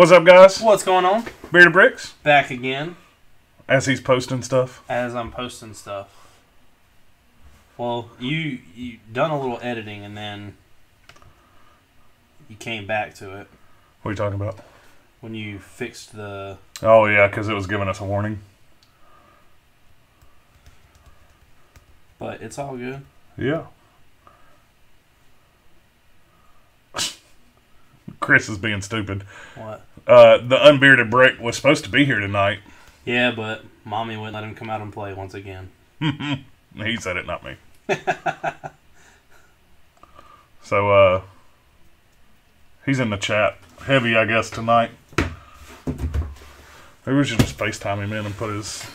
What's up, guys? What's going on? Bearded Bricks. Back again. As he's posting stuff. As I'm posting stuff. Well, you done a little editing and then you came back to it. What are you talking about? When you fixed the... Oh, yeah, because it was giving us a warning. But it's all good. Yeah. Chris is being stupid. What? The unbearded Brick was supposed to be here tonight. Yeah, but Mommy wouldn't let him come out and play once again. He said it, not me. So, he's in the chat. Heavy, I guess, tonight. Maybe we should just FaceTime him in and put his...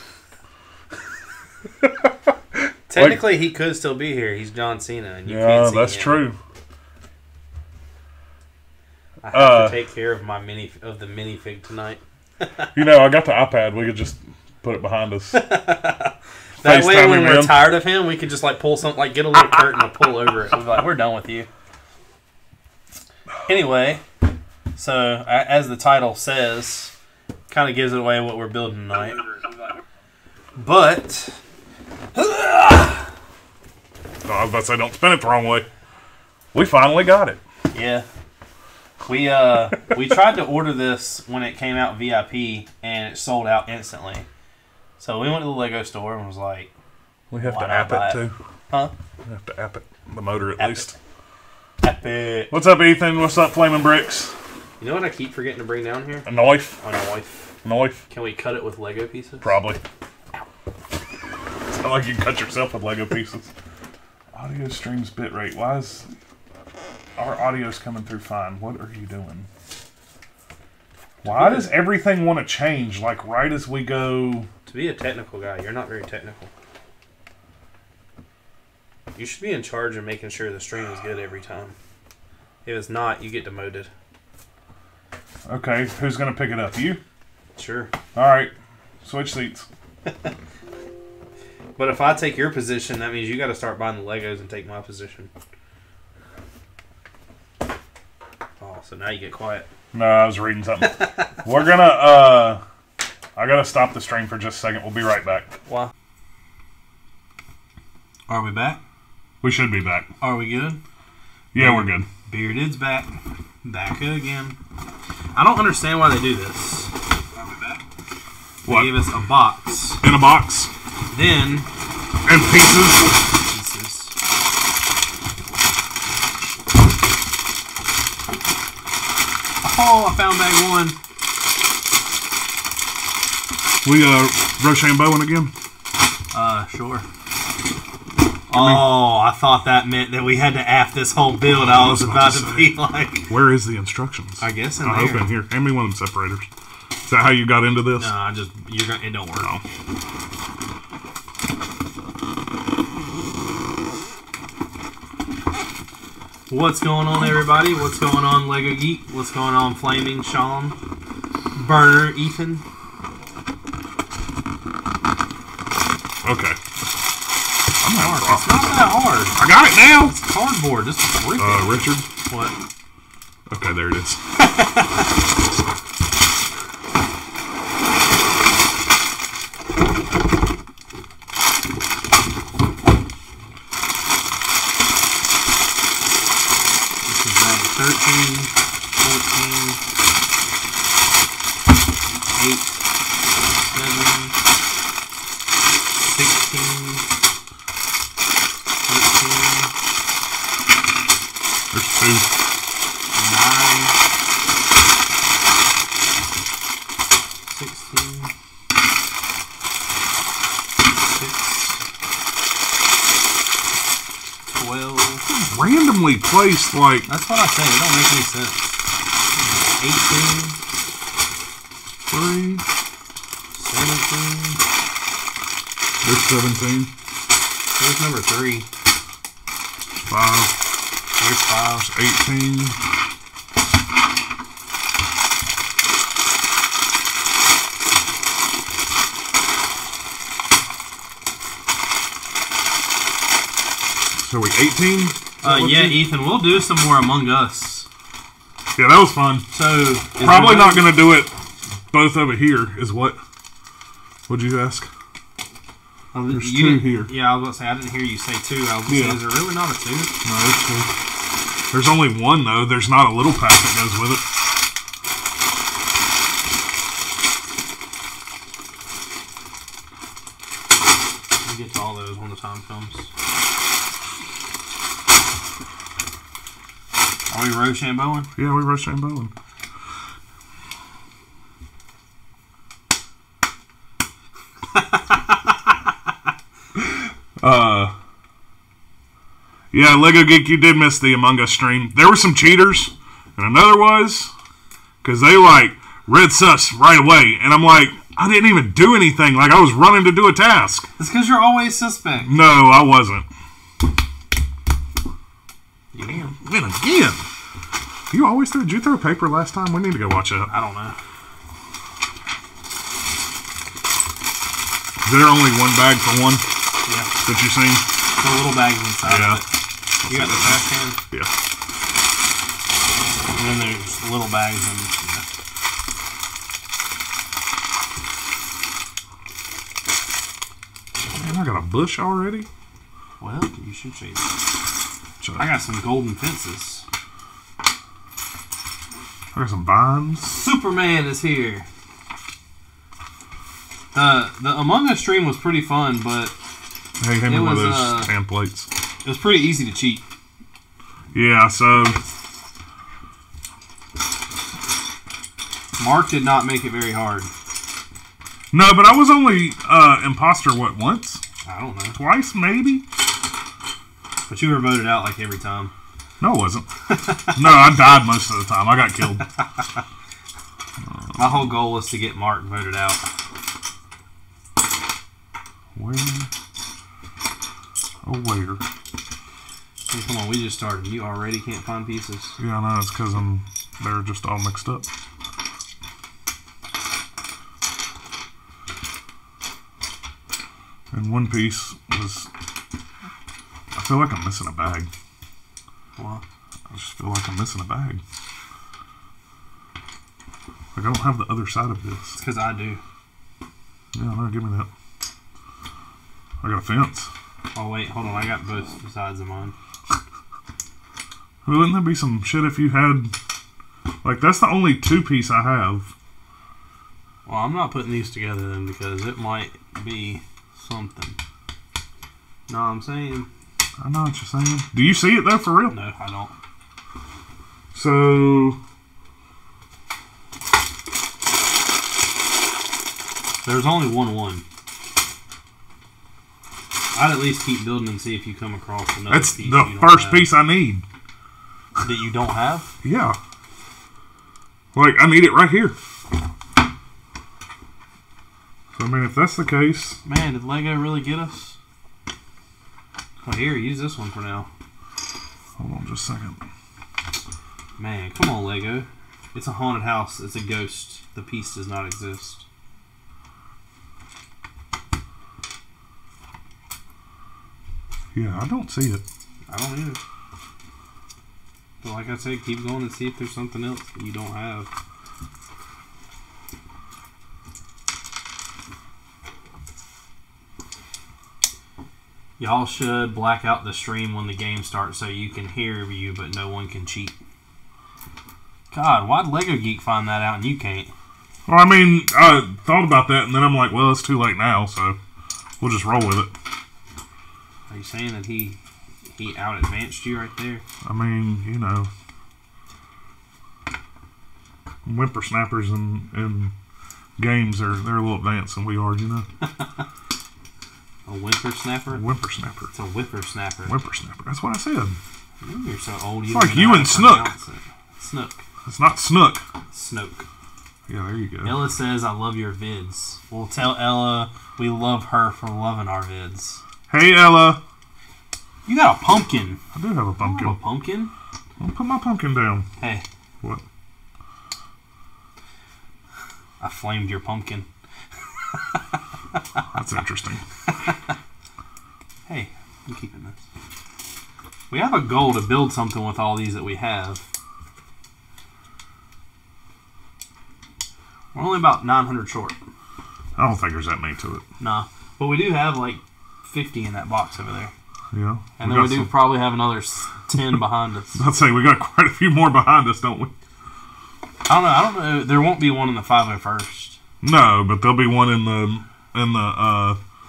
Technically, he could still be here. He's John Cena, and you can't see him. Yeah, that's true. I have to take care of my the minifig tonight. You know, I got the iPad. We could just put it behind us. That way, when we're tired of him, we could just like pull something, like get a little curtain to pull over it. We'll be like, we're done with you. Anyway, so as the title says, kind of gives it away what we're building tonight. But I was about to say, don't spin it the wrong way. We finally got it. Yeah. We tried to order this when it came out VIP, and it sold out instantly. So we went to the Lego store and was like, we have to app it too. Huh? We have to app it. The motor at least. App it. What's up, Ethan? What's up, Flaming Bricks? You know what I keep forgetting to bring down here? A knife. A knife. Knife. Can we cut it with Lego pieces? Probably. It's not like you can cut yourself with Lego pieces. Audio streams bitrate. Why is our audio's coming through fine? What are you doing? Why does everything want to change? Like right as we go. To be a technical guy, you're not very technical. You should be in charge of making sure the stream is good every time. If it's not, you get demoted. Okay, who's gonna pick it up? You? Sure. Alright. Switch seats. But if I take your position, that means you got to start buying the Legos and take my position. Oh, so now you get quiet. No, I was reading something. We're gonna, I gotta stop the stream for just a second. We'll be right back. Why? Are we back? We should be back. Are we good? Yeah, we're good. Bearded's back. Back again. I don't understand why they do this. Are we back? What? They gave us a box. In a box. Then... And pieces. Oh, I found bag one. We, Rochambeauing again? Sure. Oh, I thought that meant that we had to app this whole build. I was about to be like... Where is the instructions? I guess in there. Open here. Hand me one of them separators. Is that how you got into this? No, it don't work. No. What's going on, everybody? What's going on, Lego Geek? What's going on, Flaming Sean? Burner Ethan? Okay. Mark, it's not that hard. I got it now! It's cardboard. This is ripping. Richard? What? Okay, there it is. This is bag 13, 14, 8, 7, 16, 13, There's two. 9, 16, 6, 12. Randomly placed, like... That's what I say. It don't make any sense. 18, 3. 17. There's 17. There's number 3. 5. There's 5. 18. So we 18? Yeah, Ethan, we'll do some more Among Us. Yeah, that was fun. So probably not going to do it both over here. Is what? What'd you ask? There's two here. Yeah, I was about to say I didn't hear you say two. I was going to say, is there really not a two? No, there's two. There's only one though. There's not a little pack that goes with it. We'll get to all those when the time comes. Are we Rochambeauing? Yeah, we Rochambeauing. Yeah, Lego Geek, you did miss the Among Us stream. There were some cheaters, and another was because they read sus right away, and I'm like, I didn't even do anything. Like I was running to do a task. It's because you're always suspect. No, I wasn't. You am. Man, again. You always threw. Did you throw paper last time? We need to go watch that. I don't know. Is there only one bag for one? Yeah. That you seen? The little bags inside of it. You got the trash can? Yeah. And then there's little bags and Man, I got a bush already. Well, you should shave it. I got some golden fences. I got some vines. Superman is here. The Among Us stream was pretty fun, but Hey, hand me one of those tan plates. It was pretty easy to cheat. Yeah, so Mark did not make it very hard. no, but I was only imposter once? I don't know. Twice, maybe? But you were voted out like every time. No, I wasn't. No, I died most of the time. I got killed. My whole goal was to get Mark voted out. Where? Oh, where? Hey, come on, we just started. You already can't find pieces. Yeah, I know. It's because they're just all mixed up. And one piece was... I feel like I'm missing a bag. What? I just feel like I'm missing a bag. Like, I don't have the other side of this. It's because I do. Yeah, no, give me that. I got a fence. Oh, wait, hold on. I got both sides of mine. Well, wouldn't that be some shit if you had... Like, that's the only two-piece I have. Well, I'm not putting these together then because it might be something. Know what I'm saying? I know what you're saying. Do you see it, though, for real? No, I don't. So... There's only one. I'd at least keep building and see if you come across another That's piece. the first piece I need. That you don't have? Yeah. Like, I need it right here. So, I mean, if that's the case... Man, did Lego really get us? Well, here, use this one for now. Hold on just a second. Man, come on, Lego. It's a haunted house. It's a ghost. The piece does not exist. Yeah, I don't see it. I don't either. But like I said, keep going and see if there's something else that you don't have. Y'all should black out the stream when the game starts so you can hear you, but no one can cheat. God, why'd Lego Geek find that out and you can't? Well, I mean, I thought about that, and then I'm like, well, it's too late now, so we'll just roll with it. Are you saying that he out-advanced you right there? I mean, you know, whippersnappers in games they're a little advanced than we are, you know. A whippersnapper? A whippersnapper. It's a whippersnapper. Whippersnapper. That's what I said. Ooh, you're so old. It's like you and Snook. Snook. It's not Snook. Snook. Yeah, there you go. Ella says, I love your vids. We'll tell Ella we love her for loving our vids. Hey, Ella. You got a pumpkin. I do have a pumpkin. You have a pumpkin? I'll put my pumpkin down. Hey. What? I flamed your pumpkin. That's interesting. Hey, I'm keeping this. We have a goal to build something with all these that we have. We're only about 900 short. I don't think there's that many to it. Nah. But we do have like 50 in that box over there. Yeah. And then we do probably have another 10 behind us. I'd say we got quite a few more behind us, don't we? I don't know. There won't be one in the 501st. No, but there'll be one in the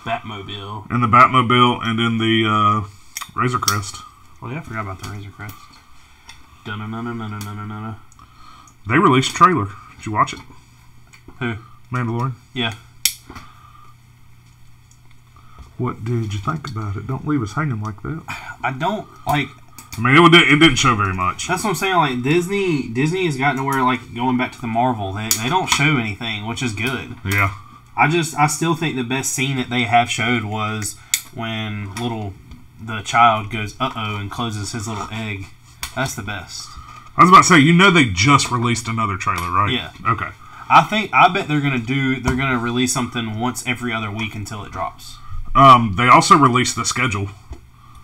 Batmobile. In the Batmobile and in the Razor Crest. Oh yeah, I forgot about the Razor Crest. Dun-dun-dun-dun-dun-dun-dun-dun. They released a trailer. Did you watch it? Who? Mandalorian? Yeah. What did you think about it? Don't leave us hanging like that. I don't like. I mean, it didn't show very much. That's what I'm saying. Like Disney has gotten to where, like, going back to the Marvel, they don't show anything, which is good. Yeah. I still think the best scene that they have showed was when the child goes uh-oh and closes his little egg. That's the best. I was about to say, they just released another trailer, right? Yeah. Okay. I bet they're gonna release something once every other week until it drops. They also released the schedule.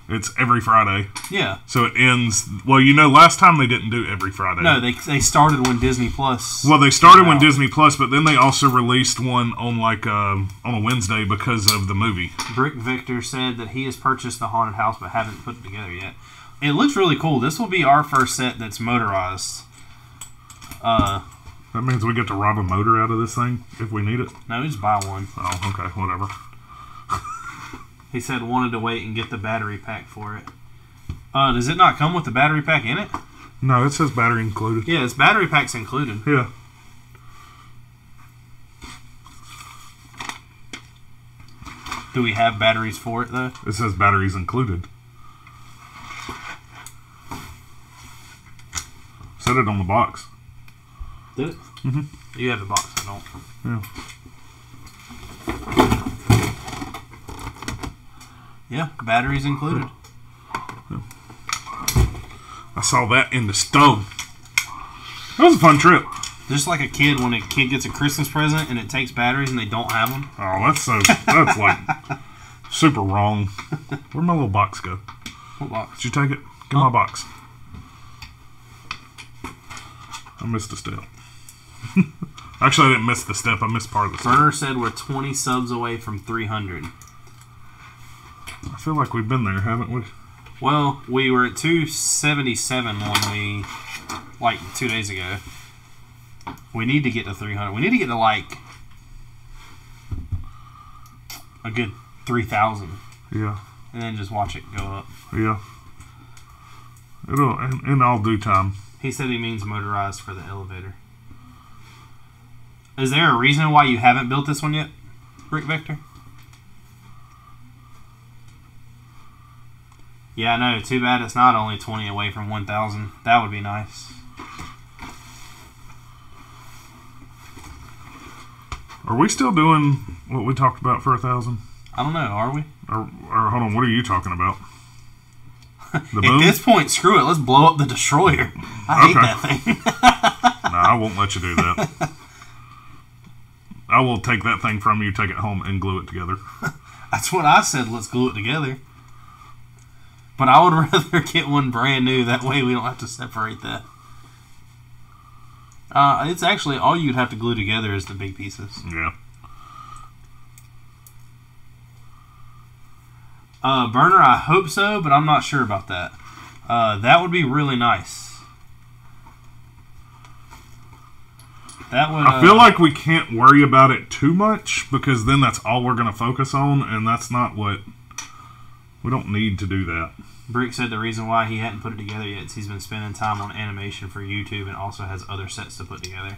It's every Friday. Yeah. So it ends. Well, last time they didn't do every Friday. No, they started when Disney Plus. Well, they started when Disney Plus, but then they also released one on on a Wednesday because of the movie. Brick Victor said that he has purchased the haunted house but haven't put it together yet. It looks really cool. This will be our first set that's motorized. That means we get to rob a motor out of this thing if we need it? No, we just buy one. Oh, okay, whatever. He said wanted to wait and get the battery pack for it. Does it not come with the battery pack in it? No, it says battery included. Yeah, it's battery pack's included. Yeah. Do we have batteries for it, though? It says batteries included. Said it on the box. Did it? Mm-hmm. You have the box, I don't. Yeah. Yeah, batteries included. Yeah. I saw that in the stove. That was a fun trip. Just like a kid when a kid gets a Christmas present and it takes batteries and they don't have them. Oh, that's like super wrong. Where'd my little box go? What box? Did you take it? Get my box. I missed a step. Actually, I didn't miss the step. I missed part of the step. Burner said we're 20 subs away from 300. I feel like we've been there, haven't we? Well, we were at 277 when 2 days ago. We need to get to 300. We need to get to a good 3,000. Yeah. And then just watch it go up. Yeah. It'll in all due time. He said he means motorized for the elevator. Is there a reason why you haven't built this one yet, Rick Victor? Yeah, I know. Too bad it's not only 20 away from 1,000. That would be nice. Are we still doing what we talked about for 1,000? I don't know. Are we? Or hold on. What are you talking about? The boom? At this point, screw it. Let's blow up the destroyer. I hate that thing. Nah, I won't let you do that. I will take that thing from you, take it home, and glue it together. That's what I said. Let's glue it together. But I would rather get one brand new. That way we don't have to separate that. It's actually all you'd have to glue together is the big pieces. Yeah. Burner, I hope so, but I'm not sure about that. That would be really nice. That would. I feel like we can't worry about it too much because then that's all we're going to focus on, and that's not what. We don't need to do that. Brick said the reason why he hadn't put it together yet is he's been spending time on animation for YouTube and also has other sets to put together.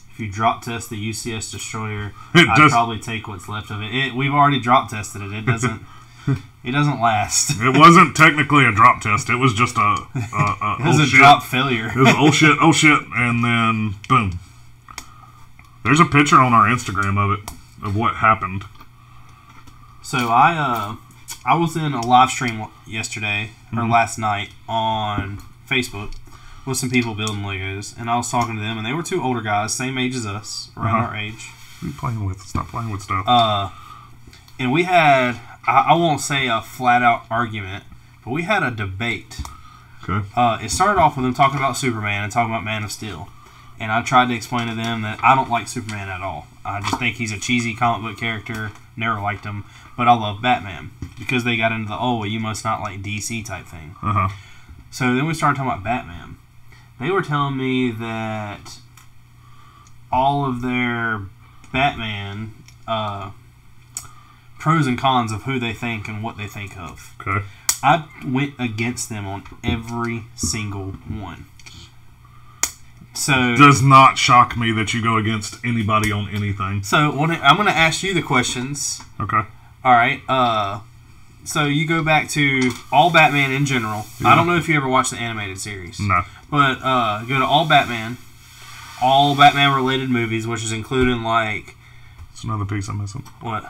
If you drop test the UCS Destroyer, I'd probably take what's left of it. We've already drop tested it. It doesn't. It doesn't last. It wasn't technically a drop test. It was just it was a drop failure. It was oh shit, and then boom. There's a picture on our Instagram of it, of what happened. So I was in a live stream yesterday, or last night, on Facebook with some people building Legos, and I was talking to them, and they were two older guys, same age as us, around our age. What are you playing with? Stop playing with stuff. And we had, I won't say a flat-out argument, but we had a debate. Okay. It started off with them talking about Superman and talking about Man of Steel. And I tried to explain to them that I don't like Superman at all. I just think he's a cheesy comic book character. Never liked him. But I love Batman. Because they got into the, well, you must not like DC type thing. Uh-huh. So then we started talking about Batman. They were telling me that all of their Batman pros and cons of who they think and what they think of. Okay. I went against them on every single one. So does not shock me that you go against anybody on anything. So I'm going to ask you the questions. Okay. All right. So you go back to all Batman in general. Yeah. I don't know if you ever watched the animated series. No. But go to all Batman related movies, which is including like. It's another piece I'm missing. What?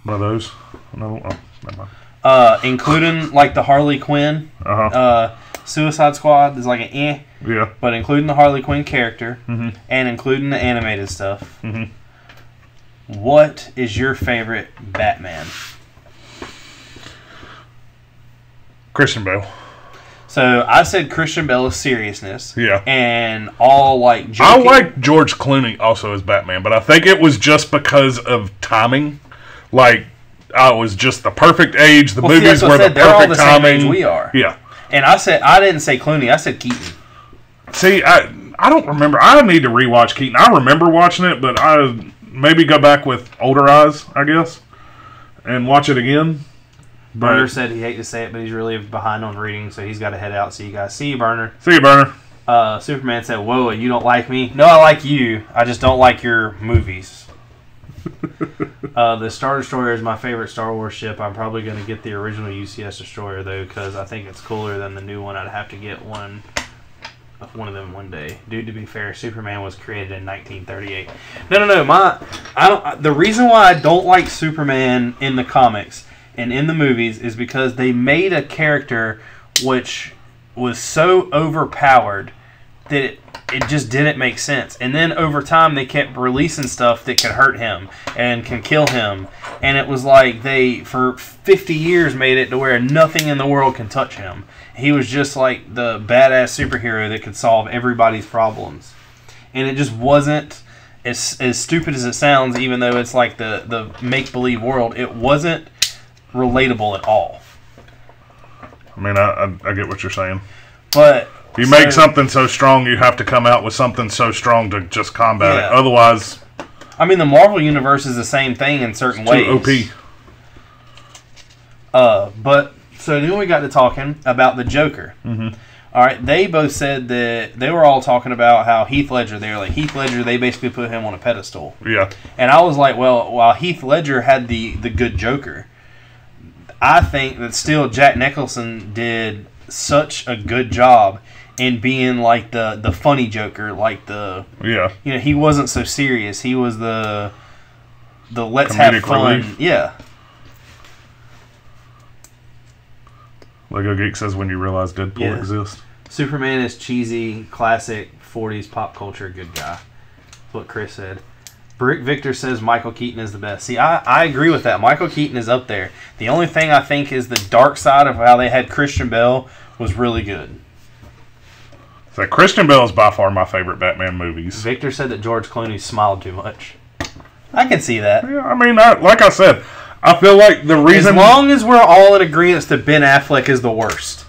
One of those? No. Oh, never mind. Including like the Harley Quinn. Uh-huh. Suicide Squad is like an eh. Yeah. But including the Harley Quinn character mm-hmm. and including the animated stuff. Mm-hmm. What is your favorite Batman? Christian Bale. So I said Christian Bale's seriousness. Yeah. And all like joking. I like George Clooney also as Batman, but I think it was just because of timing. Like, I was just the perfect age. The movies were the they're all perfect the same timing. age we are. Yeah. And I didn't say Clooney. I said Keaton. See, I don't remember. I need to rewatch Keaton. I remember watching it, but I maybe go back with older eyes, I guess, and watch it again. Burner said he'd hate to say it, but he's really behind on reading, so he's got to head out. See you guys. See you, Burner. See you, Burner. Superman said, "Whoa, you don't like me? No, I like you. I just don't like your movies." The Star Destroyer is my favorite Star Wars ship. I'm probably going to get the original UCS Destroyer, though, because I think it's cooler than the new one. I'd have to get one of them one day. Dude, to be fair, Superman was created in 1938. No. The reason why I don't like Superman in the comics and in the movies is because they made a character which was so overpowered that it just didn't make sense. And then over time they kept releasing stuff that could hurt him and can kill him. And it was like they, for 50 years, made it to where nothing in the world can touch him. He was just like the badass superhero that could solve everybody's problems. And it just wasn't, as stupid as it sounds, even though it's like the make-believe world, it wasn't relatable at all. I mean, I get what you're saying. But you make something so strong, you have to come out with something so strong to just combat it. Otherwise, I mean, the Marvel universe is the same thing in certain ways. OP. But so then we got to talking about the Joker. Mm-hmm. All right, they both said that they were all talking about how Heath Ledger. They were like Heath Ledger. They basically put him on a pedestal. Yeah. And I was like, well, while Heath Ledger had the good Joker, I think that still Jack Nicholson did such a good job in being like the funny Joker, like he wasn't so serious. He was the let's comedic have fun. relief. Yeah. Lego Geek says when you realize Deadpool exists. Superman is cheesy, classic 40s pop culture good guy. That's what Chris said. Brick Victor says Michael Keaton is the best. See, I agree with that. Michael Keaton is up there. The only thing I think is the dark side of how they had Christian Bale was really good. So Christian Bale is by far my favorite Batman movies. Victor said that George Clooney smiled too much. I can see that. Yeah, I mean, like I said, I feel like the reason... As long as we're all in agreement that Ben Affleck is the worst.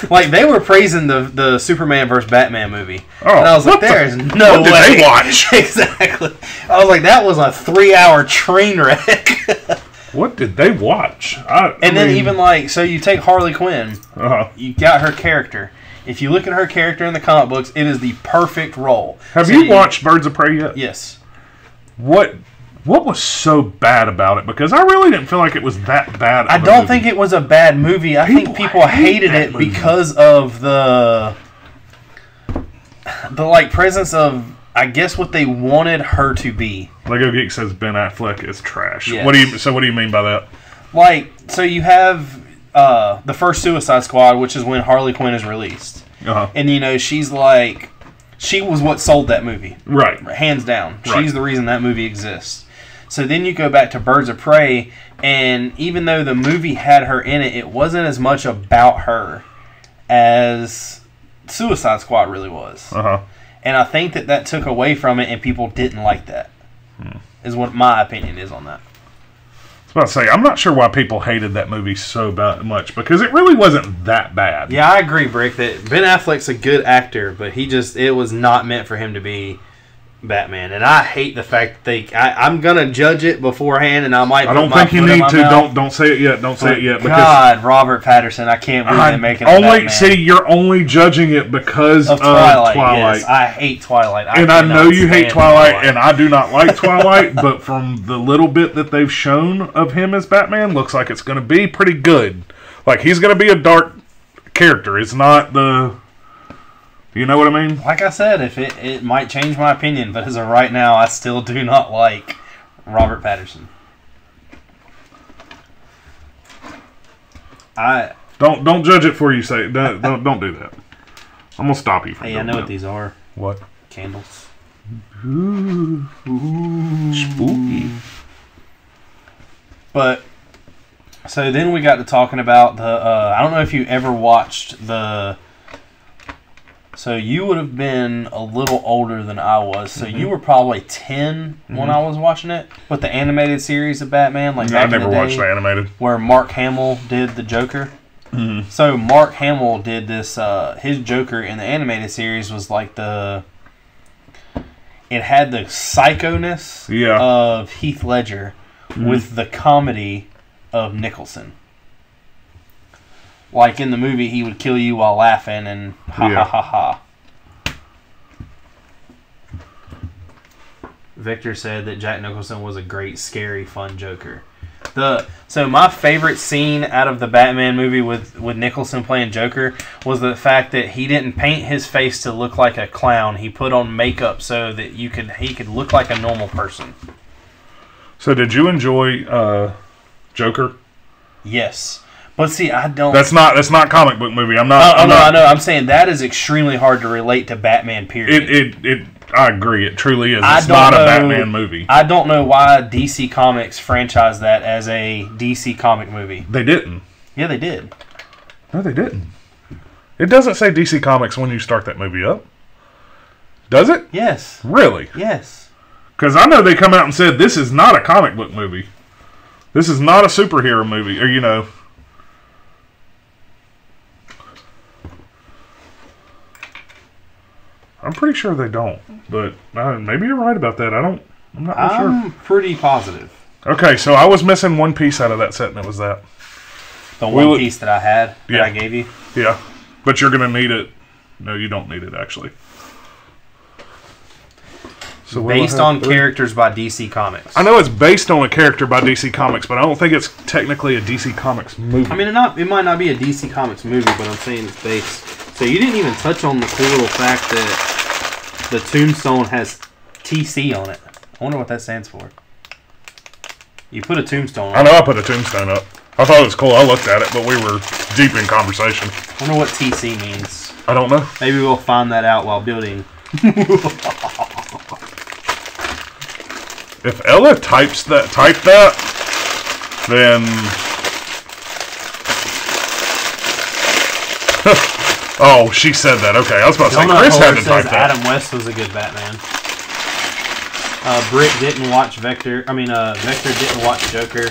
Like, they were praising the Superman vs. Batman movie. Oh, and I was like, there is no way. What did they watch? Exactly. I was like, that was a 3-hour train wreck. What did they watch? Then even like, so you take Harley Quinn. You got her character. If you look at her character in the comic books, it is the perfect role. Have you watched Birds of Prey yet? Yes. What was so bad about it? Because I really didn't feel like it was that bad. I don't think it was a bad movie. I think people hated it because of the like presence of, I guess, what they wanted her to be. Lego Geek says Ben Affleck is trash. Yes. What do you mean by that? Like, so you have the first Suicide Squad, which is when Harley Quinn is released, and she's like, she was what sold that movie, right? Hands down, right. She's the reason that movie exists. So then you go back to Birds of Prey, and even though the movie had her in it, it wasn't as much about her as Suicide Squad really was. And I think that took away from it, and people didn't like that. Is what my opinion is on that. I was about to say, I'm not sure why people hated that movie so much, because it really wasn't that bad. Yeah, I agree, Brick, that Ben Affleck's a good actor, but it was not meant for him to be Batman. And I hate the fact that I'm going to judge it beforehand, and I might I don't think you need to. Don't say it yet. Don't say it yet. God, Robert Pattinson, I can't believe they're making it Batman. See, you're only judging it because of Twilight. Yes, I hate Twilight. I know you hate Twilight, and I do not like Twilight, but from the little bit that they've shown of him as Batman, looks like it's going to be pretty good. Like, he's going to be a dark character. It's not the... You know what I mean? Like I said, if it might change my opinion, but as of right now, I still do not like Robert Pattinson. Don't judge it before you say it. Don't do that. I'm gonna stop you from doing that. Hey, I know what these are. What? Candles. Ooh. Spooky. But so then we got to talking about the. I don't know if you ever watched the. So you would have been a little older than I was. So you were probably 10 when I was watching it. With the animated series of Batman, like back I never in the day, watched the animated. where Mark Hamill did the Joker. So Mark Hamill did this. His Joker in the animated series was like it had the psychoness of Heath Ledger with the comedy of Nicholson. Like in the movie, he would kill you while laughing and ha ha ha. Victor said that Jack Nicholson was a great, scary, fun Joker. So my favorite scene out of the Batman movie with Nicholson playing Joker was the fact that he didn't paint his face to look like a clown. He put on makeup so that he could look like a normal person. So did you enjoy Joker? Yes. But see, I don't. That's not comic book movie. I know. I'm saying that is extremely hard to relate to Batman. Period. I agree. It truly is. It's not a Batman movie. I don't know why DC Comics franchised that as a DC comic movie. They didn't. Yeah, they did. No, they didn't. It doesn't say DC Comics when you start that movie up. Does it? Yes. Really? Yes. Because I know they come out and said this is not a comic book movie. This is not a superhero movie, or you know. I'm pretty sure they don't, but maybe you're right about that. I'm not sure. I'm pretty positive. Okay, so I was missing one piece out of that set, and it was that. The one piece that I had that I gave you? Yeah, but you're going to need it. No, you don't need it, actually. So based on characters by DC Comics. I know it's based on a character by DC Comics, but I don't think it's technically a DC Comics movie. I mean, it might not be a DC Comics movie, but I'm saying it's based. So you didn't even touch on the cool little fact that the tombstone has TC on it. I wonder what that stands for. You put a tombstone on I know I put a tombstone up. I thought it was cool. I looked at it, but we were deep in conversation. I wonder what TC means. I don't know. Maybe we'll find that out while building. If Ella typed that, then... Oh, she said that. Okay, I was about to say Chris had to type that. Adam West was a good Batman. Britt didn't watch Vector. Vector didn't watch Joker.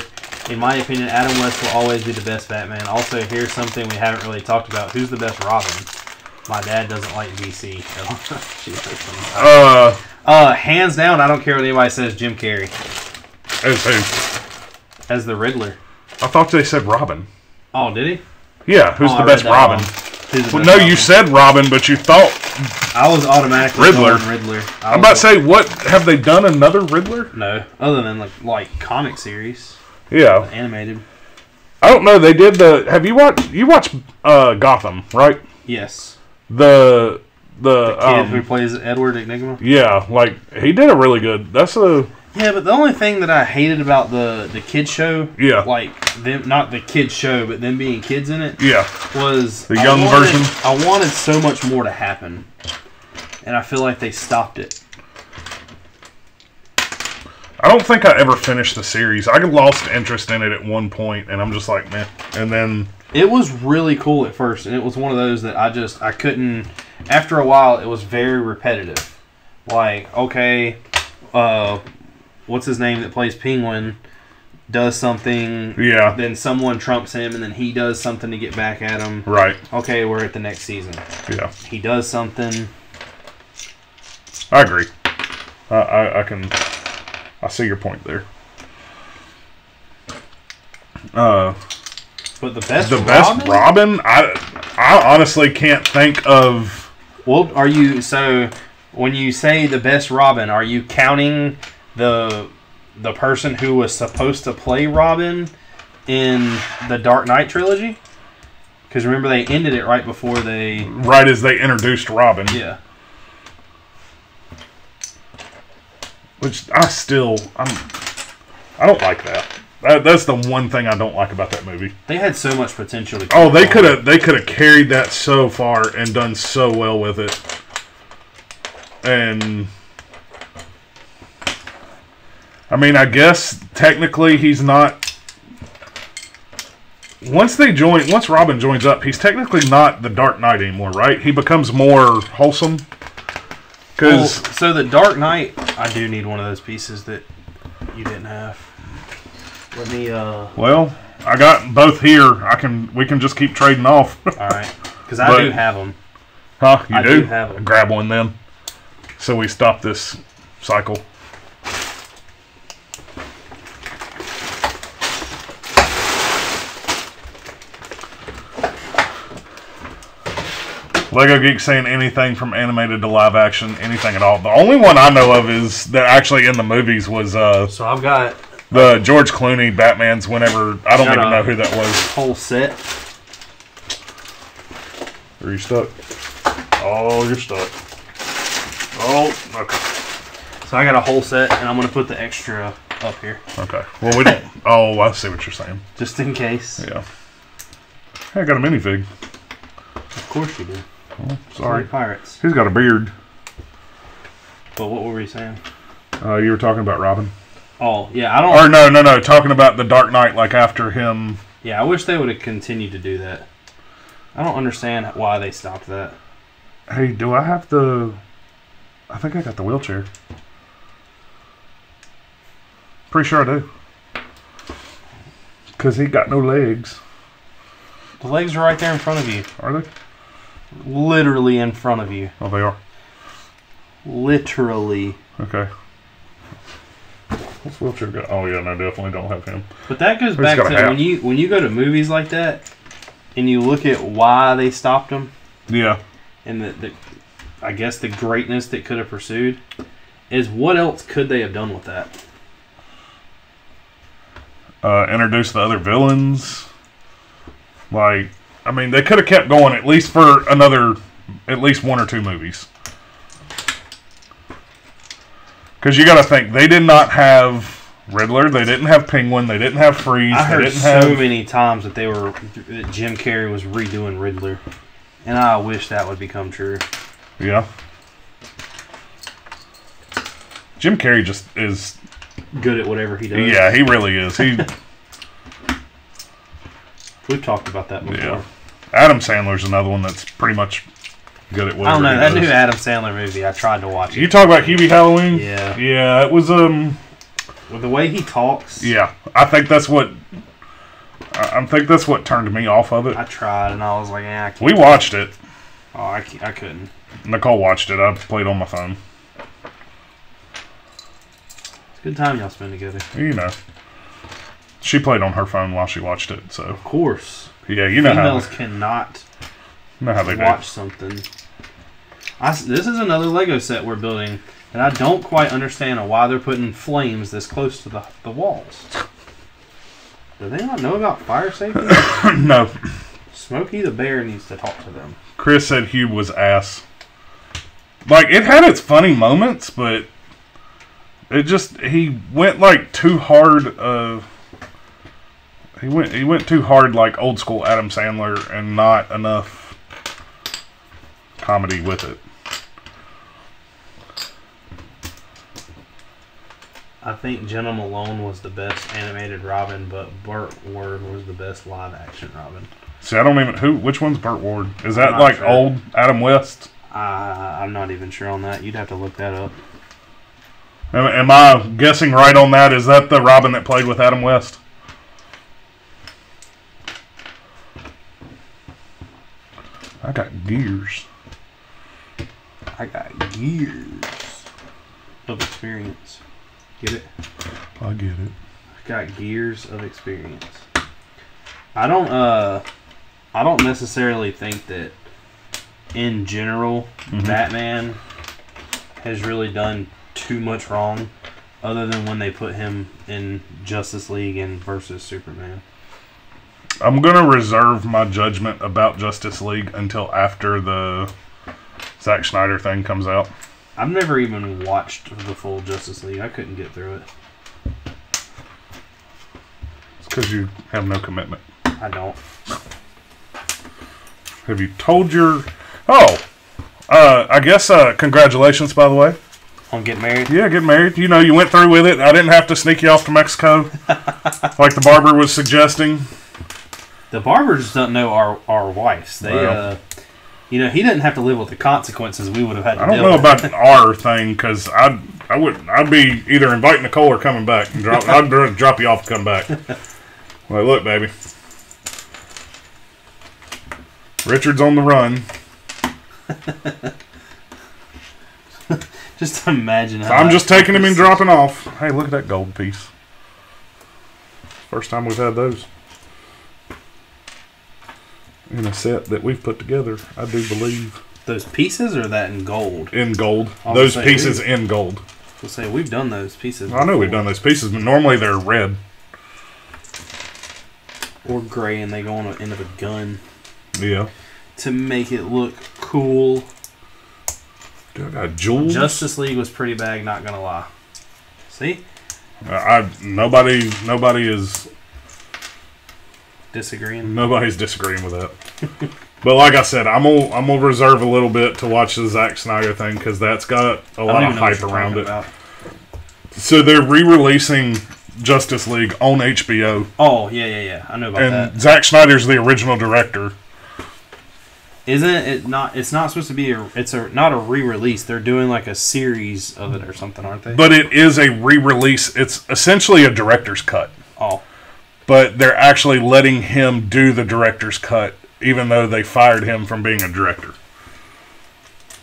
In my opinion, Adam West will always be the best Batman. Also, here's something we haven't really talked about. Who's the best Robin? My dad doesn't like DC. Hands down, I don't care what anybody says, Jim Carrey. As who? As the Riddler. I thought they said Robin. Oh, did he? Yeah, who's the best Robin? Well, no, you said Robin, but you thought... I was automatically Riddler. Riddler. I'm about to say, what? Have they done another Riddler? No, other than like comic series. Yeah. Animated. I don't know. They did the... Have you watched... You watched Gotham, right? Yes. The kid who plays Edward Enigma? Yeah, like, he did a really good... That's a... Yeah, but the only thing that I hated about the kids show, like them, not the kids show, but them being kids in it, was the young version. I wanted so much more to happen, and I feel like they stopped it. I don't think I ever finished the series. I lost interest in it at one point, and I'm just like, meh. And then it was really cool at first, and it was one of those that I couldn't. after a while, it was very repetitive. Like, okay, what's his name that plays Penguin does something. Yeah. Then someone trumps him, and then he does something to get back at him. Right. Okay, we're at the next season. Yeah. He does something. I agree. I see your point there. But the best Robin? I honestly can't think of. Well, so when you say the best Robin, are you counting the person who was supposed to play Robin in the Dark Knight trilogy? Because remember, they ended it right before they... Right as they introduced Robin. Yeah. Which I don't like that. That's the one thing I don't like about that movie. They had so much potential. They could have carried that so far and done so well with it. And I mean, I guess technically he's not. Once Robin joins up, he's technically not the Dark Knight anymore, right? He becomes more wholesome. So the Dark Knight, I do need one of those pieces that you didn't have. Let me. Well, I got both here. We can just keep trading off. All right, because I do have them. Huh? You do? I do have them. Grab one then. So we stop this cycle. Lego Geek saying anything from animated to live action, anything at all. The only one I know of is that actually in the movies was So I've got the George Clooney Batman's whenever I don't even know who that was. Whole set. Are you stuck? Oh, you're stuck. Oh, okay. So I got a whole set, and I'm going to put the extra up here. Okay. Well, we don't... Oh, I see what you're saying. Just in case. Yeah. Hey, I got a minifig. Of course you do. Oh, sorry. Like pirates. He's got a beard. But what were we saying? You were talking about Robin. Oh, yeah, I don't... Or no. Talking about the Dark Knight, like after him. Yeah, I wish they would have continued to do that. I don't understand why they stopped that. Hey, do I have the... I think I got the wheelchair. Pretty sure I do. Because he got no legs. The legs are right there in front of you. Are they? Literally in front of you. Oh, they are. Literally. Okay. What's wheelchair got? Oh, yeah, no, definitely don't have him. But that goes back to when you go to movies like that and you look at why they stopped them. Yeah. And the I guess the greatness that could have pursued is what else could they have done with that? Introduce the other villains. Like, I mean, they could have kept going at least for at least one or two movies. Because you got to think, they did not have Riddler, they didn't have Penguin, they didn't have Freeze. I heard so many times that that Jim Carrey was redoing Riddler, and I wish that would become true. Yeah. Jim Carrey just is good at whatever he does. Yeah, he really is. We've talked about that before. Yeah. Adam Sandler's another one that's pretty much good at whatever I don't know. he That does. new Adam Sandler movie, I tried to watch it. You talk about Hubie Halloween? Yeah. Yeah, it was with the way he talks. Yeah, I think that's what turned me off of it. I tried and I was like, I can't. We watched it. Oh, I couldn't. Nicole watched it. I played on my phone. It's a good time y'all spend together. You know. She played on her phone while she watched it, so. Of course. Yeah, you know Females cannot watch something. This is another Lego set we're building, and I don't quite understand why they're putting flames this close to the walls. Do they not know about fire safety? No. Smokey the Bear needs to talk to them. Chris said Hugh was ass. Like, it had its funny moments, but he went like too hard. He went too hard like old school Adam Sandler and not enough comedy with it. I think Jenna Malone was the best animated Robin, but Burt Ward was the best live action Robin. See, I don't even which one's Burt Ward? Is that like sure. old Adam West? I'm not even sure on that. You'd have to look that up. Am I guessing right on that? Is that the Robin that played with Adam West? I got gears. I got years of experience. Get it? I get it. I got years of experience. I don't necessarily think that in general Batman has really done too much wrong, other than when they put him in Justice League and versus Superman. I'm going to reserve my judgment about Justice League until after the Zack Snyder thing comes out. I've never even watched the full Justice League. I couldn't get through it. It's because you have no commitment. I don't. Have you told your... I guess congratulations, by the way. On getting married? Yeah, get married. You know, you went through with it. I didn't have to sneak you off to Mexico like the barber was suggesting. The barbers don't know our wives. They, he didn't have to live with the consequences we would have had to I don't deal know with. about our thing, because I'd be either inviting Nicole or coming back. I'd drop you off and come back. Like, look, baby. Richard's on the run. Just imagine how... I'm just taking him and dropping off. Hey, look at that gold piece. First time we've had those in a set that we've put together, I do believe. Those pieces, or that in gold? In gold. Those pieces in gold. We'll say we've done those pieces. I know we've done those pieces, but normally they're red. Or gray, and they go on the end of a gun. Yeah. To make it look cool. Dude, I got jewels. Justice League was pretty bad, not gonna lie. See? Nobody is... Disagreeing? Nobody's disagreeing with that. But like I said, I'm gonna reserve a little bit to watch the Zack Snyder thing, because that's got a lot of hype around it. About. So they're re-releasing Justice League on HBO. Oh, yeah. I know about that. And Zack Snyder's the original director. Isn't it not? It's not supposed to be not a re-release. They're doing like a series of it or something, aren't they? But it is a re-release. It's essentially a director's cut. Oh. But they're actually letting him do the director's cut, even though they fired him from being a director.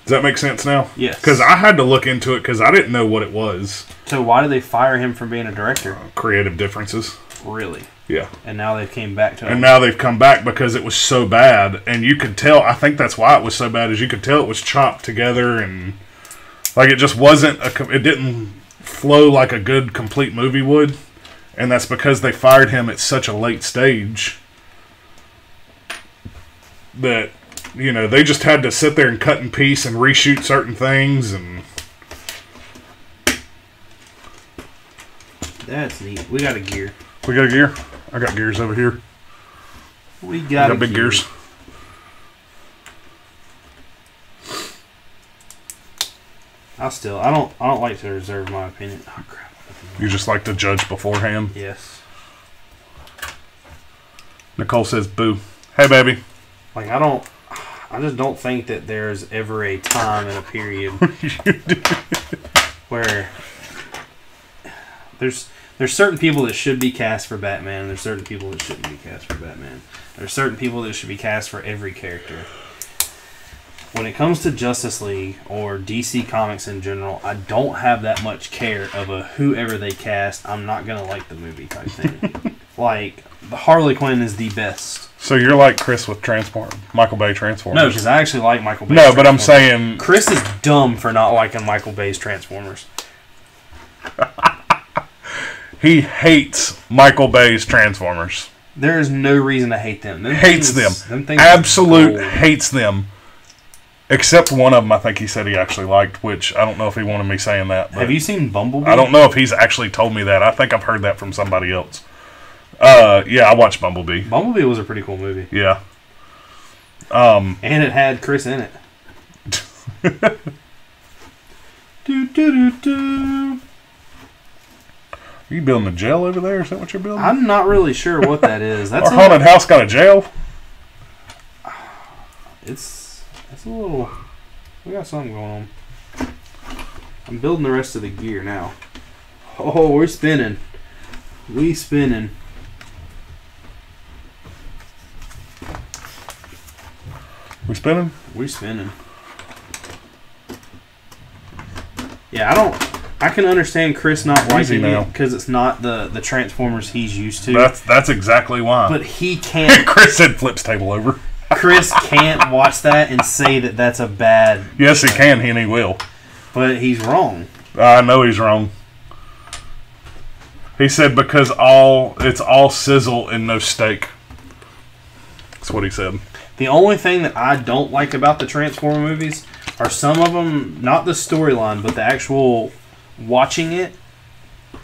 Does that make sense now? Yes. Because I had to look into it because I didn't know what it was. So why did they fire him from being a director? Creative differences. Really? Yeah. And now they came back to him. And now they've come back because it was so bad. And you could tell, I think that's why it was so bad, is you could tell it was chopped together and like it just wasn't, it didn't flow like a good, complete movie would. And that's because they fired him at such a late stage that, you know, they just had to sit there and cut in piece and reshoot certain things. And that's neat. We got a gear. We got a gear? I got gears over here. We got big gears. I don't like to reserve my opinion. Oh crap. You just like to judge beforehand? Yes. Nicole says, boo. Hey, baby. Like, I just don't think that there's ever a time and a period where there's certain people that should be cast for Batman, and there's certain people that shouldn't be cast for Batman. There's certain people that should be cast for every character. When it comes to Justice League or DC Comics in general, I don't have that much care of whoever they cast. I'm not going to like the movie type thing. Like, the Harley Quinn is the best. So you're like Chris with Michael Bay Transformers. No, because I actually like Michael Bay's No, but I'm saying... Chris is dumb for not liking Michael Bay's Transformers. He hates Michael Bay's Transformers. There is no reason to hate them. Hates them. Absolute hates them. Except one of them, I think he said he actually liked, which I don't know if he wanted me saying that. Have you seen Bumblebee? I don't know if he's actually told me that. I think I've heard that from somebody else. Yeah, I watched Bumblebee. Bumblebee was a pretty cool movie. Yeah. And it had Chris in it. Do, do, do, do. Are you building a jail over there? Is that what you're building? I'm not really sure what that is. That's Our haunted house got a jail? It's a little We got something going on. I'm building the rest of the gear now. Oh, we're spinning. We spinning. We spinning? We spinning. Yeah, I can understand Chris not liking it because it's not the Transformers he's used to. That's exactly why. But he can't. Chris said flips table over. Chris can't watch that and say that that's a bad. Yes, he can, and he will. But he's wrong. I know he's wrong. He said because it's all sizzle and no steak. That's what he said. The only thing that I don't like about the Transformer movies are some of them, not the storyline, but the actual watching it.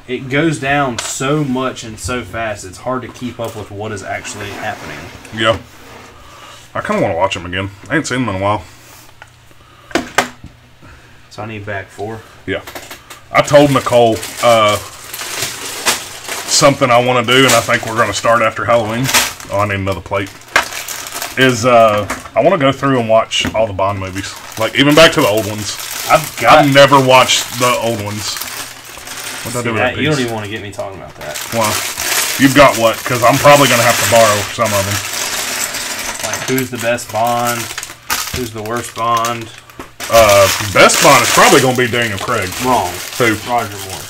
It goes down so much and so fast, it's hard to keep up with what is actually happening. Yeah. I kind of want to watch them again. I ain't seen them in a while. So I need back 4. Yeah. I told Nicole something I want to do, and I think we're going to start after Halloween. Oh, I need another plate. I want to go through and watch all the Bond movies. Like, even back to the old ones. I've never watched the old ones. What'd I do with that piece? You don't even want to get me talking about that. Well, you've got what? Because I'm probably going to have to borrow some of them. Like, who's the best Bond? Who's the worst Bond? Best Bond is probably going to be Daniel Craig. Wrong. Who? Roger Moore.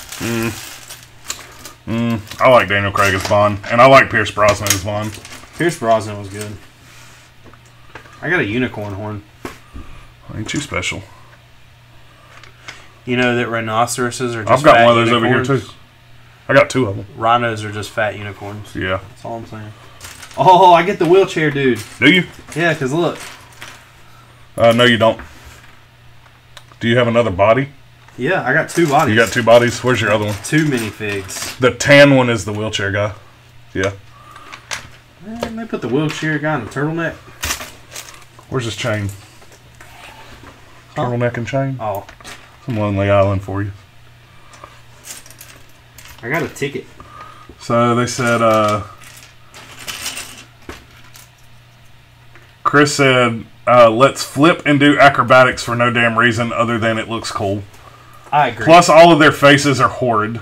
I like Daniel Craig as Bond, and I like Pierce Brosnan as Bond. Pierce Brosnan was good. I got a unicorn horn. Ain't you special? You know that rhinoceroses are just I've got fat one of those unicorns? over here, too. I got 2 of them. Rhinos are just fat unicorns. Yeah. That's all I'm saying. Oh, I get the wheelchair dude. Do you? Yeah, because look. No, you don't. Do you have another body? Yeah, I got 2 bodies. You got 2 bodies? Where's your other one? 2 minifigs. The tan one is the wheelchair guy. Yeah. They put the wheelchair guy in the turtleneck. Where's his chain? Huh? Turtleneck and chain? Oh. Some Lonely Island for you. I got a ticket. So they said, Chris said, let's flip and do acrobatics for no damn reason other than it looks cool. I agree. Plus, all of their faces are horrid.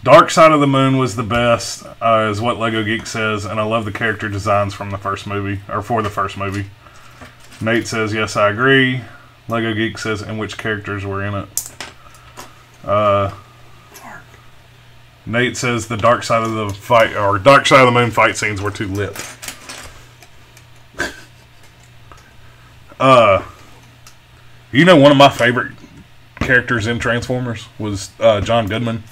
Dark Side of the Moon was the best, is what Lego Geek says, and I love the character designs from the first movie, or for the first movie. Nate says, yes, I agree. Lego Geek says, and which characters were in it. Nate says the Dark Side of the fight, or Dark Side of the Moon fight scenes were too lit. You know, one of my favorite characters in Transformers was John Goodman.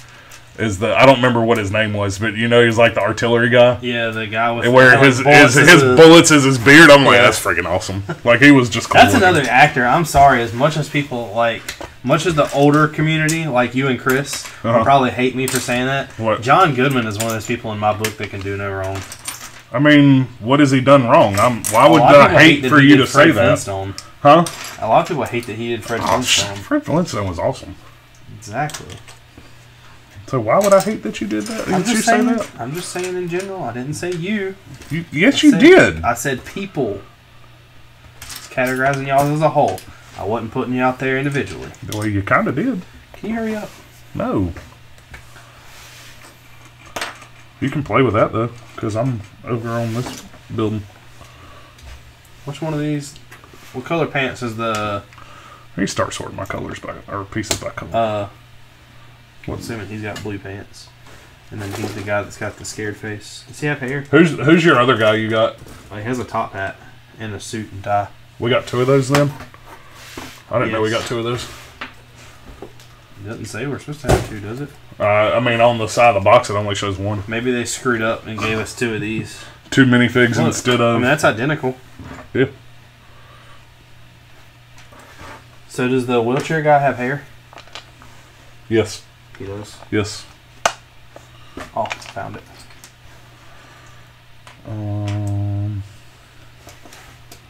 I don't remember what his name was, but you know, he's like the artillery guy. Yeah, the guy with where his bullets is his beard. I'm like, that's freaking awesome. Like, he was just cool. That's another actor. I'm sorry, as much as people much as the older community, like you and Chris, will probably hate me for saying that. What? John Goodman is one of those people in my book that can do no wrong. I mean, what has he done wrong? Why would I hate for you to say that? Flintstone. Huh? A lot of people hate that he did Fred Flintstone. Fred Flintstone was awesome. Exactly. So why would I hate that you did that? Did you say that? I'm just saying in general. I didn't say you. Yes, you did. I said people. It's categorizing y'all as a whole. I wasn't putting you out there individually. Well, you kind of did. Can you hurry up? No. You can play with that, though, because I'm over on this building. Which one of these? What color pants is the... You start sorting my colors or pieces by color. I'm assuming he's got blue pants. And then he's the guy that's got the scared face. Does he have hair? Who's your other guy you got? He has a top hat and a suit and tie. We got 2 of those then? I didn't know we got 2 of those. It doesn't say we're supposed to have 2, does it? I mean, on the side of the box, it only shows 1. Maybe they screwed up and gave us 2 of these. 2 minifigs instead of... I mean, that's identical. Yeah. So does the wheelchair guy have hair? Yes. He does? Yes. Oh, found it.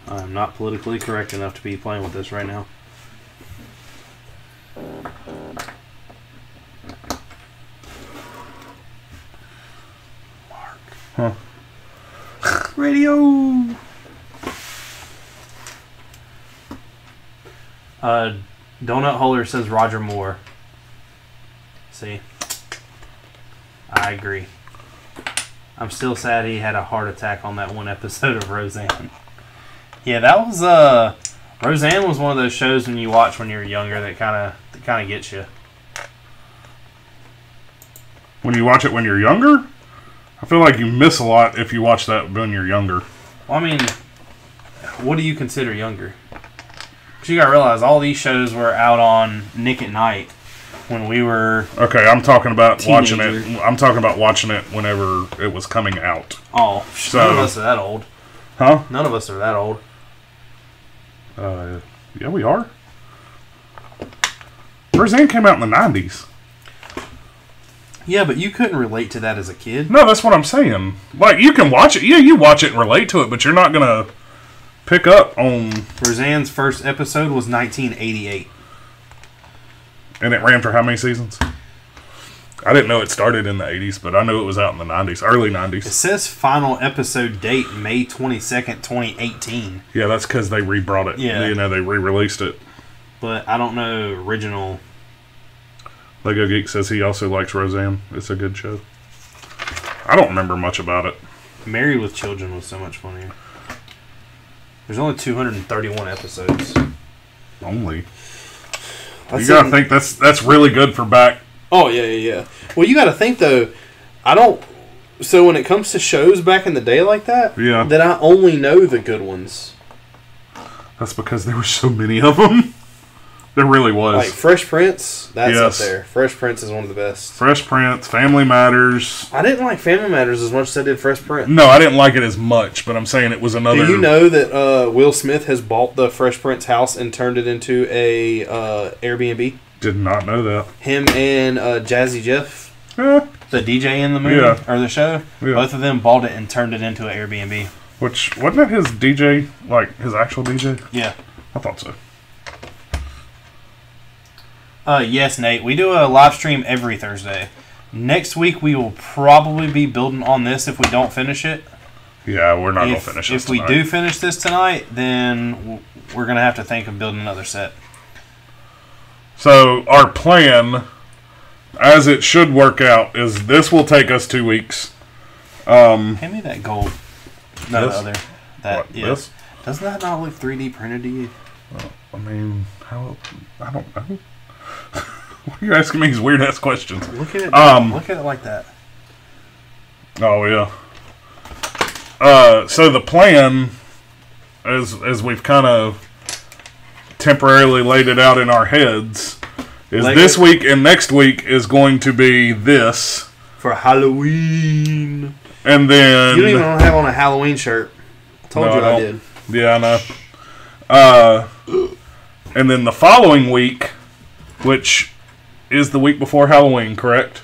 I'm not politically correct enough to be playing with this right now. Mark. Huh. Radio! Donut Holder says Roger Moore. See? I agree. I'm still sad he had a heart attack on that one episode of Roseanne. Yeah, that was Roseanne was one of those shows when you watch when you're younger that kind of gets you. When you watch it when you're younger, I feel like you miss a lot if you watch that when you're younger. Well, I mean, what do you consider younger? Because you gotta realize all these shows were out on Nick at Night when we were. Okay, I'm talking about teenager. watching it. I'm talking about watching it whenever it was coming out. Oh, So, none of us are that old. Huh? None of us are that old. Yeah, we are. Roseanne came out in the 90s. Yeah, but you couldn't relate to that as a kid. No, that's what I'm saying. Like, you can watch it. Yeah, you watch it and relate to it, but you're not going to pick up on... Roseanne's first episode was 1988. And it ran for how many seasons? I didn't know it started in the 80s, but I knew it was out in the 90s, early 90s. It says final episode date May 22nd, 2018. Yeah, that's because they rebrought it. Yeah. You know, they re-released it. But I don't know original... Lego Geek says he also likes Roseanne. It's a good show. I don't remember much about it. Married with Children was so much funnier. There's only 231 episodes. Only. You gotta think that's really good for back. Oh, yeah. Well, you gotta think, though, so when it comes to shows back in the day like that, Yeah. that I only know the good ones. That's because there were so many of them. There really was. Like Fresh Prince, that's Yes. up there. Fresh Prince is one of the best. Fresh Prince, Family Matters. I didn't like Family Matters as much as I did Fresh Prince. No, I didn't like it as much, but I'm saying it was another... Do you know that Will Smith has bought the Fresh Prince house and turned it into a Airbnb? Did not know that. Him and Jazzy Jeff, Eh, the DJ in the movie, Yeah. or the show, Yeah. both of them bought it and turned it into an Airbnb. which, wasn't it his DJ, like his actual DJ? Yeah. I thought so. Yes, Nate. We do a live stream every Thursday. Next week we will probably be building on this if we don't finish it. Yeah, we're not going to finish this If we tonight. do finish this tonight, then we're going to have to think of building another set. So, our plan, as it should work out, is this will take us 2 weeks. Hand me that gold. No, This? the other. That, What, yeah. this? Doesn't that not look 3D printed to you? I mean, how... I don't know. Why are you asking me these weird-ass questions? Look at it. Look at it like that. Oh, yeah. So the plan, as we've kind of temporarily laid it out in our heads, is Lego. this week and next week is going to be this. For Halloween. And then... You don't even have on a Halloween shirt. I told No, you I I don't. did. Yeah, I know. And then the following week, which is the week before Halloween, correct?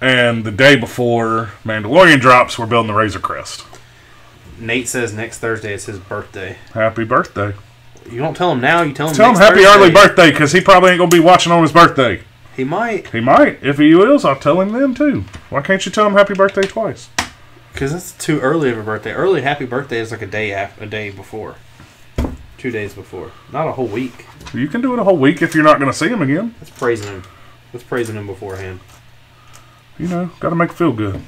And the day before Mandalorian drops, we're building the Razor Crest. Nate says next Thursday is his birthday. Happy birthday. You don't tell him now, you tell him Tell him next happy Thursday. early birthday, because he probably ain't going to be watching on his birthday. He might. He might. If he is, I'll tell him then, too. Why can't you tell him happy birthday twice? Because that's too early of a birthday. Early happy birthday is like a day before. 2 days before. Not a whole week. You can do it a whole week if you're not going to see him again. That's praising him. That's praising him beforehand. You know, got to make it feel good.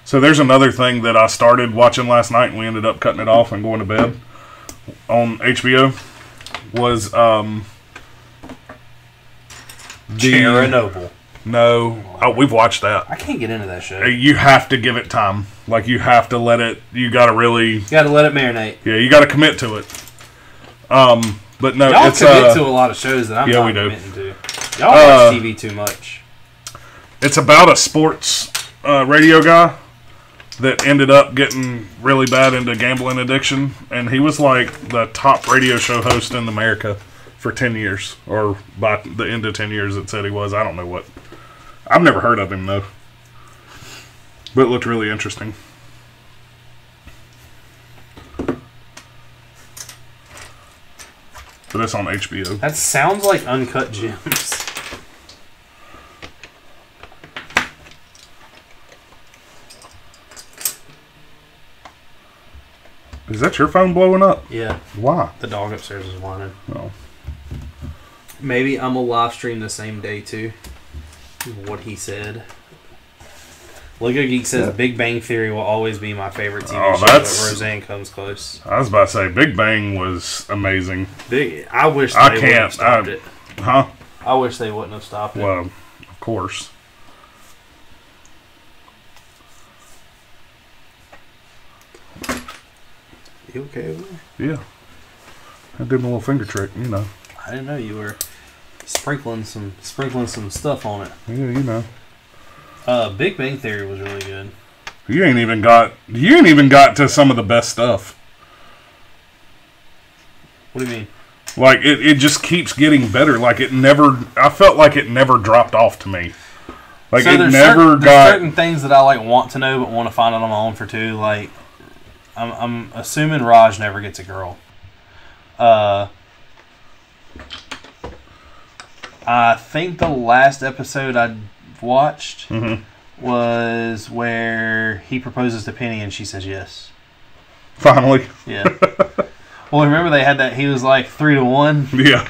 So there's another thing that I started watching last night and we ended up cutting it off and going to bed on HBO was Chernobyl. No. Oh, we've watched that. I can't get into that show. You have to give it time. Like, you have to let it, you got to really, You gotta let it marinate. yeah, you got to commit to it. But no, Y'all it's commit to a lot of shows that I'm yeah, not we do. committing to. Y'all watch TV too much. It's about a sports radio guy that ended up getting really bad into gambling addiction, and he was like the top radio show host in America for 10 years, or by the end of 10 years it said he was. I don't know what. I've never heard of him, though. But it looked really interesting. But it's on HBO. That sounds like Uncut Gems. Is that your phone blowing up? Yeah. Why? The dog upstairs is whining. Oh. Maybe I'm going to live stream the same day, too. What he said. Lego Geek says Big Bang Theory will always be my favorite TV show, but Roseanne comes close. I was about to say, Big Bang was amazing. I wish they wouldn't have stopped it. Huh? I wish they wouldn't have stopped it. Well, of course. You okay over there? Yeah. I did my little finger trick, you know. I didn't know you were sprinkling some stuff on it. Yeah, you know. Big Bang Theory was really good. You ain't even got to some of the best stuff. What do you mean? Like it just keeps getting better. Like I felt like it never dropped off to me. Like so there's certain things that I like want to know but want to find out on my own for too. Like I'm assuming Raj never gets a girl. I think the last episode I watched was where he proposes to Penny and she says yes. Finally. Yeah. Well, remember they had that, he was like 3-1? Yeah.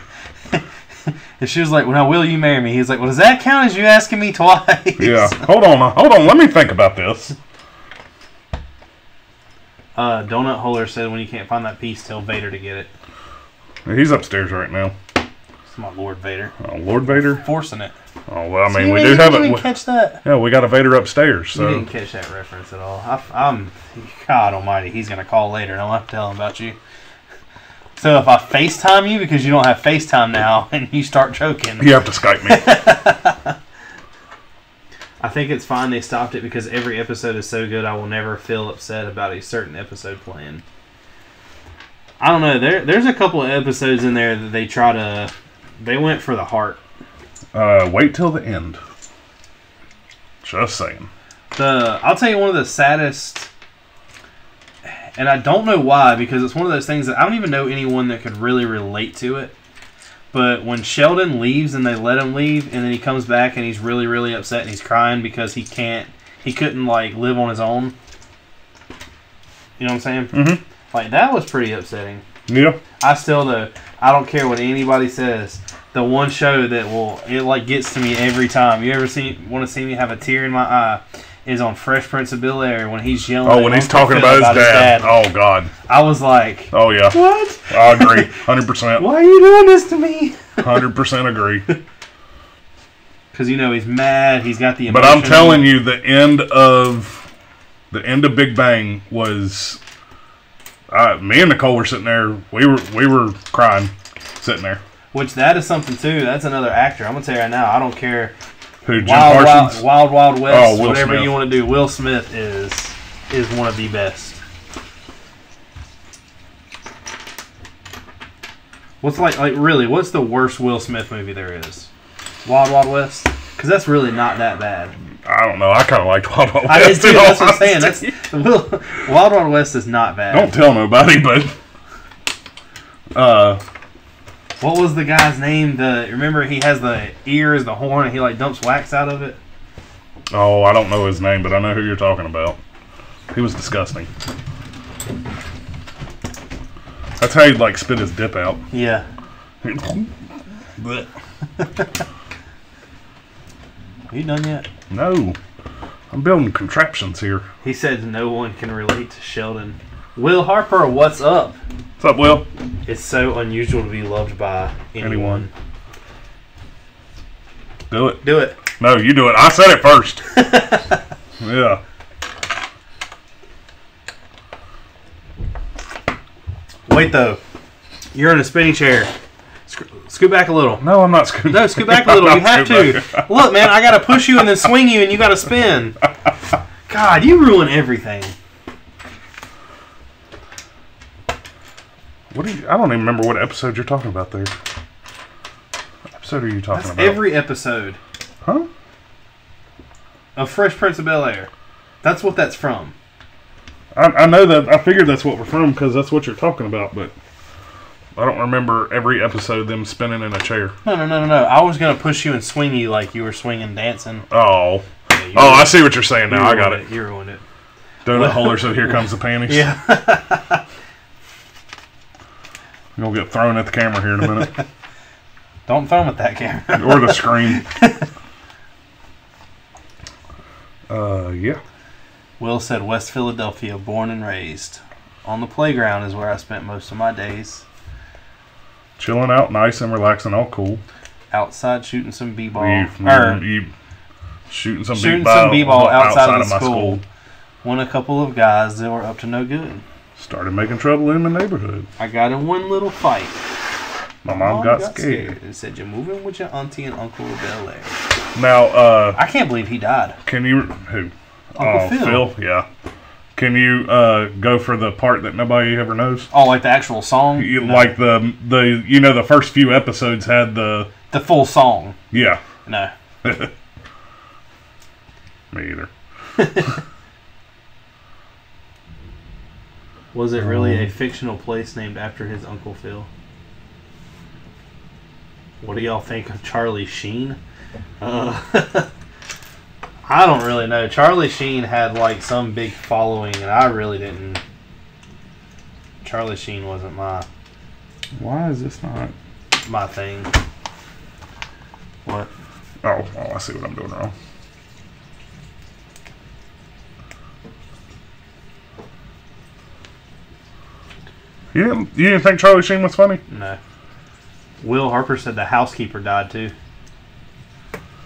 And she was like, well, now will you marry me? He was like, well, does that count as you asking me twice? Yeah. Hold on, let me think about this. Donut Holder said when you can't find that piece, tell Vader to get it. He's upstairs right now. It's my Lord Vader. Oh, Lord Vader? Forcing it. Oh, well, I mean, See, we do have it. You didn't catch that? Yeah, we got a Vader upstairs. So. You didn't catch that reference at all. I'm God almighty, he's going to call later and I'll have to tell him about you. So if I FaceTime you because you don't have FaceTime now and you start choking. You have to Skype me. I think it's fine they stopped it because every episode is so good I will never feel upset about a certain episode playing. I don't know. There's a couple of episodes in there that they went for the heart. Wait till the end. Just saying. I'll tell you one of the saddest, and I don't know why, because it's one of those things that I don't even know anyone that could really relate to it. But when Sheldon leaves and they let him leave, and then he comes back and he's really, really upset and he's crying because he couldn't like live on his own. You know what I'm saying? Mm-hmm. Like that was pretty upsetting. Yeah. I don't care what anybody says. The one show that it like gets to me every time. You ever want to see me have a tear in my eye? Is on Fresh Prince of Bel-Air when he's yelling. Oh, when he's talking about his dad. Oh God. I was like, oh yeah. What? I agree, 100%. Why are you doing this to me? 100% agree. Because he's mad. He's got the emotion. But I'm telling you, the end of Big Bang was. Me and Nicole were sitting there. We were crying, sitting there. Which that is something too. That's another actor. I'm gonna tell you right now. I don't care. Who? Jim Parsons? Wild West. Oh, Will whatever Smith. you want to do. Will Smith is one of the best. What's really? What's the worst Will Smith movie there is? Wild West. Because that's really not that bad. I don't know. I kind of liked Wild West. I did too. That's what I'm saying. Wild West is not bad. Don't tell nobody, but. What was the guy's name? Remember he has the ear as the horn and he like dumps wax out of it? Oh, I don't know his name, but I know who you're talking about. He was disgusting. That's how he'd like spit his dip out. Yeah. Blech. Are you done yet? No. I'm building contraptions here. He said no one can relate to Sheldon. Will Harper, what's up? What's up, Will? It's so unusual to be loved by anyone. Do it. Do it. No, you do it. I said it first. Yeah. Wait, though. You're in a spinning chair. Scoot back a little. No, I'm not scooting. No, scoot back a little. You have to. Look, man, I got to push you and then swing you and you got to spin. God, you ruin everything. I don't even remember what episode you're talking about there. What episode are you talking about? Every episode. Huh? Of Fresh Prince of Bel-Air. That's what that's from. I know that. I figured that's what we're from because that's what you're talking about, but I don't remember every episode them spinning in a chair. No. I was going to push you and swing you like you were swinging dancing. Oh. Yeah, I see what you're saying now. I got it. You ruined it. Donut holder, so here comes the panties. Yeah. You'll get thrown at the camera here in a minute. Don't throw them at that camera. Or the screen. Yeah. Will said West Philadelphia, born and raised. On the playground is where I spent most of my days. Chilling out, nice and relaxing, all cool. Outside shooting some b-ball. Shooting some b-ball outside of the school. When a couple of guys that were up to no good started making trouble in the neighborhood. I got in one little fight. My mom got scared. And said, "You're moving with your auntie and uncle to Bel Air." Now, I can't believe he died. Can you... Who? Uncle Phil. Yeah. Can you go for the part that nobody ever knows? Oh, like the actual song? No. Like the you know, the first few episodes had the full song. Yeah. No. Me either. Was it really a fictional place named after his Uncle Phil? What do y'all think of Charlie Sheen? I don't really know. Charlie Sheen had like some big following, and I really didn't. Charlie Sheen wasn't my. Why is this not my thing? What? Oh, I see what I'm doing wrong. You didn't think Charlie Sheen was funny? No. Will Harper said the housekeeper died too.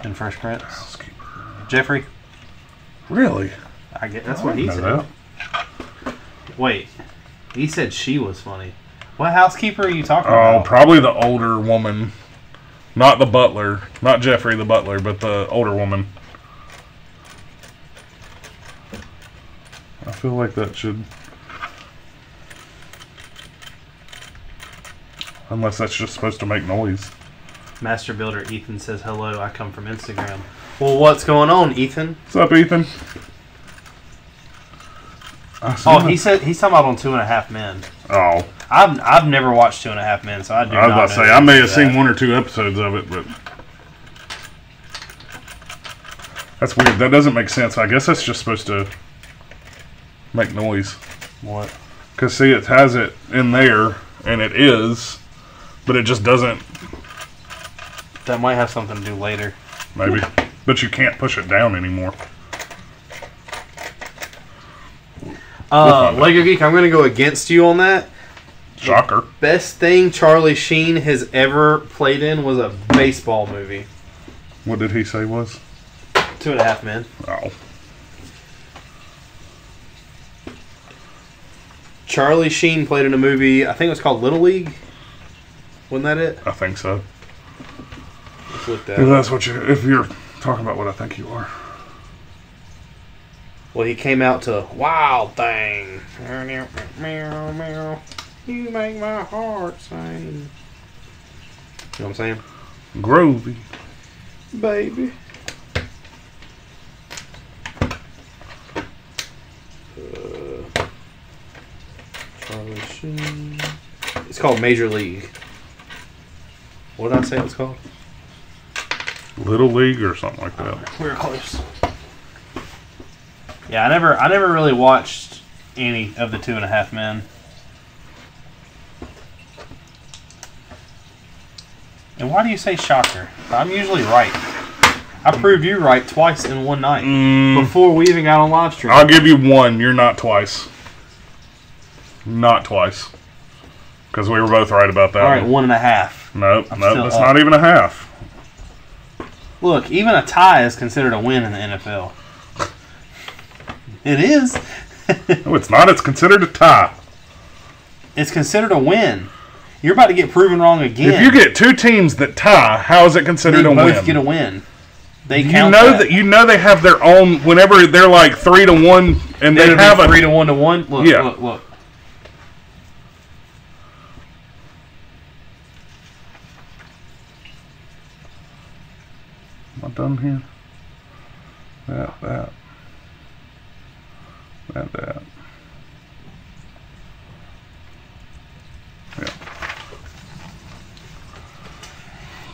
In Fresh Prince. Housekeeper. Jeffrey. Really? I get that's what he said. That. Wait, he said she was funny. What housekeeper are you talking about? Oh, probably the older woman, not the butler, not Jeffrey the butler, but the older woman. I feel like that should. Unless that's just supposed to make noise. Master Builder Ethan says, hello, I come from Instagram. Well, what's going on, Ethan? What's up, Ethan? Oh, he's talking about on 2.5 Men. Oh. I've never watched 2.5 Men, so I do not know. I was about to say, I may have seen 1 or 2 episodes of it, but... That's weird. That doesn't make sense. I guess that's just supposed to make noise. What? Because, see, it has it in there, and it is... But it just doesn't. That might have something to do later. Maybe. But you can't push it down anymore. Lego Geek, I'm going to go against you on that. Shocker. The best thing Charlie Sheen has ever played in was a baseball movie. What did he say was? 2.5 Men. Oh. Charlie Sheen played in a movie, I think it was called Little League. Wasn't that it? I think so. Let's look that if that's what if you're talking about what I think you are. Well, he came out to Wild Thing. You make my heart sing. You know what I'm saying? Grovey. Baby. Charlie Sheen. It's called Major League. What did I say it was called? Little League or something like that. We were close. Yeah, I never really watched any of the 2.5 Men. And why do you say shocker? I'm usually right. I proved you right twice in one night before we even got on live stream. I'll give you 1. You're not twice. Not twice. Because we were both right about that. All right, 1.5. Nope, that's not even a half. Look, even a tie is considered a win in the NFL. It is. No, it's not. It's considered a tie. It's considered a win. You're about to get proven wrong again. If you get 2 teams that tie, how is it considered a win? They both get a win. They count that. You know they have their own. Whenever they're like 3-1, and they have a 3-1 to 1. Look, yeah. Look. Am I done here? That. Yeah.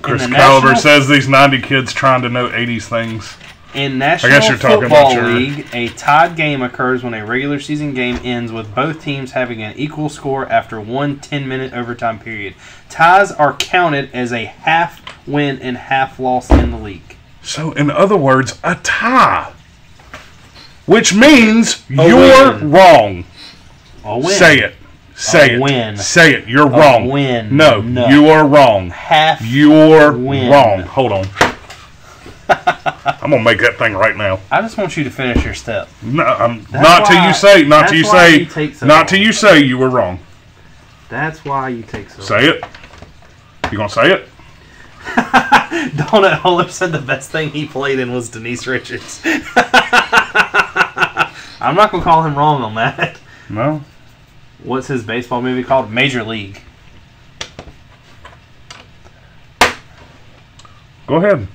Chris Caliber says these 90 kids trying to know 80s things. In guess National you're talking Football about your- League, a tied game occurs when a regular season game ends with both teams having an equal score after one 10-minute overtime period. Ties are counted as a half win and half loss in the league. So, in other words, a tie. Which means A you're win. wrong. A win. Say it. Say A it. win. Say it. You're wrong. win. No, No. you are wrong. Half You're win. wrong. Hold on. I'm gonna make that thing right now. I just want you to finish your step. No, That's not till why- you say. Not that's till you why say. you take so Not long. till you say you were wrong. That's why you take so Say it. You gonna say it? Donut Holler said the best thing he played in was Denise Richards. I'm not going to call him wrong on that. No. What's his baseball movie called? Major League. Go ahead.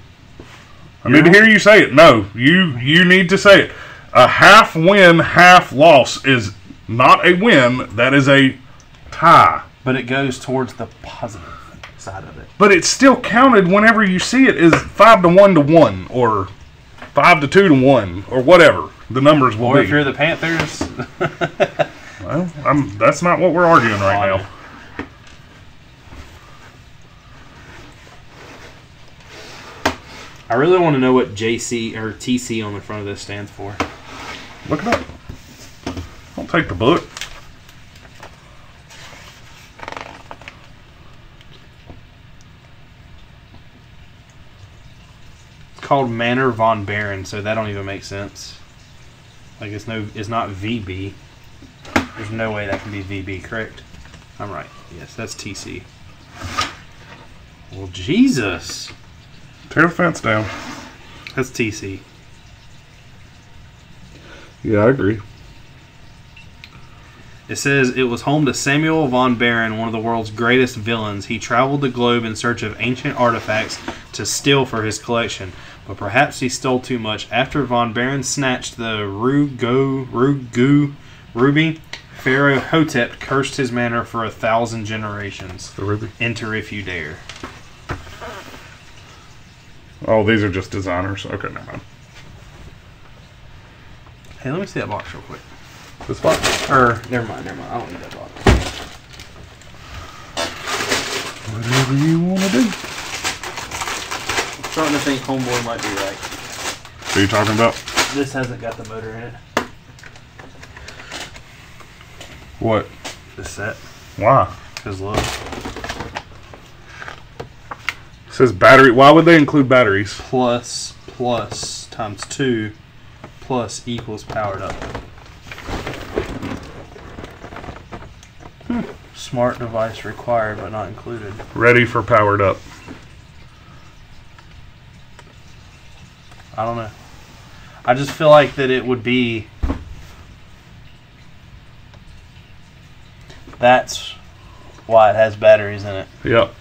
I need to hear you say it. No, you need to say it. A half win, half loss is not a win. That is a tie. But it goes towards the positive side of it. But it's still counted whenever you see it as 5-1 to 1 or 5-2 to 1 or whatever the numbers will Or be. if you're the Panthers. Well, that's not what we're arguing right now. I really want to know what JC or TC on the front of this stands for. Look it up. Don't take the book. It's called Manor von Baron, so that don't even make sense. Like it's not VB. There's no way that can be VB, correct? I'm right. Yes, that's TC. Well, Jesus. Tear the fence down. That's TC. Yeah, I agree. It says it was home to Samuel von Baron, one of the world's greatest villains. He traveled the globe in search of ancient artifacts to steal for his collection. But perhaps he stole too much. After von Baron snatched the Rugu ruby, Pharaoh Hotep cursed his manor for 1,000 generations. The ruby. Enter if you dare. Oh, these are just designers. Okay, never mind. Hey, let me see that box real quick. This box. Never mind. I don't need that box. Whatever you want to do. I'm starting to think Homeboy might be right. What are you talking about? This hasn't got the motor in it. What? This set. Why? Because look. It says battery. Why would they include batteries? Plus times 2 plus equals powered up. Smart device required but not included. Ready for powered up. I don't know. I just feel like that it would be... That's why it has batteries in it. Yep.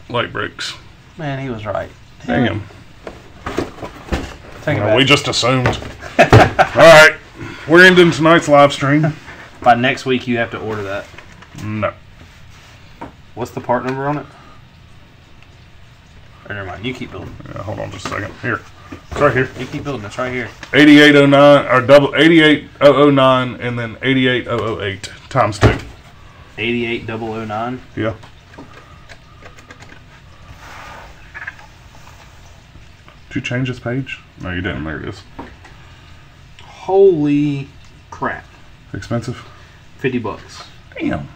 Light brakes. Man, he was right. Damn. Take it Well, back. we just assumed. Alright. We're ending tonight's live stream. By next week, you have to order that. No. What's the part number on it? Or never mind. You keep building. Yeah, hold on just a second. Here. It's right here. You keep building. It's right here. 8809 or double 88009 and then 88008 times 2. 88009. Yeah. Did you change this page? No, you didn't. There it is. Holy crap. Expensive? $50. Damn.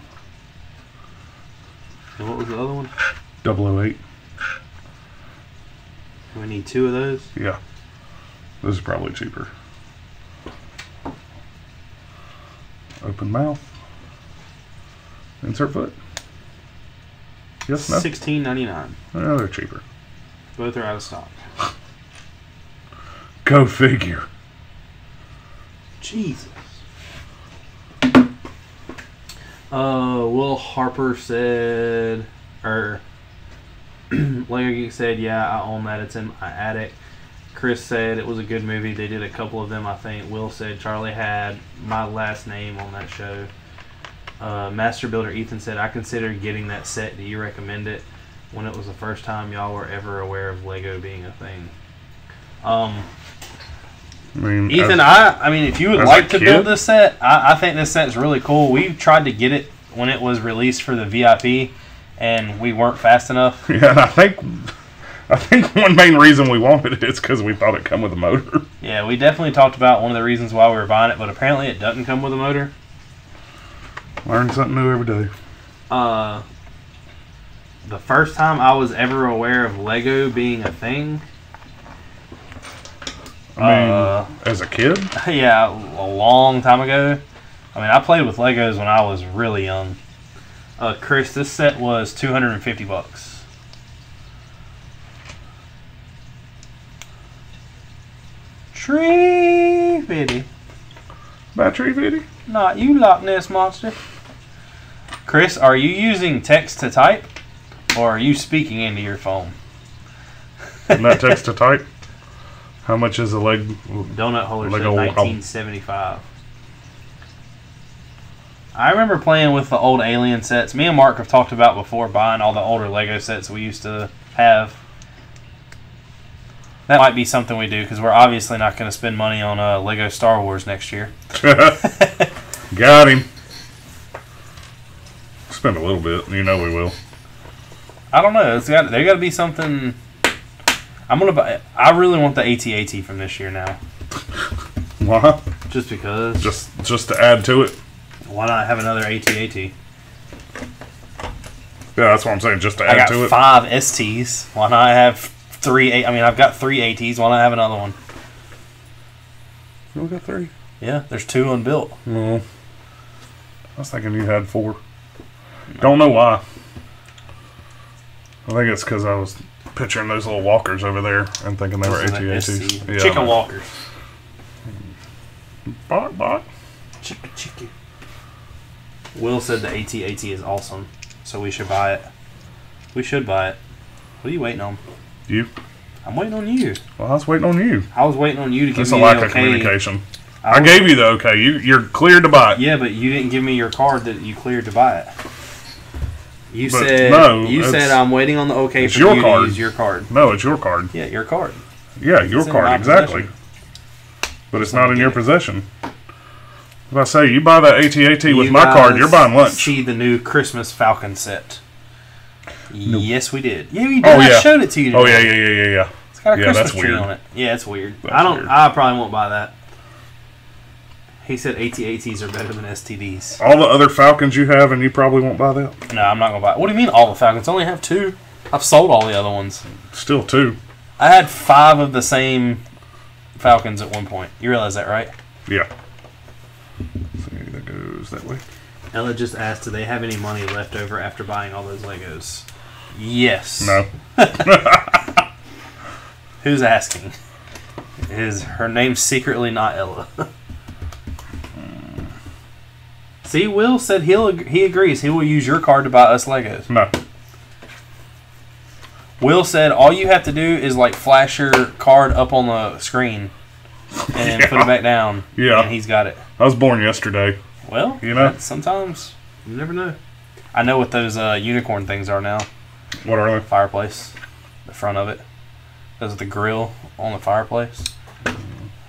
And what was the other one? 008. We need 2 of those. Yeah. This is probably cheaper. Open mouth. Insert foot. Yes, no? $16.99. Oh, they're cheaper. Both are out of stock. Go figure. Jesus. Will Harper said, or Lego Geek said, yeah, I own that. It's in my attic. Chris said it was a good movie. They did a couple of them, I think. Will said Charlie had my last name on that show. Master Builder Ethan said, I considered getting that set. Do you recommend it? When it was the first time y'all were ever aware of Lego being a thing. I mean, Ethan, I mean, if you would as like a to kid? build this set, I think this set's really cool. We tried to get it when it was released for the VIP, and we weren't fast enough. Yeah, and I think one main reason we wanted it is because we thought it come with a motor. Yeah, we definitely talked about one of the reasons why we were buying it, but apparently it doesn't come with a motor. Learn something new every day. The first time I was ever aware of Lego being a thing. I mean, as a kid? Yeah, a long time ago. I mean, I played with Legos when I was really young. Chris, this set was $250. Tree Fitty. Battery video? Not you, Loch Ness Monster. Chris, are you using text to type? Or are you speaking into your phone? Isn't that text to type? How much is a leg? Donut holder said Lego 1975. I remember playing with the old Alien sets. Me and Mark have talked about before buying all the older Lego sets we used to have. That might be something we do because we're obviously not going to spend money on Lego Star Wars next year. Got him. Spend a little bit. You know we will. I don't know. There got to be something. I'm gonna buy. I really want the AT-AT from this year now. Why? Just because. Just to add to it. Why not have another AT-AT? Yeah, that's what I'm saying. Just to I add to got it. 5 STs. Why not have 3? I mean, I've got 3 ATs. Why not have another one? You only got 3? Yeah, there's 2 unbuilt. No. I was thinking you had 4. Don't know why. I think it's because I was picturing those little walkers over there and thinking they were AT-ATs. Yeah. Chicken walkers. Bark, bark. Chicken. Will said the AT-AT is awesome, so we should buy it. We should buy it. What are you waiting on? You? I'm waiting on you. Well, I was waiting on you. I was waiting on you to give That's me a lack the of okay. communication. I gave you the okay. You're cleared to buy it. Yeah, but you didn't give me your card that you cleared to buy it. You But said no, you said I'm waiting on the okay for your you card. to use your card. No, it's your card. Yeah, your card. Yeah, your It's in card, my exactly. possession. But it's not in your possession. If I say you buy that AT-AT with You my card, guys you're buying lunch. See the new Christmas Falcon set. Nope. Yes, we did. Yeah, we did. Oh, I yeah. showed it to you today. Oh yeah. It's got a Yeah, Christmas that's tree weird. on it. Yeah, it's weird. That's weird. I probably won't buy that. He said AT-ATs are better than STDs. All the other Falcons you have, and you probably won't buy that. No, I'm not gonna buy it. What do you mean all the Falcons? I only have 2. I've sold all the other ones. Still 2. I had 5 of the same Falcons at one point. You realize that, right? Yeah. See, that goes that way. Ella just asked, do they have any money left over after buying all those Legos? Yes. No. Who's asking? Is her name secretly not Ella? See, Will said he agrees. He will use your card to buy us Legos. No. Will said all you have to do is like flash your card up on the screen and then put it back down. Yeah. And he's got it. I was born yesterday. Well, You know? sometimes you never know. I know what those unicorn things are now. What are they? Fireplace, the front of it. Those are the grill on the fireplace.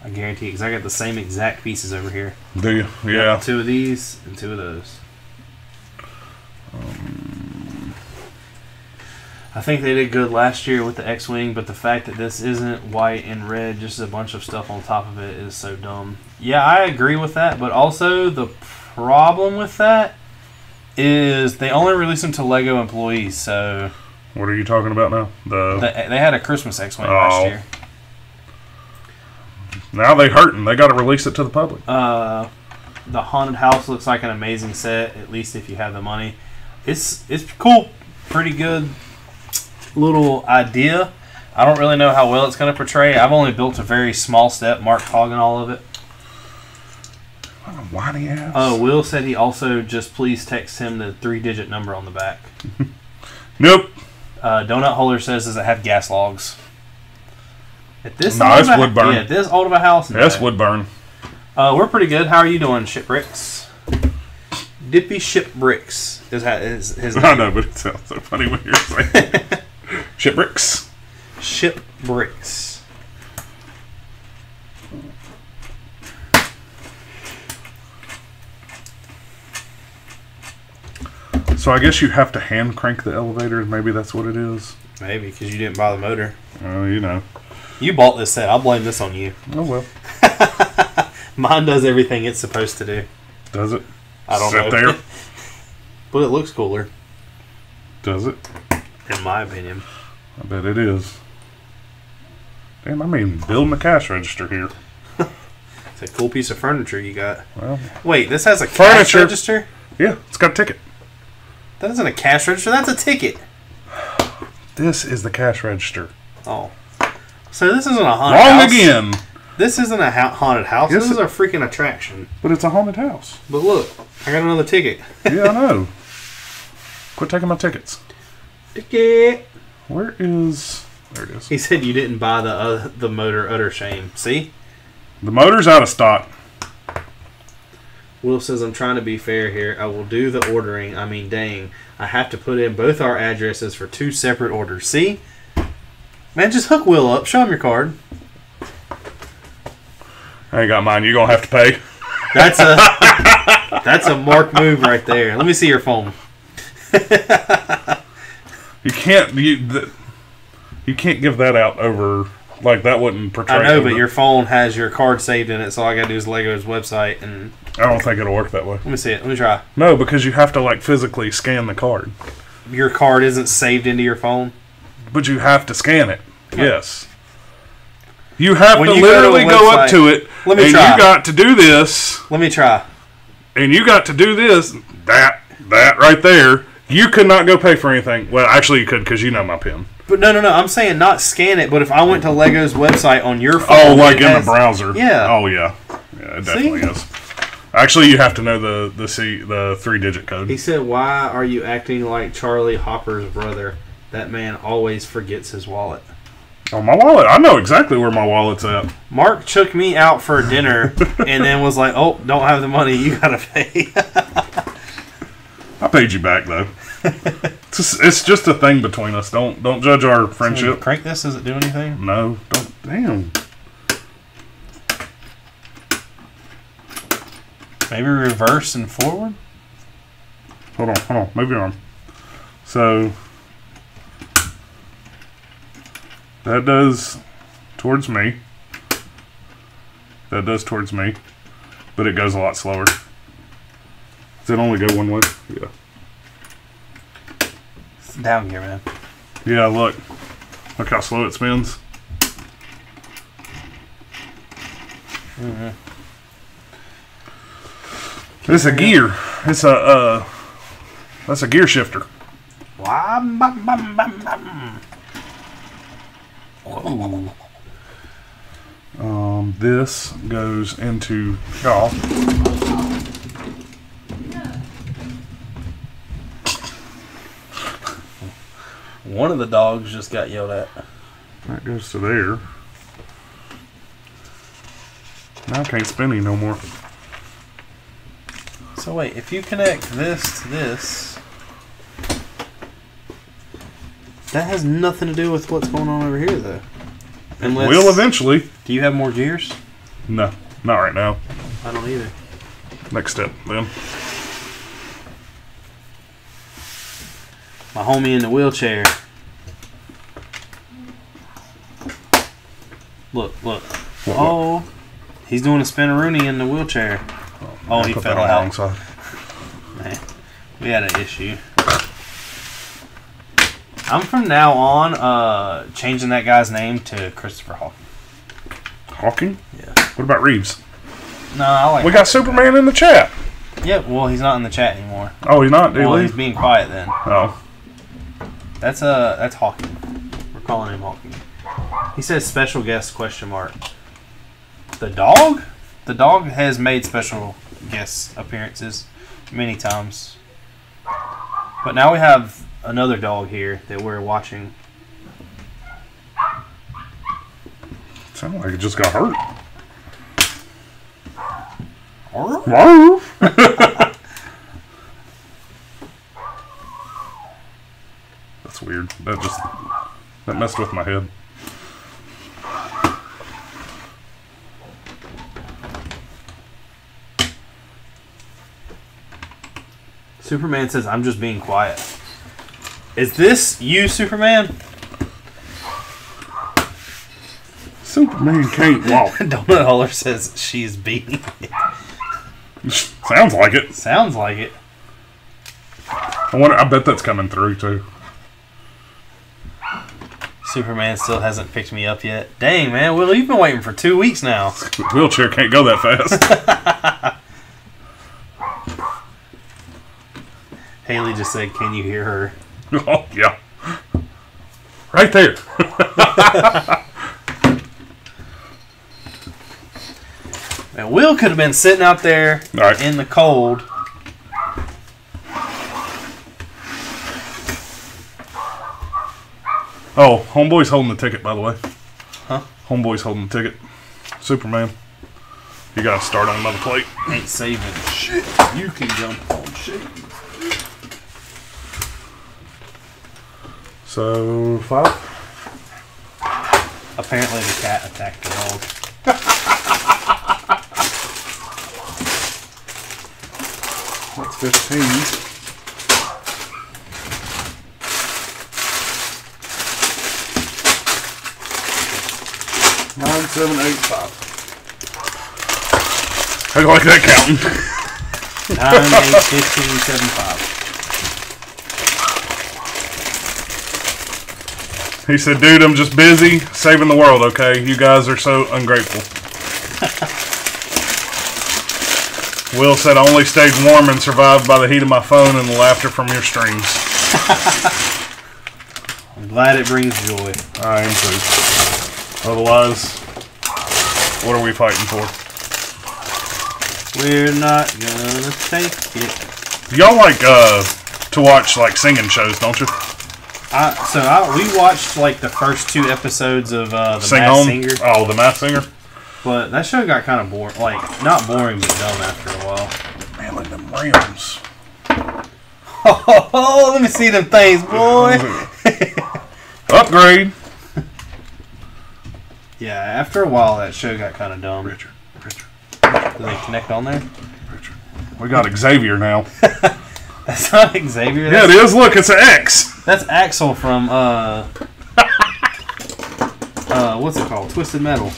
I guarantee, because I got the same exact pieces over here. Do you? Yeah. 2 of these and 2 of those. I think they did good last year with the X-Wing, but the fact that this isn't white and red, just a bunch of stuff on top of it, is so dumb. Yeah, I agree with that, but also the problem with that is they only release them to Lego employees, so... What are you talking about now? They had a Christmas X-Wing last year. Now they hurting. They got to release it to the public. The haunted house looks like an amazing set, at least if you have the money. It's cool, pretty good little idea. I don't really know how well it's going to portray. I've only built a very small step. Mark hogging all of it. Whiny ass. Will said he also just please text him the 3-digit number on the back. Nope. Donut Holder says, does it have gas logs? At this No, old it's of a- wood burn. Yeah, at this old of a house. No. That's wood burn. We're pretty good. How are you doing, Shipbricks? Dippy Shipbricks is his name. I know, but it sounds so funny when you're saying it. Shipbricks. Shipbricks. So I guess you have to hand crank the elevator. Maybe that's what it is. Maybe, because you didn't buy the motor. You know. You bought this set. I'll blame this on you. Oh, well. Mine does everything it's supposed to do. Does it? I don't know. Sit there? But it looks cooler. Does it? In my opinion. I bet it is. Damn, I mean, building a cash register here. It's a cool piece of furniture you got. Well, wait, this has a cash register? Yeah, it's got a ticket. That isn't a cash register. That's a ticket. This is the cash register. Oh. So this isn't a haunted house. Wrong again. This isn't a haunted house. Yes, this is a freaking attraction. But it's a haunted house. But look, I got another ticket. Yeah, I know. Quit taking my tickets. Ticket. Where is... There it is. He said you didn't buy the motor. Utter shame. See? The motor's out of stock. Will says, I'm trying to be fair here. I will do the ordering. I mean, dang. I have to put in both our addresses for 2 separate orders. See? Man, just hook Will up. Show him your card. I ain't got mine. You're going to have to pay. That's a Mark move right there. Let me see your phone. You can't... You can't give that out over... Like, that wouldn't portray... I know, but your phone has your card saved in it, so all I got to do is Lego's website and... I don't think it'll work that way. Let me see it. Let me try. No, because you have to, like, physically scan the card. Your card isn't saved into your phone? But you have to scan it. Yes. You have When to you literally go to a go website- up to it, Let me and try. you got to do this, Let me try. and you got to do this, that right there. You could not go pay for anything. Well, actually, you could because you know my PIN. But no. I'm saying not scan it, but if I went to Lego's website on your phone... Oh, like it in the has- browser. Yeah. Oh, yeah. Yeah, it definitely is. Actually, you have to know the 3-digit code. He said, why are you acting like Charlie Hopper's brother? That man always forgets his wallet. Oh, my wallet. I know exactly where my wallet's at. Mark took me out for dinner and then was like, oh, don't have the money. You got to pay. I paid you back, though. It's just a thing between us. Don't judge our friendship. Crank this? Does it do anything? No. Don't. Damn. Maybe reverse and forward? Hold on. Move your arm. So, that does towards me. That does towards me. But it goes a lot slower. Does it only go one way? Yeah. It's down here, man. Yeah, look. Look how slow it spins. Mm-hmm. It's a gear. It's a, that's a gear shifter. Whoa. This goes into y'all. One of the dogs just got yelled at. That goes to there. Now I can't spin any no more. So wait, if you connect this to this, that has nothing to do with what's going on over here, though. Unless, Will eventually. do you have more gears? No, not right now. I don't either. Next step, then. My homie in the wheelchair. Look. What? He's doing a spinneroonie in the wheelchair. Oh, he Put fell that on the wrong out. side. Man, we had an issue. I'm from now on changing that guy's name to Christopher Hawking. Hawking? Yeah. What about Reeves? No, I like. We got Superman in the chat. Yeah, well, he's not in the chat anymore. Oh, he's not, Well, he's leave? being quiet then. Oh. That's Hawking. We're calling him Hawking. He says special guest question mark. The dog? The dog has made special guest appearances many times. But now we have another dog here that we're watching. Sounded like it just got hurt. Arr? Whoa! That's weird. That messed with my head. Superman says, I'm just being quiet. Is this you, Superman? Superman can't walk. Donut Holler says she's beating it. Sounds like it. Sounds like it. I bet that's coming through, too. Superman still hasn't picked me up yet. Dang, man. Well, you've been waiting for 2 weeks now. The wheelchair can't go that fast. Haley just said, can you hear her? Oh, yeah. Right there. Now, Will could have been sitting out there in the cold. Oh, Homeboy's holding the ticket, by the way. Huh? Homeboy's holding the ticket. Superman. You gotta start on another plate. Ain't saving shit. You can jump on shit. So, 5? Apparently the cat attacked the dog. That's 15. Nine, 7, 8, 5. I like that counting. 9, 8, 15, 7, 5. He said, dude, I'm just busy saving the world, okay? You guys are so ungrateful. Will said, I only stayed warm and survived by the heat of my phone and the laughter from your streams. I'm glad it brings joy. I am too. Otherwise, what are we fighting for? We're not gonna take it. Y'all like to watch like singing shows, don't you? We watched like the first 2 episodes of the Masked Singer. Oh, the Masked Singer. But that show got kind of boring. Like, not boring, but dumb after a while. Man, look at them rims. Oh, let me see them things, boy. Upgrade. Yeah, after a while, that show got kind of dumb. Richard. Do they connect on there? Richard. We got Xavier now. That's not Xavier. Yeah, it is. Look, it's an X. That's Axel from, what's it called? Twisted Metal.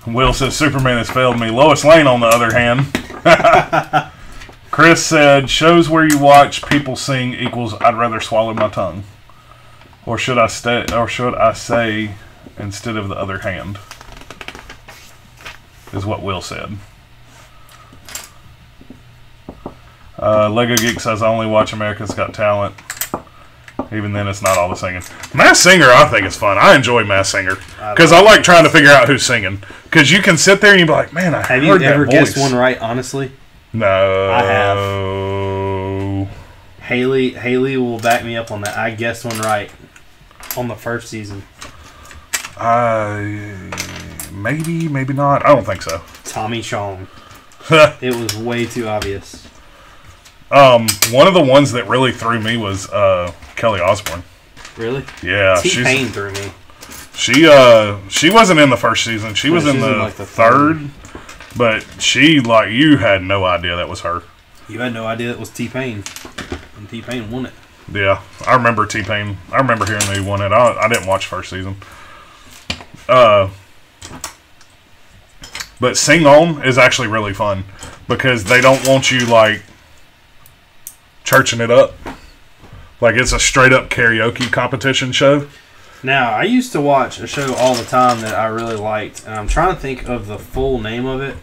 Will says Superman has failed me. Lois Lane, on the other hand. Chris said, shows where you watch people sing equals I'd rather swallow my tongue. Or should I say instead of the other hand? Is what Will said. Lego Geek says I only watch America's Got Talent. Even then, it's not all the singing. Masked Singer, I think is fun. I enjoy Masked Singer because I like trying to figure out who's singing. Because you can sit there and you be like, "Man, I heard that voice." Have you ever guessed one right? Honestly, no. I have. Haley will back me up on that. I guessed one right on the first season. Maybe not. I don't think so. Tommy Chong. It was way too obvious. One of the ones that really threw me was Kelly Osbourne. Really? Yeah. T-Pain threw me. She wasn't in the first season. She was in the third. But she, like, you had no idea that was her. You had no idea it was T-Pain. And T-Pain won it. Yeah. I remember T-Pain. I remember hearing that he won it. I didn't watch first season. But Sing On is actually really fun. Because they don't want you, like, churching it up. Like, it's a straight-up karaoke competition show. Now, I used to watch a show all the time that I really liked, and I'm trying to think of the full name of it,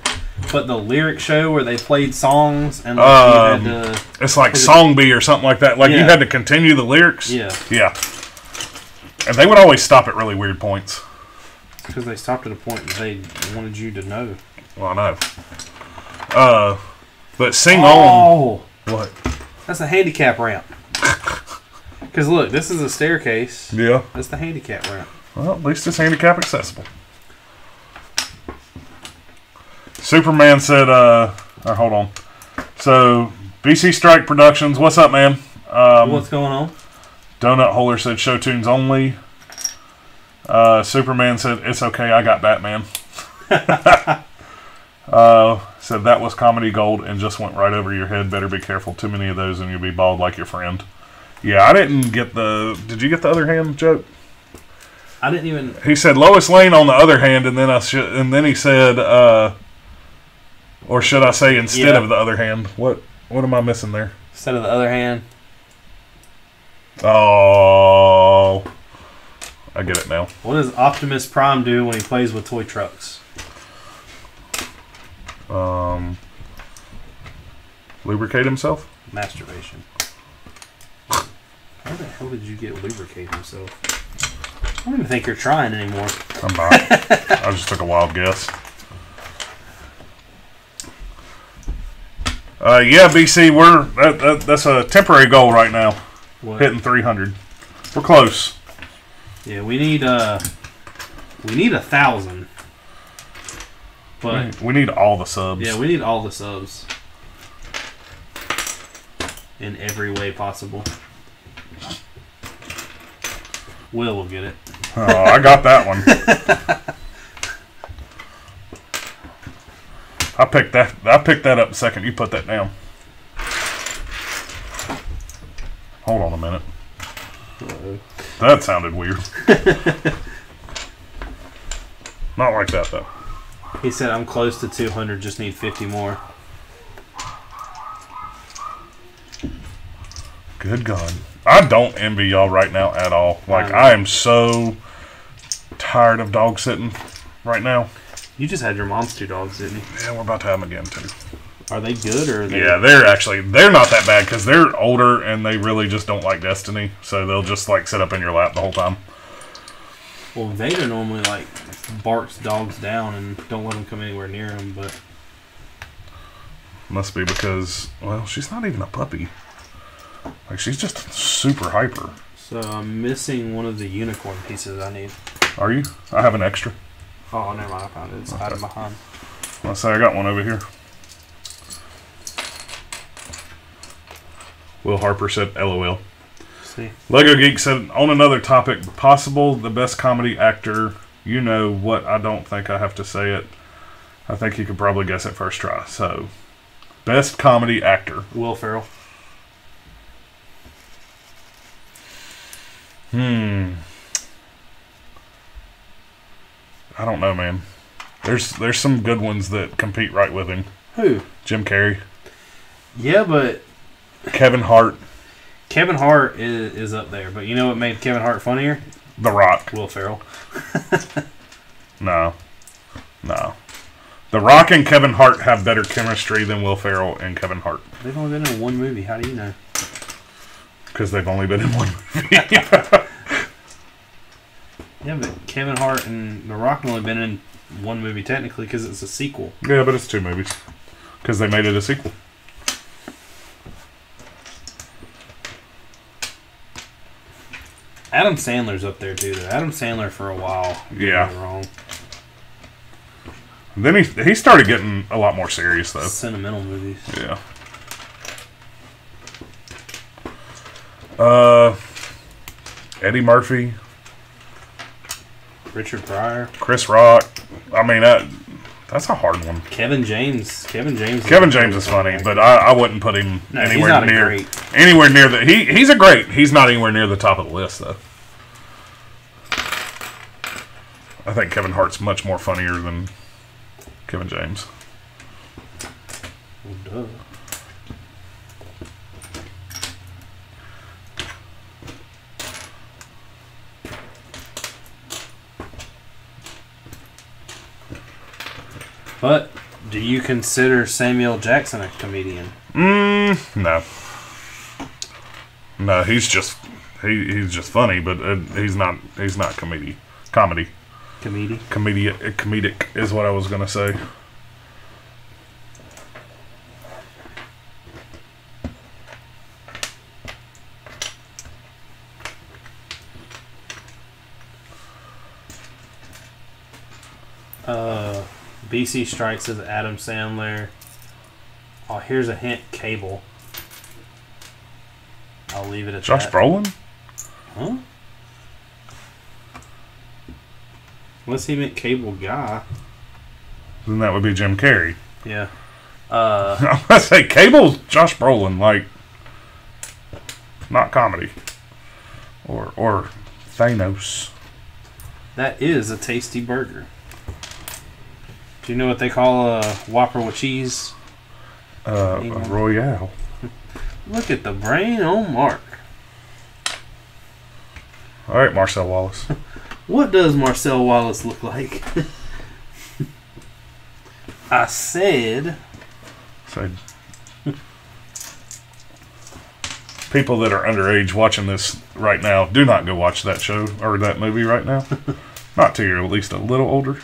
but the lyric show where they played songs, and like, you had to... It's like Song Bee or something like that. Like, you had to continue the lyrics. Yeah. Yeah. And they would always stop at really weird points. Because they stopped at a point that they wanted you to know. Well, I know. But Sing On... What? That's a handicap ramp. Because look, this is a staircase. Yeah. That's the handicap ramp. Well, at least it's handicap accessible. Superman said, hold on. So, BC Strike Productions, what's up, man? What's going on? Donut Holer said show tunes only. Superman said, "It's okay, I got Batman." Said that was comedy gold and just went right over your head. Better be careful. Too many of those and you'll be bald like your friend. Yeah, I didn't get the... Did you get the other hand joke? I didn't even... He said Lois Lane on the other hand, and then he said, or should I say instead of the other hand? What am I missing there? Instead of the other hand. Oh, I get it now. What does Optimus Prime do when he plays with toy trucks? Lubricate himself? Masturbation. How the hell did you get lubricate himself? I don't even think you're trying anymore. I'm not. I just took a wild guess. Yeah, BC, that's a temporary goal right now. What? Hitting 300. We're close. Yeah, we need 1,000. But we need all the subs. yeah, we need all the subs in every way possible. Will get it. Oh, I got that one. I picked that up a second. You put that down. Hold on a minute. Uh-oh. That sounded weird. Not like that though. He said, "I'm close to 200. Just need 50 more." Good God. I don't envy y'all right now at all. Like, I am so tired of dog sitting right now. You just had your mom's 2 dogs, didn't you? Yeah, we're about to have them again, too. Are they good or are they... Yeah, they're not that bad because they're older and they really just don't like Destiny. So they'll just, like, sit up in your lap the whole time. Well, Veda normally, like, barks dogs down and don't let them come anywhere near him, but... Must be because, well, she's not even a puppy. Like, she's just super hyper. So I'm missing one of the unicorn pieces I need. Are you? I have an extra. Oh, never mind. I found it. It's hiding behind. I'll say I got one over here. Will Harper said, LOL. See? Lego Geek said, on another topic, possible the best comedy actor. You know what? I don't think I have to say it. I think you could probably guess it first try. So, best comedy actor. Will Ferrell. I don't know, man. There's some good ones that compete right with him. Who? Jim Carrey. Yeah, but... Kevin Hart. Kevin Hart is up there, but you know what made Kevin Hart funnier? The Rock. Will Ferrell. No. The Rock and Kevin Hart have better chemistry than Will Ferrell and Kevin Hart. They've only been in one movie. How do you know? Because they've only been in one movie. Yeah, but Kevin Hart and The Rock have only been in one movie technically because it's a sequel. Yeah, but it's 2 movies. Because they made it a sequel. Adam Sandler's up there too, though. Adam Sandler for a while. Yeah. Wrong. Then he started getting a lot more serious, though. Sentimental movies. Yeah. Eddie Murphy. Richard Pryor. Chris Rock. I mean, that's a hard one. Kevin James. Kevin James is funny, but I wouldn't put him anywhere near great. He's a great. He's not anywhere near the top of the list, though. I think Kevin Hart's much more funnier than Kevin James. Well, duh. But do you consider Samuel Jackson a comedian? No. No, he's just funny, but he's not comedy. Comedic Comedic is what I was gonna say. BC Strike says Adam Sandler. Oh, here's a hint. Cable. I'll leave it at Josh that. Brolin? Huh? Unless he meant cable guy. Then that would be Jim Carrey. Yeah. I'm gonna say Cable's Josh Brolin, like, not comedy. Or Thanos. That is a tasty burger. Do you know what they call a Whopper with cheese? A Royale. Look at the brain on Mark. All right, Marcel Wallace. What does Marcel Wallace look like? I said... So, people that are underage watching this right now, do not go watch that show or that movie right now. Not till you're at least a little older.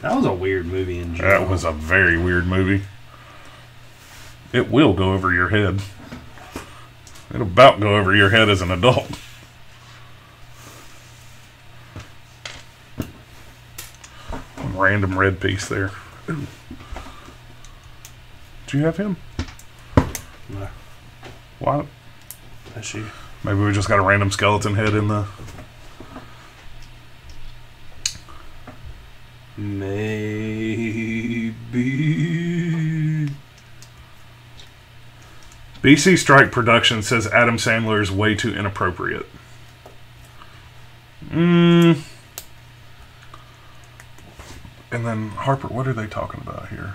That was a weird movie in general. That was a very weird movie. It will go over your head. It'll about go over your head as an adult. Random red piece there. Ooh. Do you have him? No. What? That's you. Maybe we just got a random skeleton head in the... Maybe. BC Strike Production says Adam Sandler is way too inappropriate. And then Harper, what are they talking about here?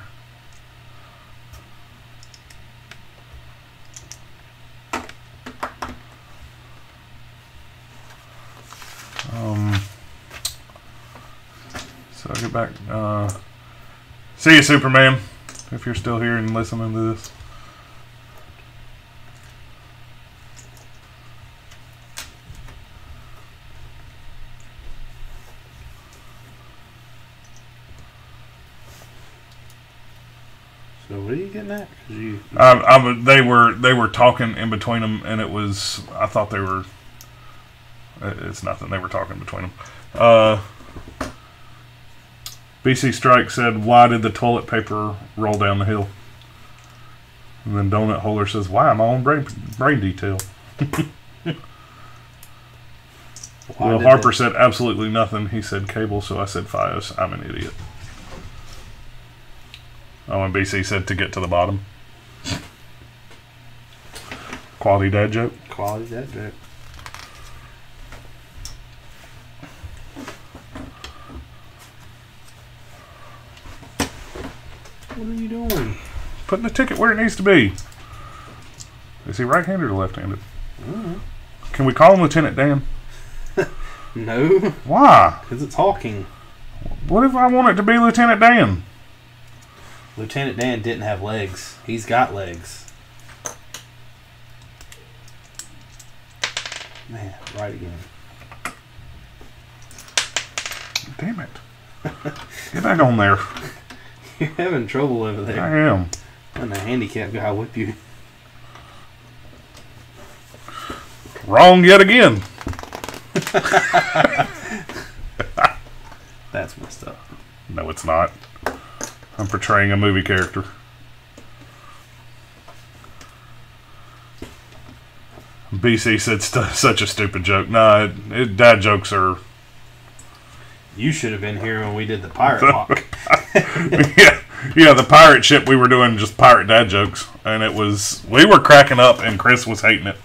So I get back. See you, Superman, if you're still here and listening to this. So what are you getting at? 'Cause you... They were talking in between them, and it was. I thought they were. It's nothing. They were talking between them. BC Strike said, "Why did the toilet paper roll down the hill?" And then Donut Holer says, "Why? My own brain detail." Well, Harper said absolutely nothing. He said cable, so I said Fios. I'm an idiot. Oh, and BC said to get to the bottom. Quality dad joke. Quality dad joke. What are you doing? Putting the ticket where it needs to be. Is he right-handed or left-handed? Can we call him Lieutenant Dan? No. Why? Because it's Hawking. What if I want it to be Lieutenant Dan? Lieutenant Dan didn't have legs. He's got legs. Man, right again. Damn it. Get back on there. You're having trouble over there. I am. And the handicap guy whip you. Wrong yet again. That's messed up. No, it's not. I'm portraying a movie character. BC said such a stupid joke. Nah, dad jokes are... You should have been here when we did the pirate walk. yeah, the pirate ship we were doing just pirate dad jokes. And it was... We were cracking up and Chris was hating it.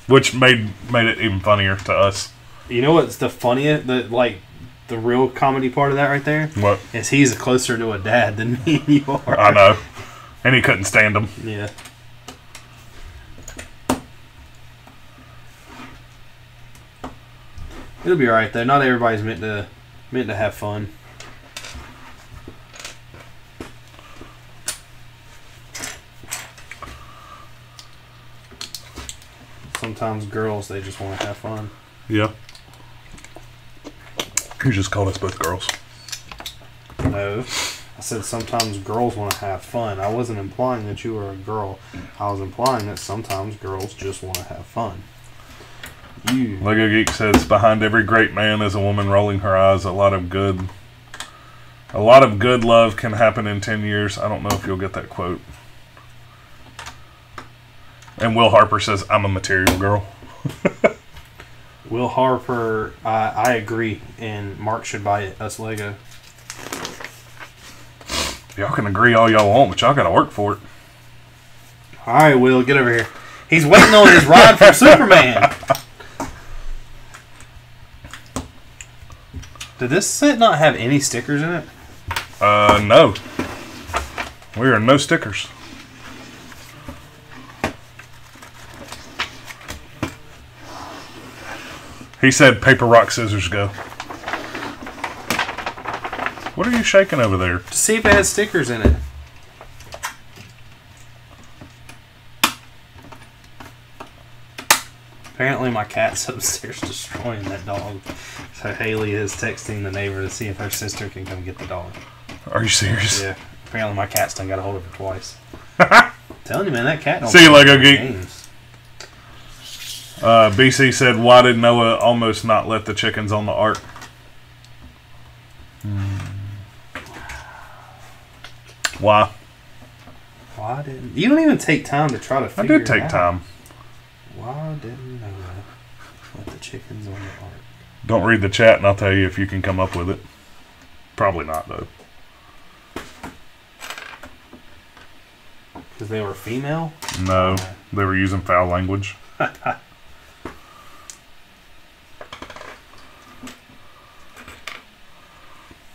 Which made it even funnier to us. You know what's the funniest... The real comedy part of that right there? What? Is he's closer to a dad than me and you are. I know. And he couldn't stand them. Yeah. It'll be alright though. Not everybody's meant to have fun. Sometimes girls, they just want to have fun. Yeah. You just called us both girls. No. I said sometimes girls want to have fun. I wasn't implying that you were a girl. I was implying that sometimes girls just want to have fun. Lego Geek says, behind every great man is a woman rolling her eyes. A lot of good love can happen in 10 years. I don't know if you'll get that quote. And Will Harper says, I'm a material girl. Will Harper, I agree, and Mark should buy us Lego. Y'all can agree all y'all want, but y'all got to work for it. All right, Will, get over here. He's waiting on his ride from Superman. Did this set not have any stickers in it? No. We are no stickers. He said paper, rock, scissors, go. What are you shaking over there? To see if it has stickers in it. Apparently my cat's upstairs destroying that dog. So Haley is texting the neighbor to see if her sister can come get the dog. Are you serious? Yeah. Apparently my cat's done got a hold of her twice. Telling you, man, that cat don't See you, Lego Geek. games. BC said, why did Noah almost not let the chickens on the ark? Why? Why didn't... You don't even take time to try to figure I did take time. Why didn't Noah let the chickens on the ark? Don't read the chat and I'll tell you if you can come up with it. Probably not, though. Because they were female? No, they were using foul language.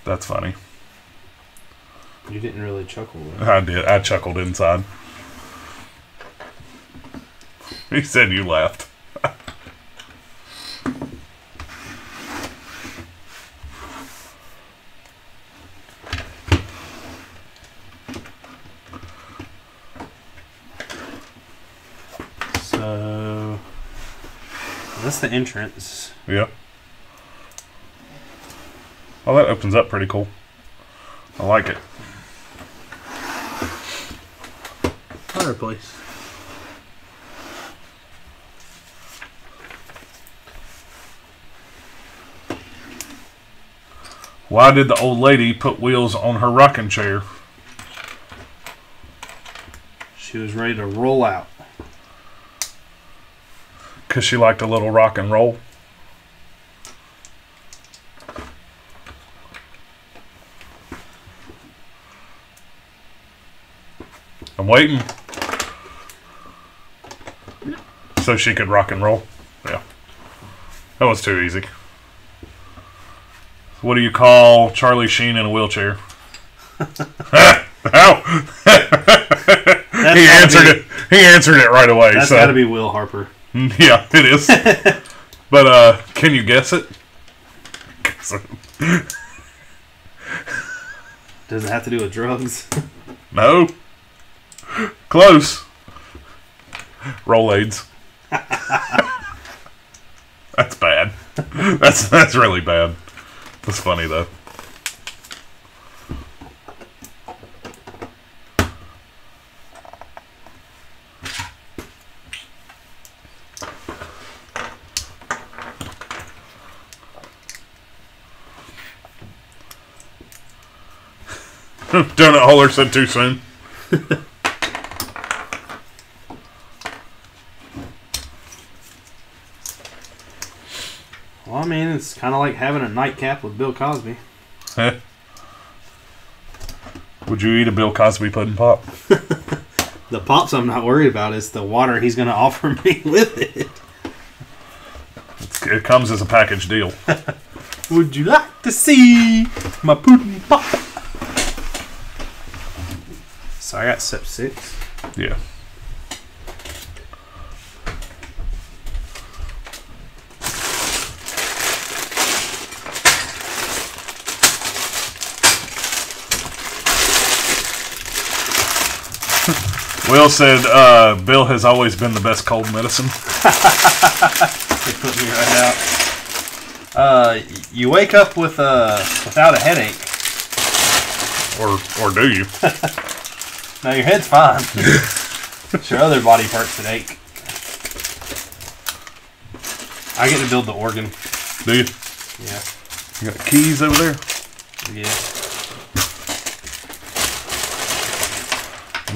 That's funny. You didn't really chuckle, though. I did. I chuckled inside. He said you laughed. So, that's the entrance. Yeah. Oh, that opens up pretty cool. I like it. Fireplace. Why did the old lady put wheels on her rocking chair? She was ready to roll out. Because she liked a little rock and roll. I'm waiting. So she could rock and roll. Yeah. That was too easy. What do you call Charlie Sheen in a wheelchair? Ow! He answered it. He answered it right away. That's got to be Will Harper. Yeah, it is. But can you guess it? Does it have to do with drugs? No. Close. Rolaids. That's bad. That's really bad. That's funny though. Donut Holler said too soon. Well, I mean, it's kind of like having a nightcap with Bill Cosby. Would you eat a Bill Cosby pudding pop? The pops I'm not worried about. It's the water he's going to offer me with it. It comes as a package deal. Would you like to see my pudding pop? So I got step 6. Yeah. Will said Bill has always been the best cold medicine. They put me right out. You wake up with without a headache. Or do you? No, your head's fine. It's your other body parts that ache. I get to build the organ. Do you? Yeah. You got keys over there? Yeah.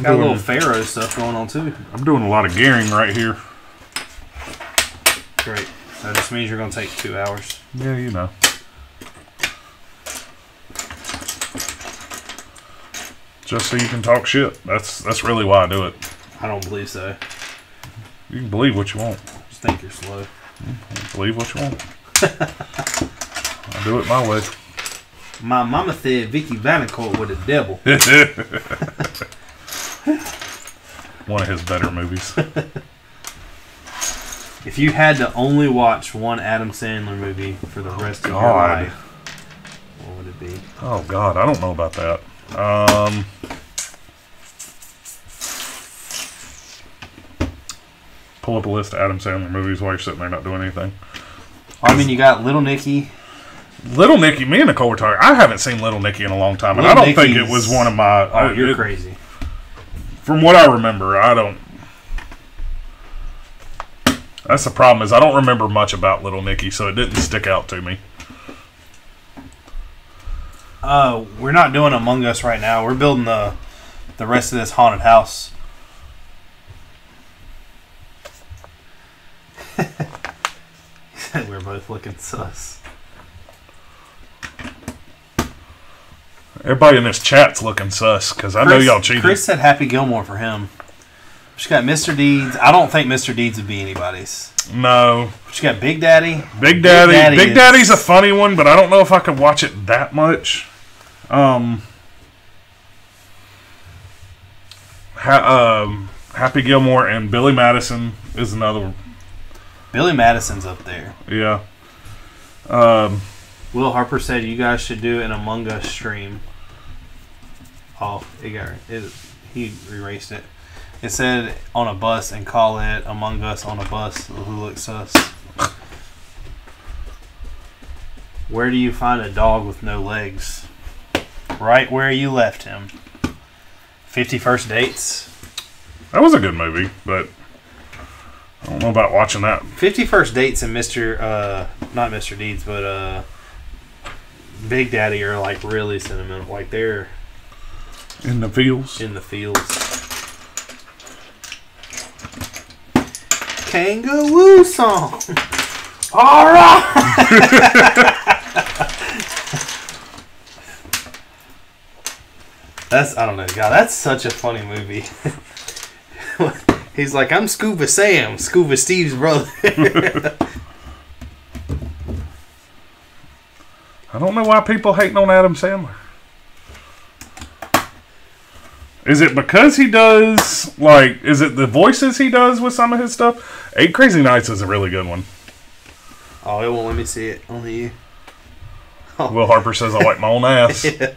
Got a little Pharaoh stuff going on too. I'm doing a lot of gearing right here. Great. That just means you're going to take 2 hours. Yeah, you know. Just so you can talk shit. That's really why I do it. I don't believe so. You can believe what you want. Just think you're slow. Believe what you want. I'll do it my way. My mama said Vicky Valancourt was a devil. One of his better movies. If you had to only watch one Adam Sandler movie for the rest of your life, what would it be? Oh, God. I don't know about that. Pull up a list of Adam Sandler movies while you're sitting there not doing anything. I mean, you got Little Nicky. Little Nicky, me and Nicole were talking. I haven't seen Little Nicky in a long time, and I don't think it was one of my... Oh, you're crazy. From what I remember, I don't... That's the problem, is I don't remember much about Little Nicky, so it didn't stick out to me. We're not doing Among Us right now. We're building the rest of this haunted house. We're both looking sus. Everybody in this chat's looking sus, because I know y'all cheated. Chris said Happy Gilmore for him. She got Mr. Deeds. I don't think Mr. Deeds would be anybody's. No. She got Big Daddy. Big Daddy's a funny one, but I don't know if I could watch it that much. Happy Gilmore and Billy Madison is another one. Billy Madison's up there. Yeah. Will Harper said you guys should do an Among Us stream. Oh, he erased it. It said on a bus and call it Among Us on a bus. Who looks sus? Where do you find a dog with no legs? Right where you left him. 50 First Dates. That was a good movie, but I don't know about watching that. 50 First Dates and not Mr. Deeds, but Big Daddy are like really sentimental. Like they're in the fields. In the fields. Kangaroo song. All right. I don't know, God, that's such a funny movie. He's like, I'm Scuba Sam, Scuba Steve's brother. I don't know why people hating on Adam Sandler. Is it because he does, is it the voices he does with some of his stuff? 8 Crazy Nights is a really good one. Oh, it won't let me see it. Only you. Oh. Will Harper says I like my own ass. Yeah.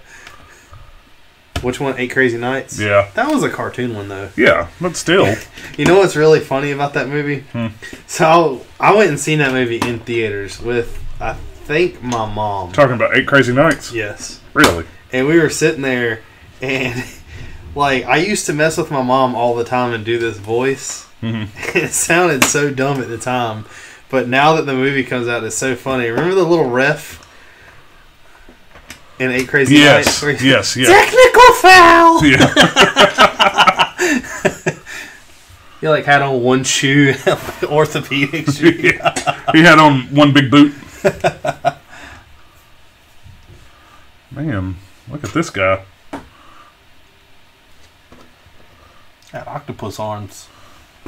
Which one? 8 Crazy Nights? Yeah. That was a cartoon one, though. Yeah, but still. You know what's really funny about that movie? So, I went and seen that movie in theaters with, I think, my mom. Talking about 8 Crazy Nights? Yes. Really? And we were sitting there, and, I used to mess with my mom all the time and do this voice. Mm-hmm. It sounded so dumb at the time. But now that the movie comes out, it's so funny. Remember the little ref in 8 Crazy Nights? Yes. Technical foul! Yeah. He had on one shoe, orthopedic shoe. Yeah. He had on one big boot. Man, look at this guy. Got octopus arms.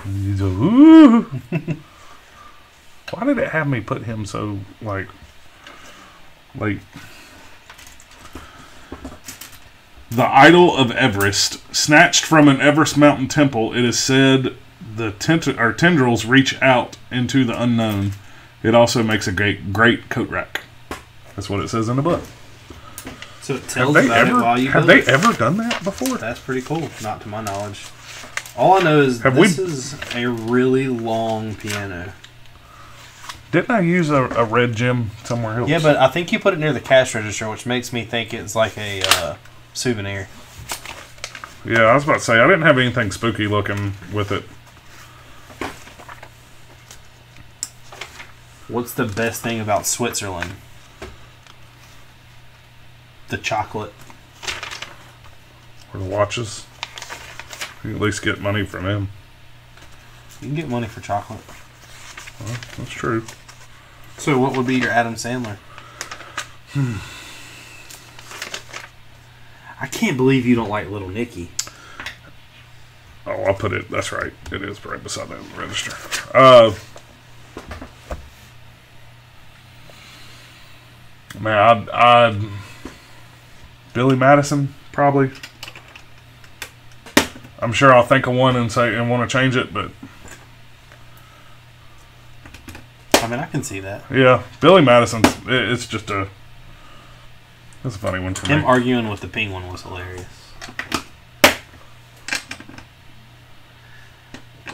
He's a, ooh. Why did it have me put him so, the idol of Everest, snatched from an Everest mountain temple, it is said the tendrils reach out into the unknown. It also makes a great coat rack. That's what it says in the book. So it tells about it while you Have they ever done that before? That's pretty cool. Not to my knowledge. All I know is this is a really long piano. Didn't I use a red gem somewhere else? Yeah, but I think you put it near the cash register, which makes me think it's like a souvenir. Yeah, I was about to say, I didn't have anything spooky looking with it. What's the best thing about Switzerland? The chocolate. Or the watches. You at least get money from him. You can get money for chocolate. Well, that's true. So what would be your Adam Sandler? I can't believe you don't like Little Nicky. Oh, I'll put it. That's right. It is right beside the register. Man, I'd Billy Madison probably. I'm sure I'll think of one and want to change it, but I mean, I can see that. yeah, Billy Madison's. It's just that's a funny one for me. Him arguing with the penguin was hilarious.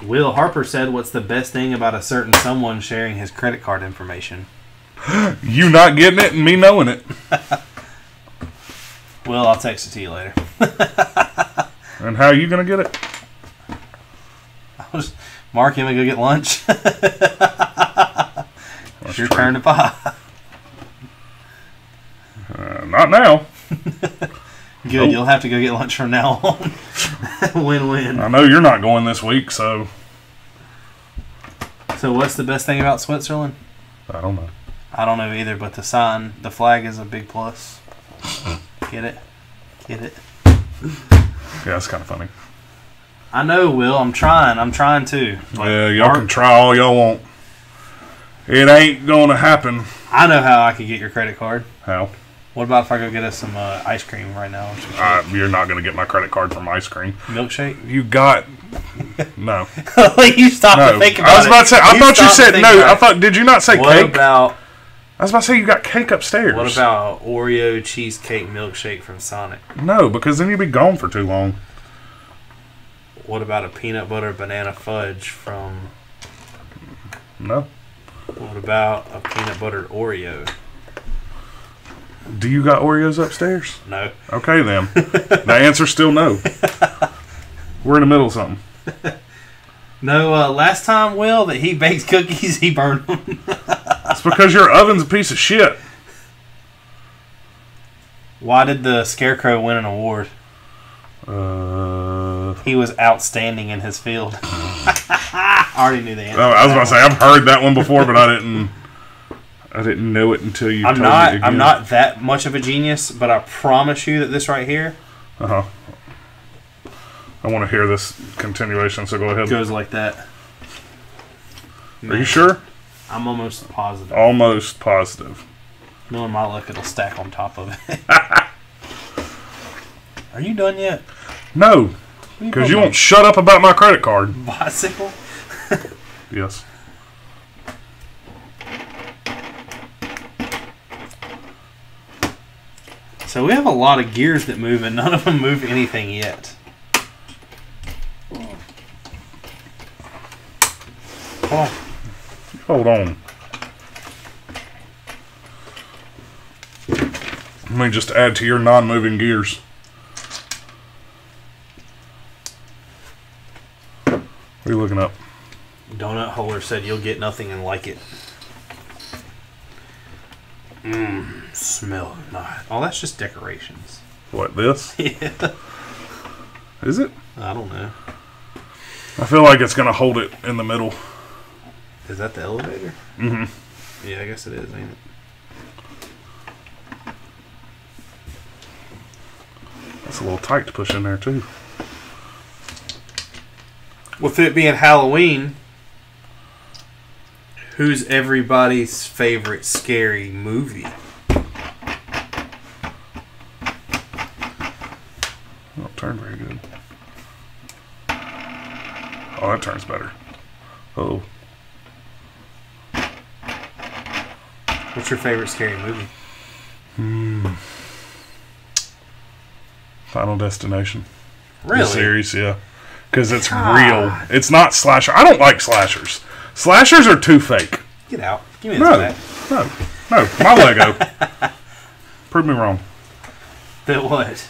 Will Harper said, "What's the best thing about a certain someone sharing his credit card information?" You not getting it and me knowing it. Will, I'll text it to you later. And how are you gonna get it? Mark, you want to go get lunch? It's your turn to pop. Not now. Good, nope. You'll have to go get lunch from now on. Win-win. I know you're not going this week, so... So what's the best thing about Switzerland? I don't know. I don't know either, but the flag is a big plus. Get it? Get it? Yeah, it's kind of funny. I know, Will. I'm trying to. Yeah, y'all can try all y'all want. It ain't going to happen. I know how I could get your credit card. How? What about if I go get us some ice cream right now? You're not going to get my credit card from ice cream. Milkshake? You got... No. You stopped to think about it. I was about to say... I thought you said... No, I thought... Did you not say cake? What about... I was about to say you got cake upstairs. What about Oreo cheesecake milkshake from Sonic? No, because then you'd be gone for too long. What about a peanut butter banana fudge from... No. What about a peanut butter Oreo? Do you got Oreos upstairs? No. Okay, then. The answer's still no. We're in the middle of something. No, last time, Will, that he baked cookies, he burned them. It's because your oven's a piece of shit. Why did the Scarecrow win an award? He was outstanding in his field. I already knew the answer. I was about to say, I've heard that one before, but I didn't know it until you told me again. I'm not that much of a genius, but I promise you that this right here... Uh-huh. I want to hear this continuation, so go ahead. Goes like that. Man, are you sure? I'm almost positive. Almost positive. Knowing my luck, it'll stack on top of it. Are you done yet? No. Because you won't shut up about my credit card. Bicycle? Yes. So we have a lot of gears that move, and none of them move anything yet. Oh. Hold on. Let me just add to your non-moving gears. What are you looking up? Donut Holer said you'll get nothing and like it. Smell nice. Oh, that's just decorations. What, this? Yeah. Is it? I don't know. I feel like it's going to hold it in the middle. Is that the elevator? Mm-hmm. Yeah, I guess it is, ain't it? That's a little tight to push in there, too. With it being Halloween, who's everybody's favorite scary movie? Don't turn very good. Oh, that turns better. Oh. What's your favorite scary movie? Final Destination. Really? The series, yeah. Because it's real. It's not slasher. I don't like slashers. Slashers are too fake. Get out. Give me this back. No. My Lego. Prove me wrong. That what?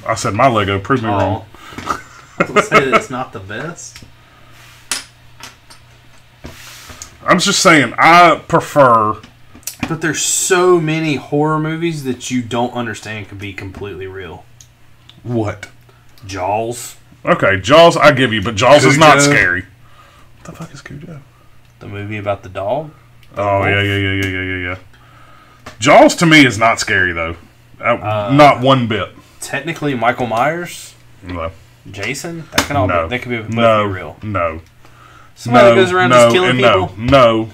I said my Lego. Prove me wrong. I was going to say that it's not the best. I'm just saying, I prefer... But there's so many horror movies that you don't understand could be completely real. What? Jaws. Okay, Jaws, I give you, but Jaws is not Cujo. scary. What the fuck is Cujo? The movie about the dog? Oh, yeah. Jaws, to me, is not scary, though. Not one bit. Technically, Michael Myers, No. Jason, that can all No. be, they could be both No. be real. No. Somebody goes around just killing people? No.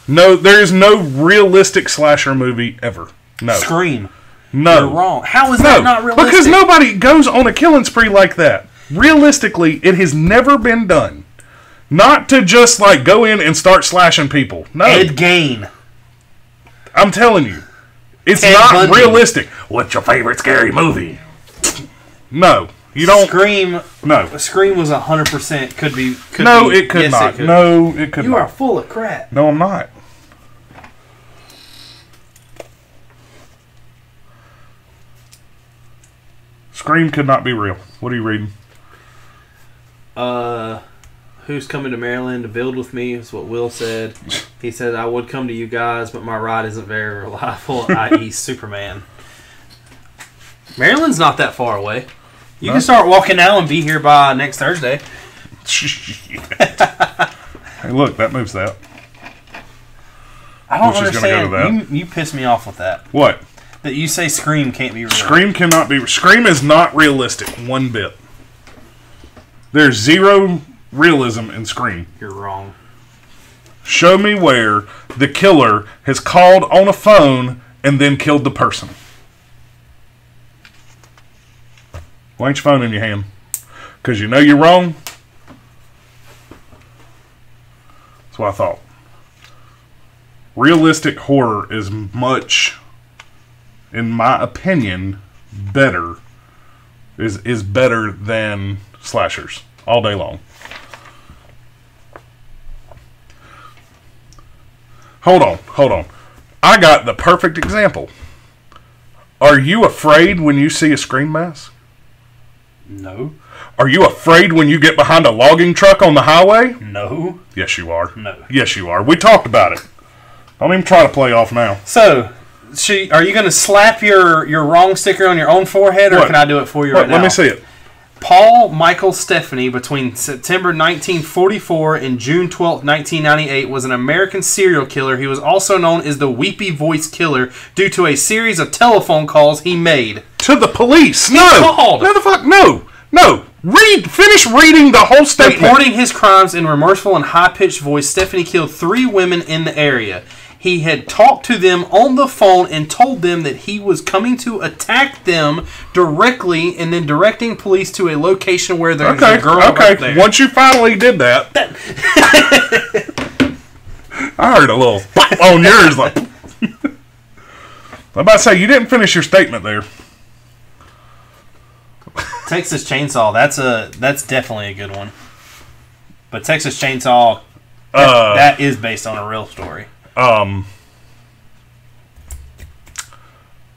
No, there is no realistic slasher movie ever. No. Scream. No. You're wrong. How is that not realistic? Because nobody goes on a killing spree like that. Realistically, it has never been done. Not to just, like, go in and start slashing people. No. Ed Gein. I'm telling you. It's Ted not Bundy. realistic. What's your favorite scary movie? No. You don't. Scream. No. Scream was 100% could be. No, be, it could yes, not. It could. No, it could You not. are full of crap. No, I'm not. Scream could not be real. What are you reading? Who's coming to Maryland to build with me is what Will said. He said, I would come to you guys, but my ride isn't very reliable, i.e. Superman. Maryland's not that far away. You can start walking now and be here by next Thursday. Hey, look, that moves that. I don't Which is gonna understand. go to that. You piss me off with that. What? That you say Scream can't be real. Scream cannot be. Scream is not realistic one bit. There's zero realism in Scream. You're wrong. Show me where the killer has called on a phone and then killed the person. Why ain't your phone in your hand? Because you know you're wrong? That's what I thought. Realistic horror is much, in my opinion, better. Is better than slashers all day long. Hold on. I got the perfect example. Are you afraid when you see a Scream mask? No. Are you afraid when you get behind a logging truck on the highway? No. Yes, you are. No. Yes, you are. We talked about it. Don't even try to play off now. So, are you going to slap your wrong sticker on your own forehead, or What? can I do it for you right now? Let me see it. Paul Michael Stephanie, between September 1944 and June 12, 1998, was an American serial killer. He was also known as the Weepy Voice Killer due to a series of telephone calls he made. To the police. No. called. No, the fuck. No. Finish reading the whole statement. Reporting his crimes in remorseful and high-pitched voice, Stephanie killed 3 women in the area. He had talked to them on the phone and told them that he was coming to attack them directly, and then directing police to a location where there's a girl right there. Once you finally did that, I heard a little pop on yours. Like, I'm about to say, you didn't finish your statement there. Texas Chainsaw, that's definitely a good one. But Texas Chainsaw, that is based on a real story.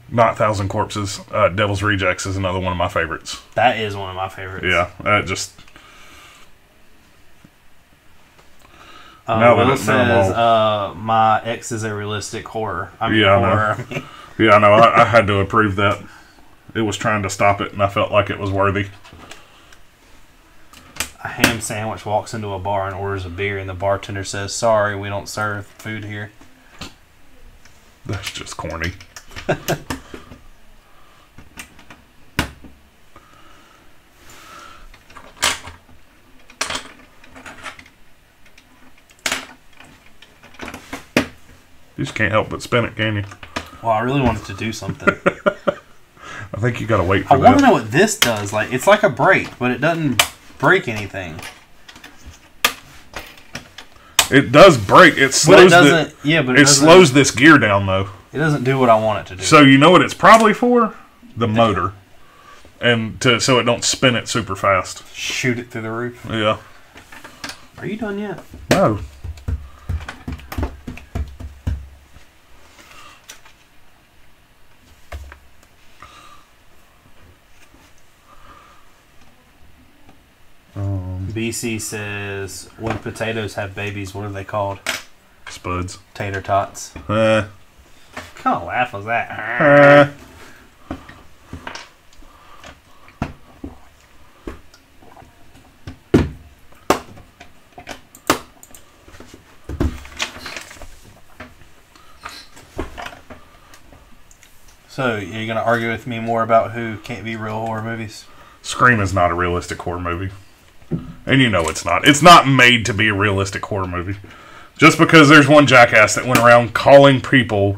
Not Thousand Corpses. Devil's Rejects is another one of my favorites. That is one of my favorites. Yeah, that just. Will says, my ex is a realistic horror. Yeah, I know. I had to approve that. It was trying to stop it, and I felt like it was worthy. A ham sandwich walks into a bar and orders a beer, and the bartender says, sorry, we don't serve food here. That's just corny. You just can't help but spin it, can you? Well, I really wanted to do something. I think you gotta wait for I that. want to know what this does. Like, it's like a brake, but it doesn't break anything. It does break. It slows. But it doesn't. It slows this gear down though. It doesn't do what I want it to do. So you know what it's probably for? The motor, and so it don't spin it super fast. Shoot it through the roof. Yeah. Are you done yet? No. BC says, when potatoes have babies, what are they called? Spuds. Tater tots. Eh. What kind of laugh was that? So, are you going to argue with me more about who can't be real horror movies? Scream is not a realistic horror movie. And you know it's not. It's not made to be a realistic horror movie. Just because there's one jackass that went around calling people,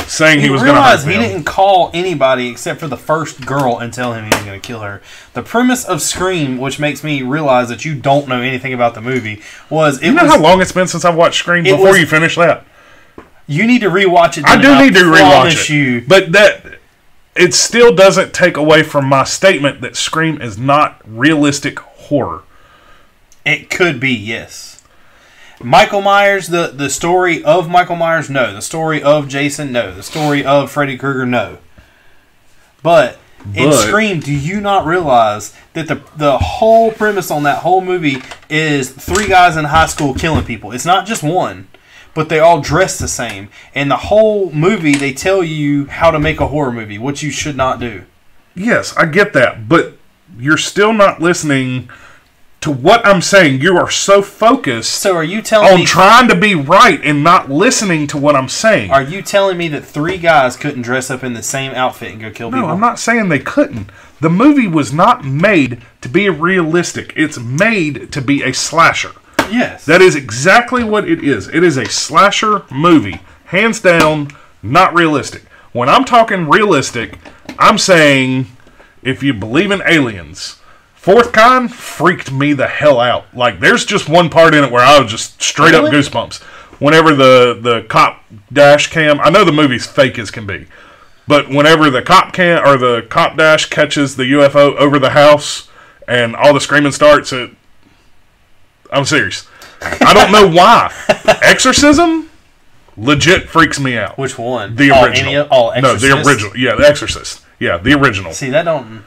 saying he was going to hurt them. He didn't call anybody except for the first girl and tell him he was going to kill her. The premise of Scream, which makes me realize that you don't know anything about the movie, was... You know how long it's been since I've watched Scream? Before you finish that. You need to rewatch it. I do need to rewatch it. But it still doesn't take away from my statement that Scream is not realistic horror. It could be, yes. Michael Myers, the story of Michael Myers, no. The story of Jason, no. The story of Freddy Krueger, no. But in Scream, do you not realize that the whole premise on that whole movie is 3 guys in high school killing people? It's not just one. But they all dress the same. And the whole movie, they tell you how to make a horror movie, which you should not do. Yes, I get that. But you're still not listening to what I'm saying. You are so focused so are you telling on me, trying to be right and not listening to what I'm saying. Are you telling me that 3 guys couldn't dress up in the same outfit and go kill people? No, I'm not saying they couldn't. The movie was not made to be realistic. It's made to be a slasher. Yes. That is exactly what it is. It is a slasher movie. Hands down, not realistic. When I'm talking realistic, I'm saying if you believe in aliens. Fourth Kind freaked me the hell out. Like, there's just one part in it where I was just straight up goosebumps. Whenever the cop dash cam, I know the movie's fake as can be, but whenever the cop dash catches the UFO over the house and all the screaming starts, I'm serious. I don't know why. Exorcism legit freaks me out. Which one? The original. No, the original. Yeah, The Exorcist. Yeah, the original. See, none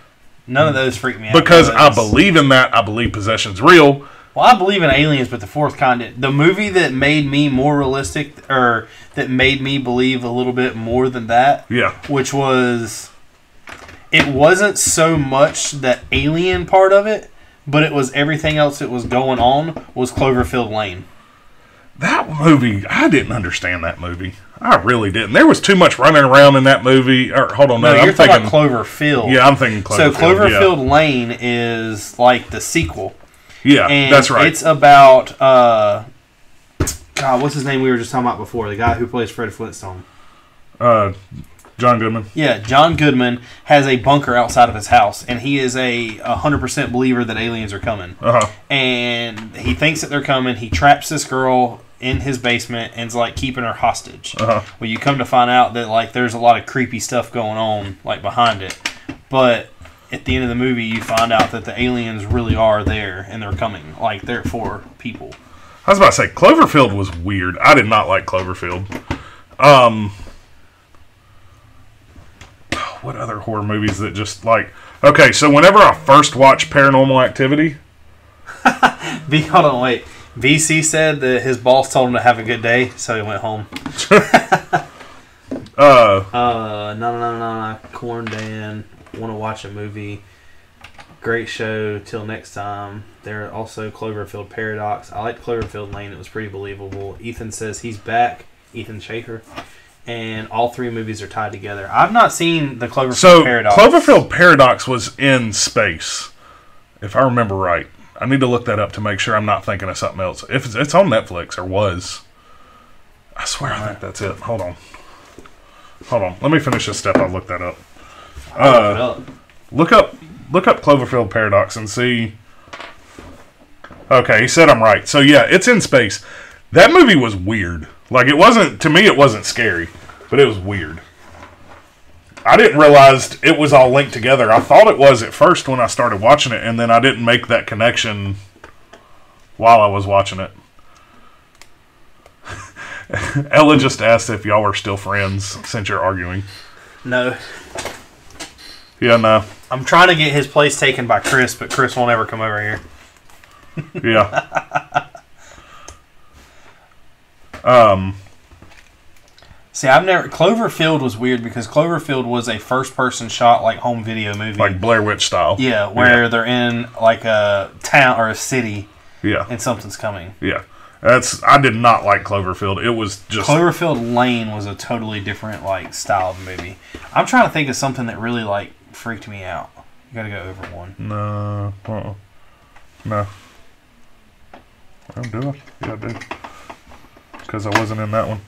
of those freak me out. Because I believe in that. I believe possession's real. Well, I believe in aliens, but the Fourth Kind, the movie that made me more realistic, or that made me believe a little bit more than that, which was, it wasn't so much the alien part of it, but it was everything else that was going on, was Cloverfield Lane. That movie, I didn't understand that movie. I really didn't. There was too much running around in that movie. Hold on, no, you're talking about Cloverfield. Yeah, I'm thinking Cloverfield. So Cloverfield Lane is like the sequel. Yeah, and that's right. It's about, God, what's his name we were just talking about before? The guy who plays Fred Flintstone. John Goodman. Yeah, John Goodman has a bunker outside of his house, and he is a 100% believer that aliens are coming. And he thinks that they're coming. He traps this girl in his basement and's like keeping her hostage. Well, you come to find out that like there's a lot of creepy stuff going on like behind it. But at the end of the movie, you find out that the aliens really are there and they're coming. Like, they're for people. I was about to say, Cloverfield was weird. I did not like Cloverfield. What other horror movies that just like... Okay, so whenever I first watched Paranormal Activity... Hold on, wait. VC said that his boss told him to have a good day, so he went home. No. Corn Dan, want to watch a movie. Great show. Till next time. There also Cloverfield Paradox. I liked Cloverfield Lane. It was pretty believable. Ethan says he's back. Ethan Schaefer. And all 3 movies are tied together. I've not seen the Cloverfield Paradox. Cloverfield Paradox was in space, if I remember right. I need to look that up to make sure I'm not thinking of something else. If it's on Netflix, or was. I swear I think that's it. Hold on. Let me finish this step. I'll look that up. Look up Cloverfield Paradox and see. Okay, he said I'm right. So yeah, it's in space. That movie was weird. Like, it wasn't, to me, it wasn't scary, but it was weird. I didn't realize it was all linked together. I thought it was at first when I started watching it, and then I didn't make that connection while I was watching it. Ella just asked if y'all were still friends since you're arguing. No. Yeah, no. I'm trying to get his place taken by Chris, but Chris won't ever come over here. Yeah. See, Cloverfield was weird because Cloverfield was a first-person shot, like, home video movie. Like Blair Witch style. Yeah, where they're in, like, a town or a city. Yeah. And something's coming. Yeah. I did not like Cloverfield. It was just Cloverfield Lane was a totally different like style of movie. I'm trying to think of something that really like freaked me out. You gotta go over one. No. No. Well, do I? Yeah, I do. Because I wasn't in that one.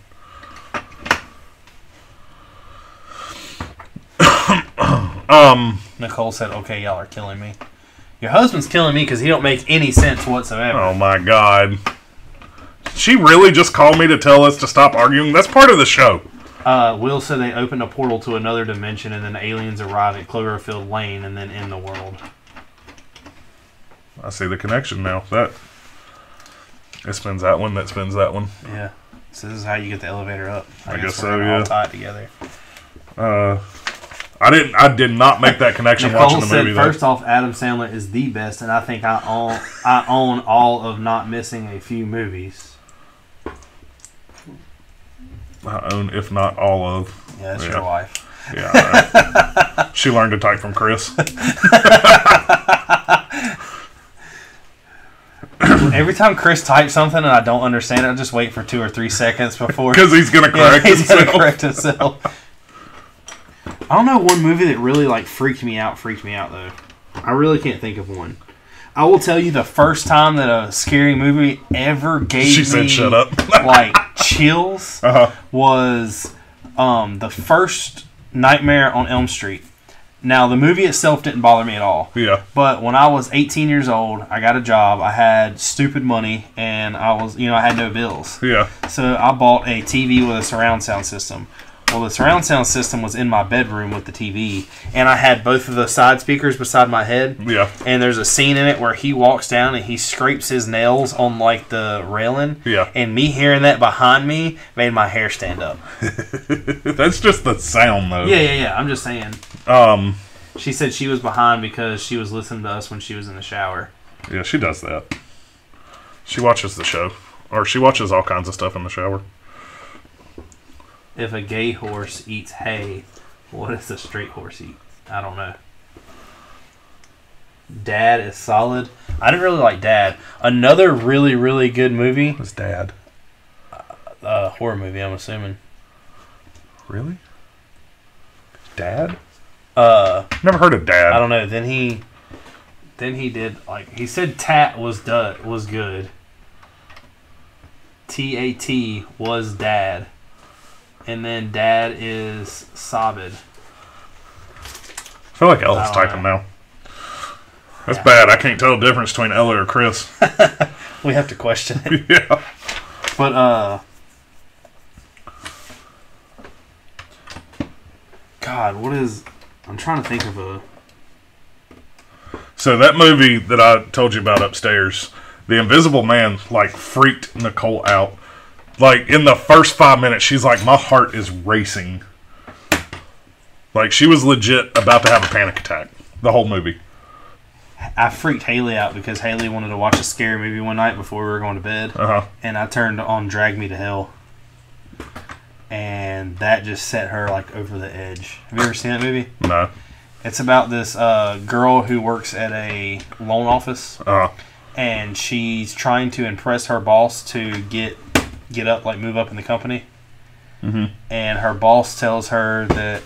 Nicole said, "Okay, y'all are killing me. Your husband's killing me because he don't make any sense whatsoever." Oh my God! She really just called me to tell us to stop arguing. That's part of the show. Will said they opened a portal to another dimension, and then aliens arrive at Cloverfield Lane, and then end the world. I see the connection now. It spins that one. That spins that one. Yeah. So this is how you get the elevator up. I guess so. All Yeah. tie it together. I did not make that connection watching the movie. First off, Adam Sandler is the best, and I think I own all of not missing a few movies. I own, if not all of. Yeah, that's your wife. Yeah. She learned to type from Chris. Every time Chris types something and I don't understand it, I just wait for 2 or 3 seconds before. Because he's going to correct he's going to correct himself. I don't know one movie that really like freaked me out though. I really can't think of one. I will tell you the first time that a scary movie ever gave she me said shut up. like chills was the first Nightmare on Elm Street. Now the movie itself didn't bother me at all. Yeah. But when I was 18 years old, I got a job. I had stupid money and I had no bills. Yeah. So I bought a TV with a surround sound system. Well, the surround sound system was in my bedroom with the TV, and I had both of the side speakers beside my head. Yeah. And there's a scene in it where he walks down and he scrapes his nails on like the railing. Yeah. And me hearing that behind me made my hair stand up. That's just the sound, though. Yeah. I'm just saying. She said she was behind because she was listening to us when she was in the shower. Yeah, she does that. She watches the show, or she watches all kinds of stuff in the shower. If a gay horse eats hay, what does a straight horse eat? I don't know. Dad is solid. I didn't really like Dad. Another really, really good movie. What's Dad? Horror movie, I'm assuming. Really? Dad? Never heard of Dad. I don't know. Then he did he said Tat was good. TAT was Dad. And then Dad is Sobbed. I feel like Ella's typing now. That's bad. I can't tell the difference between Ella or Chris. We have to question it. Yeah. But, God, I'm trying to think of a... So that movie that I told you about upstairs, The Invisible Man, freaked Nicole out. In the first 5 minutes, she's like, my heart is racing. She was legit about to have a panic attack. The whole movie. I freaked Haley out because Haley wanted to watch a scary movie one night before we were going to bed. And I turned on Drag Me to Hell. And that just set her, over the edge. Have you ever seen that movie? No. It's about this girl who works at a loan office. And she's trying to impress her boss to get up, move up in the company. Mm-hmm. And her boss tells her that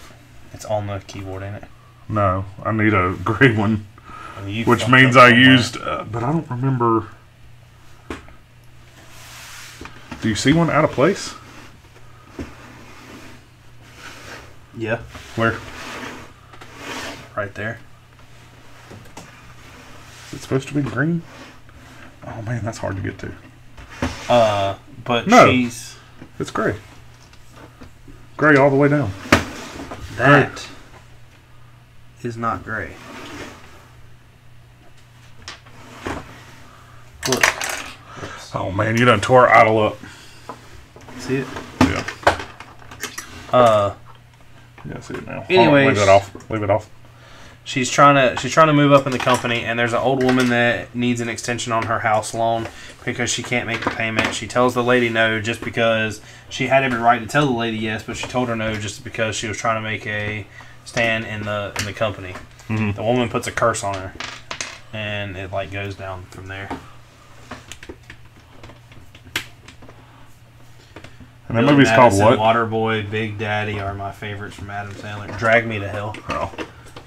it's on the keyboard, ain't it? No, I need a gray one. Which fucked means up I somewhere. used, but I don't remember. Do you see one out of place? Yeah. Where? Right there. Is it supposed to be green? Oh man, that's hard to get to. But no, she's... It's gray. Gray all the way down. That is not gray. Look. Oops. Oh man, you done tore Idol up. See it? Yeah. Yeah, I see it now. Anyways, leave it off. Leave it off. She's trying to move up in the company, and there's an old woman that needs an extension on her house loan because she can't make the payment. She tells the lady no just because she had every right to tell the lady yes, but she told her no just because she was trying to make a stand in the company. Mm-hmm. The woman puts a curse on her, and it goes down from there. And that movie's called what? Waterboy, Big Daddy are my favorites from Adam Sandler. Drag Me to Hell. Oh.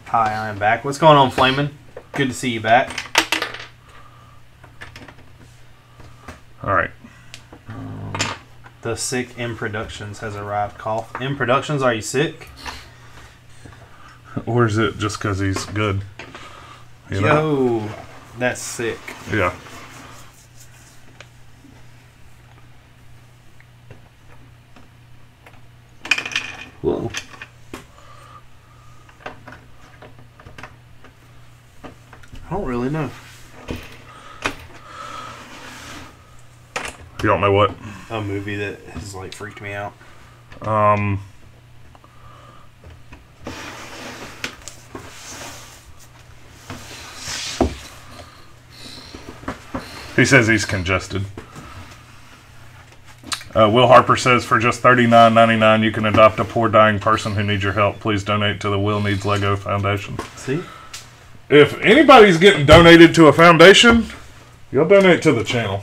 Hi, I am back. What's going on, Flamin'? Good to see you back. All right. The Sick M Productions has arrived. Cough. M Productions, are you sick? Or is it just because he's good? You know? Yo, that's sick. Yeah. Whoa. I don't really know. You don't know what? A movie that has like freaked me out. He says he's congested. Will Harper says, for just $39.99, you can adopt a poor dying person who needs your help. Please donate to the Will Needs Lego Foundation. See? If anybody's getting donated to a foundation, you'll donate to the channel.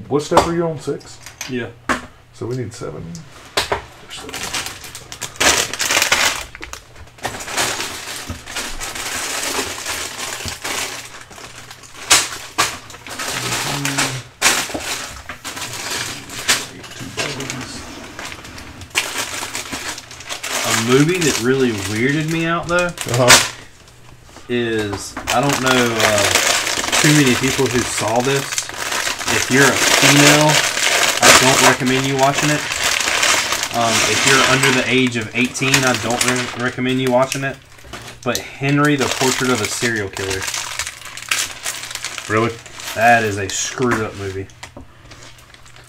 What step are you on? 6? Yeah. So we need 7. A movie that really weirded me out though is, I don't know too many people who saw this. If you're a female, I don't recommend you watching it. If you're under the age of 18, I don't recommend you watching it. But Henry, the Portrait of a Serial Killer. Really? That is a screwed up movie.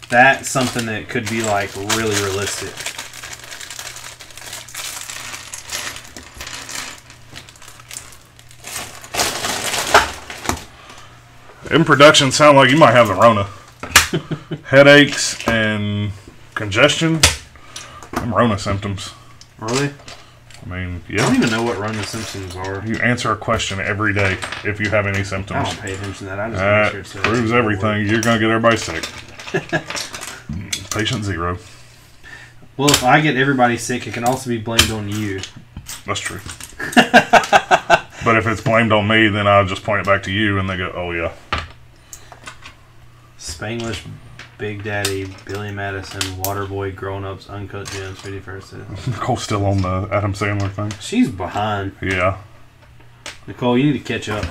That's something that could be like really realistic. In production, sound like you might have the Rona. Headaches and congestion. Them Rona symptoms. Really? I mean, I yeah. don't even know what Rona symptoms are. You answer a question every day if you have any symptoms. I don't pay attention to that. I just That answer it, so proves everything. You're going to get everybody sick. Patient 0. Well, if I get everybody sick, it can also be blamed on you. That's true. But if it's blamed on me, then I'll just point it back to you and they go, oh, yeah. Spanglish, Big Daddy, Billy Madison, Waterboy, Grown Ups, Uncut Gems, 51st. Nicole's still on the Adam Sandler thing. She's behind. Yeah. Nicole, you need to catch up.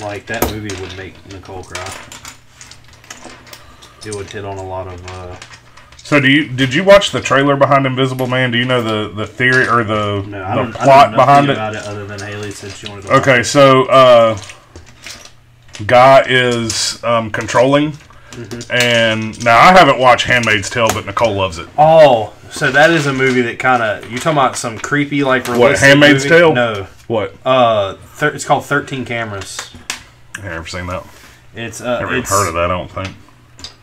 Like, that movie would make Nicole cry. It would hit on a lot of... So did you watch the trailer behind Invisible Man? Do you know the theory or the plot behind it? About it other than Haley said she wanted to watch Okay, so guy is controlling, and now I haven't watched Handmaid's Tale, but Nicole loves it. Oh, so that is a movie that kind of, you talking about some creepy like realistic What, Handmaid's movie? Tale? No. What? It's called 13 Cameras. I've never seen that. Never even heard of that, I don't think.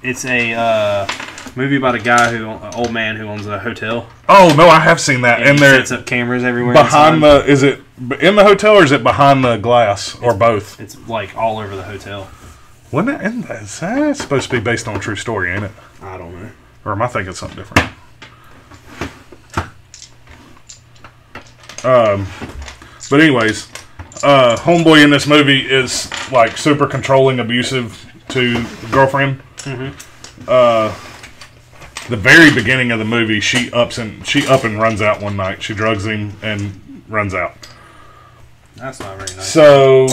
It's a movie about an old man who owns a hotel. Oh no, I have seen that. And he sets up cameras everywhere. Behind is it in the hotel or is it behind the glass or both? It's like all over the hotel. Wasn't it? That's supposed to be based on a true story, ain't it? I don't know. Or am I thinking something different? But anyways, homeboy in this movie is like super controlling, abusive to the girlfriend. The very beginning of the movie, she up and runs out one night. She drugs him and runs out. That's not very nice. So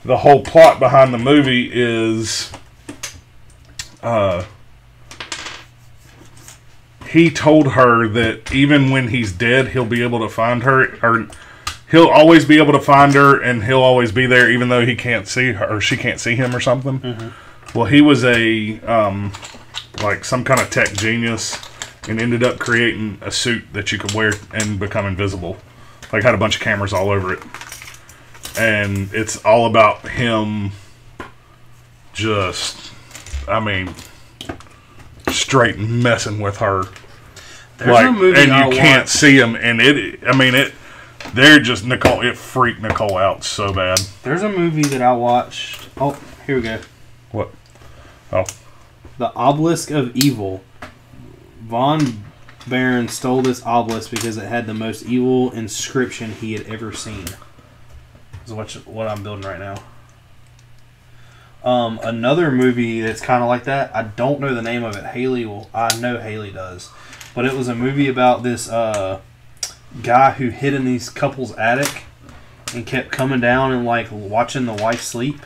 the whole plot behind the movie is he told her that even when he's dead, he'll be able to find her, or he'll always be able to find her, and he'll always be there, even though he can't see her or she can't see him or something. Well, he was like some kind of tech genius, and ended up creating a suit that you could wear and become invisible. Like, had a bunch of cameras all over it, and it's all about him. Just, I mean, straight messing with her. There's a movie and I you can't watched. see them, and they're just Nicole. It freaked Nicole out so bad. There's a movie that I watched. Oh, here we go. What? Oh, The Obelisk of Evil. Von Baron stole this obelisk because it had the most evil inscription he had ever seen. Is what I'm building right now. Another movie that's kind of like that. I don't know the name of it. I know Haley does, but it was a movie about this guy who hid in these couple's attic and kept coming down and like watching the wife sleep.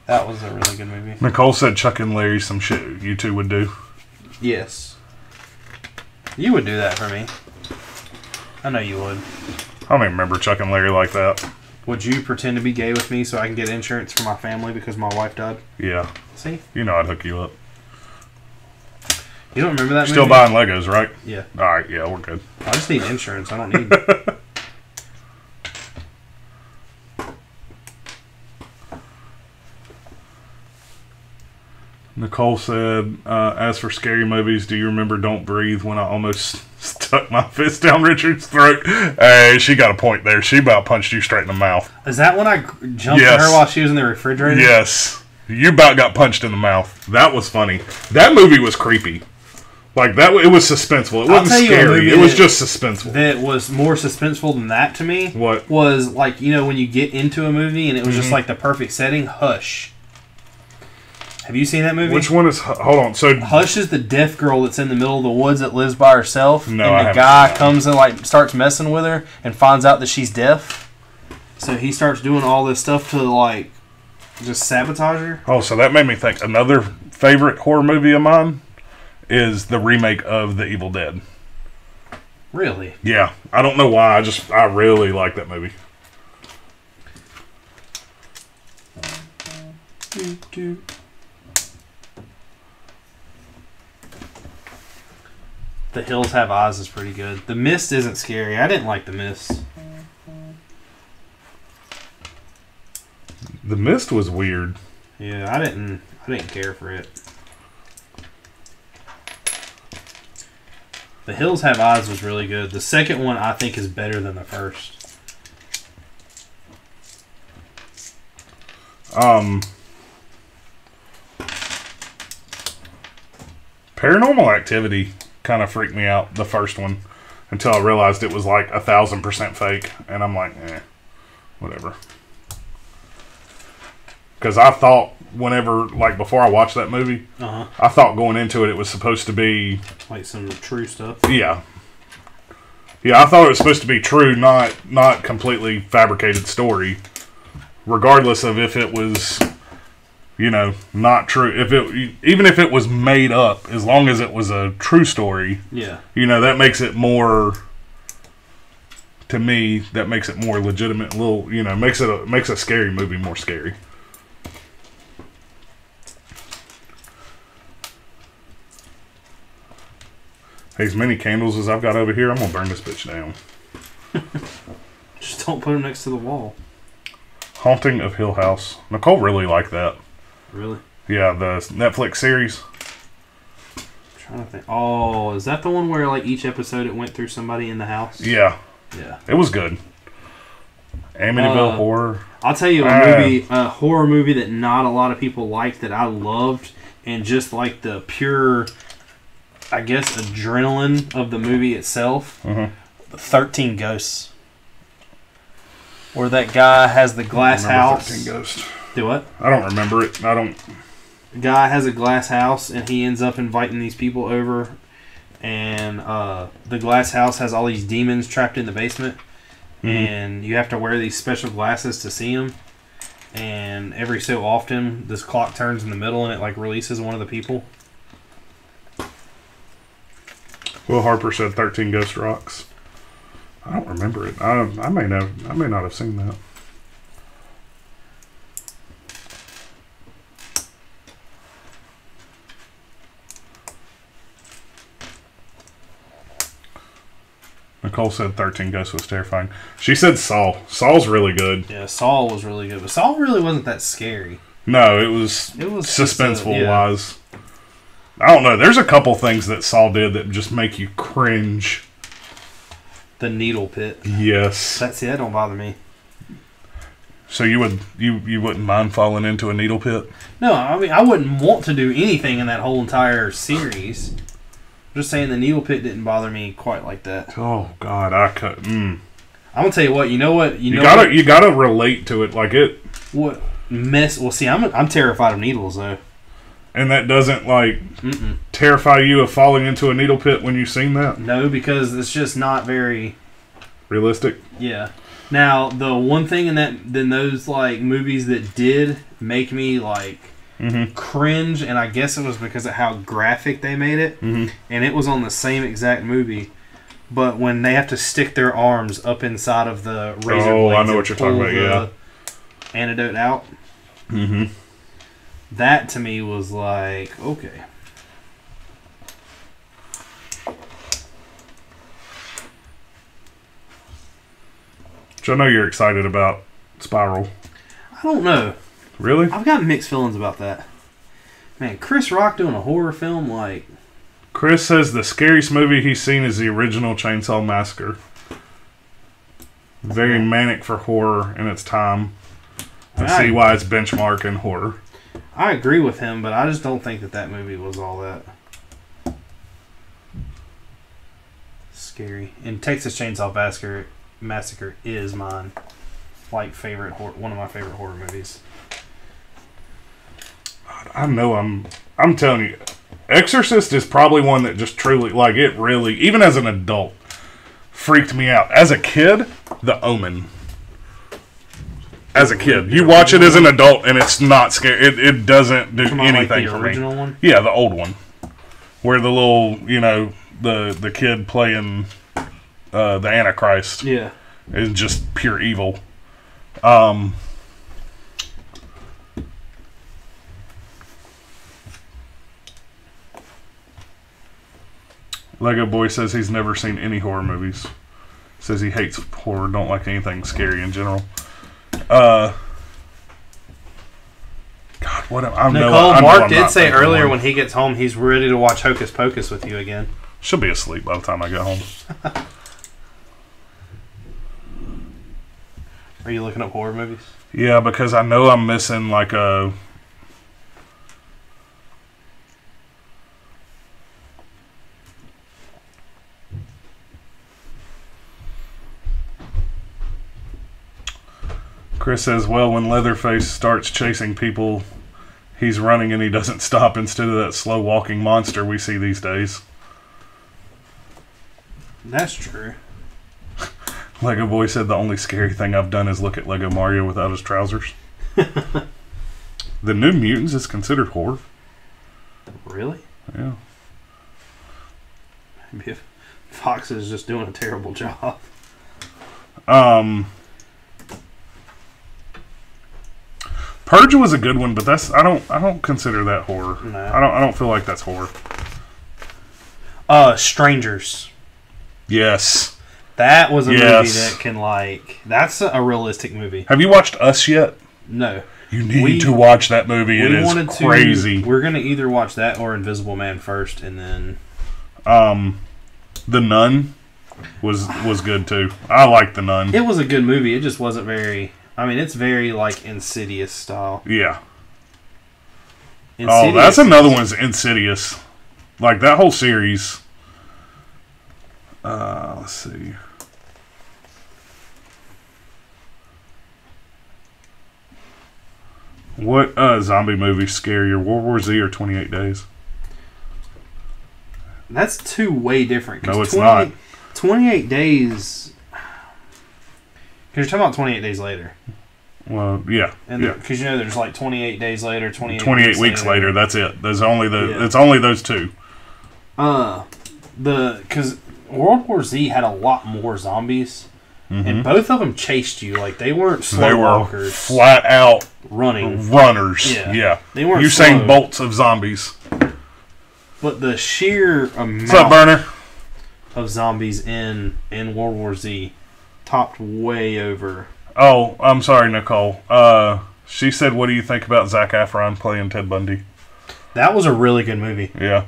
That was a really good movie. Nicole said Chuck and Larry some shit you two would do. Yes. You would do that for me. I know you would. I don't even remember Chuck and Larry like that. Would you pretend to be gay with me so I can get insurance for my family because my wife died? Yeah. See? You know I'd hook you up. You don't remember that movie? Still buying Legos, right? Yeah. Alright, yeah, we're good. I just need insurance. I don't need... Nicole said, as for scary movies, do you remember Don't Breathe when I almost stuck my fist down Richard's throat? Hey, she got a point there. She about punched you straight in the mouth. Is that when I jumped at her while she was in the refrigerator? Yes. You about got punched in the mouth. That was funny. That movie was creepy. Like, it was suspenseful. It wasn't scary. It was just suspenseful. That was more suspenseful than that to me. What? Was, like, you know, when you get into a movie and it was just, like, the perfect setting? Hush. Have you seen that movie? Which one is... Hold on. So Hush is the deaf girl that's in the middle of the woods that lives by herself. No, and the guy comes and like starts messing with her and finds out that she's deaf. So he starts doing all this stuff to like just sabotage her. Oh, so that made me think. Another favorite horror movie of mine is the remake of The Evil Dead. Really? Yeah. I don't know why. I really like that movie. The Hills Have Eyes is pretty good. The Mist isn't scary. I didn't like The Mist. The Mist was weird. Yeah, I didn't care for it. The Hills Have Eyes was really good. The second one I think is better than the first. Paranormal Activity kind of freaked me out, the first one, until I realized it was like 1,000% fake, and I'm like, whatever. Because I thought before I watched that movie, I thought going into it was supposed to be like some true stuff. Yeah, I thought it was supposed to be true, not completely fabricated story, regardless of if it was, not true. Even if it was made up, as long as it was a true story, that makes it more. To me, that makes it more legitimate. Makes a scary movie more scary. Hey, as many candles as I've got over here, I'm gonna burn this bitch down. Just don't put them next to the wall. Haunting of Hill House. Nicole really liked that. Really? Yeah, the Netflix series. I'm trying to think. Oh, is that the one where like each episode it went through somebody in the house? Yeah. Yeah. It was good. Amityville Horror. I'll tell you a horror movie that not a lot of people liked that I loved, and just like the pure, I guess, adrenaline of the movie itself. 13 Ghosts. Where that guy has the glass house. 13 Ghosts. Do what? I don't remember it. The guy has a glass house and he ends up inviting these people over, and the glass house has all these demons trapped in the basement, and you have to wear these special glasses to see them, and every so often this clock turns in the middle and it like releases one of the people. Will Harper said 13 Ghost Rocks. I don't remember it. I may not have seen that. Nicole said 13 Ghosts was terrifying. She said Saw. Saw's really good. Yeah, Saw was really good, but Saw really wasn't that scary. No, it was suspenseful wise. I don't know. There's a couple things that Saw did that just make you cringe. The needle pit. Yes. That don't bother me. So you wouldn't mind falling into a needle pit? No, I mean I wouldn't want to do anything in that whole entire series. I'm just saying the needle pit didn't bother me quite like that. Oh God, I could. I'm gonna tell you what. You know what? You gotta relate to it like it. What mess? Well, see, I'm terrified of needles though. And that doesn't terrify you of falling into a needle pit when you've seen that? No, because it's just not very realistic. Yeah. Now the one thing in those movies that did make me cringe, and I guess it was because of how graphic they made it, and it was on the same exact movie. But when they have to stick their arms up inside of the razor blades, I know what you're talking about. Yeah. Antidote out. That to me was like, okay. Which I know you're excited about Spiral. I don't know. Really? I've got mixed feelings about that. Man, Chris Rock doing a horror film Chris says the scariest movie he's seen is the original Chainsaw Massacre. Very manic for horror in its time. I see why it's benchmark in horror. I agree with him, but I just don't think that movie was all that scary. And Texas Chainsaw Massacre is mine favorite one of my favorite horror movies. I know I'm telling you, Exorcist is probably one that just truly it really, even as an adult, freaked me out. As a kid, The Omen. As a kid, you watch it as an adult, and it's not scary. It doesn't do anything for me. The original one? Yeah, the old one, where the little, the kid playing the Antichrist. Yeah, is just pure evil. Lego Boy says he's never seen any horror movies. Says he hates horror, don't like anything scary in general. God, what am I? Mark did say earlier when he gets home he's ready to watch Hocus Pocus with you again. She'll be asleep by the time I get home. Are you looking up horror movies? Yeah, because I know I'm missing a... Chris says, well, when Leatherface starts chasing people, he's running and he doesn't stop instead of that slow-walking monster we see these days. That's true. Lego Boy said the only scary thing I've done is look at Lego Mario without his trousers. The New Mutants is considered horror. Really? Yeah. Maybe if Fox is just doing a terrible job. Purge was a good one, but I don't consider that horror. No. I don't feel like that's horror. Strangers. Yes. That was a movie that can that's a realistic movie. Have you watched Us yet? No. You need to watch that movie. It is crazy. We're gonna either watch that or Invisible Man first, and then The Nun was good too. I like The Nun. It was a good movie. It just wasn't very. I mean, it's very Insidious style. Yeah. Insidious that's another one's Insidious. That whole series. Let's see. What zombie movie scarier, World War Z or 28 Days? That's two way different. No, it's not. 28 Days... Because you're talking about 28 Days Later. Well, yeah. Because there's 28 Days Later, 28 weeks later. That's it. There's only It's only those two. Because World War Z had a lot more zombies, and both of them chased you. They weren't slow walkers. They were flat out runners. Yeah. They weren't Usain Bolts of zombies. But the sheer amount... What's up, Burner? of zombies in World War Z topped way over. Oh, I'm sorry, Nicole. She said, what do you think about Zac Efron playing Ted Bundy? That was a really good movie. Yeah.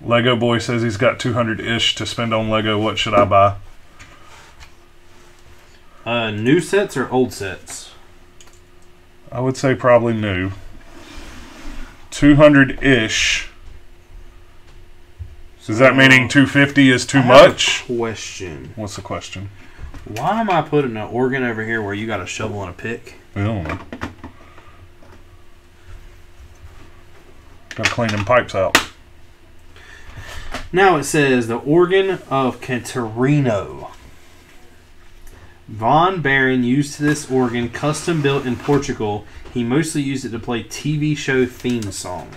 Lego Boy says he's got 200-ish to spend on Lego. What should I buy? New sets or old sets? I would say probably new. 200-ish. Is that meaning 250 is too much? Question. What's the question? Why am I putting an organ over here where you got a shovel and a pick? I don't know. Gotta clean them pipes out. Now it says the organ of Cantarino. Von Baron used this organ custom built in Portugal. He mostly used it to play TV show theme songs.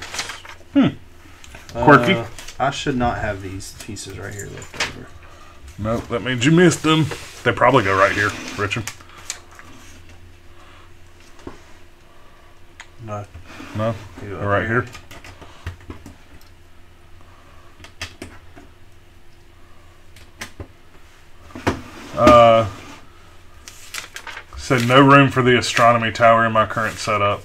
Quirky. I should not have these pieces right here left over. No, that means you missed them. They probably go right here, Richard. No. No? They're right here. Said no room for the astronomy tower in my current setup.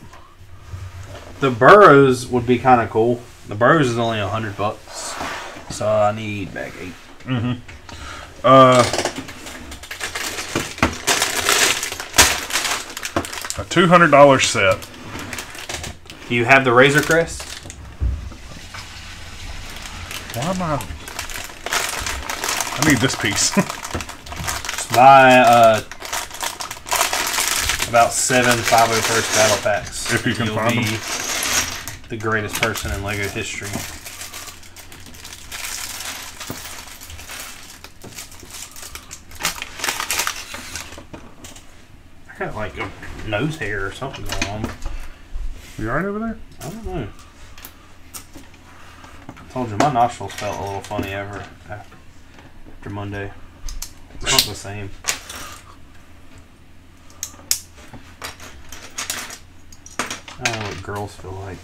The Burrows would be kind of cool. The Burrows is only $100, so I need bag 8. A $200 set. Do you have the Razor Crest? Why am I need this piece. Just buy about 7 501st battle packs. If you can You'll find be them. the greatest person in LEGO history. I got like a nose hair or something going on. You alright over there? I don't know. I told you my nostrils felt a little funny after Monday. It's not the same. I don't know what girls feel like.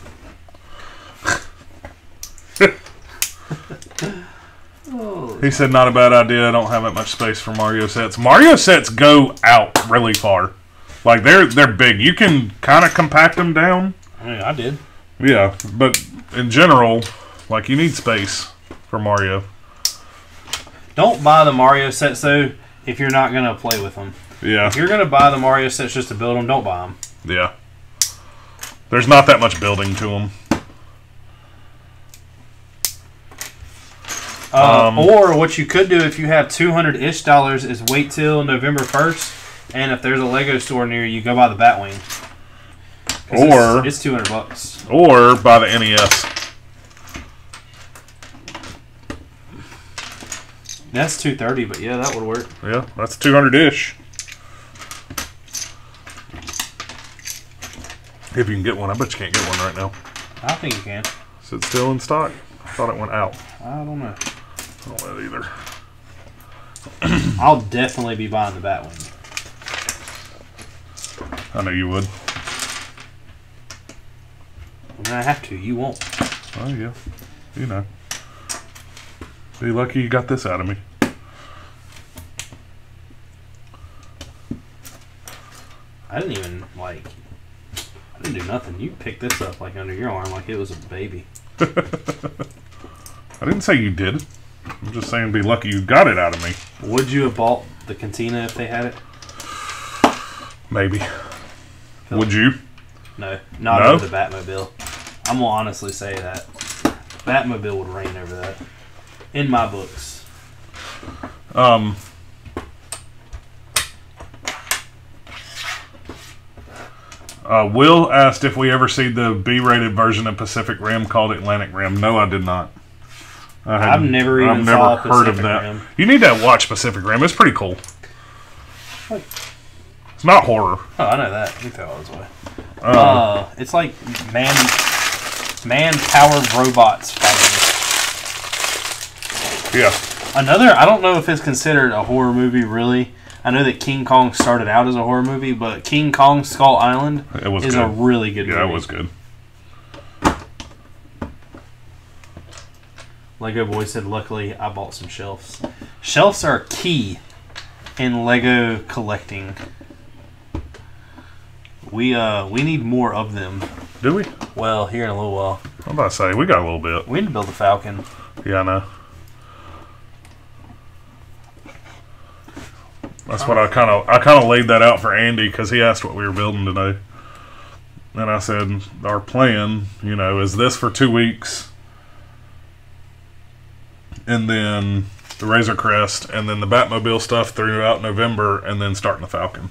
Oh, He said not a bad idea. I don't have that much space for Mario sets. Mario sets go out really far. Like they're big. You can kind of compact them down. I mean, I did. Yeah, but in general, like you need space for Mario. Don't buy the Mario sets though if you're not gonna play with them. Yeah. If you're gonna buy the Mario sets just to build them, don't buy them. Yeah. There's not that much building to them. Or what you could do if you have $200-ish is wait till November 1st, and if there's a Lego store near you, go buy the Batwing. Or it's $200. Or buy the NES. That's $230, but yeah, that would work. Yeah, that's 200-ish. If you can get one, I bet you can't get one right now. I think you can. Is it still in stock? I thought it went out. I don't know. I don't know either. I'll definitely be buying the Batwing. I know you would. When I have to, you won't. Oh, yeah. You know. Be lucky you got this out of me. I didn't even, I didn't do nothing. You picked this up, under your arm like it was a baby. I didn't say you did. I'm just saying be lucky you got it out of me. Would you have bought the Cantina if they had it? Maybe. Would you? No. Not over the Batmobile. I'm going to honestly say that. Batmobile would reign over that. In my books. Will asked if we ever see the B-rated version of Pacific Rim called Atlantic Rim. No, I did not. I've never heard of that. Rim. You need to watch Pacific Rim. It's pretty cool. It's not horror. Oh, I know that. You tell this way. It's like man-powered robots fighting. Yeah. I don't know if it's considered a horror movie, really. I know that King Kong started out as a horror movie, but King Kong Skull Island is a really good movie. Yeah, it was good. Lego Boy said, luckily I bought some shelves. Shelves are key in Lego collecting. We need more of them. Do we? Well, here in a little while. I'm about to say, we got a little bit. We need to build a Falcon. Yeah, I know. That's what I kind of laid that out for Andy because he asked what we were building today. And I said, our plan, is this for 2 weeks. And then the Razor Crest, and then the Batmobile stuff throughout November, and then starting the Falcon.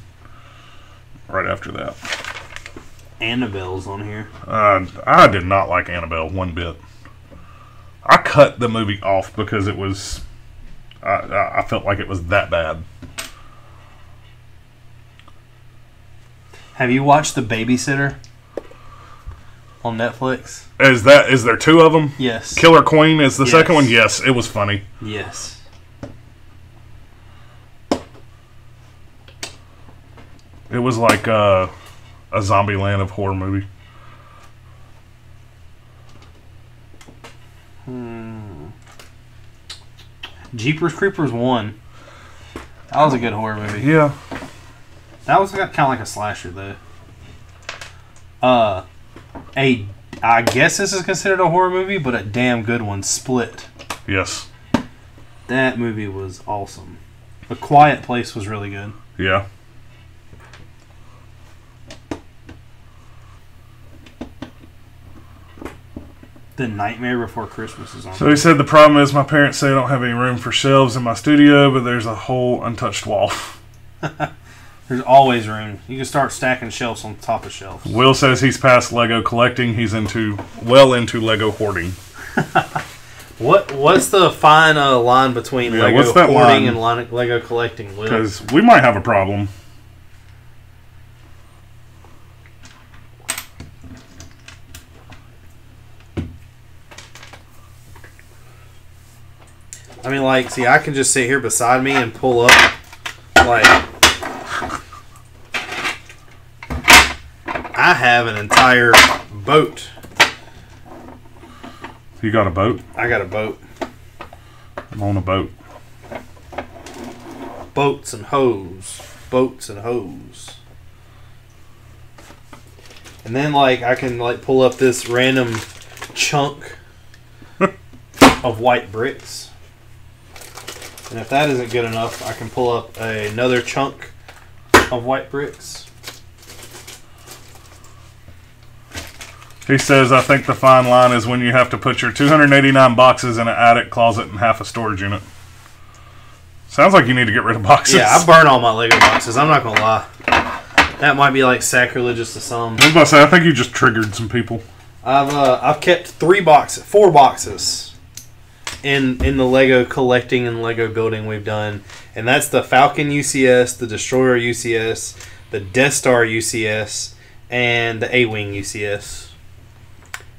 Right after that. Annabelle's on here. I did not like Annabelle one bit. I cut the movie off because it was... I felt like it was that bad. Have you watched The Babysitter on Netflix? Is there 2 of them? Yes. Killer Queen is the second one? Yes, it was funny. Yes. It was like a Zombieland of horror movie. Jeepers Creepers 1. That was a good horror movie. Yeah. That was kind of like a slasher, though. I guess this is considered a horror movie, but a damn good one. Split. Yes. That movie was awesome. A Quiet Place was really good. Yeah. The Nightmare Before Christmas is on. So he said the problem is my parents say I don't have any room for shelves in my studio, but there's a whole untouched wall. There's always room. You can start stacking shelves on top of shelves. Will says he's past Lego collecting. He's well into Lego hoarding. What's the fine line between Lego hoarding and Lego collecting, Will? Because we might have a problem. I mean, see, I can just sit here beside me and pull up, I have an entire boat. You got a boat? I got a boat. I'm on a boat. Boats and hoes. Boats and hoes. And then, I can, pull up this random chunk of white bricks. And if that isn't good enough, I can pull up another chunk of white bricks. He says, I think the fine line is when you have to put your 289 boxes in an attic, closet, and half a storage unit. Sounds like you need to get rid of boxes. Yeah, I burn all my Lego boxes. I'm not going to lie. That might be, sacrilegious to some. I was about to say, I think you just triggered some people. I've kept 4 boxes in the Lego collecting and Lego building we've done, and that's the Falcon UCS, the Destroyer UCS, the Death Star UCS, and the A-Wing UCS.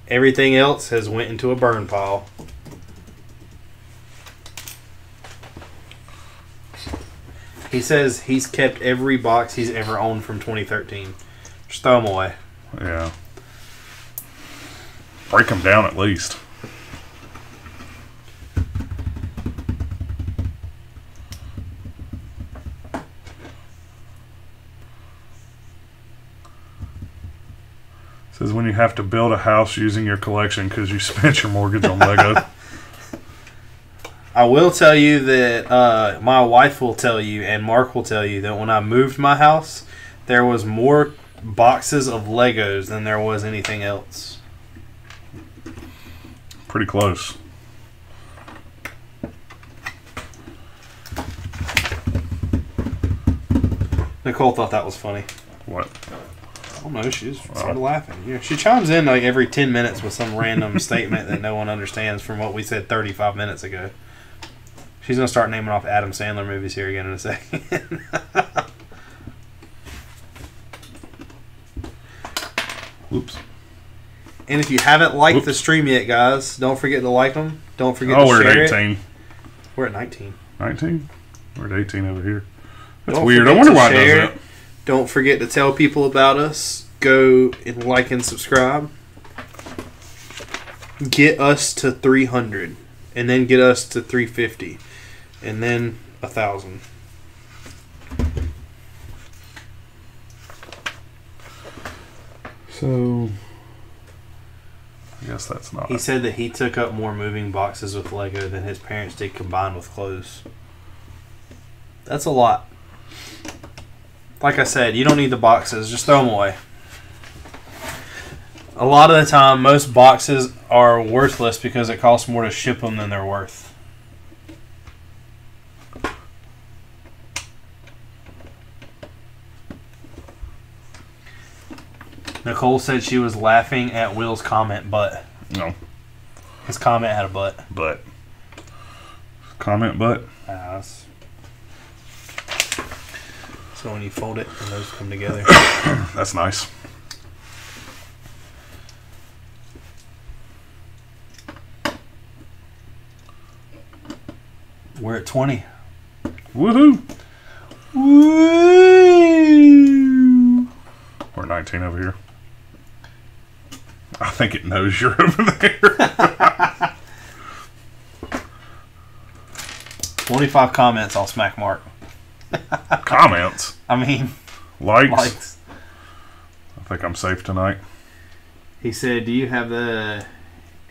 Everything else has went into a burn pile. He says he's kept every box he's ever owned from 2013. Just throw them away. Yeah. Break them down at least. Says when you have to build a house using your collection because you spent your mortgage on Lego. I will tell you that my wife will tell you and Mark will tell you that when I moved my house, there was more boxes of Legos than there was anything else. Pretty close. Nicole thought that was funny. What? I don't know. She just started laughing. Yeah, she chimes in every 10 minutes with some random statement that no one understands from what we said 35 minutes ago. She's going to start naming off Adam Sandler movies here again in a second. Oops. And if you haven't liked the stream yet, guys, don't forget to like them. Don't forget to share it. We're at 18. We're at 19. 19? We're at 18 over here. That's Don't weird. I forget wonder to why it share does that. Don't forget to tell people about us. Go and like and subscribe. Get us to 300. and then get us to 350, and then 1,000. So, I guess that's not. He said that he took up more moving boxes with Lego than his parents did combined with clothes. That's a lot. Like I said, you don't need the boxes. Just throw them away. A lot of the time, most boxes are worthless because it costs more to ship them than they're worth. Nicole said she was laughing at Will's comment, but No. his comment had a butt. But. Comment but. So when you fold it, and those come together. That's nice. We're at 20. Woohoo! Woo! We're 19 over here. I think it knows you're over there. 25 comments, I'll smack Mark. Comments. I mean, Likes. I think I'm safe tonight. He said, do you have the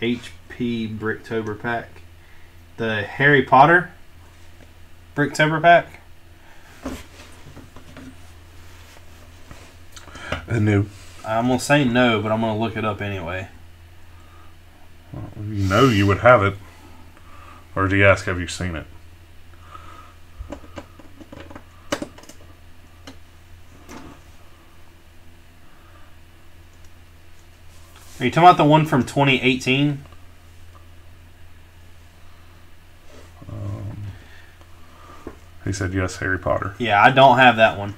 HP Bricktober pack? The Harry Potter Bricktober pack? No. I'm going to say no, but I'm going to look it up anyway. Well, you know you would have it. Or did he ask, have you seen it? Are you talking about the one from 2018? He said yes, Harry Potter. Yeah, I don't have that one.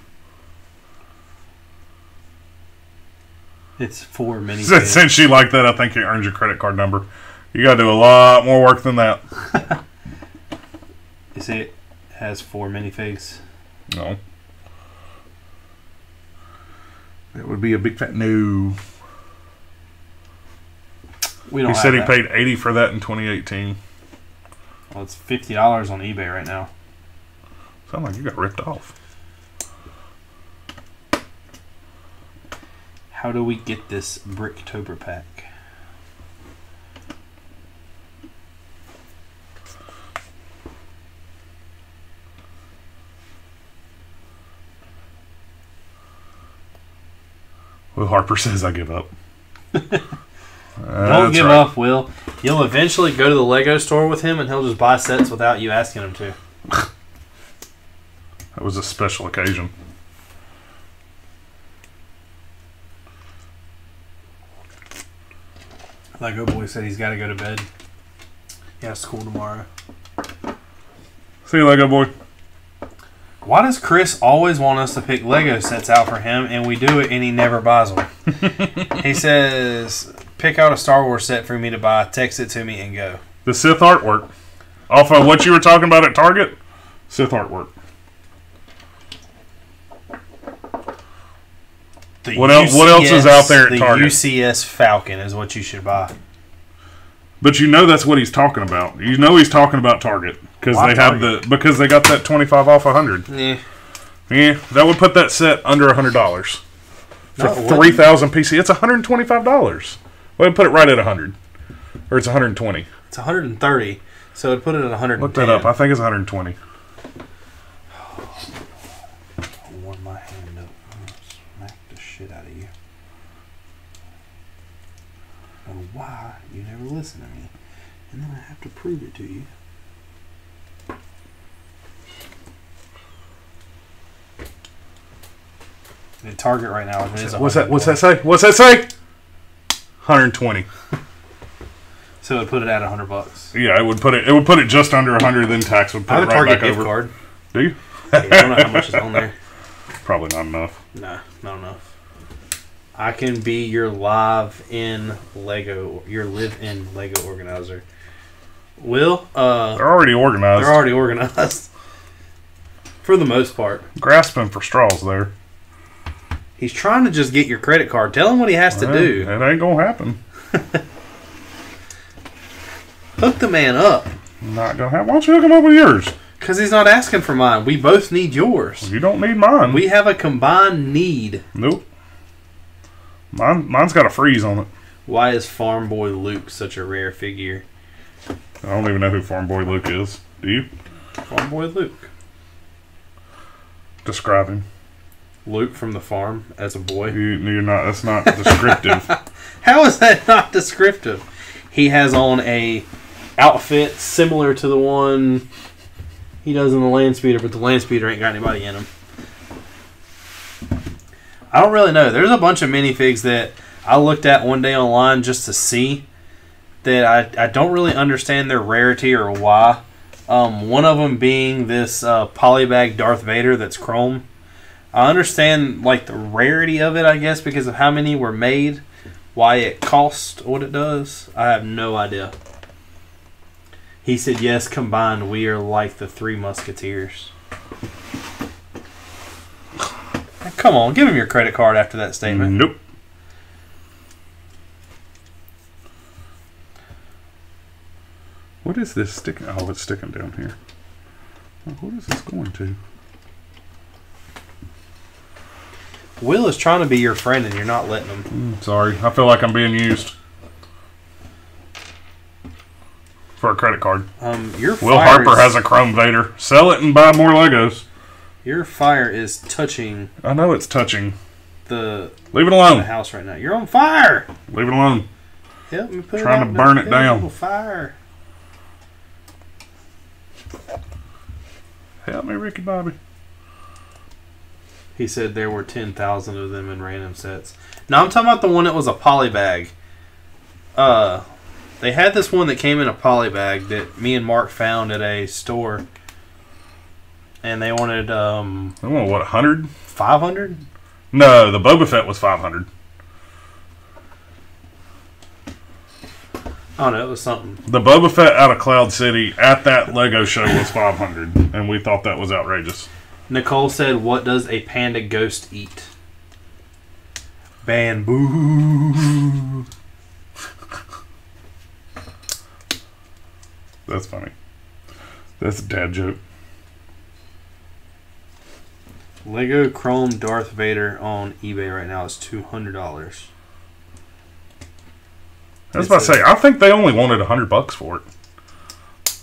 It's 4 minifigs. Since you like that, I think it earns your credit card number. You got to do a lot more work than that. You see it has 4 minifigs. No. It would be a big fat no. We don't He have said he that. paid $80 for that in 2018. Well, it's $50 on eBay right now. Sound like you got ripped off. How do we get this Bricktober pack? Will Harper says I give up. Don't give up, Will. You'll eventually go to the Lego store with him and he'll just buy sets without you asking him to. That was a special occasion. Lego boy said he's got to go to bed. He has school tomorrow. See you, Lego boy. Why does Chris always want us to pick Lego sets out for him and we do it and he never buys them? He says, pick out a Star Wars set for me to buy, text it to me, and go. The Sith artwork. Off of what you were talking about at Target, Sith artwork. What else is out there at Target? The UCS Falcon is what you should buy. But you know that's what he's talking about. You know he's talking about Target because they have because they got that 25 off 100. Yeah. Yeah, that would put that set under $100 for 3,000 PC. It's $125. Well, put it right at 100, or it's 120. It's 130, so it'd put it at 110. Look that up. I think it's 120. I'll warm my hand up. I'll smack the shit out of you. I don't know why you never listen to me, and then I have to prove it to you. At Target right now, it is. What's that? What's that say? What's that say? 120. So it would put it at $100. Yeah, it would put it. It would put it just under 100. Then tax would put I have it a right Target back gift over. card. Do you? Yeah, I don't know how much is on there. Probably not enough. Nah, not enough. I can be your live-in Lego organizer. Will? They're already organized. They're already organized. For the most part. Grasping for straws there. He's trying to just get your credit card. Tell him what he has to do. It ain't gonna happen. Hook the man up. Not gonna have. Why don't you hook him up with yours? Because he's not asking for mine. We both need yours. You don't need mine. We have a combined need. Nope. Mine's got a freeze on it. Why is Farm Boy Luke such a rare figure? I don't even know who Farm Boy Luke is. Do you? Farm Boy Luke. Describe him. Luke from the farm as a boy. You're not. That's not descriptive. How is that not descriptive? He has on a outfit similar to the one he does in the land speeder, but the land speeder ain't got anybody in him. I don't really know. There's a bunch of minifigs that I looked at one day online just to see that I don't really understand their rarity or why. One of them being this polybag Darth Vader that's chrome. I understand like the rarity of it, I guess, because of how many were made, why it cost what it does. I have no idea. He said, yes, combined, we are like the Three Musketeers. Come on, give him your credit card after that statement. Nope. What is this sticking? Oh, it's sticking down here. What is this going to? Will is trying to be your friend and you're not letting him. Sorry. I feel like I'm being used. For a credit card. Will Harper has a Chrome Vader. Sell it and buy more Legos. Your fire is touching. I know it's touching. Leave it alone. The house right now. You're on fire. Leave it alone. Help me put Trying it out. to burn it down. Fire. Help me, Ricky Bobby. He said there were 10,000 of them in random sets. Now I'm talking about the one that was a poly bag. They had this one that came in a poly bag that me and Mark found at a store. And they wanted, They wanted, what, 100? 500? No, the Boba Fett was 500. Oh, no, it was something. The Boba Fett out of Cloud City at that Lego show was 500. And we thought that was outrageous. Nicole said, what does a panda ghost eat? Bamboo. That's funny. That's a dad joke. Lego Chrome Darth Vader on eBay right now is $200. I was about to say, I think they only wanted $100 for it.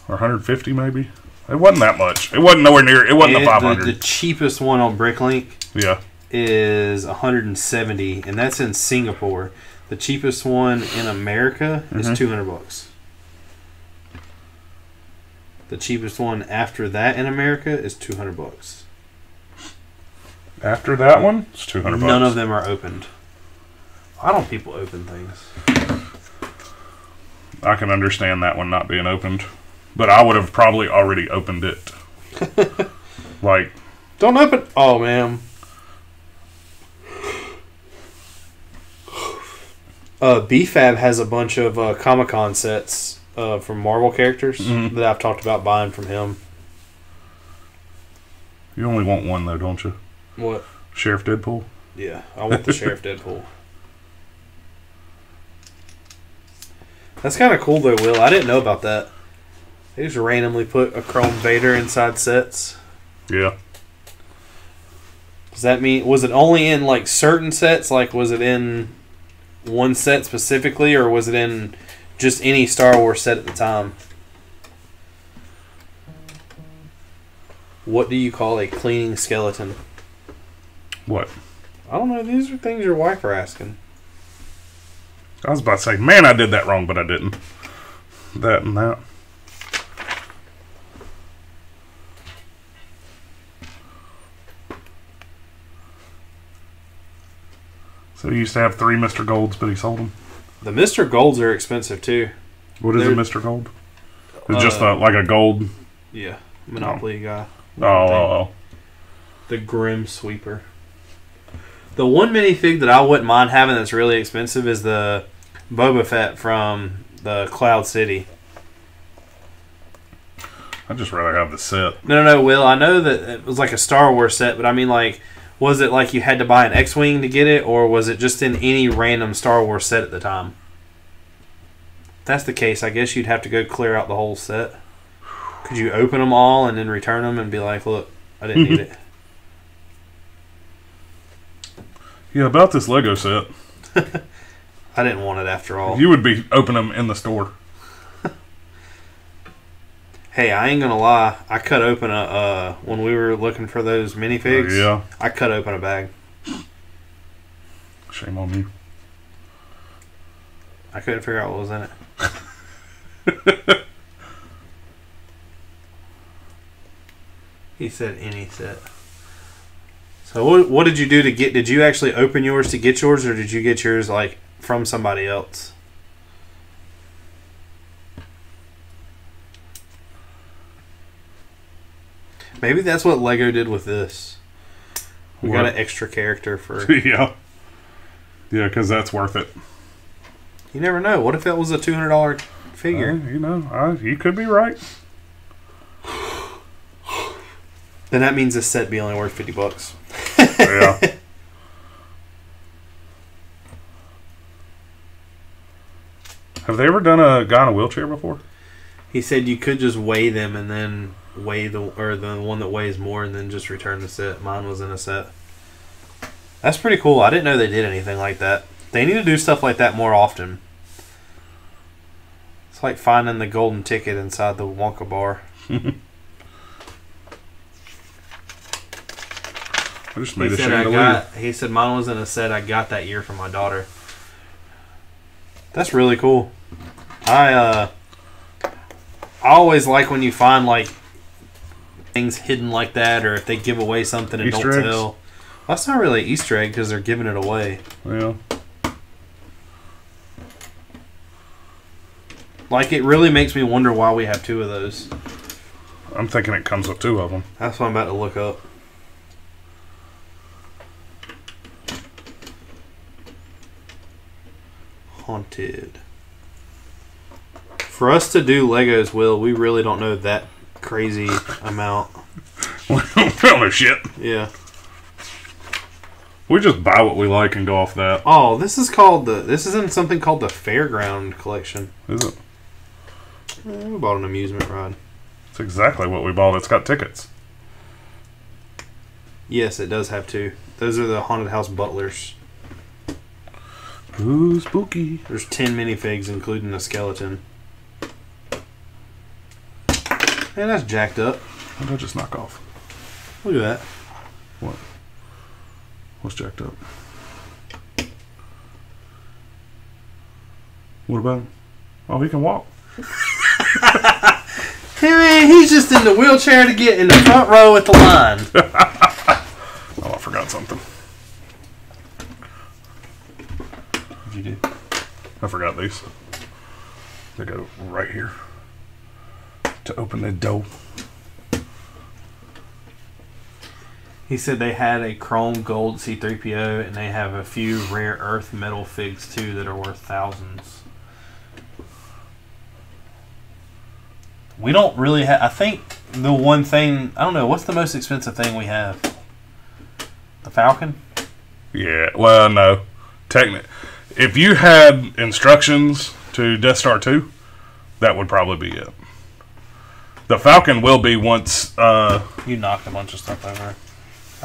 Or 150 maybe. It wasn't that much. It wasn't nowhere near. It wasn't the 500. The cheapest one on Bricklink is 170, and that's in Singapore. The cheapest one in America is $200. The cheapest one after that in America is $200. After that one, it's $200. None of them are opened. Why don't people open things? I can understand that one not being opened. But I would have probably already opened it. Like, don't open. Oh, man. BFAB has a bunch of Comic-Con sets from Marvel characters that I've talked about buying from him. You only want one, though, don't you? What? Sheriff Deadpool? Yeah, I want the Sheriff Deadpool. That's kind of cool, though, Will. I didn't know about that. They just randomly put a Chrome Vader inside sets. Yeah. Does that mean, was it only in, like, certain sets? Like, was it in one set specifically, or was it in just any Star Wars set at the time? What do you call a cleaning skeleton? What? I don't know. These are things your wife are asking. I was about to say, man, I did that wrong, but I didn't. That and that. So he used to have 3 Mr. Golds, but he sold them. The Mr. Golds are expensive, too. What is a Mr. Gold? It's just like a gold... Yeah, Monopoly guy. Oh. The Grim Sweeper. The one minifig that I wouldn't mind having that's really expensive is the Boba Fett from the Cloud City. I'd just rather have the set. No, Will. I know that it was like a Star Wars set, but I mean, like, was it like you had to buy an X-Wing to get it, or was it just in any random Star Wars set at the time? If that's the case, I guess you'd have to go clear out the whole set. Could you open them all and then return them and be like, look, I didn't need it? Yeah, about this Lego set. I didn't want it after all. You would be opening them in the store. Hey, I ain't gonna lie. I cut open when we were looking for those minifigs. Yeah. I cut open a bag. Shame on you. I couldn't figure out what was in it. He said any set. So what did you do to get? Did you actually open yours to get yours, or did you get yours like from somebody else? Maybe that's what Lego did with this. We got an extra character for. Yeah. Yeah, because that's worth it. You never know. What if that was a $200 figure? You could be right. Then that means this set be only worth $50. Yeah. Have they ever done a guy in a wheelchair before? He said you could just weigh them and then weigh the one that weighs more and then just return the set. Mine was in a set. That's pretty cool. I didn't know they did anything like that. They need to do stuff like that more often. It's like finding the golden ticket inside the Wonka bar. I just made a chandelier. He said mine was in a set I got that year from my daughter. That's really cool. I always like when you find like things hidden like that, or if they give away something and Easter don't eggs? tell. Well, that's not really an Easter egg because they're giving it away. Yeah. Like, it really makes me wonder why we have two of those. I'm thinking it comes with two of them. That's what I'm about to look up. Haunted. For us to do Legos, Will, we really don't know that crazy amount. We don't know shit. Yeah. We just buy what we like and go off that. Oh, this is in something called the Fairground Collection. Is it? We bought an amusement ride. It's exactly what we bought. It's got tickets. Yes, it does have two. Those are the Haunted House Butlers. Ooh, spooky. There's 10 minifigs, including a skeleton. Man, that's jacked up. What did I just knock off? Look at that. What? What's jacked up? What about him? Oh, he can walk. Hey man, he's just in the wheelchair to get in the front row at the line. Oh, I forgot something. What'd you do? I forgot these. They go right here to open the door. He said they had a chrome gold C-3PO, and they have a few rare earth metal figs too that are worth thousands. We don't really have. I think the one thing, I don't know, what's the most expensive thing we have? The Falcon? Yeah, well, no. If you had instructions to Death Star 2, that would probably be it. The Falcon will be once... You knocked a bunch of stuff over.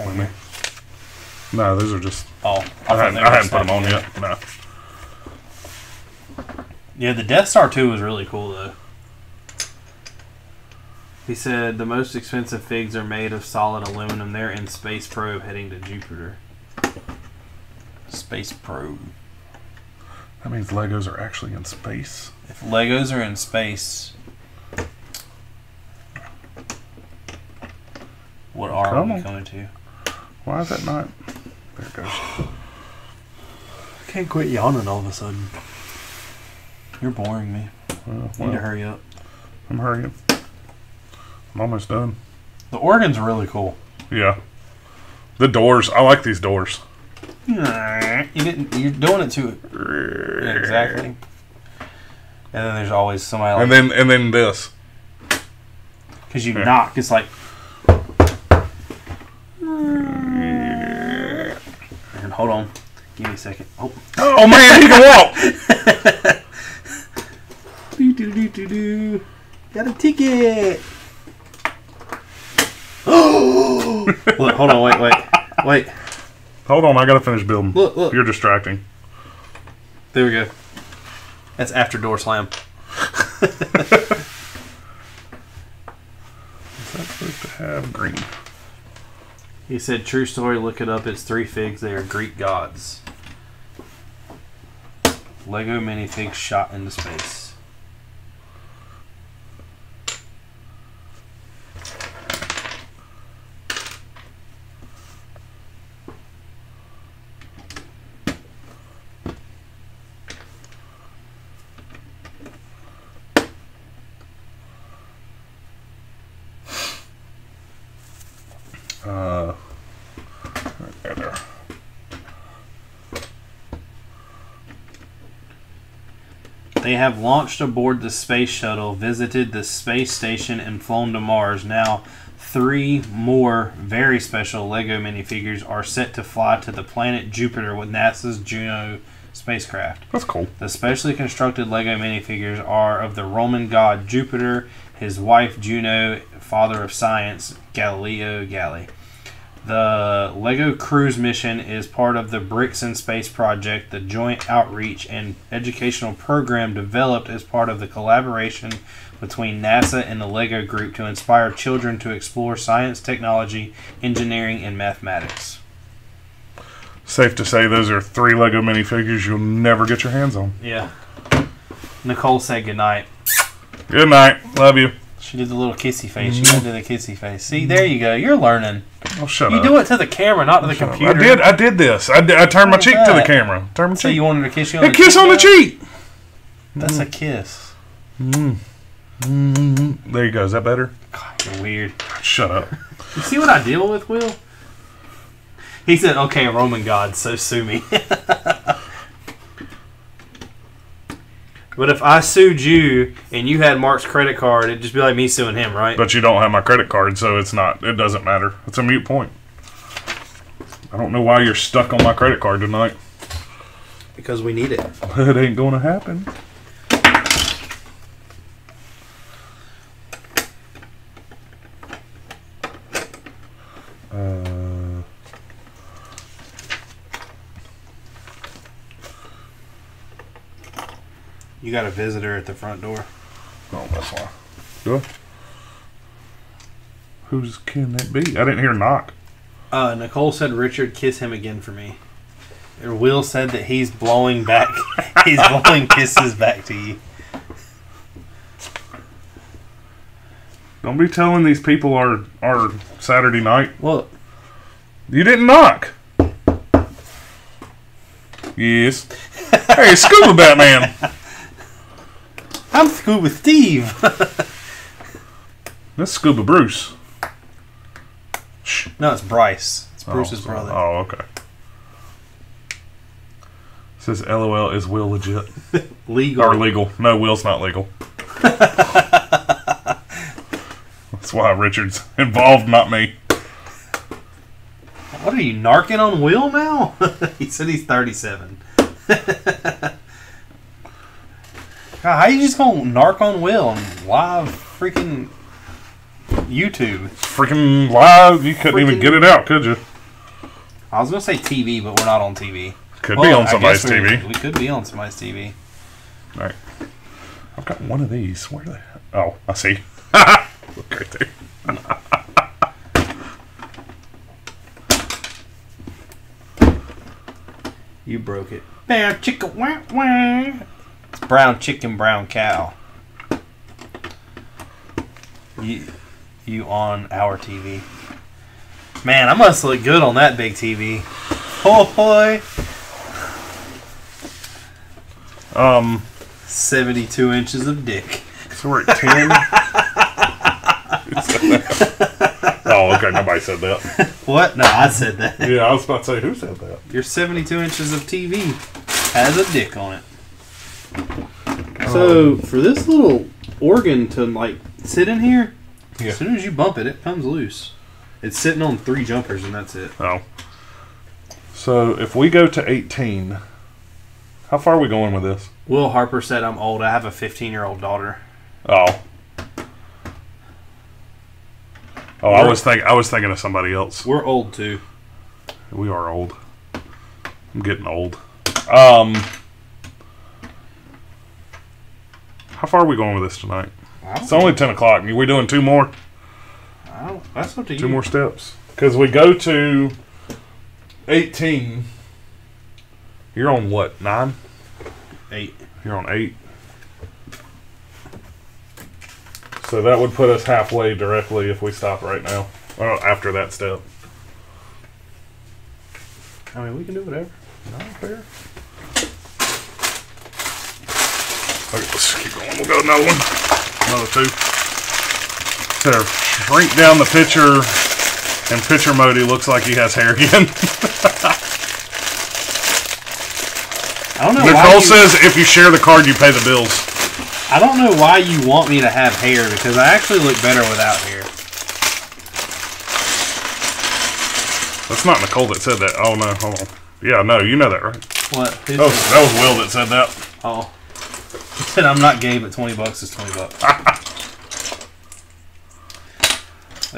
me. No, those are just... Oh, I hadn't put them on yet. No. Yeah, the Death Star 2 was really cool, though. He said the most expensive figs are made of solid aluminum. They're in Space Probe heading to Jupiter. Space Probe. That means Legos are actually in space. If Legos are in space, what are we coming to? Why is that not? There it goes. I can't quit yawning all of a sudden. You're boring me. Well, Need to hurry up. I'm hurrying. I'm almost done. The organ's really cool. Yeah. The doors. I like these doors. You're doing it to it. Yeah, exactly. And then there's always somebody like... And then this. Because you knock, it's like... And hold on. Give me a second. Oh man, he can walk! Do. Got a ticket! Look, hold on, wait. Hold on, I gotta finish building. Look. You're distracting. There we go. That's after door slam. Is that supposed to have green? He said, true story, look it up. It's 3 figs. They are Greek gods. Lego minifigs shot into space. Right there. They have launched aboard the space shuttle, visited the space station, and flown to Mars. Now, 3 more very special Lego minifigures are set to fly to the planet Jupiter with NASA's Juno spacecraft. That's cool. The specially constructed Lego minifigures are of the Roman god Jupiter, his wife Juno, father of science, Galileo Galilei. The LEGO Cruise mission is part of the Bricks in Space project, the joint outreach and educational program developed as part of the collaboration between NASA and the LEGO Group to inspire children to explore science, technology, engineering, and mathematics. Safe to say those are 3 Lego minifigures you'll never get your hands on. Yeah. Nicole said goodnight. Good night. Love you. She did the little kissy face. You gotta do the kissy face. See, there you go. You're learning. Oh, shut You up. do it to the camera, not to the computer. I did this. I turned my cheek to the camera. Turned my So cheek. you wanted to kiss you on A the kiss cheek on the now? cheek. That's a kiss. There you go. Is that better? God, you're weird. Shut up. You see what I deal with, Will? He said, okay, Roman god, so sue me. But if I sued you and you had Mark's credit card, it'd just be like me suing him, right? But you don't have my credit card, so it's not. It doesn't matter. It's a moot point. I don't know why you're stuck on my credit card tonight. Because we need it. It ain't gonna happen. You got a visitor at the front door. Oh, that's why. Do I? Who's can that be? I didn't hear a knock. Nicole said, Richard, kiss him again for me. Or Will said that he's blowing back. He's blowing kisses back to you. Don't be telling these people our Saturday night. Look. You didn't knock. Yes. Hey, Scuba Batman. I'm Scuba Steve. That's Scuba Bruce. No, it's Bryce. It's Bruce's brother. Oh, okay. It says LOL, is Will legit? Legal. Or legal. No, Will's not legal. That's why Richard's involved, not me. What are you, narking on Will now? He said he's 37. God, how you just gonna narc on Will on live freaking YouTube? Freaking live. You couldn't even get it out, could you? I was gonna say TV, but we're not on TV. Could be on somebody's TV. We could be on somebody's TV. Alright. I've got one of these. Where are they? Oh, I see. Look right there. You broke it. Brown chicken, wah, wah. It's brown chicken, brown cow. You on our TV. Man, I must look good on that big TV. Oh boy. 72 inches of dick. So we're at 10. Oh, okay. Nobody said that. What? No, I said that. Yeah, I was about to say, who said that? Your 72 inches of TV has a dick on it. So, for this little organ to, like, sit in here, Yeah. as soon as you bump it, it comes loose. It's sitting on 3 jumpers, and that's it. Oh. So, if we go to 18, how far are we going with this? Will Harper said, I'm old. I have a 15-year-old daughter. Oh. Oh, I was thinking of somebody else. We're old too. We are old. I'm getting old. How far are we going with this tonight? It's only 10 o'clock. Are we doing two more? That's up to you. Two more steps. Because we go to 18. You're on what? 9? 8. You're on 8. So that would put us halfway directly if we stop right now. Or after that step. I mean, we can do whatever. Not fair. Okay, let's keep going. We'll go another one. Another 2. So shrink down the picture. In picture mode, he looks like he has hair again. I don't know. Nicole says if you share the card, you pay the bills. I don't know why you want me to have hair, because I actually look better without hair. That's not Nicole that said that. Oh, no. Hold on. Yeah, no. You know that, right? What? That was Will that said that. Oh. He said I'm not gay, but $20 is $20.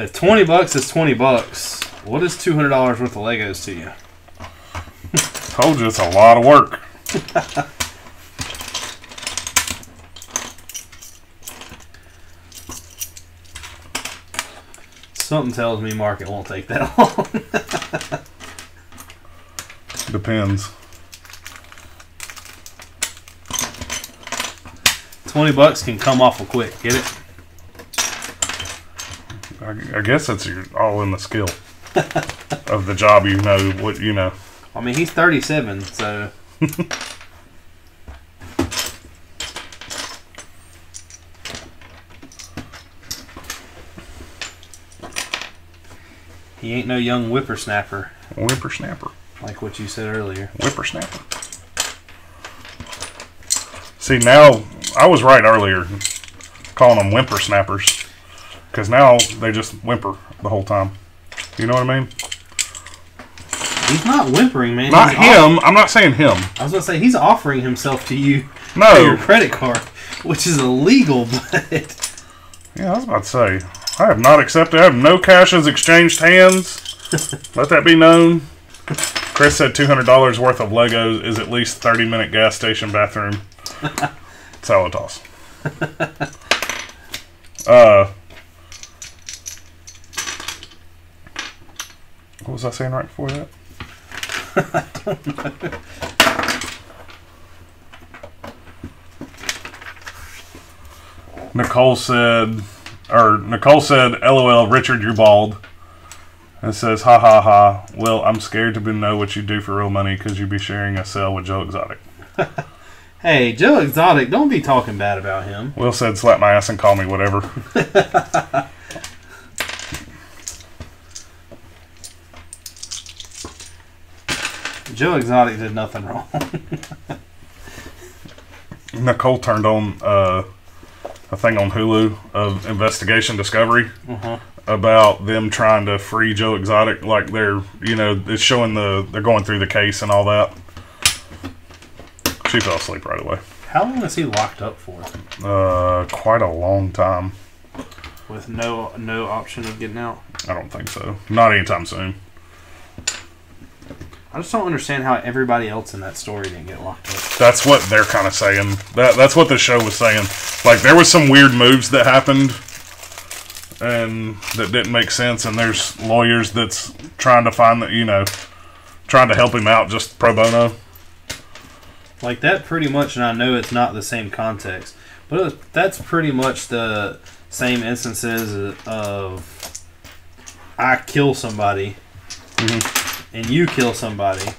If $20 is $20, what is $200 worth of Legos to you? Told you it's a lot of work. Something tells me Mark it won't take that long. Depends. $20 can come awful quick. Get it? I guess it's all in the skill of the job. You know what you know. I mean, he's 37, so. He ain't no young whippersnapper. Whippersnapper. Like what you said earlier. Whippersnapper. See, now, I was right earlier calling them whippersnappers. Because now they just whimper the whole time. You know what I mean? He's not whimpering, man. Not him. I'm not saying him. I was going to say, he's offering himself to you for No. your credit card, which is illegal, but... Yeah, I was about to say. I have not accepted. I have no cash as exchanged hands. Let that be known. Chris said $200 worth of Legos is at least 30-minute gas station bathroom. Salad toss. What was I saying right before that? I don't know. Nicole said, LOL, Richard, you're bald. And it says, ha ha ha. Well, I'm scared to know what you do for real money because you'd be sharing a cell with Joe Exotic. Hey, Joe Exotic, don't be talking bad about him. Will said, slap my ass and call me whatever. Joe Exotic did nothing wrong. Nicole turned on a thing on Hulu of Investigation Discovery about them trying to free Joe Exotic. Like they're, it's showing they're going through the case and all that. She fell asleep right away. How long is he locked up for? Quite a long time. With no option of getting out? I don't think so. Not anytime soon. I just don't understand how everybody else in that story didn't get locked up. That's what they're kind of saying. That's what the show was saying. Like, there was some weird moves that happened and that didn't make sense, and there's lawyers that's trying to find trying to help him out just pro bono. Like, that pretty much, and I know it's not the same context, but that's pretty much the same instances of I kill somebody, and you kill somebody,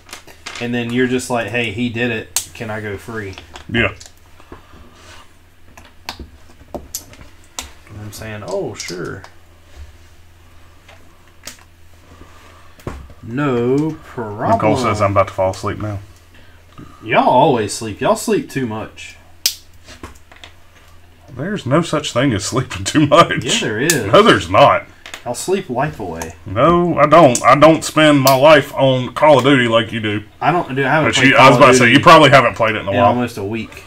and then you're just like, hey, he did it, can I go free? Yeah. And I'm saying, oh, sure. No problem. Nicole says I'm about to fall asleep now. Y'all always sleep. Y'all sleep too much. There's no such thing as sleeping too much. Yeah, there is. No, there's not. I'll sleep life away. No, I don't. I don't spend my life on Call of Duty like you do. I haven't played I was Call about of to Duty say, you probably haven't played it in a while. almost a week.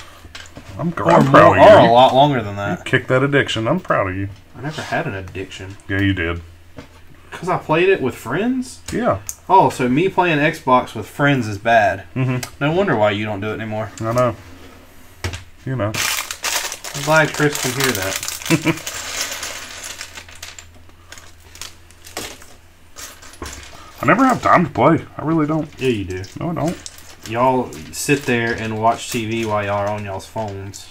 I'm proud of you. Or a lot longer than that. You kicked that addiction. I'm proud of you. I never had an addiction. Yeah, you did. Because I played it with friends? Yeah. Oh, so me playing Xbox with friends is bad. Mm-hmm. No wonder why you don't do it anymore. I know. You know. I'm glad Chris can hear that. I never have time to play. I really don't. Yeah, you do. No, I don't. Y'all sit there and watch TV while y'all are on y'all's phones.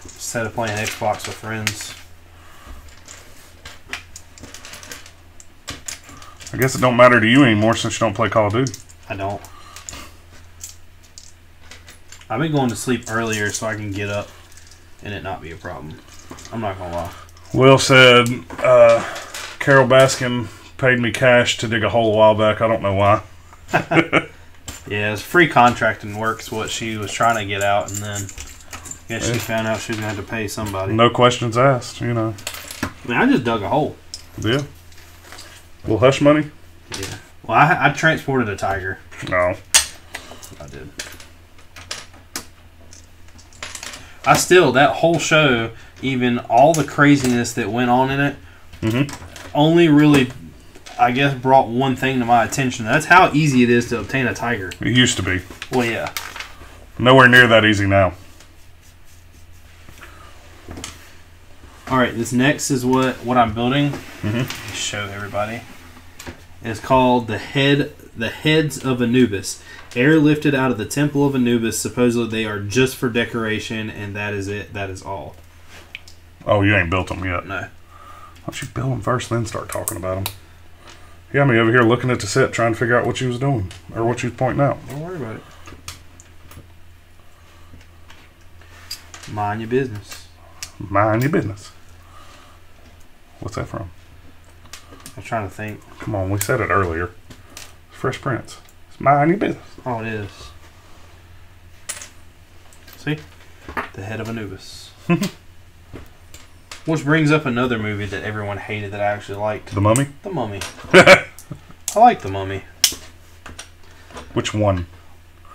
Instead of playing Xbox with friends. I guess it don't matter to you anymore since you don't play Call of Duty. I don't. I've been going to sleep earlier so I can get up and it not be a problem. I'm not gonna lie. Will said Carol Baskin paid me cash to dig a hole a while back. I don't know why. Yeah, it's free contracting work's what she was trying to get out, and then I guess she found out she was going to have to pay somebody. No questions asked, you know. I mean, I just dug a hole. Yeah. Little hush money? Yeah. Well, I transported a tiger. No. I did. I still, that whole show, even all the craziness that went on in it, only really, I guess, brought one thing to my attention. That's how easy it is to obtain a tiger. It used to be. Well, yeah. Nowhere near that easy now. All right, this next is what I'm building. Show everybody. It's called the Heads of Anubis. Airlifted out of the Temple of Anubis. Supposedly they are just for decoration, and that is it. That is all. Oh, you ain't built them yet? No. Why don't you build them first, then start talking about them? You got me over here looking at the set, trying to figure out what you was doing, or what you was pointing out. Don't worry about it. Mind your business. Mind your business. What's that from? I'm trying to think. Come on, we said it earlier. Fresh Prince. It's mind your business. Oh, it is. See? The Head of Anubis. Which brings up another movie that everyone hated that I actually liked. The Mummy? The Mummy. I like The Mummy. Which one?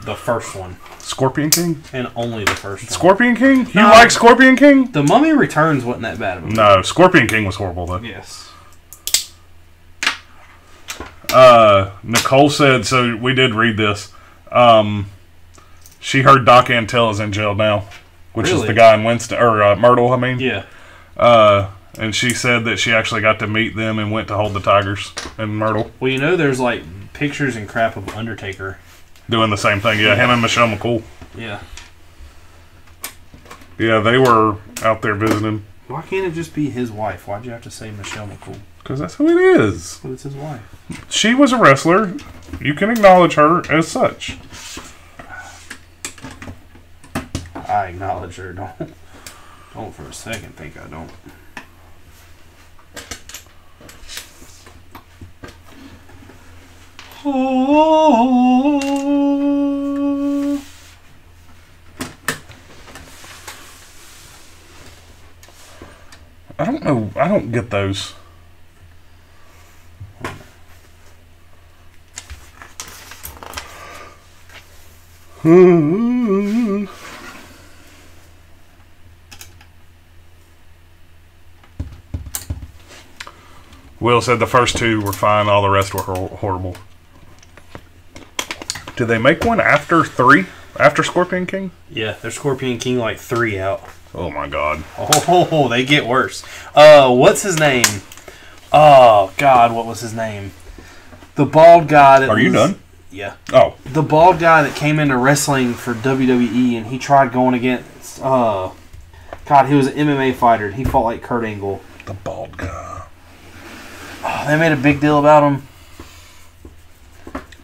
The first one. Scorpion King? And only the first one. Scorpion King? You No. like Scorpion King? The Mummy Returns wasn't that bad of a movie. No, Scorpion King was horrible though. Yes. Nicole said, so we did read this. She heard Doc Antel is in jail now, which is Really? the guy in Winston, or Myrtle, I mean. Yeah. And she said that she actually got to meet them and went to hold the tigers in Myrtle. Well, you know, there's like pictures and crap of Undertaker. Doing the same thing, yeah. Him and Michelle McCool. Yeah. Yeah, they were out there visiting. Why can't it just be his wife? Why'd you have to say Michelle McCool? Because that's who it is. But it's his wife. She was a wrestler. You can acknowledge her as such. I acknowledge her. Don't for a second think I don't. Oh. I don't know. I don't get those. Will said the first two were fine. All the rest were horrible. Did they make one after 3? After Scorpion King? Yeah, there's Scorpion King like 3 out. Oh my God. Oh, they get worse. What's his name? Oh God, what was his name? The bald guy that Are you done? Yeah. Oh. The bald guy that came into wrestling for WWE and he tried going against God, he was an MMA fighter. He fought like Kurt Angle. The bald guy. Oh, they made a big deal about him.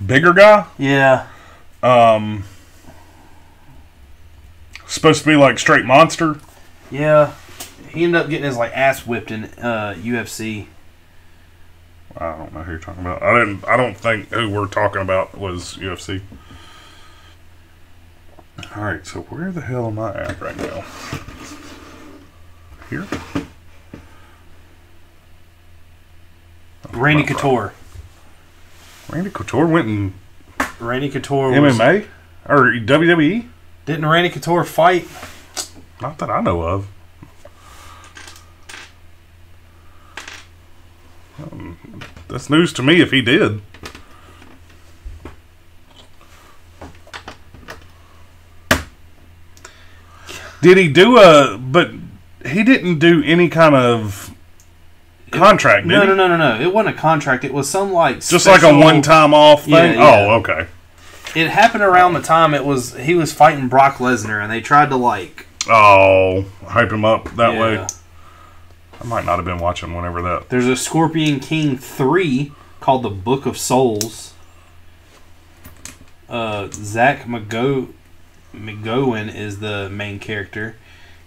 Bigger guy? Yeah. Supposed to be like straight monster? Yeah. He ended up getting his like ass whipped in UFC. I don't know who you're talking about. I don't think who we're talking about was UFC. Alright, so where the hell am I at right now? Here? Randy Couture. Randy Couture went in Randy Couture was... MMA? Or WWE? Didn't Randy Couture fight? Not that I know of. That's news to me if he did. Did he do but he didn't do any kind of contract, did he? No. It wasn't a contract. It was some like just like a one-time off thing? Yeah. Oh, okay. It happened around the time he was fighting Brock Lesnar, and they tried to like... Oh, hype him up that way. I might not have been watching whenever that... There's a Scorpion King 3 called The Book of Souls. Zach McGowan is the main character,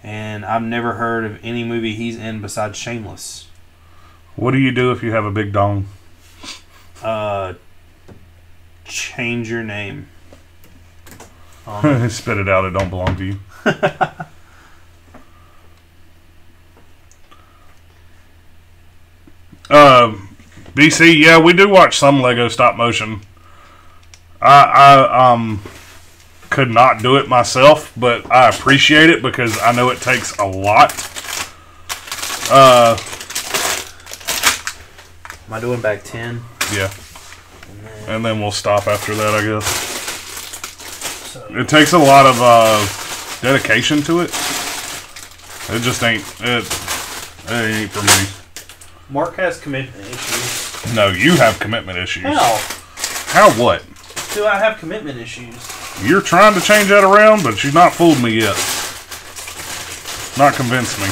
and I've never heard of any movie he's in besides Shameless. What do you do if you have a big dong? Change your name. Spit it out. It don't belong to you. BC, yeah, we do watch some Lego stop motion. I could not do it myself, but I appreciate it because I know it takes a lot. Am I doing back 10? Yeah. And then we'll stop after that, I guess. So. It takes a lot of dedication to it. It just ain't. It ain't for me. Mark has commitment issues. No, you have commitment issues. How? How what? Do I have commitment issues? You're trying to change that around, but you've not fooled me yet. Not convinced me.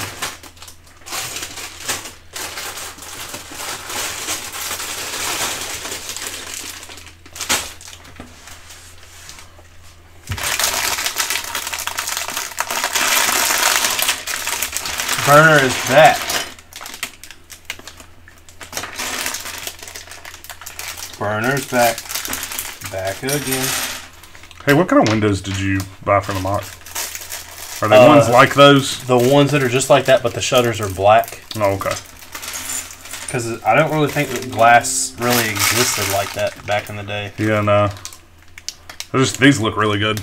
Burner is back. Burner's back. Back again. Hey, what kind of windows did you buy for the Marc? Are they ones like those? The ones that are just like that, but the shutters are black. Oh, okay. Because I don't really think that glass really existed like that back in the day. Yeah, no. These look really good.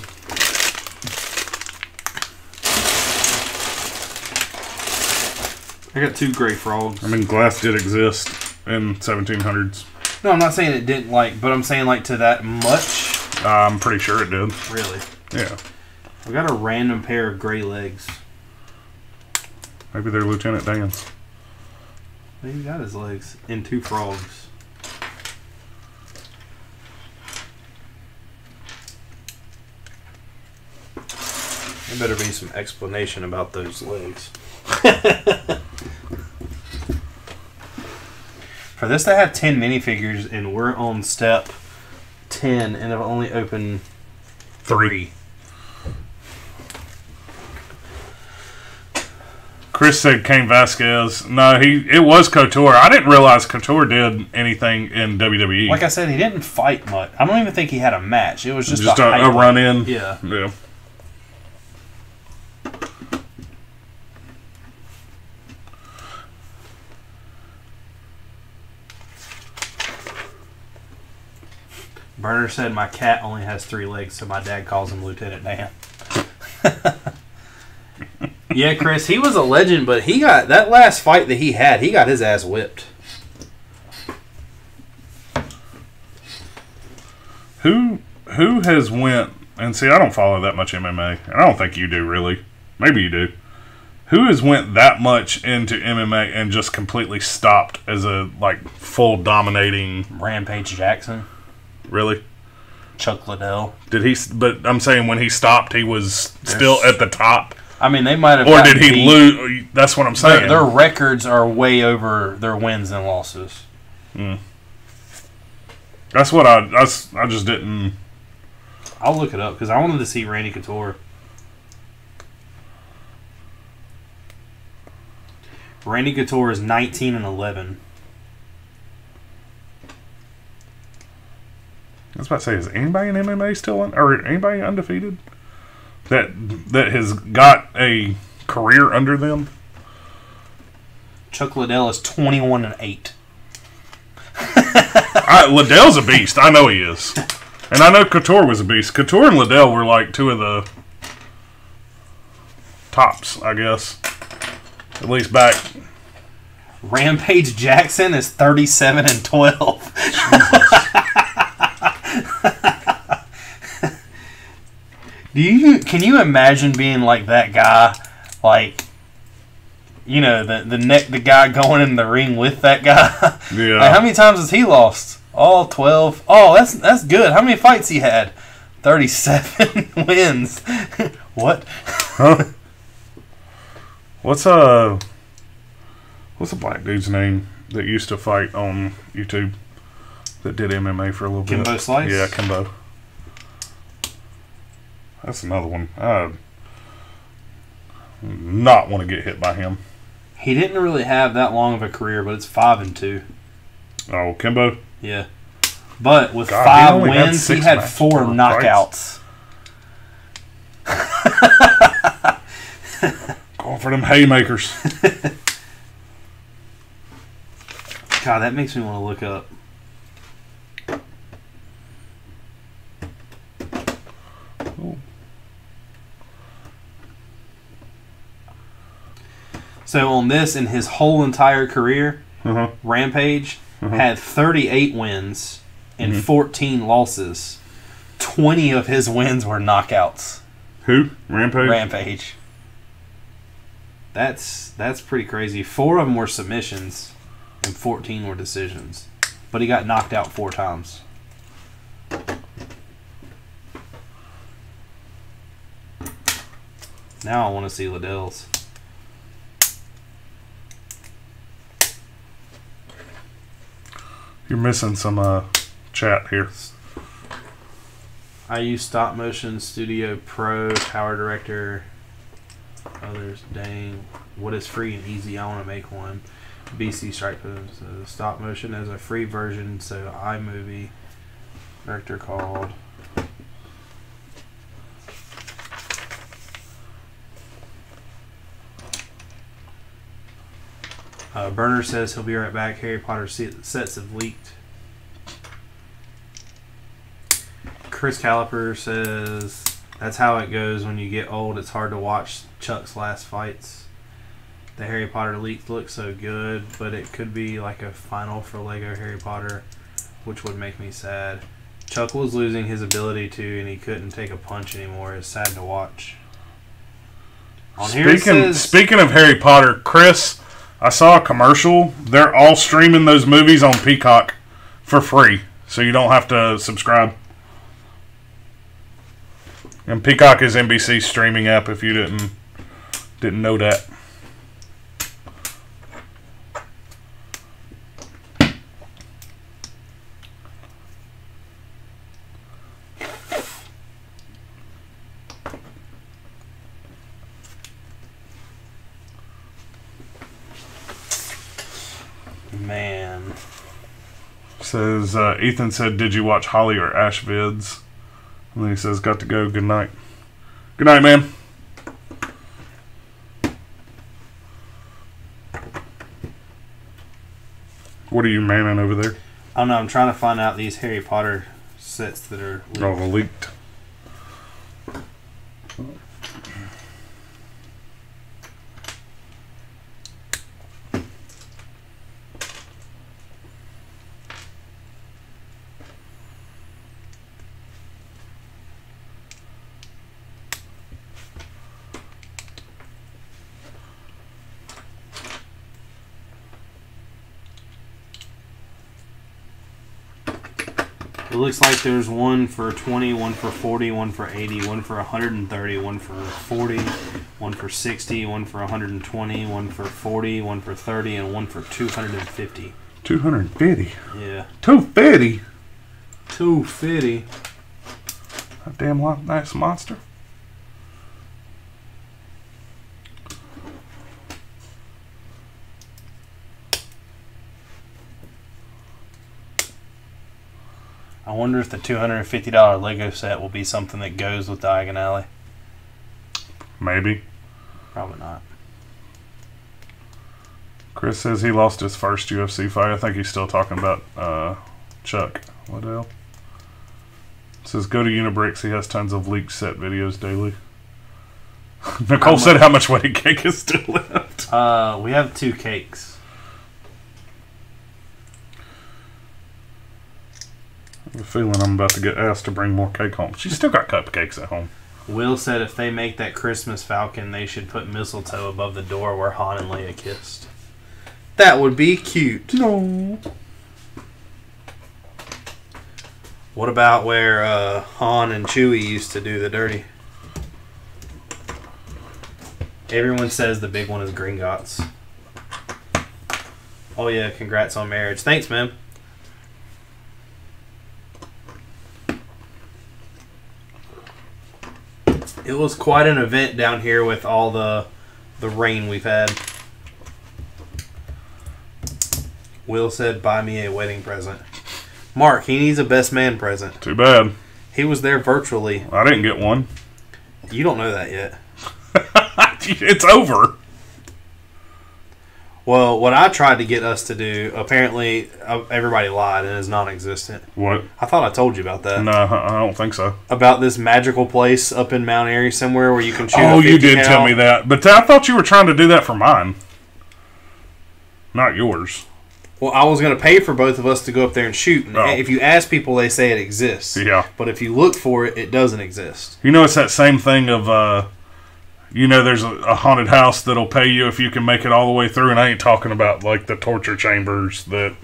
I got 2 gray frogs. I mean, glass did exist in 1700s. No, I'm not saying it didn't, but I'm saying, to that much. I'm pretty sure it did. Really? Yeah. I got a random pair of gray legs. Maybe they're Lieutenant Dan's. Maybe he got his legs. And 2 frogs. There better be some explanation about those legs. For this to have 10 minifigures, and we're on step 10, and I've only opened 3. Chris said Cain Vasquez. No, it was Couture. I didn't realize Couture did anything in WWE. Like I said, he didn't fight much. I don't even think he had a match. It was just a run-in. Yeah. Yeah. Burner said my cat only has 3 legs, so my dad calls him Lieutenant Dan. Yeah, Chris, he was a legend, but he got that last fight that he got his ass whipped. Who has went, and see, I don't follow that much MMA, and I don't think you do, really. Maybe you do. Who has went that much into MMA and just completely stopped as a, full dominating... Rampage Jackson. Really? Chuck Liddell. Did he? But I'm saying when he stopped, he was still at the top. I mean, they might have. Or did he lose? That's what I'm saying. Their records are way over their wins and losses. That's what I just didn't. I'll look it up because I wanted to see Randy Couture. Randy Couture is 19-11. I was about to say, is anybody in MMA still or anybody undefeated that has got a career under them? Chuck Liddell is 21-8. Liddell's a beast. I know he is, and I know Couture was a beast. Couture and Liddell were 2 of the tops, I guess. At least back. Rampage Jackson is 37-12. Can you imagine being like that guy? Like, you know, the guy going in the ring with that guy. Yeah. Like, how many times has he lost? All 12. Oh, that's good. How many fights he had? 37 wins. What? Huh? What's a black dude's name that used to fight on YouTube that did MMA for a little bit? Kimbo Slice? Yeah, Kimbo. That's another one. I not want to get hit by him. He didn't really have that long of a career, but it's 5-2. Oh, Kimbo? Yeah. But with God, 5 wins, he had 4 knockouts. Going for them haymakers. God, that makes me want to look up. Ooh. So on this, in his whole entire career, Uh-huh. Rampage had 38 wins and 14 losses. 20 of his wins were knockouts. Who? Rampage? Rampage. That's pretty crazy. 4 of them were submissions and 14 were decisions. But he got knocked out 4 times. Now I want to see Liddell's. You're missing some chat here. I use Stop Motion Studio Pro, Power Director. Others, dang. What is free and easy? I want to make one. BC Strike Pose. Stop Motion as a free version. So iMovie. Director called. Burner says he'll be right back. Harry Potter sets have leaked. Chris Caliper says that's how it goes when you get old. It's hard to watch Chuck's last fights. The Harry Potter leaks look so good, but it could be like a final for Lego Harry Potter, which would make me sad. Chuck was losing his ability to, and he couldn't take a punch anymore. It's sad to watch. Speaking of Harry Potter, Chris, I saw a commercial. They're all streaming those movies on Peacock for free, so you don't have to subscribe. And Peacock is NBC's streaming app. If you didn't know that. Man. Says Ethan said, "Did you watch Holly or Ash vids?" And then he says, "Got to go. Good night." Good night, man. What are you manning over there? I don't know. I'm trying to find out these Harry Potter sets that are leaked. Oh, leaked. It looks like there's one for 20, one for 40, one for 80, one for 130, one for 40, one for 60, one for 120, one for 40, one for 30, and one for 250. 250? Yeah. 250? 250. That damn nice monster. I wonder if the $250 Lego set will be something that goes with Diagon Alley. Maybe. Probably not. Chris says he lost his first UFC fight. I think he's still talking about Chuck Liddell. Says go to Unibricks. He has tons of leaked set videos daily. Nicole said how much wedding cake is still left. We have 2 cakes. I have a feeling I'm about to get asked to bring more cake home. She's still got cupcakes at home. Will said if they make that Christmas falcon, they should put mistletoe above the door where Han and Leia kissed. That would be cute. No. What about where Han and Chewie used to do the dirty? Everyone says the big one is Gringotts. Oh yeah, congrats on marriage. Thanks, man. It was quite an event down here with all the rain we've had. Will said, buy me a wedding present. Mark, he needs a best man present. Too bad. He was there virtually. I didn't get one. You don't know that yet. It's over. Well, what I tried to get us to do, apparently everybody lied and is non-existent. What? I thought I told you about that. No, I don't think so. About this magical place up in Mount Airy somewhere where you can shoot a Oh, 50 you did cal. tell me that. But I thought you were trying to do that for mine. Not yours. Well, I was going to pay for both of us to go up there and shoot. And Oh. if you ask people, they say it exists. Yeah. But if you look for it, it doesn't exist. You know, it's that same thing of, there's a haunted house that'll pay you if you can make it all the way through. And I ain't talking about, like, the torture chambers that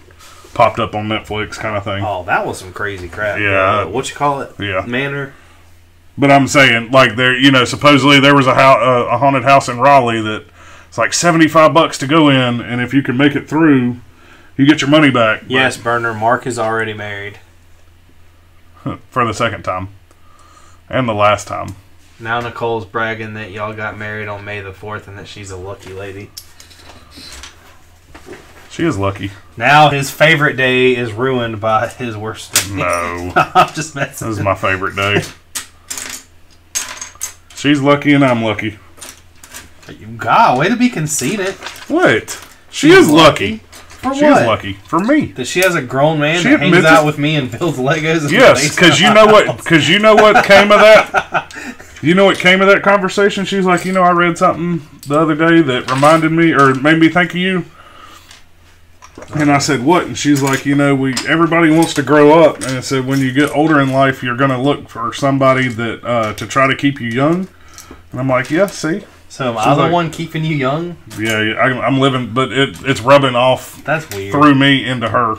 popped up on Netflix kind of thing. Oh, that was some crazy crap. Yeah. What you call it? Yeah. Manor? But I'm saying, like, supposedly there was a haunted house in Raleigh that it's like $75 to go in, and if you can make it through, you get your money back. Yes, Burner. Mark is already married. For the second time. And the last time. Now Nicole's bragging that y'all got married on May the 4th and that she's a lucky lady. She is lucky. Now his favorite day is ruined by his worst day. No. I'm just messing. This is my favorite day. She's lucky and I'm lucky. God, way to be conceited. What? She is lucky. For She what? is lucky. For me. That she has a grown man She that hangs admits out it. with me and builds Legos. Yes, because you know what? Because you know what came of that. You know what came of that conversation? She's like, I read something the other day that reminded me or made me think of you. And I said, what? And she's like, everybody wants to grow up. And I said, when you get older in life, you're going to look for somebody that to try to keep you young. And I'm like, yeah, see. So am I the one keeping you young? Yeah, I'm living, but it's rubbing off. That's weird. Through me into her.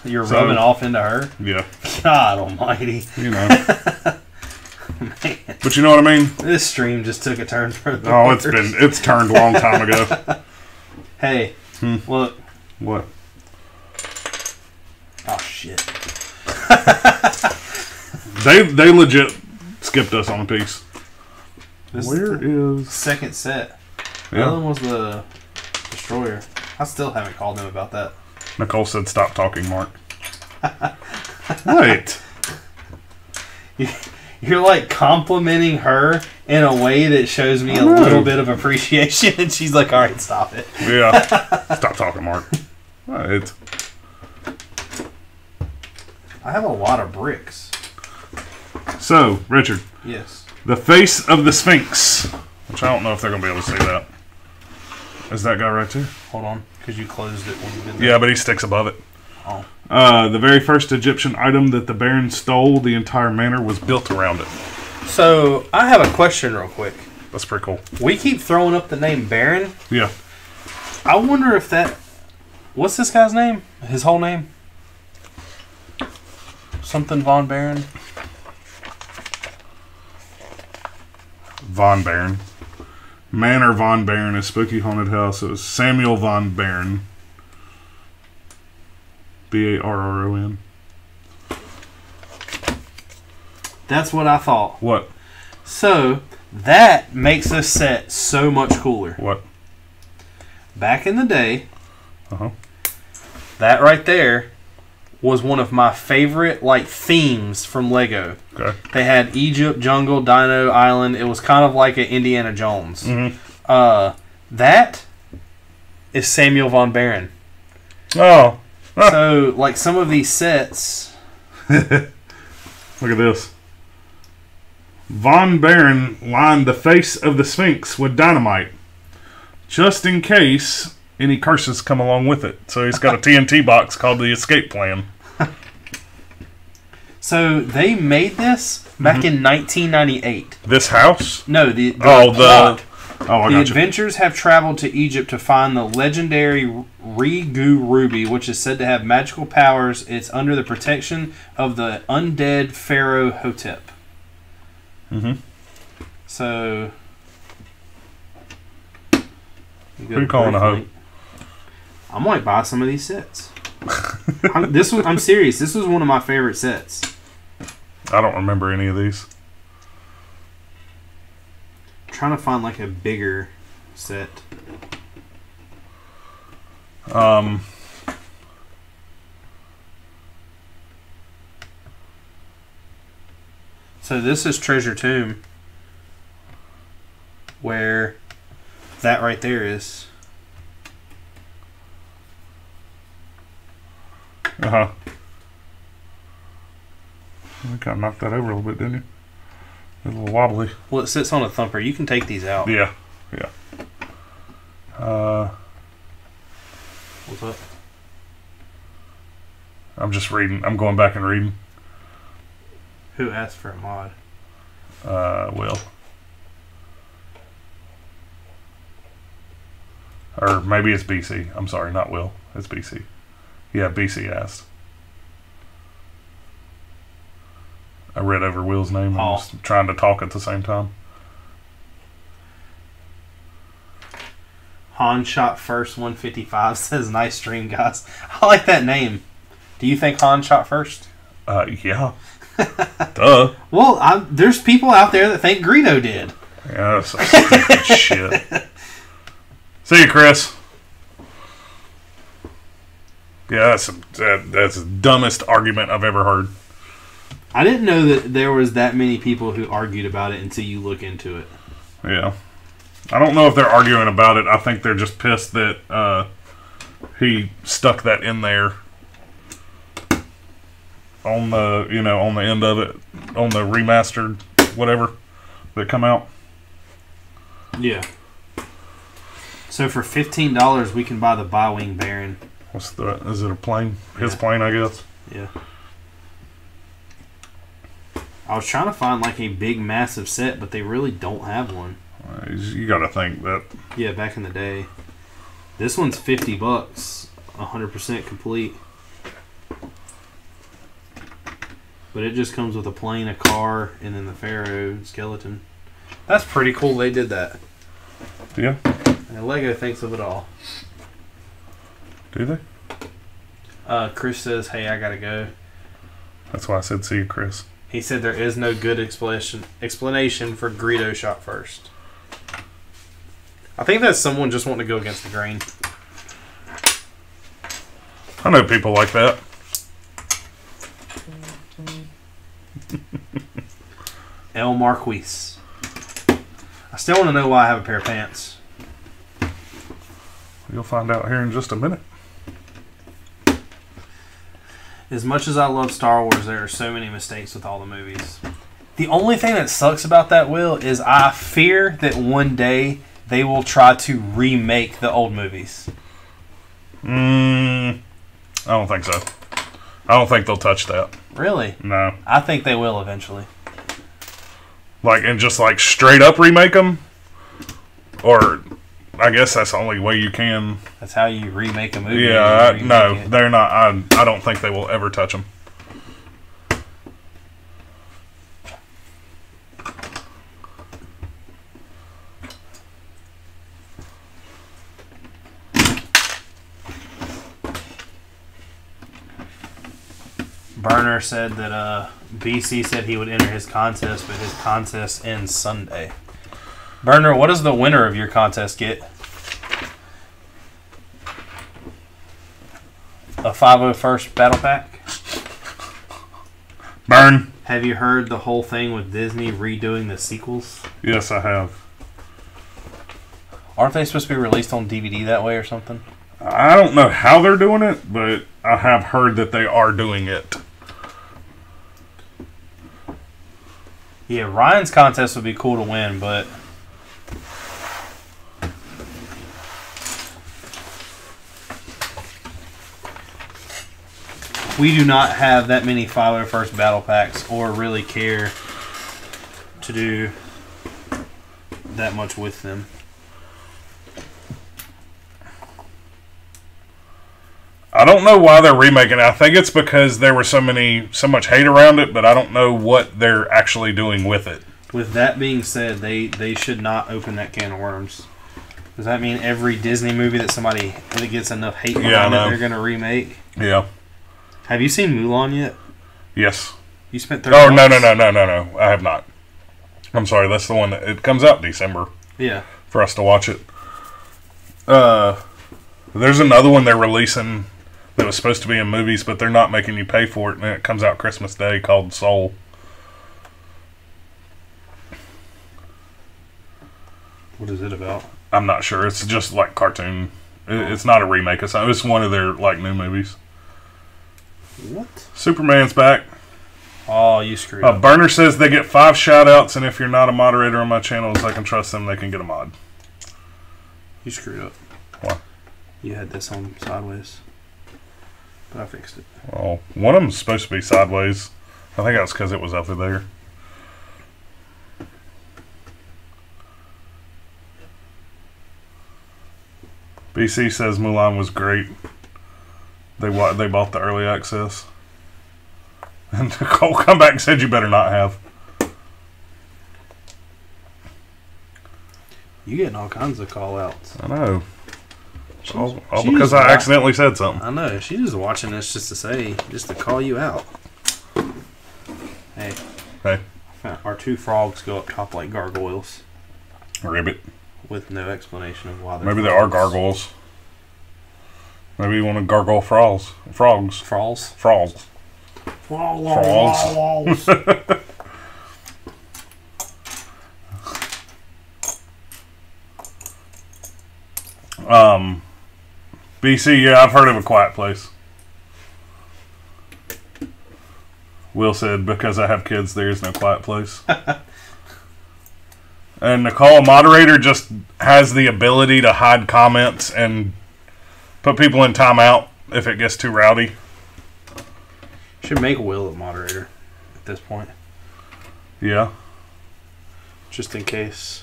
You're rubbing off into her? Yeah. God almighty. Man. But you know what I mean? This stream just took a turn for the worse. worse. It's turned a long time ago. Hey, look. What? Oh, shit. They legit skipped us on a piece. Where is... Second set. The Yeah. other one was the Destroyer. I still haven't called him about that. Nicole said, stop talking, Mark. What? You're like complimenting her in a way that shows me a little bit of appreciation, and she's like, all right, stop it. Yeah. Stop talking, Mark. What? I have a lot of bricks. So, Richard. Yes. The face of the Sphinx. Which I don't know if they're going to be able to see that. Is that guy right there? Hold on, because you closed it when you did that. Yeah, but he sticks above it. Oh. The very first Egyptian item that the Baron stole, the entire manor was built around it. So, I have a question real quick. That's pretty cool. We keep throwing up the name Baron. Yeah. I wonder if that... What's this guy's name? His whole name? Something Von Baron? Von Baron. Manor Von Baron, a spooky haunted house. It was Samuel Von Baron. Barron. That's what I thought. What? So, that makes this set so much cooler. What? Back in the day, Uh-huh. that right there was one of my favorite themes from Lego. Okay. They had Egypt, jungle, Dino Island. It was kind of like an Indiana Jones. Mm-hmm. That is Samuel Von Baron. Oh. So, some of these sets... Look at this. Von Baron lined the face of the Sphinx with dynamite, just in case any curses come along with it. So he's got a TNT box called the Escape Plan. So they made this back in 1998. This house? No, the I the got you. adventurers have traveled to Egypt to find the legendary Rigu ruby, which is said to have magical powers. It's under the protection of the undead pharaoh Hotep. Mm-hmm. So, Who are you calling a hoe? I might buy some of these sets. I'm serious. This was one of my favorite sets. I don't remember any of these. I'm trying to find like a bigger set. So this is Treasure Tomb, where that right there is. Uh-huh. You kind of knocked that over a little bit, didn't you? A little wobbly. Well, it sits on a thumper. You can take these out. Yeah. What's up? I'm just reading. I'm going back and reading. Who asked for a mod? Will. Or maybe it's BC. I'm sorry, not Will. It's BC. Yeah, BC asked. I read over Will's name. I was trying to talk at the same time. Han shot first 155 says, nice stream, guys. I like that name. Do you think Han shot first? Yeah. Duh. Well, there's people out there that think Greedo did. Yeah, that's some stupid shit. See you, Chris. Yeah, that's the dumbest argument I've ever heard. I didn't know that there was that many people who argued about it until you look into it. Yeah. I don't know if they're arguing about it. I think they're just pissed that he stuck that in there on the, on the end of it, on the remastered whatever that come out. Yeah. So for $15, we can buy the Bi-Wing Baron. Is it a plane? His plane, I guess. Yeah. I was trying to find like a big, massive set, but they really don't have one. You got to think that. Yeah, back in the day. This one's $50, 100% complete. But it just comes with a plane, a car, and then the Pharaoh skeleton. That's pretty cool they did that. Yeah. And Lego thinks of it all. Do they? Chris says, hey, I gotta go. That's why I said see you, Chris. He said there is no good explanation for Greedo shot first. I think that's someone just wanting to go against the grain. I know people like that. El Marquise. I still want to know why I have a pair of pants. You'll find out here in just a minute. As much as I love Star Wars, there are so many mistakes with all the movies. The only thing that sucks about that, Will, is I fear that one day they will try to remake the old movies. I don't think so. I don't think they'll touch that. Really? No. I think they will eventually. And just straight up remake them? Or I guess that's the only way you can. That's how you remake a movie. Yeah, no, they're not. I don't think they will ever touch them. Burner said that BC said he would enter his contest, but his contest ends Sunday. Burner, what does the winner of your contest get? A 501st Battle Pack? Burn. Have you heard the whole thing with Disney redoing the sequels? Yes, I have. Aren't they supposed to be released on DVD that way or something? I don't know how they're doing it, but I have heard that they are doing it. Yeah, Ryan's contest would be cool to win, but... we do not have that many 501st battle packs or really care to do that much with them. I don't know why they're remaking it. I think it's because there was so much hate around it, but I don't know what they're actually doing with it. With that being said, they should not open that can of worms. Does that mean every Disney movie that gets enough hate behind it, they're going to remake? Yeah. Have you seen Mulan yet? Yes. You spent $30. Oh, no. I have not. I'm sorry. That's the one that it comes out December. Yeah. For us to watch it. There's another one they're releasing that was supposed to be in movies, but they're not making you pay for it, and it comes out Christmas Day, called Soul. What is it about? I'm not sure. It's just like cartoon. It's not a remake. It's one of their like new movies. What? Superman's back. Oh, you screwed up. Burner says they get 5 shout-outs, and if you're not a moderator on my channels, I can trust them, they can get a mod. You screwed up. What? You had this on sideways. But I fixed it. Well, one of them's supposed to be sideways. I think that's because it was over there. BC says Mulan was great. They bought the early access. And Nicole come back and said you better not have. You getting all kinds of call-outs. I know. All because I accidentally said something. I know. She's just watching this just to call you out. Hey. Hey. Our 2 frogs go up top like gargoyles. Ribbit. With no explanation of why they're Maybe there are gargoyles. Maybe you want to gargle frogs. Frogs. Frogs? Frogs. Frogs. BC, yeah, I've heard of A Quiet Place. Will said, because I have kids, there is no quiet place. And Nicole, a moderator, just has the ability to hide comments and put people in timeout if it gets too rowdy. Should make Will a moderator at this point. Yeah. Just in case.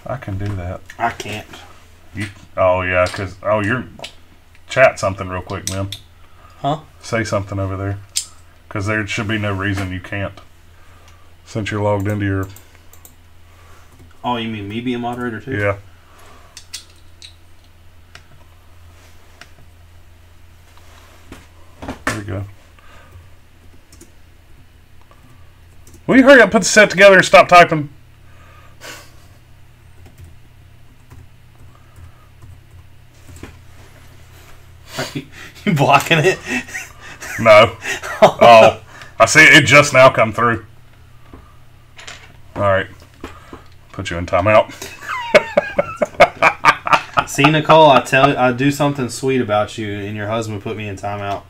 I can do that. I can't. Yeah, because... Oh, you're... Chat something real quick, man. Huh? Say something over there. Because there should be no reason you can't. Since you're logged into your... Oh, you mean me be a moderator too? Yeah. There we go. Will you hurry up, put the set together, and stop typing? You blocking it? No. Oh, I see it just now come through. All right. Put you in timeout. See, Nicole, I do something sweet about you, and your husband put me in timeout.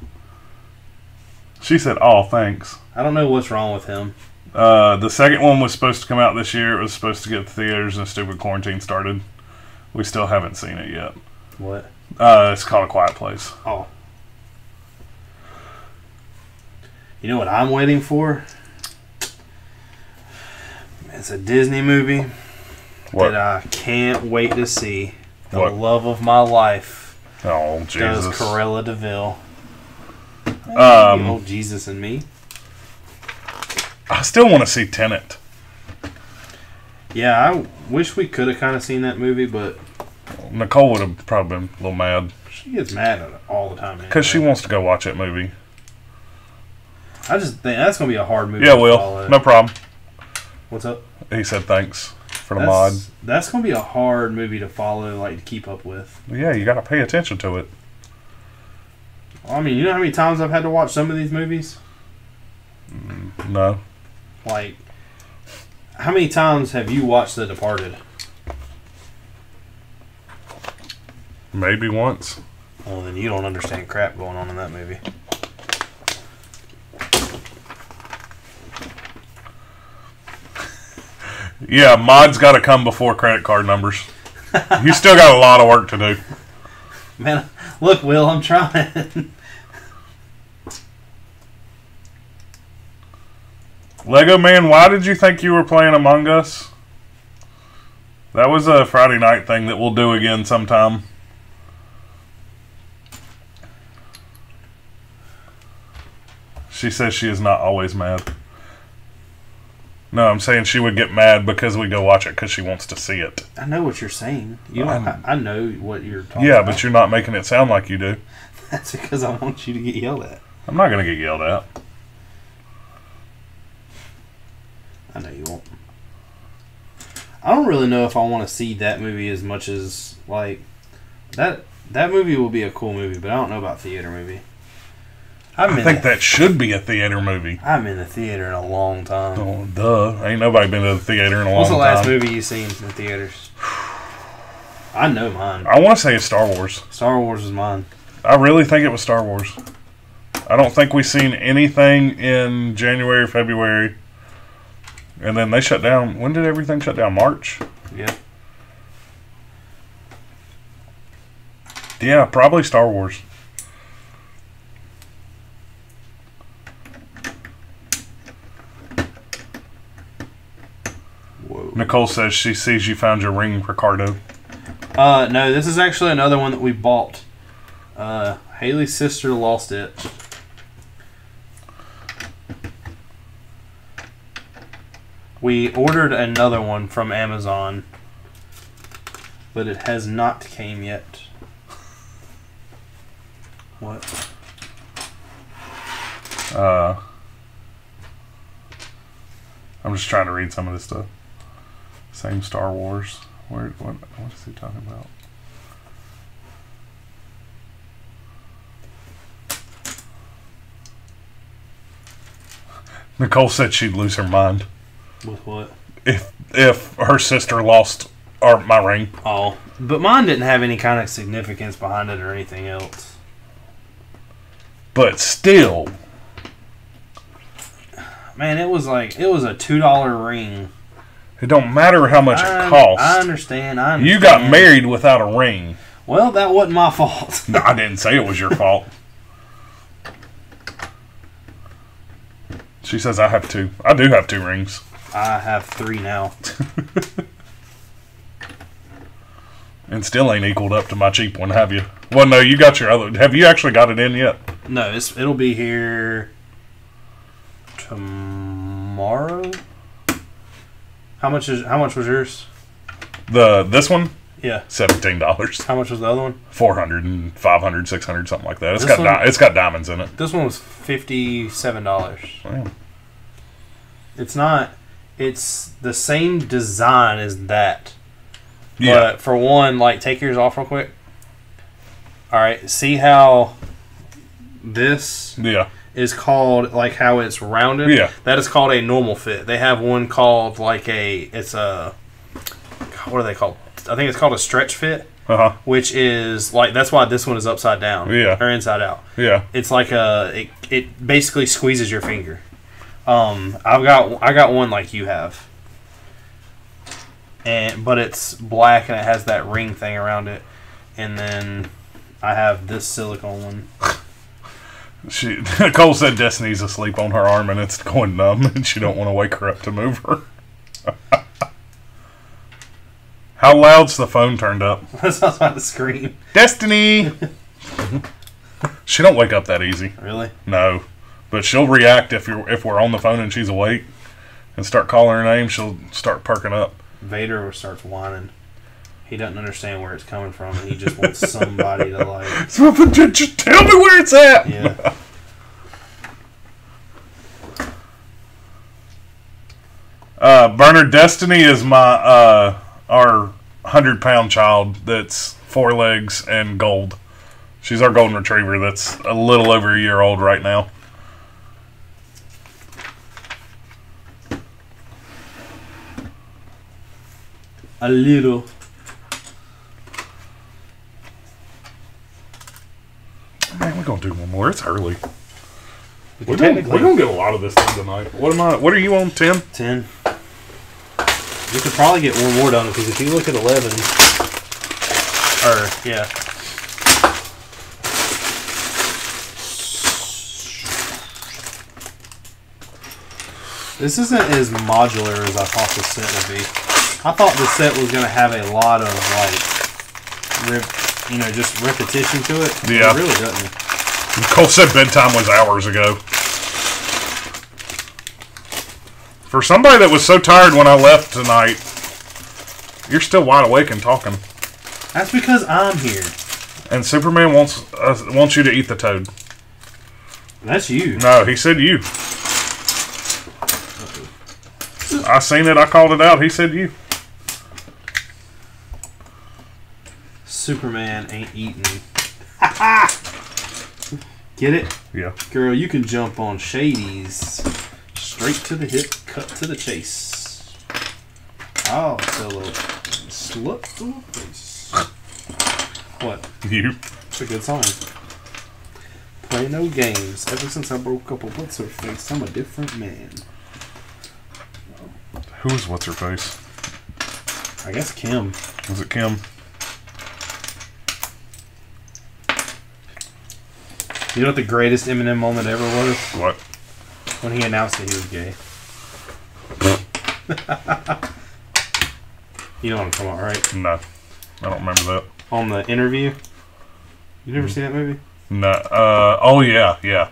She said, "Oh, thanks." I don't know what's wrong with him. The second one was supposed to come out this year. It was supposed to get to theaters, and stupid quarantine started. We still haven't seen it yet. What? It's called A Quiet Place. Oh. You know what I'm waiting for? It's a Disney movie that I can't wait to see. The love of my life. Oh, Jesus. Does Cruella DeVille. Old Jesus and me. I still want to see Tenet. Yeah, I wish we could have kind of seen that movie, but... Nicole would have probably been a little mad. She gets mad at it all the time. Because she wants to go watch that movie. I just think that's going to be a hard movie to follow. Will. No problem. What's up? He said thanks for the mod. That's going to be a hard movie to follow, like to keep up with. Yeah, you got to pay attention to it. I mean, you know how many times I've had to watch some of these movies? No. Like, how many times have you watched The Departed? Maybe once. Well, then you don't understand crap going on in that movie. Yeah, mods got to come before credit card numbers. You still got a lot of work to do. Man, look, Will, I'm trying. Lego Man, why did you think you were playing Among Us? That was a Friday night thing that we'll do again sometime. She says she is not always mad. No, I'm saying she would get mad because we go watch it because she wants to see it. I know what you're saying. I know what you're talking about. Yeah, but you're not making it sound like you do. That's because I want you to get yelled at. I'm not going to get yelled at. I know you won't. I don't really know if I want to see that movie as much as, like, that movie will be a cool movie, but I don't know about theater movie. I think that should be a theater movie. I haven't been in the theater in a long time. Oh, duh. Ain't nobody been to the theater in a long time. What's the last movie you seen in the theaters? I know mine. I want to say it's Star Wars. Star Wars was mine. I really think it was Star Wars. I don't think we seen anything in January, February. And then they shut down. When did everything shut down? March? Yeah. Yeah, probably Star Wars. Whoa. Nicole says she sees you found your ring, Ricardo. No, this is actually another one that we bought. Haley's sister lost it. We ordered another one from Amazon, but it has not came yet. What? I'm just trying to read some of this stuff. Same Star Wars. What is he talking about? Nicole said she'd lose her mind. With what? If her sister lost my ring. Oh, but mine didn't have any kind of significance behind it or anything else. But still, man, it was a $2 ring. It don't matter how much it costs. I understand. You got married without a ring. Well, that wasn't my fault. No, I didn't say it was your fault. She says I have 2. I do have 2 rings. I have 3 now. And still ain't equaled up to my cheap one, have you? Well, no, you got your other. Have you actually got it in yet? No, it'll be here tomorrow. How much was yours? This one? Yeah. $17. How much was the other one? 400 and 500, 600, something like that. It's got diamonds in it. This one was $57. Damn. It's not. It's the same design as that. Yeah. But for one, like, take yours off real quick. All right. See how this is called, like, how it's rounded? Yeah. That is called a normal fit. They have one called, like, what are they called? I think it's called a stretch fit. Uh-huh. Which is, like, that's why this one is upside down. Yeah. Or inside out. Yeah. It's like it basically squeezes your finger. I got one like you have. But it's black and it has that ring thing around it. And then I have this silicone one. Nicole said Destiny's asleep on her arm and it's going numb and she don't want to wake her up to move her. How loud's the phone turned up? That's what I was about to scream. Destiny! She don't wake up that easy. Really? No. But she'll react if we're on the phone and she's awake and start calling her name, she'll start perking up. Vader starts whining. He doesn't understand where it's coming from and he just wants somebody to, like... Just tell me where it's at! Yeah. Bernard, Destiny is our 100-pound child that's 4 legs and gold. She's our golden retriever that's a little over a year old right now. A little. Man, we're going to do one more. It's early. We're Technically. going to get a lot of this done tonight. What are you on, 10? 10. We could probably get one more done because if you look at 11, This isn't as modular as I thought the set would be. I thought the set was going to have a lot of, like, just repetition to it. Yeah. It really doesn't. Cole said bedtime was hours ago. For somebody that was so tired when I left tonight, you're still wide awake and talking. That's because I'm here. And Superman wants you to eat the toad. That's you. No, he said you. I seen it. I called it out. He said you. Superman ain't eating. Get it? Yeah. Girl, you can jump on Shady's. Straight to the hip, cut to the chase. Oh, Othello. Slut to the face. What? You. It's a good song. Play no games. Ever since I broke up with What's Her Face, I'm a different man. Who's what's her face? I guess Kim. Was it Kim? You know what the greatest Eminem moment ever was? What? When he announced that he was gay. You know what I'm talking about, right? No. I don't remember that. On the interview? You never seen that movie? No. Oh, yeah. Yeah.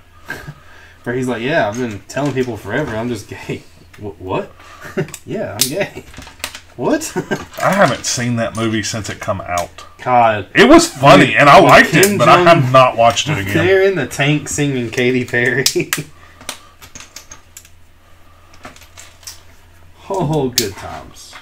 Where he's like, yeah, I've been telling people forever I'm just gay. What? Yeah, I'm gay. What? I haven't seen that movie since it come out. God. It was funny, and I liked Kim it, but I have not watched it again. They're in the tank singing Katy Perry. Oh, good times.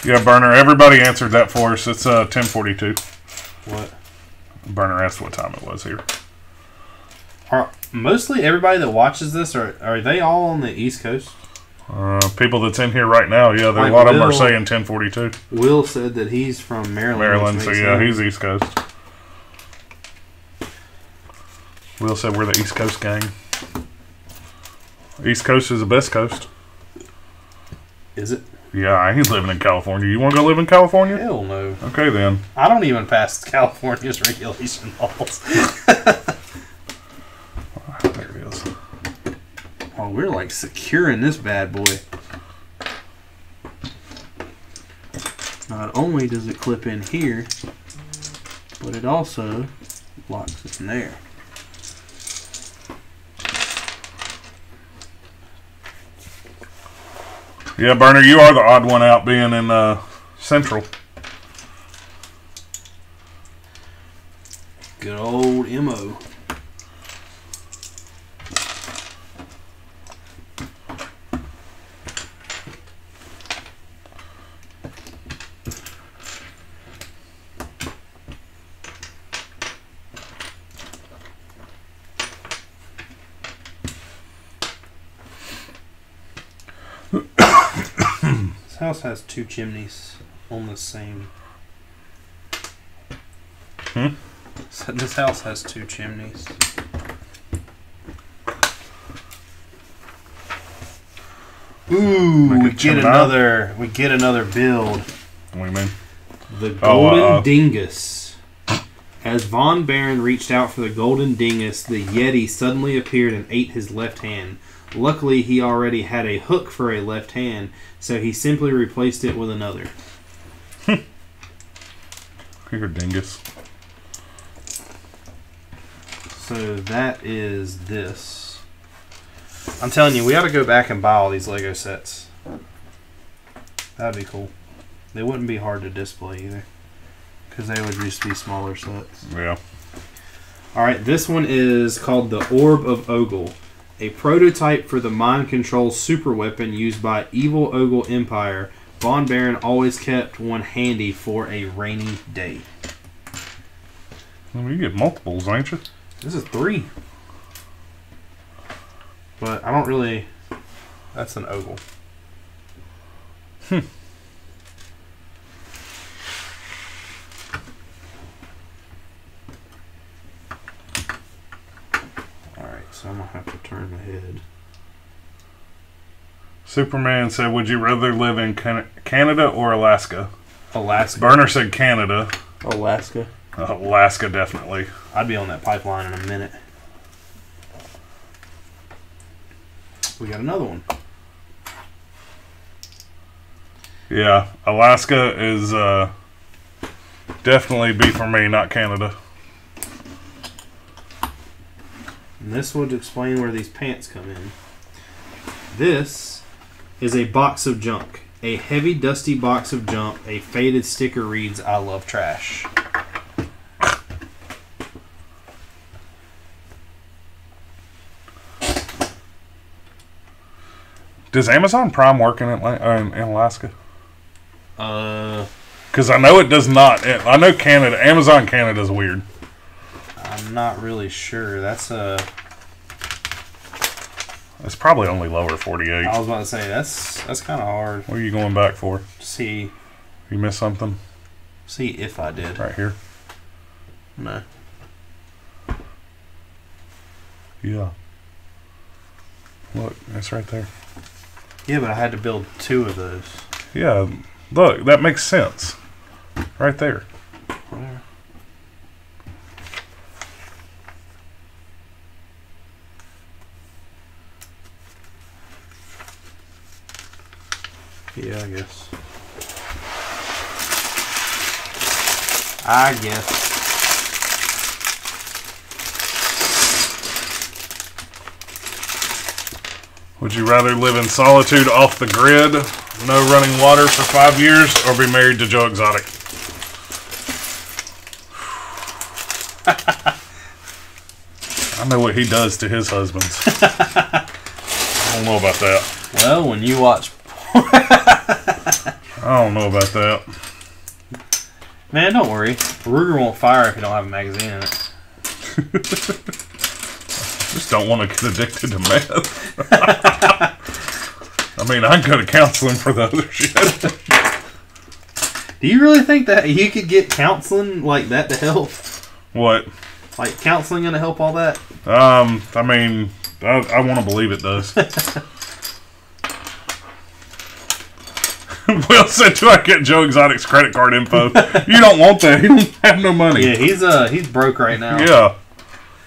Yeah, Burner, everybody answered that for us. It's 10:42. What? Burner asked what time it was here. Mostly everybody that watches this, are they all on the East Coast? People that's in here right now, yeah, Like a lot of them are Will- saying 10:42. Will said that he's from Maryland. Maryland, which so makes yeah, sense. he's East Coast. Will said we're the East Coast gang. East Coast is the best coast. Is it? Yeah, I ain't living in California. You want to go live in California? Hell no. Okay, then. I don't even pass California's regulation laws. There it is. Oh, we're like securing this bad boy. Not only does it clip in here, but it also locks in there. Yeah, Burner, you are the odd one out being in Central. Good old MO. This house has two chimneys on the same. So this house has two chimneys. Ooh, Make we it get chimney. another. We get another build. What do you mean? The Golden Oh, Dingus. As Von Barron reached out for the Golden Dingus, the Yeti suddenly appeared and ate his left hand. Luckily, he already had a hook for a left hand, so he simply replaced it with another. Here, dingus. So that is this. I'm telling you, we ought to go back and buy all these Lego sets. That'd be cool. They wouldn't be hard to display either, because they would just be smaller sets. Yeah. Alright, this one is called the Orb of Ogle, a prototype for the mind control super weapon used by evil Ogle Empire. Von Barron always kept one handy for a rainy day. Well, you get multiples, ain't you? This is 3. But I don't really... That's an Ogle. Alright, so I'm going to have to turn my head. Superman said, would you rather live in Canada or Alaska? Alaska. Burner said Canada. Alaska. Alaska, definitely. I'd be on that pipeline in a minute. We got another one. Yeah, Alaska is definitely be for me, not Canada. And this would explain where these pants come in. This is a box of junk. A heavy, dusty box of junk. A faded sticker reads, I love trash. Does Amazon Prime work in Alaska? Because I know it does not. I know Canada. Amazon Canada is weird. I'm not really sure. That's It's probably only lower 48. I was about to say that's kind of hard. What are you going back for? See. You missed something? See if I did. Right here. No. Yeah. Look, it's right there. Yeah, but I had to build 2 of those. Yeah, look, that makes sense. Right there. Whatever. Yeah, I guess. Would you rather live in solitude off the grid, no running water for 5 years, or be married to Joe Exotic? I know what he does to his husbands. I don't know about that. Well, when you watch... I don't know about that. Man, don't worry. Ruger won't fire if you don't have a magazine in it. Just don't want to get addicted to meth. I mean, I can go to counseling for the other shit. Do you really think that you could get counseling like that to help? What? Like counseling gonna help all that? I mean, I want to believe it does. Will said, "Do I get Joe Exotic's credit card info?" You don't want that. He don't have no money. Yeah, he's broke right now. Yeah.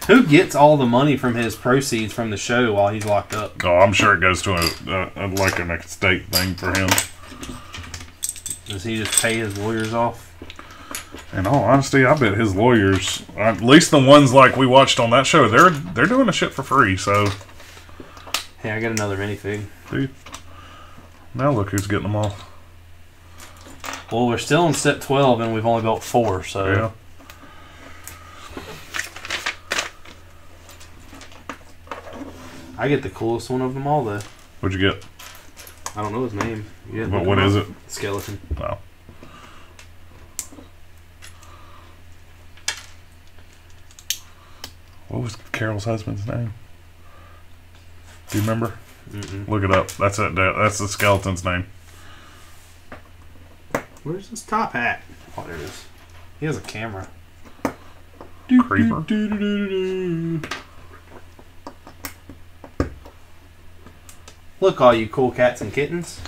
Who gets all the money from his proceeds from the show while he's locked up? Oh, I'm sure it goes to like an estate thing for him. Does he just pay his lawyers off? In all honesty, I bet his lawyers, at least the ones like we watched on that show, they're doing the shit for free. So, hey, I got another minifig. Dude, now look who's getting them all. Well, we're still in step 12, and we've only built 4. So. Yeah. I get the coolest one of them all, though. What'd you get? I don't know his name. But what is it? Skeleton. Wow. What was Carol's husband's name? Do you remember? Mm-mm. Look it up. That's it. That's the skeleton's name. Where's his top hat? Oh, there it is. He has a camera. Creeper. Look, all you cool cats and kittens.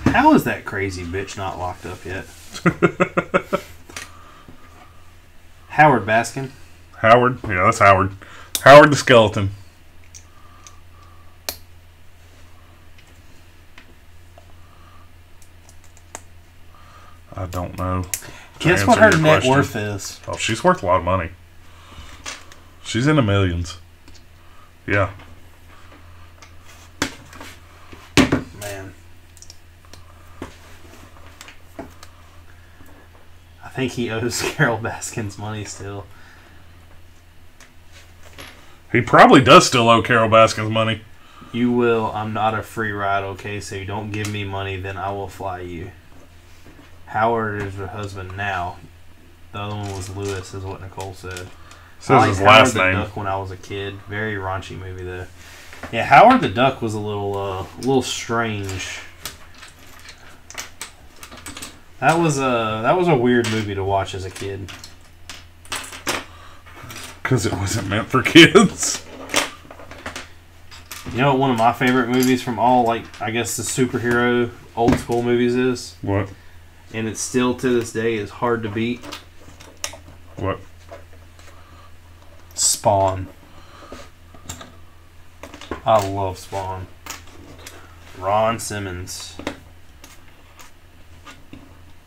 How is that crazy bitch not locked up yet? Howard Baskin. Howard? Yeah, that's Howard. Howard the skeleton. I don't know. Guess what her net worth is? Oh, she's worth a lot of money. She's in the millions. Yeah. Man. I think he owes Carol Baskin's money still. He probably does still owe Carol Baskin's money. You will. I'm not a free ride, okay? So you don't give me money, then I will fly you. Howard is her husband now. The other one was Lewis, is what Nicole said. Says his last Howard name. the Duck when I was a kid. Very raunchy movie though. Yeah, Howard the Duck was a little strange. That was a weird movie to watch as a kid. Because it wasn't meant for kids. You know what one of my favorite movies from all, like, I guess the superhero old school movies is? What? And it's still to this day is hard to beat. What? Spawn. I love Spawn. Ron Simmons.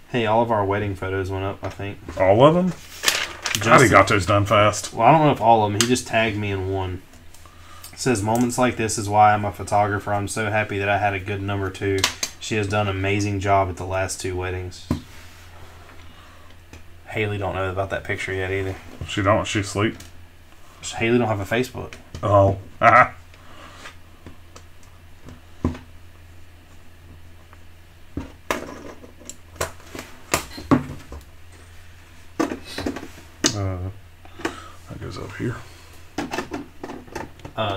Hey, all of our wedding photos went up, I think. All of them? How he got those done fast? Well, I don't know if all of them. He just tagged me in one. It says, moments like this is why I'm a photographer. I'm so happy that I had a good number 2. She has done an amazing job at the last 2 weddings. Haley don't know about that picture yet either. She don't? She asleep? Haley don't have a Facebook. Oh. Uh-huh. That goes up here.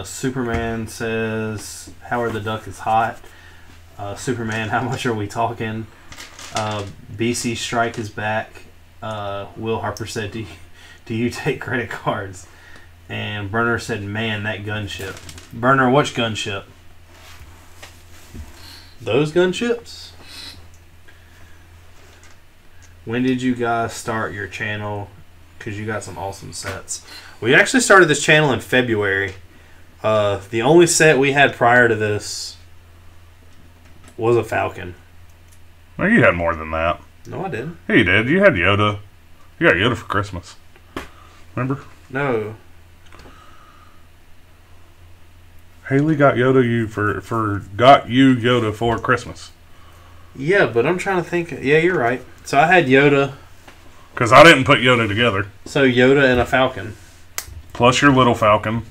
Superman says, Howard the Duck is hot. Superman, how much are we talking? BC Strike is back. Will Harper said, do you take credit cards? And Burner said, man, that gunship. Burner, which gunship? Those gunships? When did you guys start your channel? Because you got some awesome sets. We actually started this channel in February. The only set we had prior to this was a Falcon. No, you had more than that. No, I didn't. Yeah, you did. You had Yoda. You got Yoda for Christmas. Remember? No. Haley got Yoda Yoda for Christmas. Yeah, but I'm trying to think. Yeah, you're right. So I had Yoda. Because I didn't put Yoda together. So Yoda and a Falcon. Plus your little Falcon.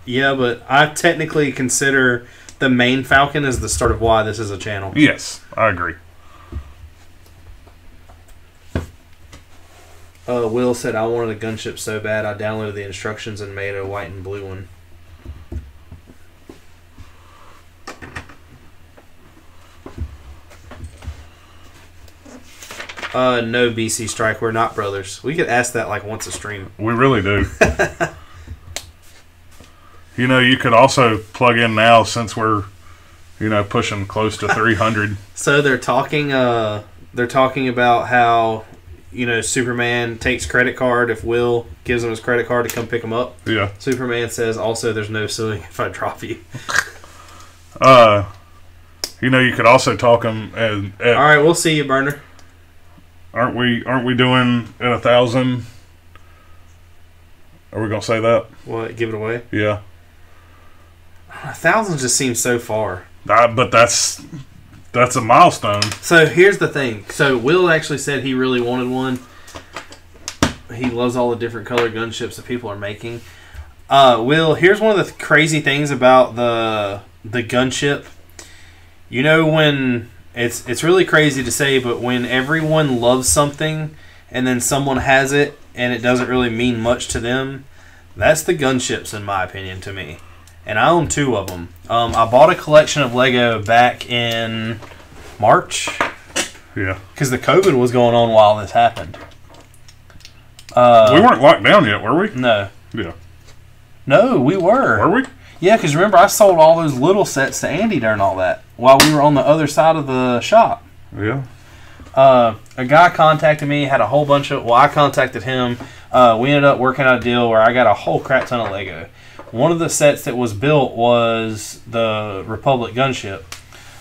Yeah, but I technically consider the main Falcon as the start of why this is a channel. Yes, I agree. Will said, I wanted a gunship so bad I downloaded the instructions and made a white and blue one. No, BC Strike, we're not brothers. We could ask that like once a stream. We really do. You know, you could also plug in now since we're, pushing close to 300. So they're talking about how, Superman takes credit card if Will gives him his credit card to come pick him up. Yeah. Superman says, also, there's no suing if I drop you. You could also talk him at all right, we'll see you, Burner. Aren't we doing at 1,000? Are we gonna say that? What? Give it away? Yeah. 1,000 just seems so far. But that's a milestone. So here's the thing. So Will actually said he really wanted one. He loves all the different color gunships that people are making. Will, here's one of the crazy things about the gunship. When it's really crazy to say, but when everyone loves something and then someone has it and it doesn't really mean much to them, that's the gunships in my opinion to me. And I own 2 of them. I bought a collection of Lego back in March. Yeah. Because the COVID was going on while this happened. We weren't locked down yet, were we? No. Yeah. No, we were. Were we? Yeah, because remember, I sold all those little sets to Andy during all that while we were on the other side of the shop. Yeah. A guy contacted me, had a whole bunch of... Well, I contacted him. We ended up working out a deal where I got a whole crap ton of Lego. One of the sets that was built was the Republic gunship.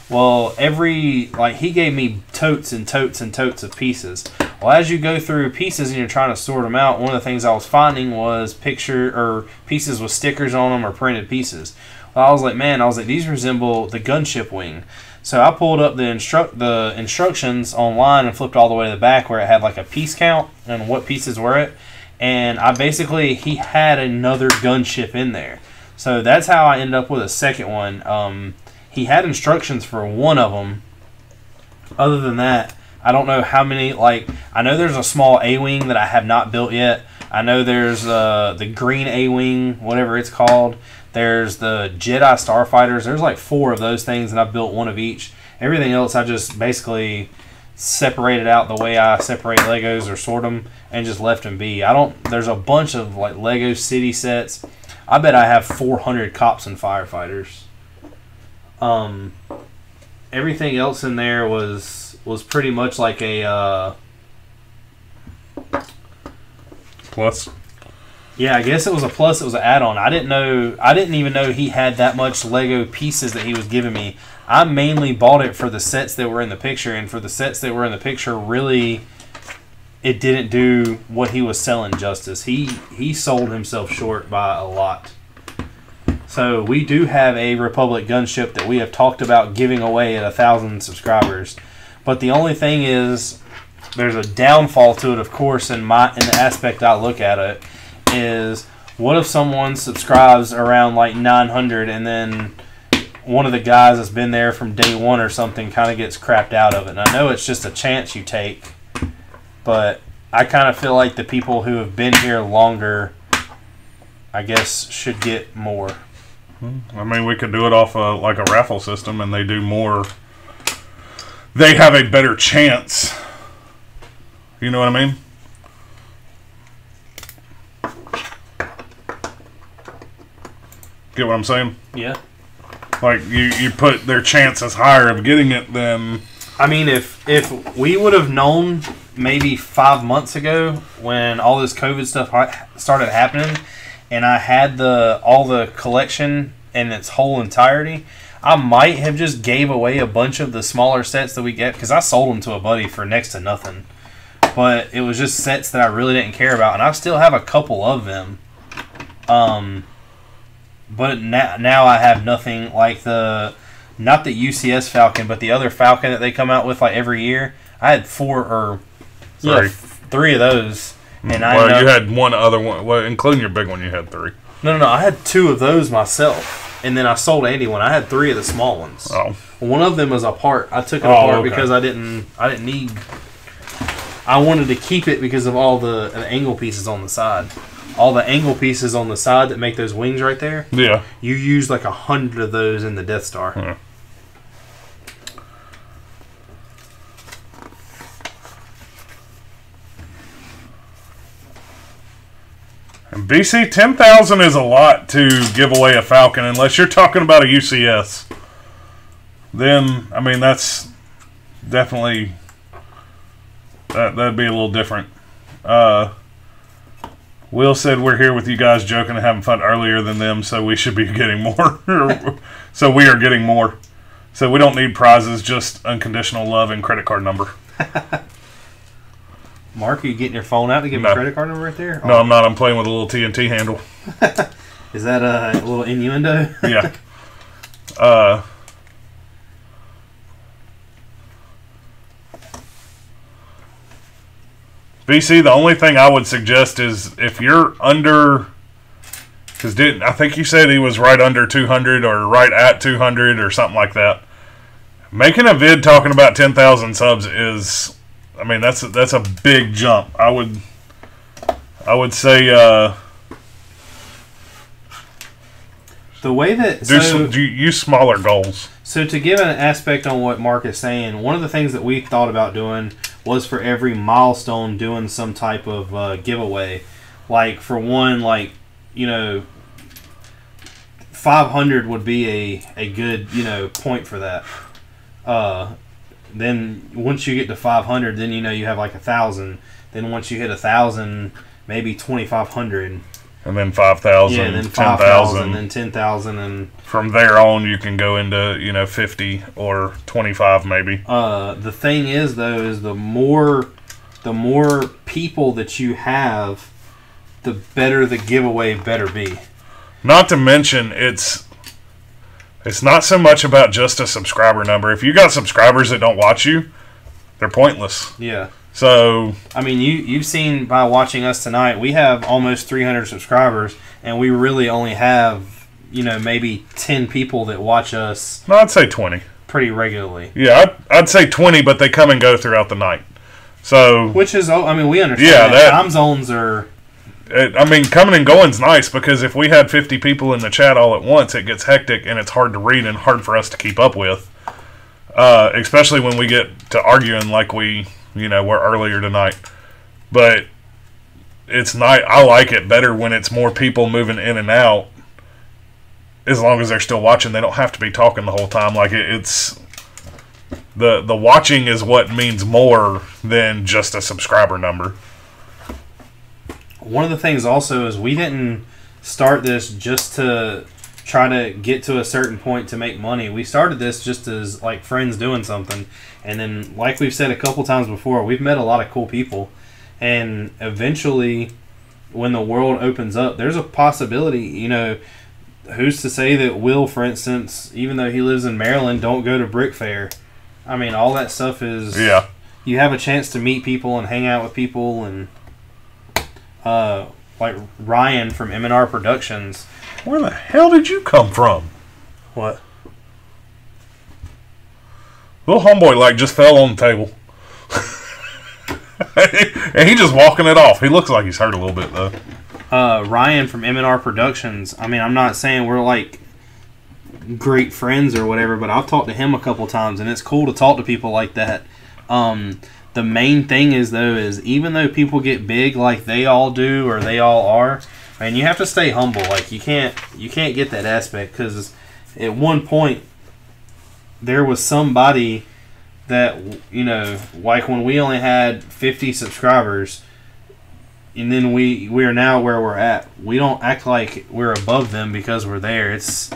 Well, he gave me totes and totes and totes of pieces. Well, as you go through pieces and you're trying to sort them out, one of the things I was finding was pieces with stickers on them or printed pieces. Well, I was like, these resemble the gunship wing. So I pulled up the instructions online and flipped all the way to the back where it had like a piece count and what pieces were it. And he had another gunship in there. So that's how I ended up with a second one. He had instructions for one of them. Other than that, I don't know how many, I know there's a small A-Wing that I have not built yet. I know there's the green A-Wing, whatever it's called. There's the Jedi Starfighters. There's 4 of those things, and I've built one of each. Everything else, I just basically separated out the way I separate Legos or sort them and just left them be. There's a bunch of like Lego City sets. I bet I have 400 cops and firefighters. Everything else in there was pretty much like a plus. Yeah, I guess it was a plus. It was an add-on. I didn't even know he had that much Lego pieces that he was giving me. I mainly bought it for the sets that were in the picture, and for the sets that were in the picture, really, it didn't do what he was selling justice. He sold himself short by a lot. So we do have a Republic gunship that we have talked about giving away at 1,000 subscribers. But the only thing is, there's a downfall to it, of course, in the aspect I look at it, is what if someone subscribes around like 900 and then one of the guys that's been there from day one or something kind of gets crapped out of it. And I know it's just a chance you take, but I kind of feel like the people who have been here longer, I guess, should get more. I mean, we could do it off like a raffle system, and they do more. They have a better chance. You know what I mean? Get what I'm saying? Yeah. Like, you put their chances higher of getting it than... I mean, if we would have known maybe 5 months ago when all this COVID stuff started happening, and I had all the collection in its whole entirety, I might have just gave away a bunch of the smaller sets that we get, because I sold them to a buddy for next to nothing. But it was just sets that I really didn't care about, and I still have a couple of them. But now I have nothing like not the UCS Falcon, but the other Falcon that they come out with like every year. I had three of those. And you had one other one. Well, including your big one, you had 3. No. I had 2 of those myself, and then I sold Andy one. I had 3 of the small ones. Oh. One of them was apart. I took it apart because I didn't need. I wanted to keep it because of all the angle pieces on the side. All the angle pieces on the side that make those wings right there. Yeah. You use like 100 of those in the Death Star. Yeah. And BC, 10,000 is a lot to give away a Falcon unless you're talking about a UCS. Then, I mean, that's definitely... That'd be a little different. Will said we're here with you guys joking and having fun earlier than them, so we should be getting more. So we are getting more. So we don't need prizes, just unconditional love and credit card number. Mark, are you getting your phone out to give me a credit card number right there? No, I'm not. I'm playing with a little TNT handle. Is that a little innuendo? Yeah. BC, the only thing I would suggest is if you're under, because I think you said he was right under 200 or right at 200 or something like that. Making a vid talking about 10,000 subs is, I mean, that's a big jump. I would say the way that use smaller goals. So to give an aspect on what Mark is saying, one of the things that we thought about doing was for every milestone doing some type of giveaway. Like for one, 500 would be a good point for that. Then once you get to 500, then you have like 1,000. Then once you hit 1,000, maybe 2,500. And then 5,000, yeah, then 10,000, then 10,000, and from there on you can go into 50 or 25 maybe. The thing is though, is the more people that you have, the better the giveaway better be. Not to mention it's not so much about just a subscriber number. If you got subscribers that don't watch you, they're pointless. Yeah. So I mean, you've seen by watching us tonight, we have almost 300 subscribers, and we really only have maybe 10 people that watch us. No, I'd say 20 pretty regularly. Yeah, I'd say 20, but they come and go throughout the night. So which is, I mean, we understand that time zones are. I mean, coming and going's nice because if we had 50 people in the chat all at once, it gets hectic and it's hard to read and hard for us to keep up with. especially when we get to arguing like we were earlier tonight. But it's not. I like it better when it's more people moving in and out. As long as they're still watching, they don't have to be talking the whole time. Like it's the watching is what means more than just a subscriber number. One of the things also is we didn't start this just to try to get to a certain point to make money. We started this just as like friends doing something, and then like we've said a couple times before, we've met a lot of cool people, and eventually when the world opens up, there's a possibility, who's to say that Will, for instance, even though he lives in Maryland, don't go to Brick Fair? I mean, all that stuff is... Yeah. You have a chance to meet people and hang out with people, and like Ryan from M&R Productions. Where the hell did you come from? What? Little homeboy just fell on the table. And he just walking it off. He looks like he's hurt a little bit, though. Ryan from M&R Productions. I mean, I'm not saying we're like great friends or whatever, but I've talked to him a couple times, and it's cool to talk to people like that. The main thing is even though people get big like they all do or they all are, and you have to stay humble. Like you can't get that aspect, because at one point there was somebody that like when we only had 50 subscribers. And then we are now where we're at. We don't act like we're above them because we're there. It's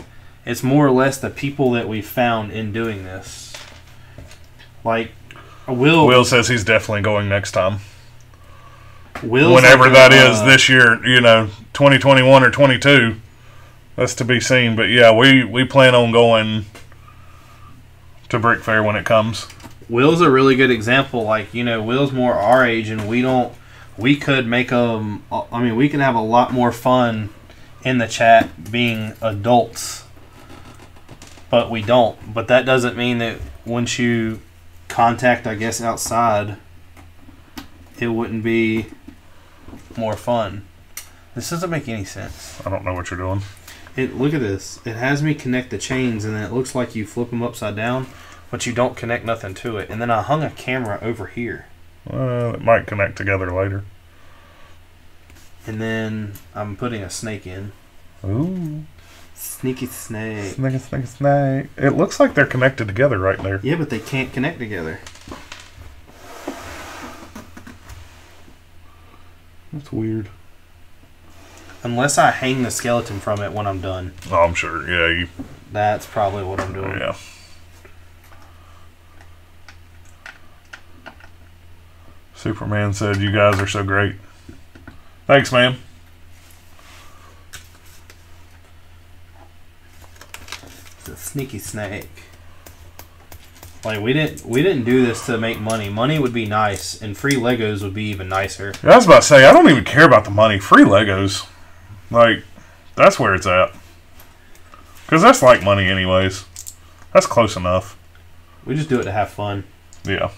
more or less the people that we found in doing this. Like Will says he's definitely going next time. Whenever like that is this year, 2021 or 22. That's to be seen. But yeah, we plan on going to Brick Fair when it comes. Will's a really good example. Like, Will's more our age, and we could make we can have a lot more fun in the chat being adults, but we don't. But that doesn't mean that once you contact, I guess, outside, it wouldn't be more fun. This doesn't make any sense. I don't know what you're doing. Look at this. It has me connect the chains, and then it looks like you flip them upside down, but you don't connect nothing to it. And then I hung a camera over here. It might connect together later. And then I'm putting a snake in. Ooh. Sneaky snake. Snake. It looks like they're connected together right there. Yeah, but they can't connect together. That's weird. Unless I hang the skeleton from it when I'm done. Oh, I'm sure. Yeah, That's probably what I'm doing. Yeah. Superman said, "You guys are so great." Thanks, man. It's a sneaky snake. Like we didn't do this to make money. Money would be nice, and free Legos would be even nicer. Yeah, I was about to say, I don't even care about the money. Free Legos, like that's where it's at. Because that's like money, anyways. That's close enough. We just do it to have fun. Yeah.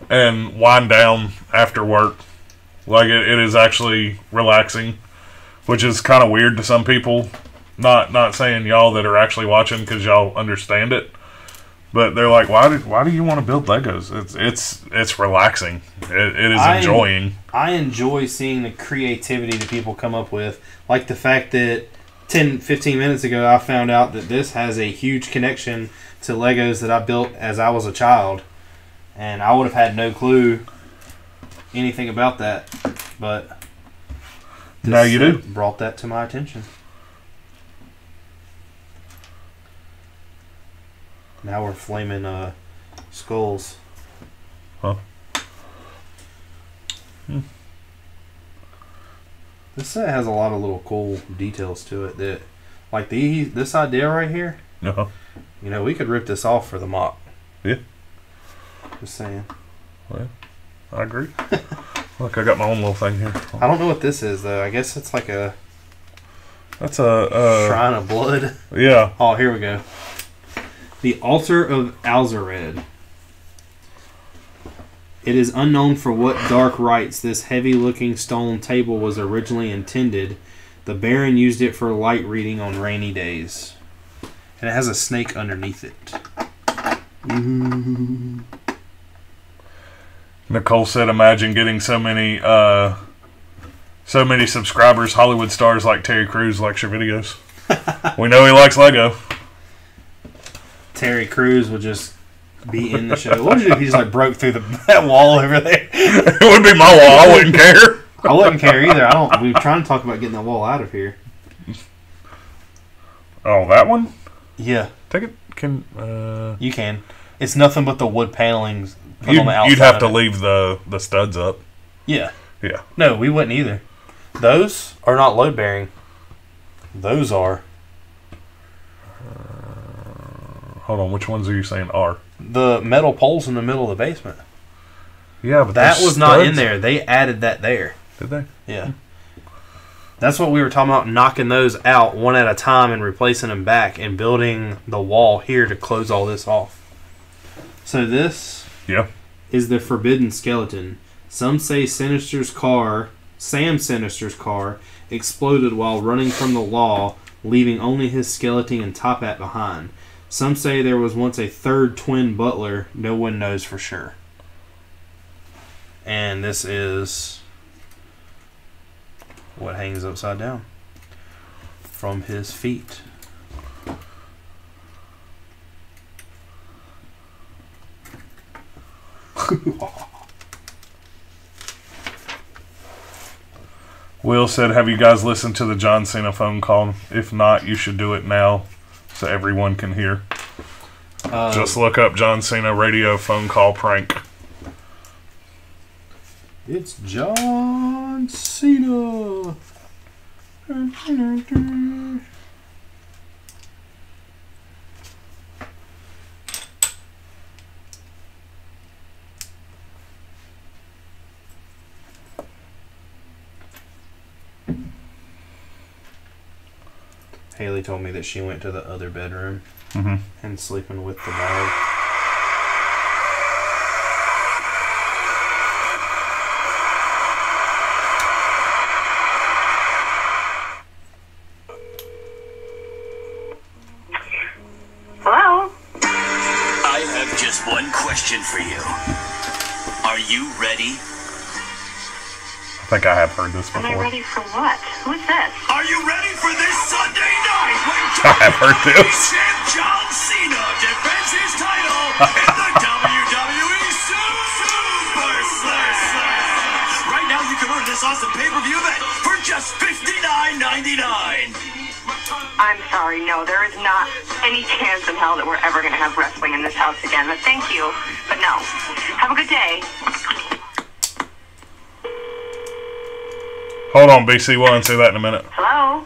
And wind down after work. Like, it is actually relaxing, which is kind of weird to some people. Not saying y'all that are actually watching because y'all understand it, but they're like, why do you want to build Legos? It's relaxing. It is enjoying. I enjoy seeing the creativity that people come up with. Like the fact that 10-15 minutes ago I found out that this has a huge connection to Legos that I built as I was a child. And I would have had no clue anything about that, but now you do. Brought that to my attention. Now we're flaming skulls. Huh? This set has a lot of little cool details to it that, like this idea right here. Uh-huh. We could rip this off for the mock. Yeah. Just saying. Well, I agree. Look, I got my own little thing here. I don't know what this is, though. I guess it's like a... That's a... Shrine of Blood? Yeah. Oh, here we go. The Altar of Alzared. It is unknown for what dark rites this heavy-looking stone table was originally intended. The Baron used it for light reading on rainy days. And it has a snake underneath it. Nicole said, imagine getting so many subscribers, Hollywood stars like Terry Crews likes your videos. We know he likes Lego. Terry Crews would just be in the show. What would you do if he just like broke through that wall over there? It would be my wall. I wouldn't care. I wouldn't care either. We were trying to talk about getting that wall out of here. Oh, that one? Yeah. Take it. You can. It's nothing but the wood panelings put on the outside. You'd have to leave the studs up. Yeah. Yeah. No, we wouldn't either. Those are not load bearing. Those are. Hold on, which ones are you saying are? The metal poles in the middle of the basement. Yeah, but that was not in there. They added that there. Did they? Yeah. That's what we were talking about, knocking those out one at a time and replacing them back and building the wall here to close all this off. So this is the Forbidden Skeleton. Some say Sam Sinister's car, exploded while running from the law, leaving only his skeleton and top hat behind. Some say there was once a third twin butler. No one knows for sure. And this is what hangs upside down from his feet. Will said, have you guys listened to the John Cena phone call? If not, you should do it now so everyone can hear. Just look up John Cena radio phone call prank. It's John Cena. Haley told me that she went to the other bedroom and sleeping with the dog. Hello? I have just one question for you. Are you ready? I think I have heard this Am I before. ready for what? Who's this? Are you ready for this Sunday night when I have heard this. champ John Cena defends his title in the WWE Super Slam? Right now you can order this awesome pay-per-view event for just $59.99. I'm sorry, no, there is not any chance in hell that we're ever going to have wrestling in this house again. But thank you, but no. Have a good day. Hold on, BC. We'll answer that in a minute. Hello?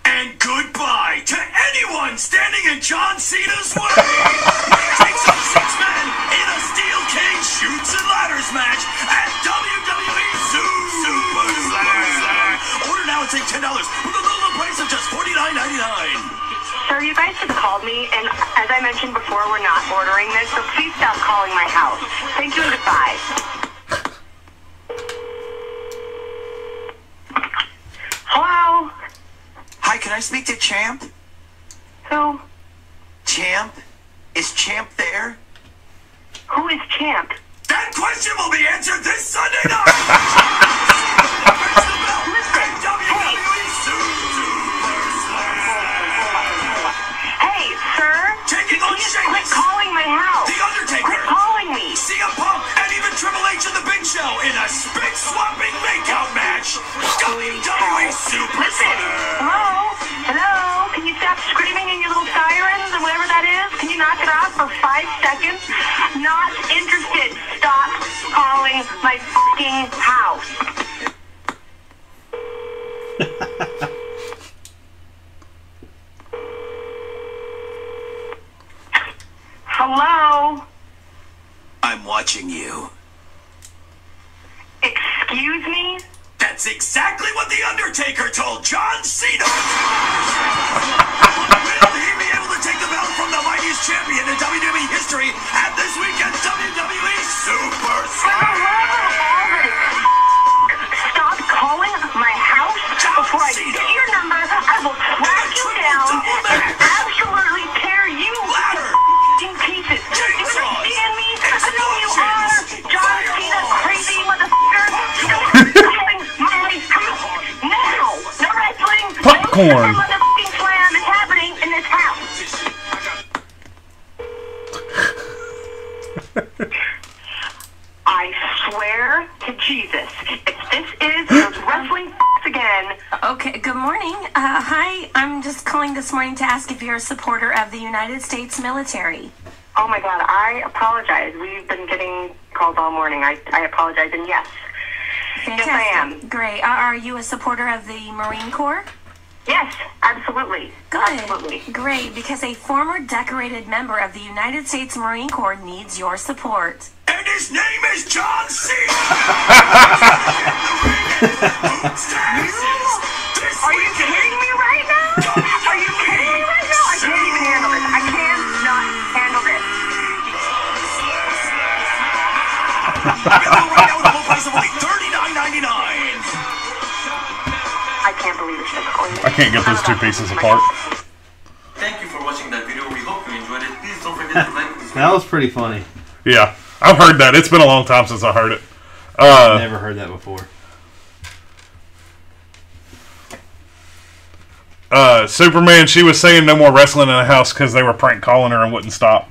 And goodbye to anyone standing in John Cena's way. He takes on 6 men in a steel cage shoots and ladders match at WWE Super Slam. Order now and save $10 with a low price of just $49.99. Sir, you guys just called me, and as I mentioned before, we're not ordering this, so please stop calling my house. Thank you and goodbye. Hello? Hi, can I speak to Champ? Who? Champ? Is Champ there? Who is Champ? That question will be answered this Sunday night! Listen, hey, sir? Taking on Please Sheamus, quit calling my house. The Undertaker, Quit calling me. CM Punk, and even Triple H and The Big Show in a spit-swapping makeout match. WWE Super Listen, Slam. hello? Can you stop screaming in your little sirens or whatever that is? Can you knock it off for 5 seconds? Not interested. Stop calling my fucking house. Hello? I'm watching you. Excuse me? That's exactly what The Undertaker told John Cena. Will he be able to take the belt from the mightiest champion in WWE history at this weekend's WWE Super Slam? Stop calling my house before I get your number. I will track you down and absolutely tear popcorn. Motherfucking slam is happening in this house. I swear to Jesus, if this is those wrestling again. Okay, good morning. Hi, I'm just calling this morning to ask if you're a supporter of the United States military. Oh my God, I apologize. We've been getting calls all morning. I apologize, and yes. Fantastic. Yes, I am. Great. Are you a supporter of the Marine Corps? Yes, absolutely. Good. Absolutely. Great, because a former decorated member of the United States Marine Corps needs your support. And his name is John Cena! Are you kidding me right now? Are you kidding me right now? I can't even handle this. I cannot handle this. I can't believe it's just going. I can't get those two pieces apart. Thank you for watching that video. We hope you enjoyed it. Please don't forget to like this video. That was pretty funny. Yeah, I've heard that. It's been a long time since I heard it. Never heard that before. Superman, she was saying no more wrestling in the house because they were prank calling her and wouldn't stop.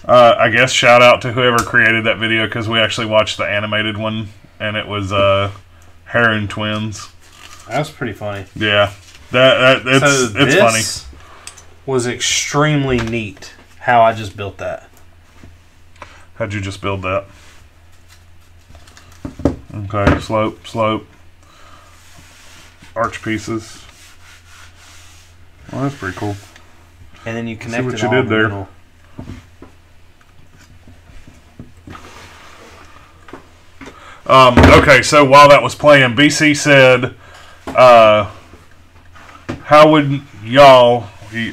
I guess shout out to whoever created that video because we actually watched the animated one and it was Heron Twins. That was pretty funny. Yeah, it's funny. Was extremely neat how I just built that. How'd you just build that? Okay, slope. Arch pieces. Well, that's pretty cool. And then you connect what it you all did in the there. middle. Okay, so while that was playing, BC said, how would y'all,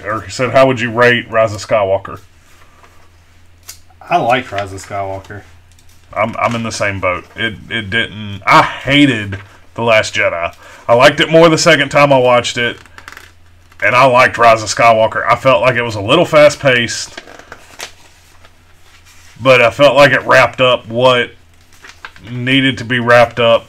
or he said, how would you rate Rise of Skywalker? I liked Rise of Skywalker. I'm in the same boat. It didn't, I hated The Last Jedi. I liked it more the second time I watched it, and I liked Rise of Skywalker. I felt like it was a little fast-paced, but I felt like it wrapped up what needed to be wrapped up.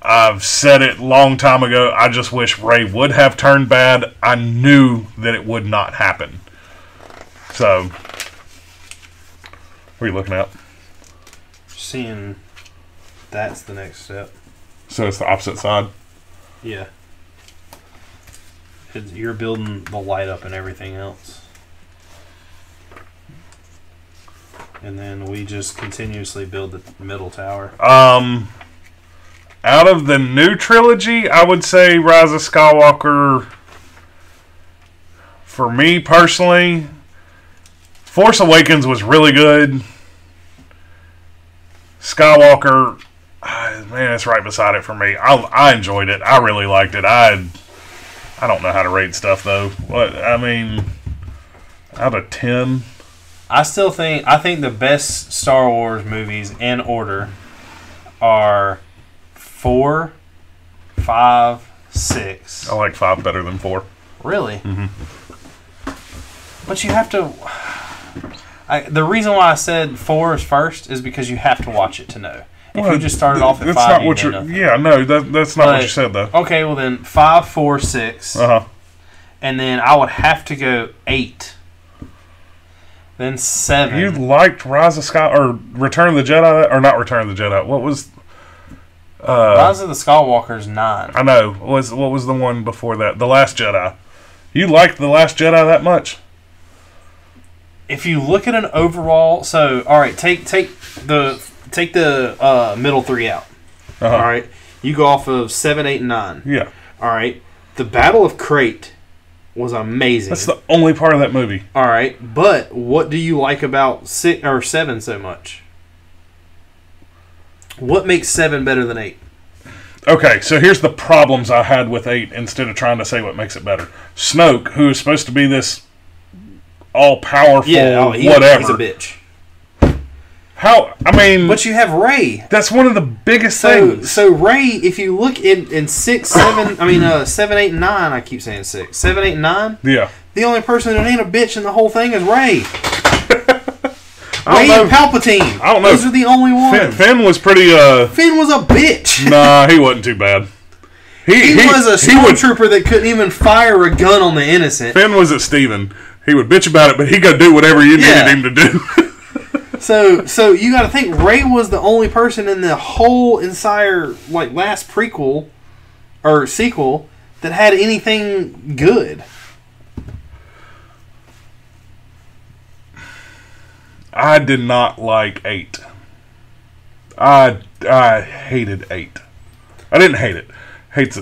I've said it a long time ago. I just wish Rey would have turned bad. I knew that it would not happen. So, what are you looking at? Seeing that's the next step. So it's the opposite side? Yeah. You're building the light up and everything else. And then we just continuously build the middle tower. Out of the new trilogy, I would say Rise of Skywalker, for me personally, Force Awakens was really good. Skywalker, man, it's right beside it for me. I enjoyed it. I really liked it. I don't know how to rate stuff, though. Out of 10... I think the best Star Wars movies in order are 4, 5, 6. I like 5 better than 4. Really? Mm-hmm. But you have to... the reason why I said 4 is first is because you have to watch it to know. If you just started off at 5, you know nothing. Yeah, no, that's not what you said, though. Okay, well then 5, 4, 6. Uh-huh. And then I would have to go 8. Then 7. You liked Rise of or Return of the Jedi, or not Return of the Jedi? What was Rise of the Skywalker's 9? I know. What was the one before that? The Last Jedi. You liked The Last Jedi that much? If you look at an overall, so all right, take the middle 3 out. Uh-huh. All right, you go off of 7, 8, and 9. Yeah. All right, the Battle of Crate was amazing. That's the only part of that movie. All right, but what do you like about 6 or 7 so much? What makes 7 better than 8? Okay, so here's the problems I had with 8 instead of trying to say what makes it better. Snoke, who is supposed to be this all-powerful whatever. He's a bitch. But you have Rey. That's one of the biggest things. So Rey, if you look in 6, 7, 7, 8, and 9, I keep saying 6. 7, 8, and 9? Yeah. The only person that ain't a bitch in the whole thing is Rey. Rey and Palpatine. I don't know. Those are the only ones. Finn was pretty, Finn was a bitch. Nah, he wasn't too bad. He was a stormtrooper that couldn't even fire a gun on the innocent. Finn was at Steven. He would bitch about it, but he could do whatever you needed him to do. So you got to think Rey was the only person in the whole entire last prequel or sequel that had anything good. I did not like 8. I hated 8. I didn't hate it.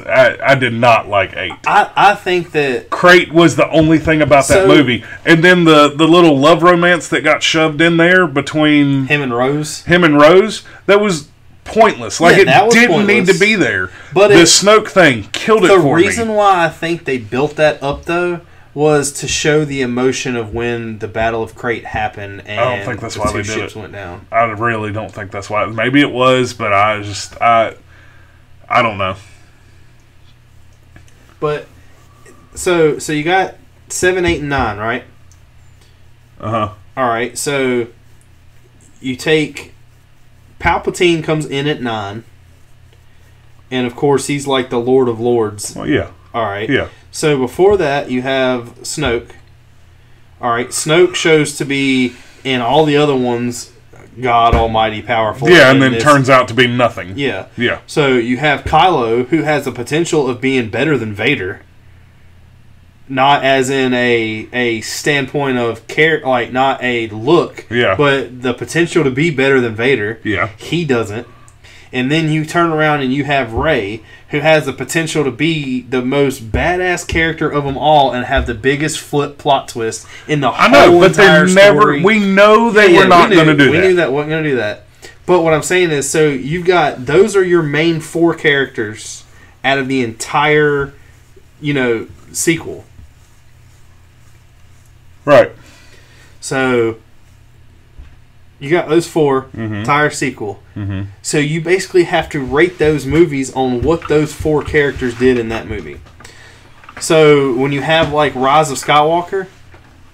I did not like 8. I think that Crate was the only thing about that movie, and then the little love romance that got shoved in there between him and Rose, that was pointless. Like, it didn't pointless. need to be there. But the Snoke thing killed it for me. The reason why I think they built that up, though, was to show the emotion of when the Battle of Crate happened and I don't think that's why the they two did ships it. went down. I really don't think that's why. Maybe it was, but I don't know. But so you got 7, 8, and 9, right? Uh-huh. All right. So you take Palpatine comes in at 9, and of course he's like the Lord of Lords. Well, yeah. All right. Yeah. So before that, you have Snoke. All right. Snoke shows to be in all the other ones God Almighty powerful. Yeah, and then turns out to be nothing. Yeah. Yeah. So you have Kylo, who has the potential of being better than Vader. Not as in a standpoint of not a look. Yeah. But the potential to be better than Vader. Yeah. He doesn't. And then you turn around and you have Rey, who has the potential to be the most badass character of them all and have the biggest plot twist in the whole entire story. We know they were not going to do that. We knew that wasn't going to do that. But what I'm saying is, so you've got, those are your main 4 characters out of the entire, sequel. Right. So you got those 4, entire sequel. Mm-hmm. So you basically have to rate those movies on what those 4 characters did in that movie. So when you have like Rise of Skywalker,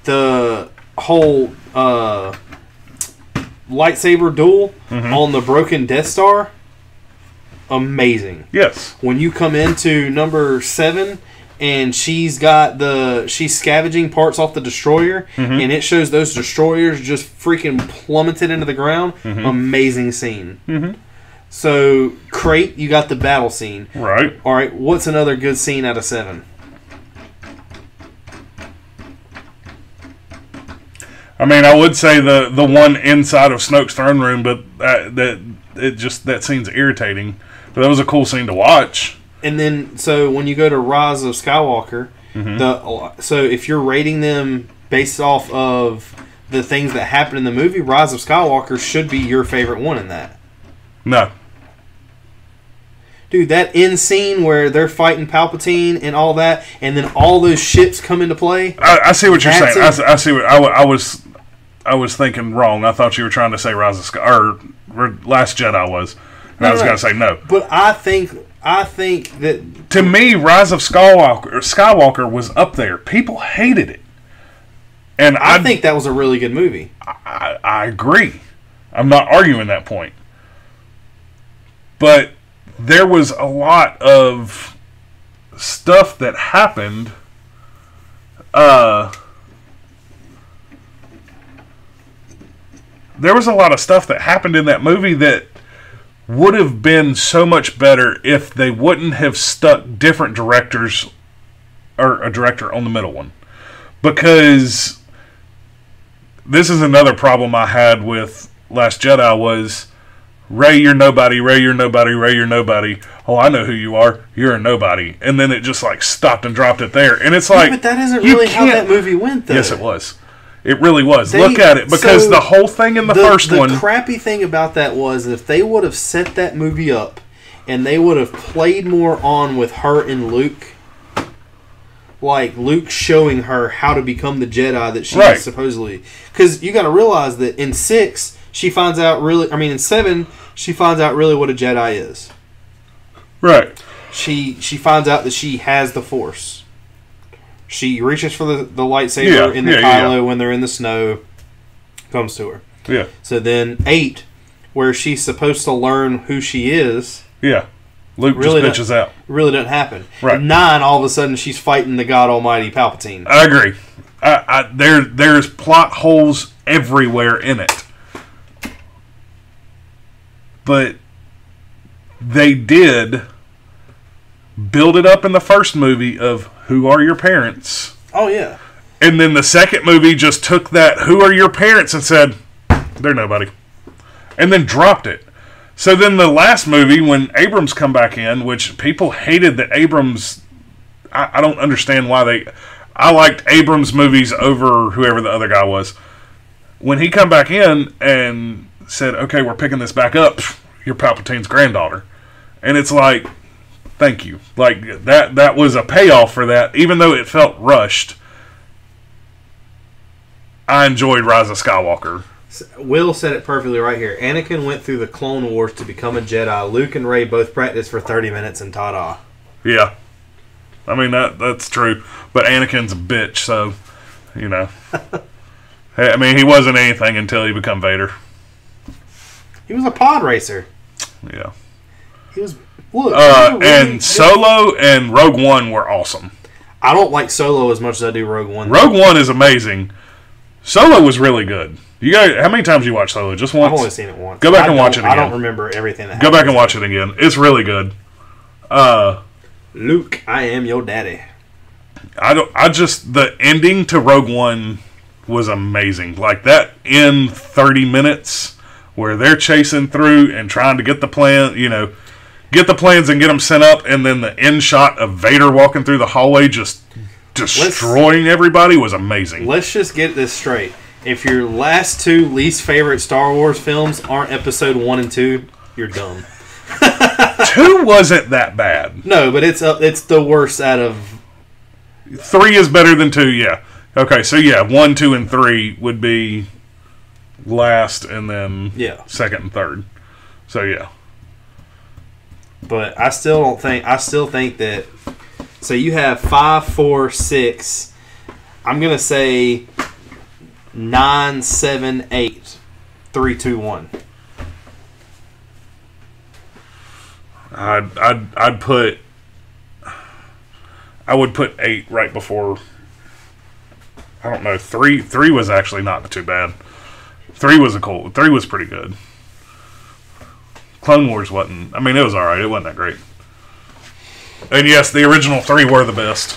the whole lightsaber duel on the broken Death Star, amazing. Yes. When you come into number 7 and she's scavenging parts off the destroyer, and it shows those destroyers just freaking plummeted into the ground. Amazing scene. So, Crate, you got the battle scene. Right. All right, what's another good scene out of 7? I mean, I would say the one inside of Snoke's throne room, but that scene's irritating. But that was a cool scene to watch. And then, so when you go to Rise of Skywalker, so if you're rating them based off of the things that happen in the movie, Rise of Skywalker should be your favorite one in that. No. Dude, that end scene where they're fighting Palpatine and all that, and then all those ships come into play. I see what you're saying. I see what I was thinking wrong. I thought you were trying to say Rise of Skywalker or Last Jedi was, and I was going to say no. But I think that, to me, Rise of Skywalker was up there. People hated it, and I think that was a really good movie. I agree. I'm not arguing that point, but there was a lot of stuff that happened. There was a lot of stuff that happened in that movie that would have been so much better if they wouldn't have stuck different directors or a director on the middle one. Because this is another problem I had with Last Jedi was, Rey, you're nobody, Rey, you're nobody, Rey, you're nobody. Oh, I know who you are. You're a nobody. And then it just like stopped and dropped it there. And it's like, but that isn't really how that movie went, though. Yes, it was. It really was. Look at it. Because the whole thing in the first one... The crappy thing about that was if they would have set that movie up and they would have played more on with her and Luke, like Luke showing her how to become the Jedi that she is supposedly... Because you got to realize that in 6, she finds out really... I mean, in 7, she finds out really what a Jedi is. Right. She finds out that she has the Force. She reaches for the lightsaber in the Kylo when they're in the snow. Comes to her. Yeah. So then 8, where she's supposed to learn who she is. Yeah. Luke really just bitches out. Really doesn't happen. Right. In 9, all of a sudden, she's fighting the God Almighty Palpatine. I agree. There's plot holes everywhere in it. But they did build it up in the first movie of who are your parents. Oh, yeah. And then the second movie just took that who are your parents and said, they're nobody. And then dropped it. So then the last movie, when Abrams come back in, which people hated that Abrams... I don't understand why they... I liked Abrams movies over whoever the other guy was. When he come back in and said, okay, we're picking this back up, you're Palpatine's granddaughter. And it's like, thank you. Like, that was a payoff for that, even though it felt rushed. I enjoyed Rise of Skywalker. Will said it perfectly right here. Anakin went through the Clone Wars to become a Jedi. Luke and Rey both practiced for 30 minutes and ta-da. Yeah. I mean, that's true. But Anakin's a bitch, so, you know. I mean, he wasn't anything until he became Vader. He was a pod racer. Yeah. He was... Look, and Solo and Rogue One were awesome. I don't like Solo as much as I do Rogue One. Rogue One is amazing. Solo was really good. You guys, how many times you watch Solo? Just once? I've only seen it once. Go back and watch it again. I don't remember everything that Go happened. back and watch it again. It's really good. Luke, I am your daddy. The ending to Rogue One was amazing. Like that in 30 minutes where they're chasing through and trying to get the plan, get the plans and get them sent up, and then the end shot of Vader walking through the hallway just destroying everybody was amazing. Let's just get this straight. If your last 2 least favorite Star Wars films aren't episode 1 and 2, you're dumb. 2 wasn't that bad. No, but it's the worst out of... 3 is better than 2, yeah. Okay, so yeah, 1, 2, and 3 would be last, and then second and third. So yeah. But I still think that... So you have 5, 4, 6. I'm going to say 9, 7, 8. 3, 2, 1. I would put 8 right before. I don't know. 3 was actually not too bad. 3 was 3 was pretty good. Clone Wars wasn't. I mean, it was all right. It wasn't that great. And yes, the original 3 were the best.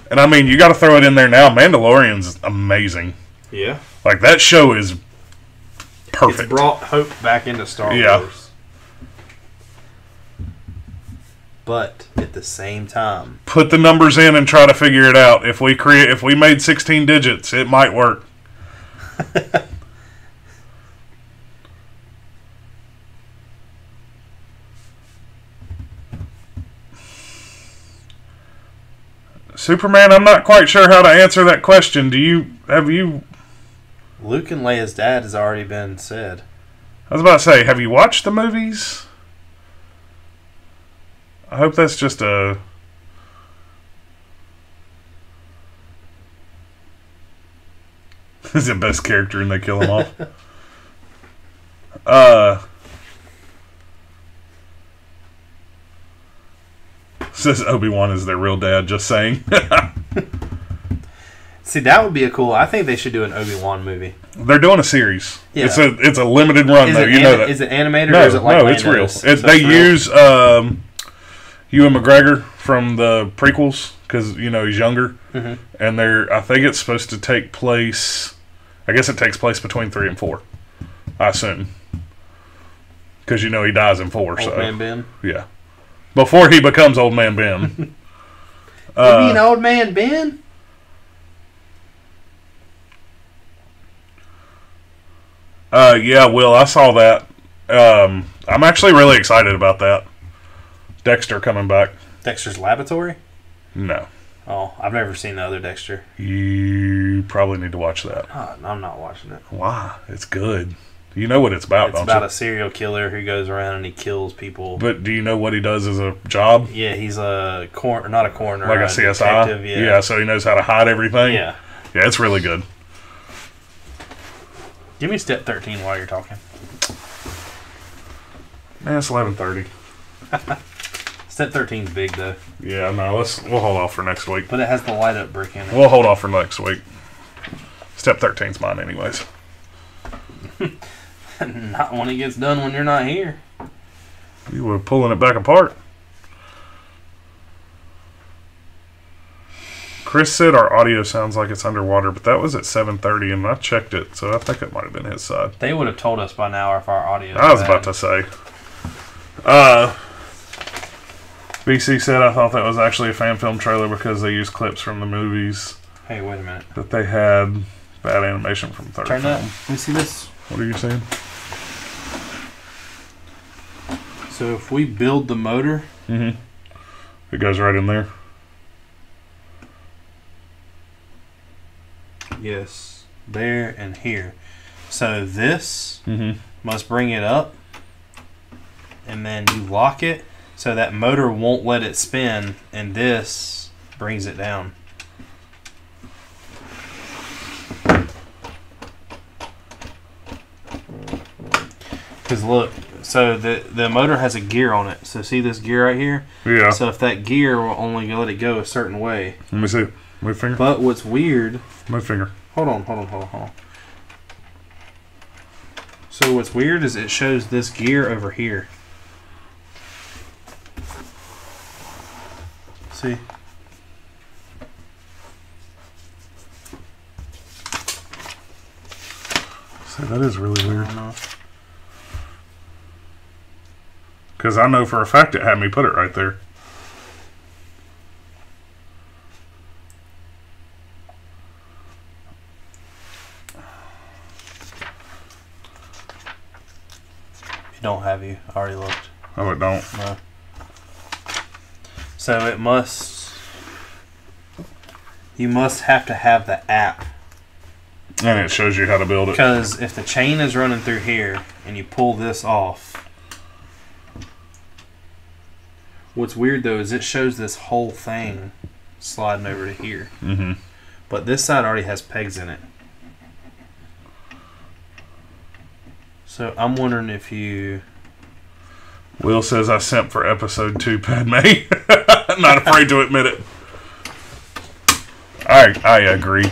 And I mean, you got to throw it in there now. Mandalorian's amazing. Yeah. Like that show is perfect. It's brought hope back into Star Yeah. Wars. But at the same time, put the numbers in and try to figure it out. If we made 16 digits, it might work. Superman, I'm not quite sure how to answer that question. Have you Luke and Leia's dad has already been said. I was about to say, have you watched the movies? I hope that's just a... He's the best character and they kill him off. Says Obi-Wan is their real dad, just saying. See, that would be a cool... I think they should do an Obi-Wan movie. They're doing a series. Yeah. It's a limited run, though. You know that. Is it animated or is it like it's real. Lando's? They use Ewan McGregor from the prequels because, he's younger. Mm-hmm. And I think it's supposed to take place... I guess it takes place between 3 and 4. I assume. Because, he dies in 4. Old Man Ben? Yeah. Before he becomes Old Man Ben. You mean Old Man Ben? Yeah, Will, I saw that. I'm actually really excited about that. Dexter coming back. Dexter's Laboratory? No. Oh, I've never seen the other Dexter. You probably need to watch that. I'm not watching it. Why? It's good. You know what it's about, don't you? It's about a serial killer who goes around and he kills people. But do you know what he does as a job? Yeah, he's not a coroner. Like a CSI? Detective, yeah, so he knows how to hide everything? Yeah. Yeah, it's really good. Give me step 13 while you're talking. It's 11:30. Step 13's big though, Yeah, no, we'll hold off for next week. but it has the light up brick in it. We'll hold off for next week. Step 13's mine, anyways. Not when it gets done when you're not here. You were pulling it back apart. Chris said our audio sounds like it's underwater, but that was at 7:30, and I checked it, so I think it might have been his side. They would have told us by now if our audio. I was about to say. BC said I thought that was actually a fan film trailer because they used clips from the movies Hey, wait a minute. that they had bad animation from third Turn that. film. Let me see this. What are you saying? So if we build the motor, Mm-hmm. It goes right in there. yes, there and here. So this Mm-hmm. must bring it up, and then you lock it so that motor won't let it spin, and this brings it down. Because look, so the motor has a gear on it. So see this gear right here? Yeah. So if that gear will only let it go a certain way. Let me see it. Move finger. But what's weird... Move finger. Hold on. So what's weird is it shows this gear over here. See? See, that is really I weird. don't know. Because I know for a fact it had me put it right there. It don't have you. I already looked. Oh, it don't. No. So it must... You must have to have the app. And it shows you how to build it. Because if the chain is running through here and you pull this off... What's weird though is it shows this whole thing sliding over to here. Mm-hmm. But this side already has pegs in it. So I'm wondering if you... Will says I sent for episode 2, Padme. Not afraid to admit it. I agree.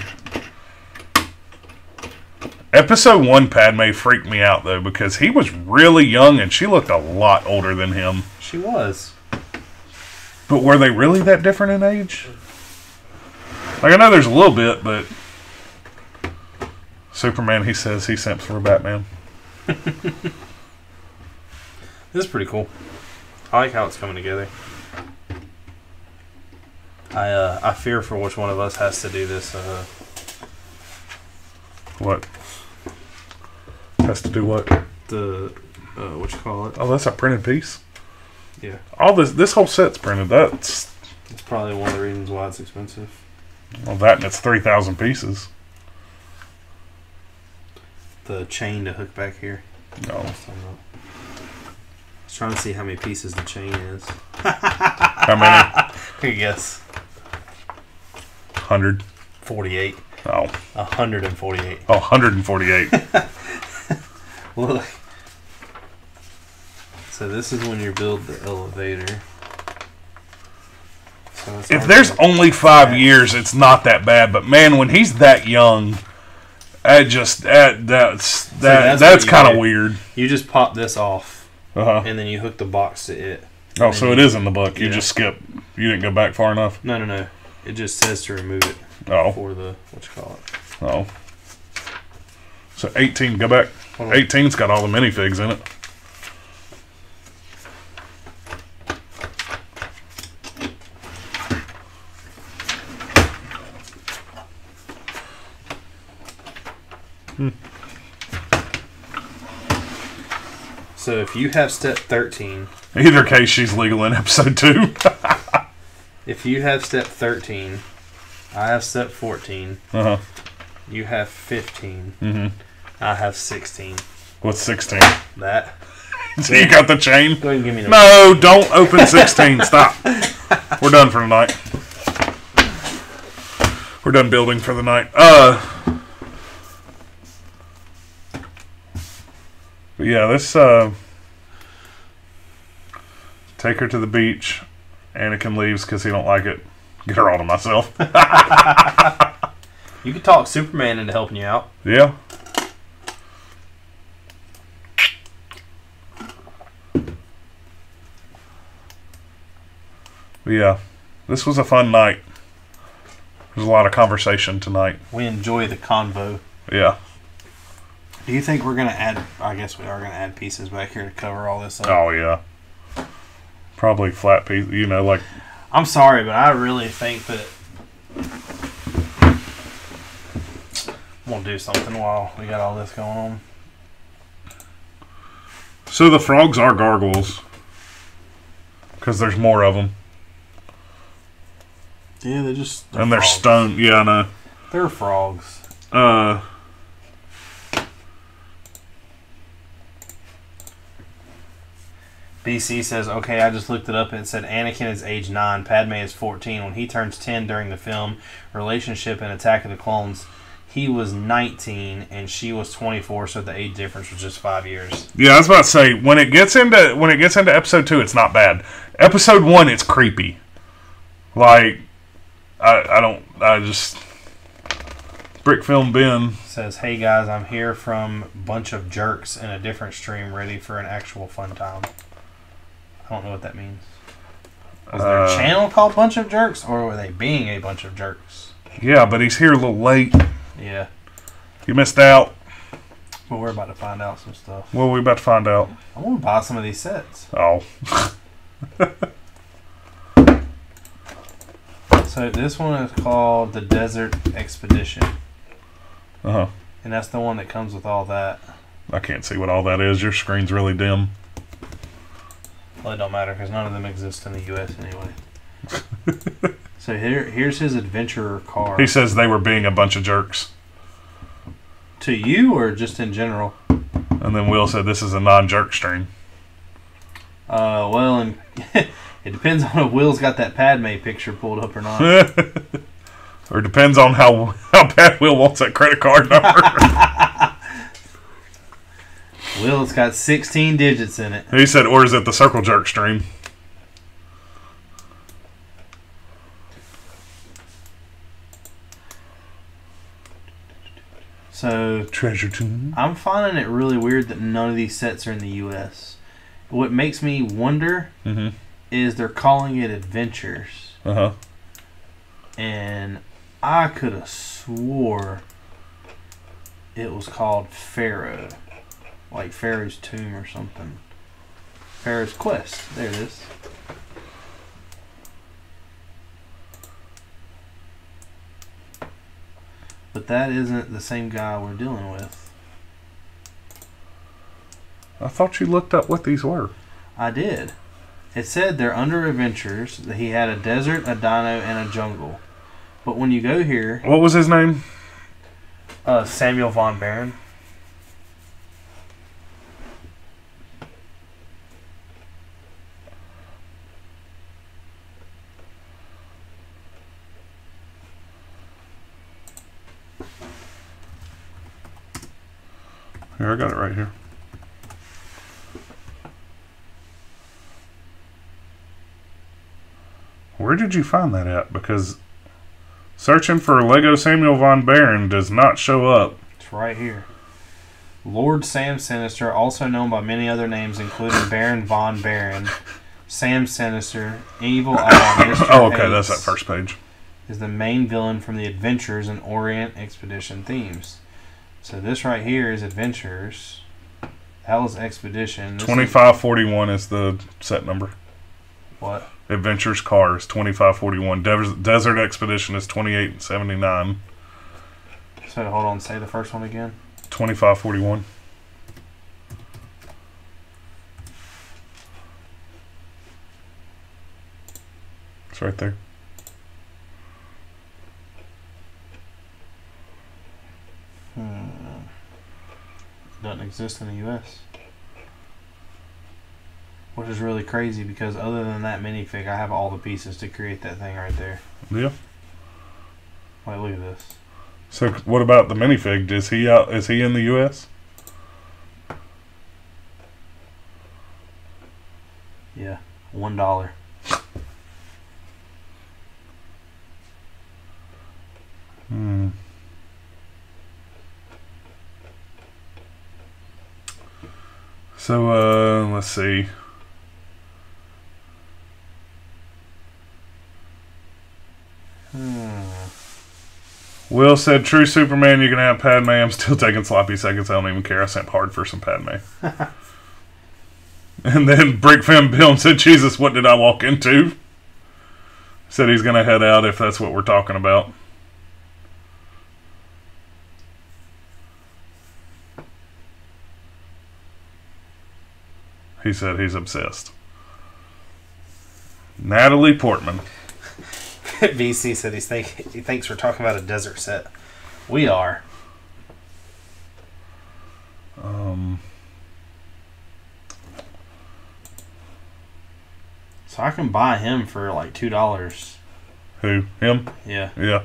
Episode 1 Padme freaked me out though because he was really young and she looked a lot older than him. She was. But were they really that different in age? Like I know there's a little bit, but Superman, he says he sent for Batman. This is pretty cool. I like how it's coming together. I fear for which one of us has to do this. What? Has to do what? The what you call it? Oh, that's a printed piece? Yeah, All this whole set's printed. That's it's probably one of the reasons why it's expensive. well, that and it's 3,000 pieces. The chain to hook back here. No. I was trying to see how many pieces the chain is. How many? Here, guess. 100. 48. Oh. 148. Oh, 148. Look. So this is when you build the elevator. So it's If hard there's to- only 5 years, it's not that bad. But man, when he's that young, that's what you kind of do. weird. You just pop this off, Uh-huh. and then you hook the box to it. Oh, so it is in the book. You Yeah. just skip. You didn't go back far enough. No. It just says to remove it Oh. for the, what you call it. Oh. So 18. Go back. Hold on. 18's got all the minifigs in it. So if you have step 13, Either case, she's legal in episode 2. if you have step 13, I have step 14, Uh-huh. you have 15, Mm-hmm. I have 16. What's 16? That. So you got the chain? Go ahead and give me the... No, don't open 16. Stop. We're done for the night. We're done building for the night. But yeah, this Take her to the beach. Anakin leaves because he don't like it. Get her all to myself. You could talk Superman into helping you out. Yeah. Yeah. This was a fun night. There's a lot of conversation tonight. We enjoy the convo. Yeah. Do you think we're going to add... I guess we are going to add pieces back here to cover all this up. Oh, yeah. Probably flat piece, you know, like... I'm sorry, but I really think that... we'll do something while we got all this going on. So the frogs are gargoyles. Because there's more of them. Yeah, they're and they're stone. Yeah, I know. They're frogs. BC says, okay, I just looked it up and it said Anakin is age 9, Padme is 14. When he turns 10 during the film Relationship and Attack of the Clones, he was 19 and she was 24, so the age difference was just 5 years. Yeah, I was about to say, when it gets into episode 2, it's not bad. Episode 1, it's creepy. Like, I just... Brick Film Ben says, hey guys, I'm here from Bunch of Jerks in a different stream, ready for an actual fun time. I don't know what that means. Was there a channel called Bunch of Jerks, or were they being a bunch of jerks? Yeah, but he's here a little late. Yeah. You missed out. Well, we're about to find out some stuff. Well, we're about to find out. I want to buy some of these sets. Oh. So this one is called the Desert Expedition. Uh-huh. And that's the one that comes with all that. I can't see what all that is. Your screen's really dim. Well, it don't matter because none of them exist in the U.S. anyway. So here's his adventurer car. He says they were being a bunch of jerks. To you or just in general? And then Will said this is a non-jerk stream. Well, and it depends on if Will's got that Padme picture pulled up or not. Or depends on how bad Will wants that credit card number. Will, it's got 16 digits in it. He said, or is it the circle jerk stream? So, Treasure Tomb. I'm finding it really weird that none of these sets are in the U.S. What makes me wonder is they're calling it Adventures. Uh-huh. And I could have swore it was called Pharaoh. Like Pharaoh's Tomb or something. Pharaoh's Quest. There it is. But that isn't the same guy we're dealing with. I thought you looked up what these were. I did. It said they're under adventures. That he had a desert, a dino, and a jungle. But when you go here... What was his name? Samuel von Baron. Here, I got it right here. Where did you find that at? Because searching for Lego Samuel von Baron does not show up. It's right here. Lord Sam Sinister, also known by many other names, including Baron von Baron, Sam Sinister, Evil Eye, Mr. Oh, okay, Hates, that's that first page. is the main villain from the Adventures and Orient Expedition themes. So this right here is Adventures. That was Expedition. 2541 is the set number. What? Adventures Cars 2541. Desert Expedition is 2879. So hold on, say the first one again. 2541. It's right there. Doesn't exist in the U.S. Which is really crazy because other than that minifig, I have all the pieces to create that thing right there. Yeah. Wait, look at this. So what about the minifig? Is he out? Is he in the U.S.? Yeah. $1. So, let's see. Will said, "True Superman, you can have Padme. I'm still taking sloppy seconds. I don't even care. I sent hard for some Padme." And then Brickfam Bill said, "Jesus, what did I walk into?" Said he's going to head out if that's what we're talking about. He said he's obsessed. Natalie Portman. VC said he thinks we're talking about a desert set. We are. So I can buy him for like $2. Who? Him? Yeah. Yeah.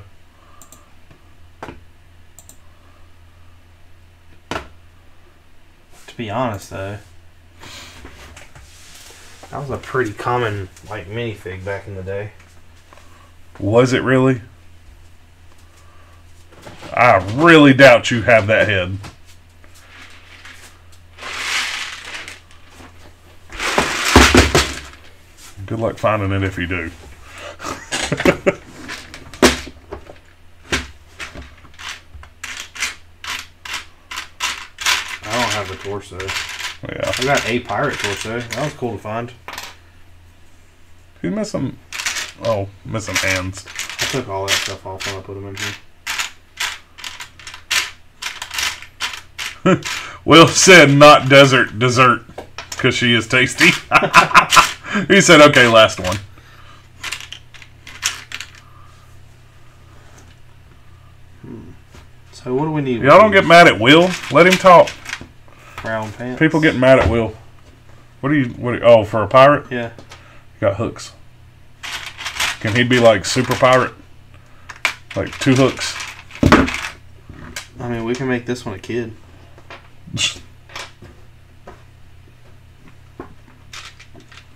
To be honest, though, that was a pretty common like minifig back in the day. Was it really? I really doubt you have that head. Good luck finding it if you do. I don't have the torso. Yeah. I got a pirate torso. That was cool to find. He's missing... Oh, missing hands. I took all that stuff off when I put them in here. Will said not desert, dessert, because she is tasty. He said, okay, last one. So what do we need? Y'all don't get mad at Will. Let him talk. Brown pants. People getting mad at Will. What oh, for a pirate? Yeah. Got hooks. Can he be like super pirate? Like 2 hooks? I mean, we can make this one a kid.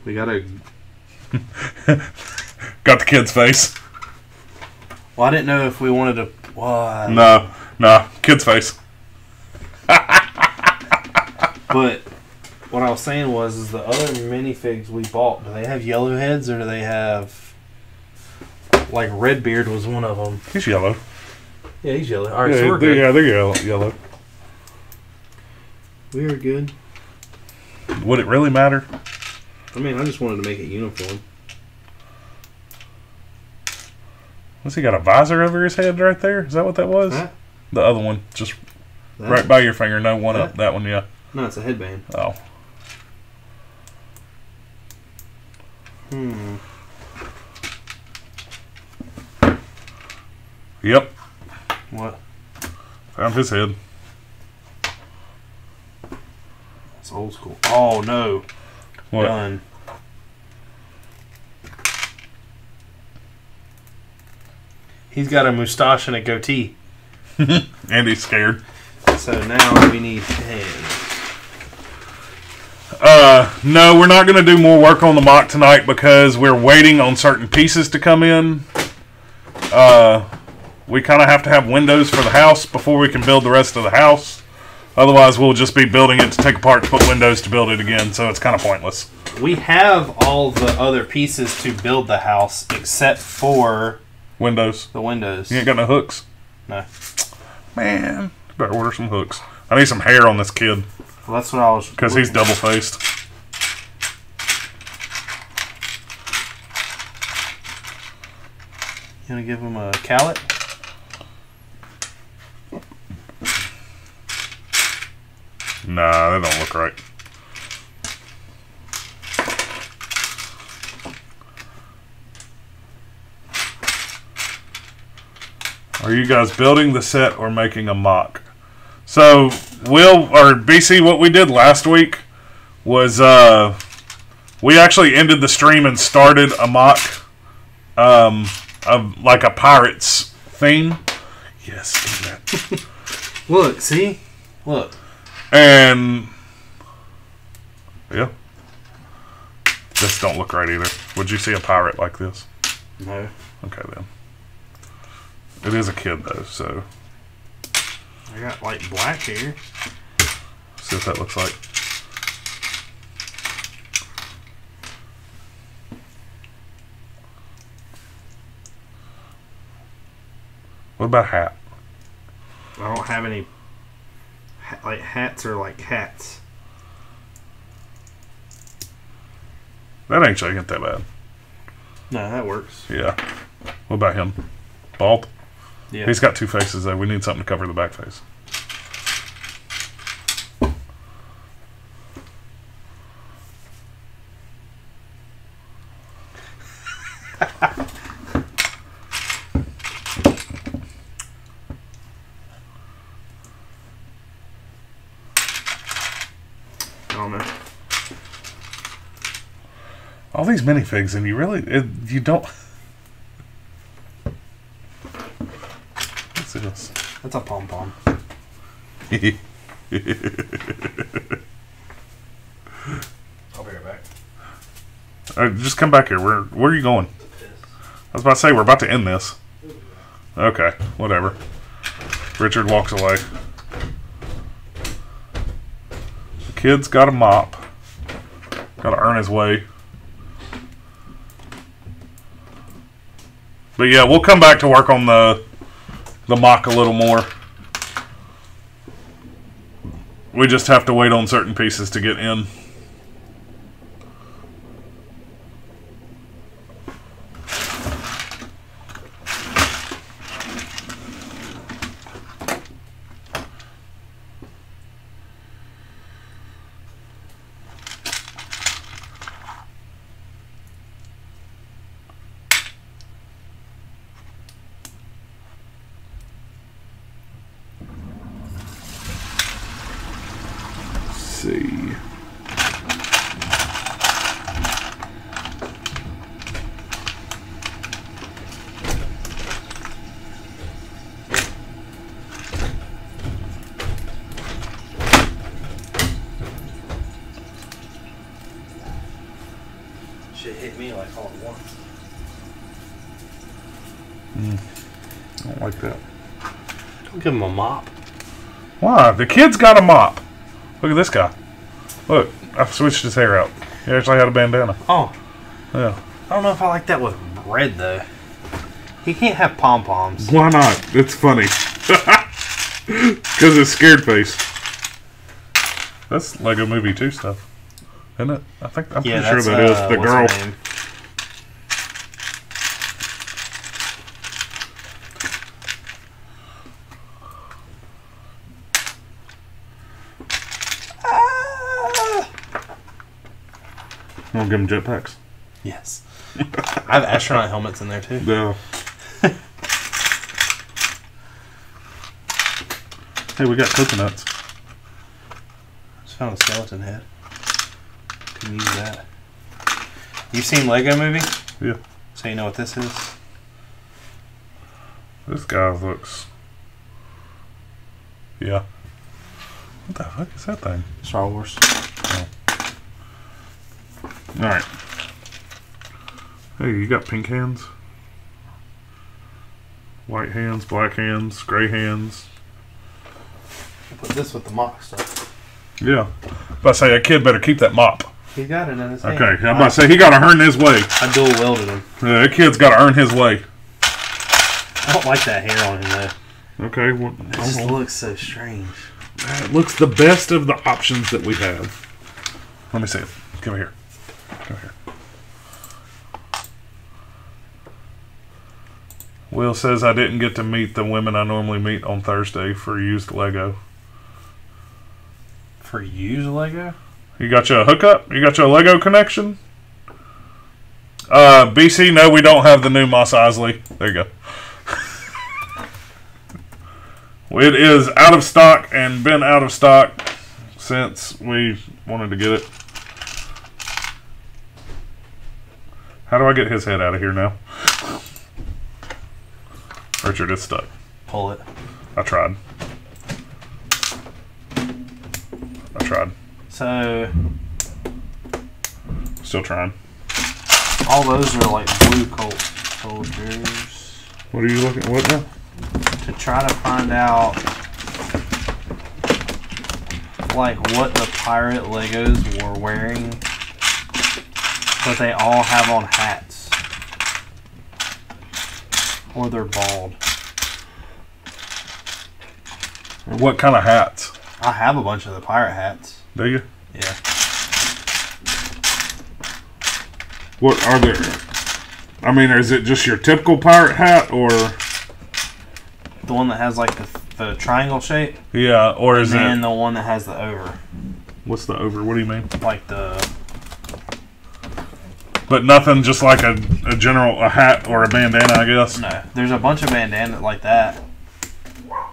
We gotta... Got the kid's face. Well, I didn't know if we wanted to... What? No. Kid's face. But what I was saying is the other minifigs we bought, do they have yellow heads or do they have... Like Redbeard was one of them. He's yellow. Yeah, he's yellow. All right, Yeah, so we're good. Yeah, they're yellow. We are good. Would it really matter? I mean, I just wanted to make it uniform. What's he got, a visor over his head right there? Is that what that was? Huh? The other one, just That? right by your finger. No, one up. That? That one, yeah. No, it's a headband. Oh. Yep. What? Found his head. It's old school. Oh, no. What? Done. He's got a mustache and a goatee. And he's scared. So now we need hands. No, we're not going to do more work on the mock tonight because we're waiting on certain pieces to come in. We kind of have to have windows for the house before we can build the rest of the house. Otherwise, we'll just be building it to take apart to put windows to build it again, so it's kind of pointless. We have all the other pieces to build the house except for Windows. the windows. You ain't got no hooks? No. Man, better order some hooks. I need some hair on this kid Well, that's what I was... because he's double-faced. You want to give him a callet? Nah, that don't look right. Are you guys building the set or making a mock? So, BC, what we did last week was we actually ended the stream and started a mock of like a pirates theme. Yes, do that. Look, see? Look. And yeah, This don't look right either. Would you see a pirate like this? No. Okay, then. It is a kid, though, so... I got, like, black hair. See what that looks like. What about hat? I don't have any... Like, hats are like hats. That actually ain't that bad. No, that works. Yeah. What about him? Bald? Yeah. He's got two faces, though. We need something to cover the back face. I don't know. All these minifigs, and you really... you don't... What's this? That's a pom-pom. I'll be right back. Just come back here. Where are you going? I was about to say, we're about to end this. Okay, whatever. Richard walks away. The kid's got a mop. Got to earn his way. But yeah, we'll come back to work on the mock a little more. We just have to wait on certain pieces to get in. See. Shit hit me like all at once. I don't like that. Don't give him a mop. Why? The kid's got a mop. Look at this guy. Look, I've switched his hair out. He actually had a bandana. Oh. Yeah. I don't know if I like that with red, though. He can't have pom-poms. Why not? It's funny. Because it's scared face. That's Lego Movie 2 stuff. Isn't it? I'm pretty sure that is the what's girl. her name? I'm gonna give him jetpacks. Yes. I have astronaut helmets in there, too. Yeah. Hey, we got coconuts. Just found a skeleton head. Can use that. You've seen Lego Movie? Yeah. So you know what this is? This guy looks... Yeah. What the fuck is that thing? Star Wars. Oh. Alright. Hey, you got pink hands? White hands, black hands, gray hands. I'll put this with the mop stuff. Yeah. But I say, that kid better keep that mop. He got it in his hand. Okay, I'm about to say, he gotta earn his way. I dual welded him. Yeah, that kid's gotta earn his way. I don't like that hair on him, though. Okay, well, It just looks so strange. it looks the best of the options that we have. Let me see it. Come here. Come here. Will says I didn't get to meet the women I normally meet on Thursday for used Lego. For used Lego? You got you a hookup? You got you a Lego connection? BC, no, we don't have the new Mos Eisley. There you go. It is out of stock and been out of stock since we wanted to get it. How do I get his head out of here now? Richard is stuck. Pull it. I tried. So, Still trying. All those are like blue Colt soldiers. What are you looking at? What now? To try to find out like what the pirate Legos were wearing, but they all have on hats. Or they're bald. What kind of hats? I have a bunch of the pirate hats. Do you? Yeah. What are there? I mean, is it just your typical pirate hat, or The one that has like the triangle shape? yeah, or is And it? the one that has the over. What's the over? What do you mean? Like the... But nothing, just like a general a hat or a bandana, I guess. No. There's a bunch of bandanas like that. What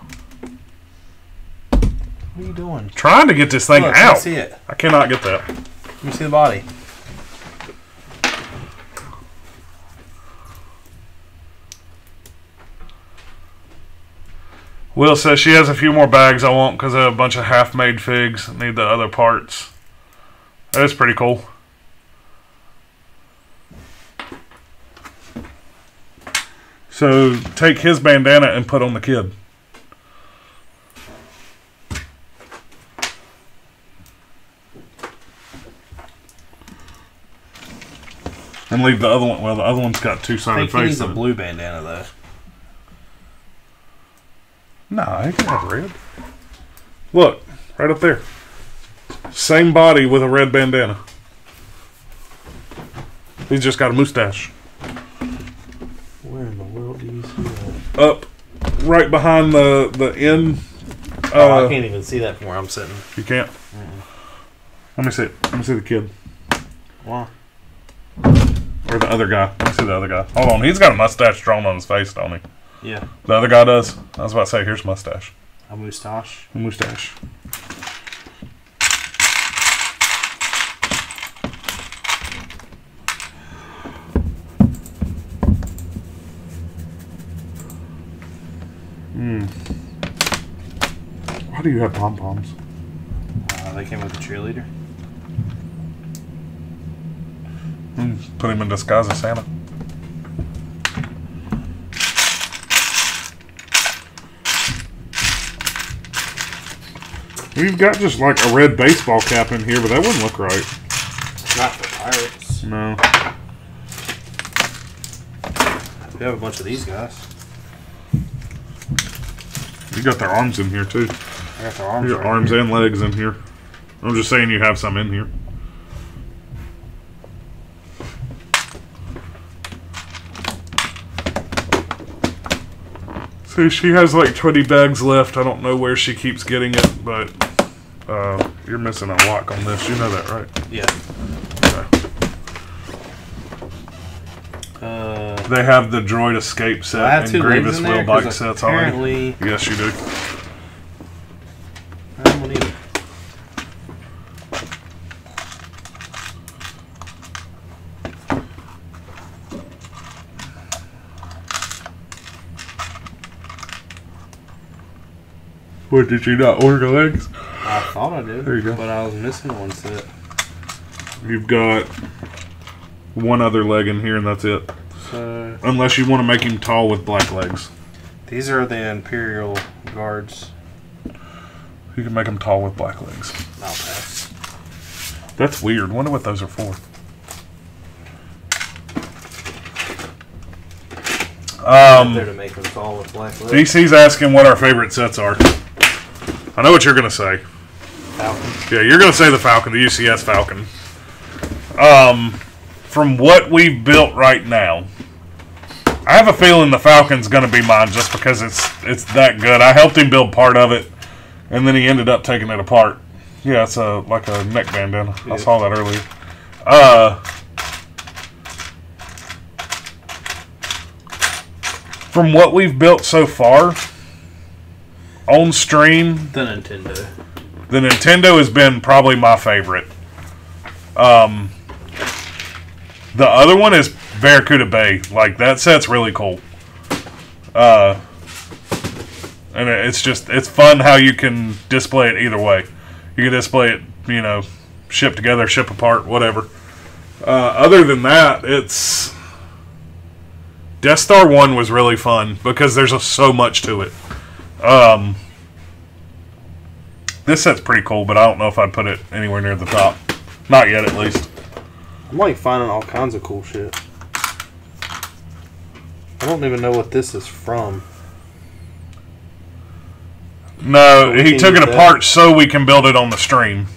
are you doing? Trying to get this thing Look, out. Let me see it. I cannot get that. Let me see the body. Will says she has a few more bags I want because I have a bunch of half-made figs. Need the other parts. That is pretty cool. So take his bandana and put on the kid. And leave the other one. Well, the other one's got I two-sided think he face. needs a on it. blue bandana though. Nah, he can have red. Look, right up there. Same body with a red bandana. He's just got a mustache. Where in the world do you see that? Up, right behind the end. I can't even see that from where I'm sitting. You can't. Let me see it. Let me see the kid. Why? Or the other guy. Let me see the other guy. Hold on, he's got a mustache drawn on his face, don't he? Yeah. The other guy does. I was about to say, here's mustache. A moustache. A mustache. Why do you have pom-poms? They came with the cheerleader. Put him in disguise as Santa. We've got just like a red baseball cap in here, but that wouldn't look right. Not for pirates. No. We have a bunch of these guys. You got their arms in here too. I got their arms. You got right arms here. and legs in here. I'm just saying you have some in here. See, she has like 20 bags left. I don't know where she keeps getting it, but you're missing a lock on this. You know that, right? Yeah. Okay. They have the Droid Escape I set have and two Grievous legs in there, Wheel Bike 'cause sets already. apparently- Yes, you do. I don't need it. What, did you not order legs? I thought I did. There you go. But I was missing one set. You've got one other leg in here, and that's it. So Unless you want to make him tall with black legs. these are the Imperial Guards. You can make him tall with black legs. I'll pass. That's weird. Wonder what those are for. There to make them tall with black legs. DC's asking what our favorite sets are. I know what you're going to say. Falcon. Yeah, you're going to say the Falcon, the UCS Falcon. From what we've built right now, I have a feeling the Falcon's going to be mine just because it's that good. I helped him build part of it, and then he ended up taking it apart. Yeah, it's like a neck bandana. Yeah. I saw that earlier. From what we've built so far, on stream, The Nintendo. the Nintendo has been probably my favorite. The other one is Barracuda Bay. Like, that set's really cool. And it's fun how you can display it either way. You can display it, ship together, ship apart, whatever. Other than that, it's... Death Star 1 was really fun because there's so much to it. This set's pretty cool, but I don't know if I'd put it anywhere near the top. Not yet, at least. I'm like finding all kinds of cool shit. I don't even know what this is from. No, he took it apart so we can build it on the stream.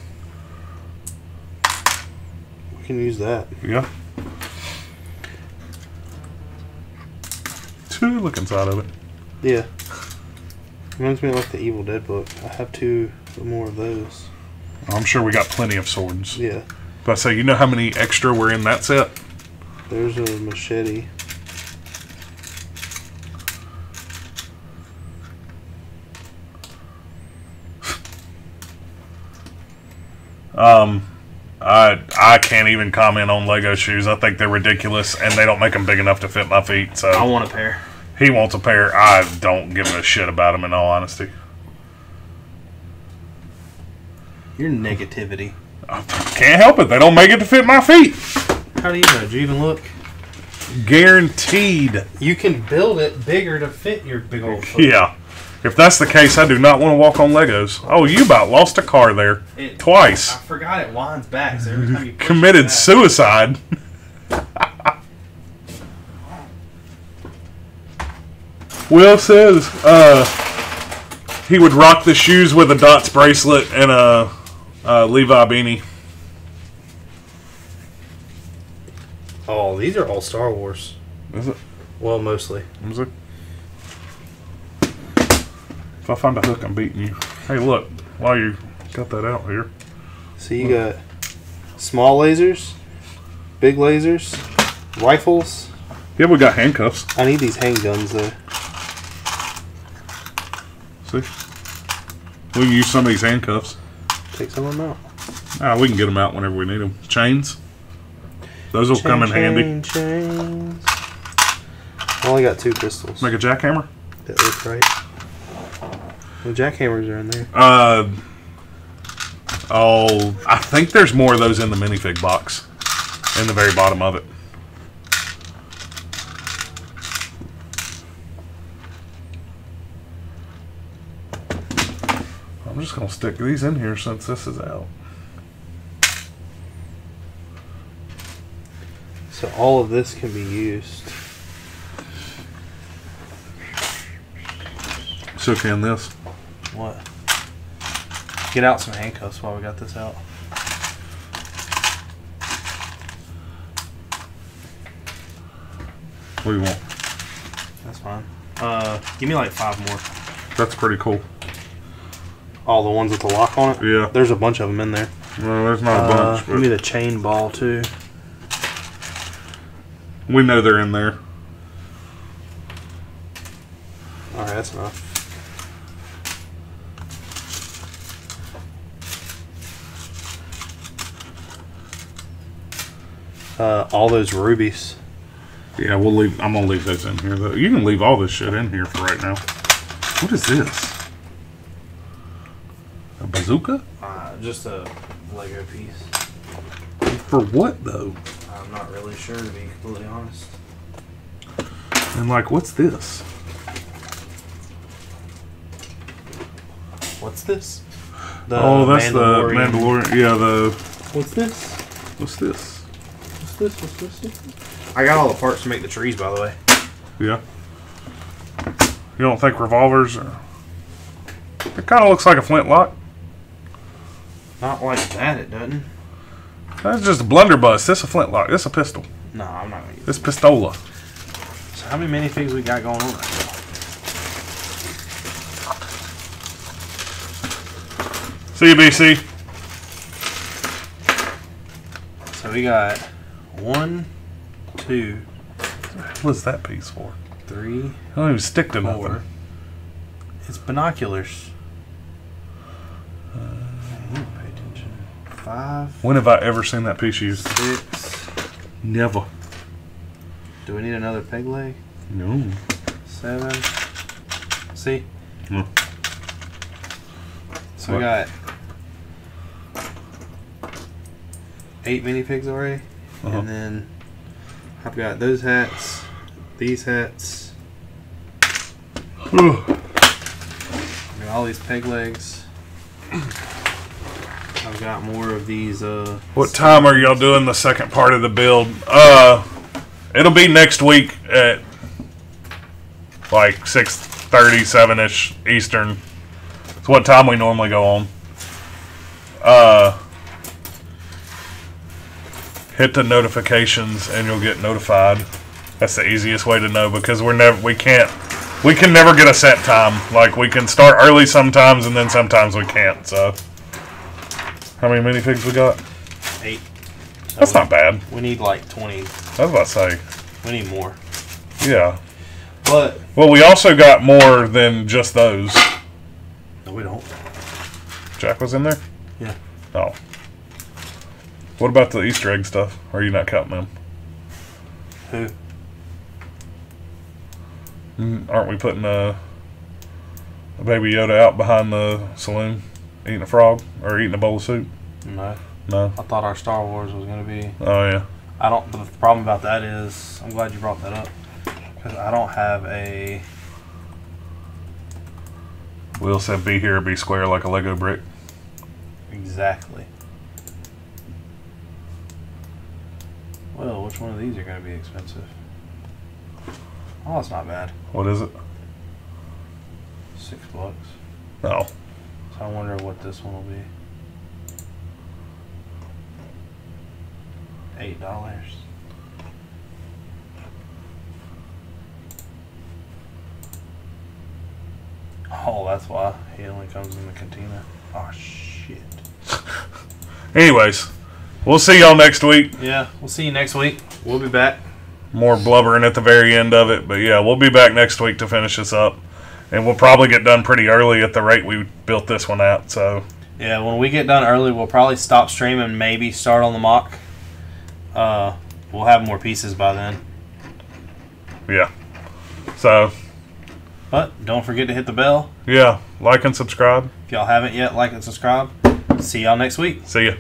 We can use that. Yeah. Look inside of it. Yeah. Reminds me of like the Evil Dead book. I have 2 more of those. I'm sure we got plenty of swords. Yeah. But I say, you know how many extra were in that set? There's a machete. I can't even comment on Lego shoes. I think they're ridiculous, and they don't make them big enough to fit my feet. So I want a pair. He wants a pair. I don't give a shit about them, in all honesty. Your negativity. I can't help it. They don't make it to fit my feet. How do you know? Did you even look? Guaranteed. You can build it bigger to fit your big old foot. Yeah. If that's the case, I do not want to walk on Legos. Oh, you about lost a car there. Twice. I forgot it winds back, so every time you push Committed it back. suicide. Will says he would rock the shoes with a Dots bracelet and a Levi beanie. Oh, these are all Star Wars. Is it? Well, mostly. Is it? If I find a hook, I'm beating you. Hey, look. While you got that out here. So you got small lasers, big lasers, rifles. Yeah, we got handcuffs. I need these handguns, though. See? We can use some of these handcuffs. Take some of them out. We can get them out whenever we need them. Chains. Those will come in handy. Chains. I only got 2 pistols. Make a jackhammer? That look right. The jackhammers are in there. I think there's more of those in the minifig box. In the very bottom of it. I'm just going to stick these in here since this is out. So all of this can be used. So can this. What? Get out some handcuffs while we got this out. What do you want? That's fine. Give me like 5 more. That's pretty cool. All the ones with the lock on it? Yeah. There's a bunch of them in there. Well, there's not a bunch, Give me but the chain ball too. we know they're in there. Alright, that's enough. All those rubies. Yeah, we'll leave. I'm gonna leave those in here though. You can leave all this shit in here for right now. What is this? A bazooka? Just a Lego piece. For what though? I'm not really sure, to be completely honest. And like, what's this? What's this? That's the Mandalorian. Yeah, the. What's this? What's this? What's this? What's this? I got all the parts to make the trees, by the way. Yeah. You don't think revolvers are... It kind of looks like a flintlock. Not like that, it doesn't. That's just a blunderbuss. This a flintlock. This a pistol. No, I'm not gonna use This pistola. So how many minifigs we got going on right now? See you, BC. So we got 1, 2, What's that piece for? 3, I don't even stick to 4. nothing. It's binoculars. I need to pay attention. 5, When have I ever seen that piece used? 6. Never. Do we need another peg leg? No. 7. See? No. So we got 8 minifigs already. And then I've got those hats, these hats. I've got all these peg legs. I've got more of these. What time are y'all doing the second part of the build? It'll be next week at like 6:30, 7-ish Eastern. It's what time we normally go on. Hit the notifications and you'll get notified. That's the easiest way to know because we can never get a set time. Like we can start early sometimes and then sometimes we can't. So how many minifigs we got? 8. That's not bad. We need like 20. I was about to say. We need more. Yeah. But well, we also got more than just those. No, we don't. Jack was in there? Yeah. Oh. What about the Easter egg stuff? Or are you not counting them? Who? Aren't we putting a Baby Yoda out behind the saloon eating a frog? Or eating a bowl of soup? No. No? I thought our Star Wars was going to be... Oh, yeah. But the problem about that is... I'm glad you brought that up. Because I don't have a... Will said be here, be square like a Lego brick. Exactly. Well, which one of these are going to be expensive? Oh, it's not bad. What is it? $6. No. So I wonder what this one will be. $8. Oh, that's why he only comes in the cantina. Oh, shit. Anyways, we'll see y'all next week. Yeah, we'll see you next week. We'll be back. More blubbering at the very end of it. But yeah, we'll be back next week to finish this up. And we'll probably get done pretty early at the rate we built this one at. So yeah, when we get done early, we'll probably stop streaming, maybe start on the mock. We'll have more pieces by then. Yeah. So. But don't forget to hit the bell. Yeah, like and subscribe. If y'all haven't yet, like and subscribe. See y'all next week. See ya.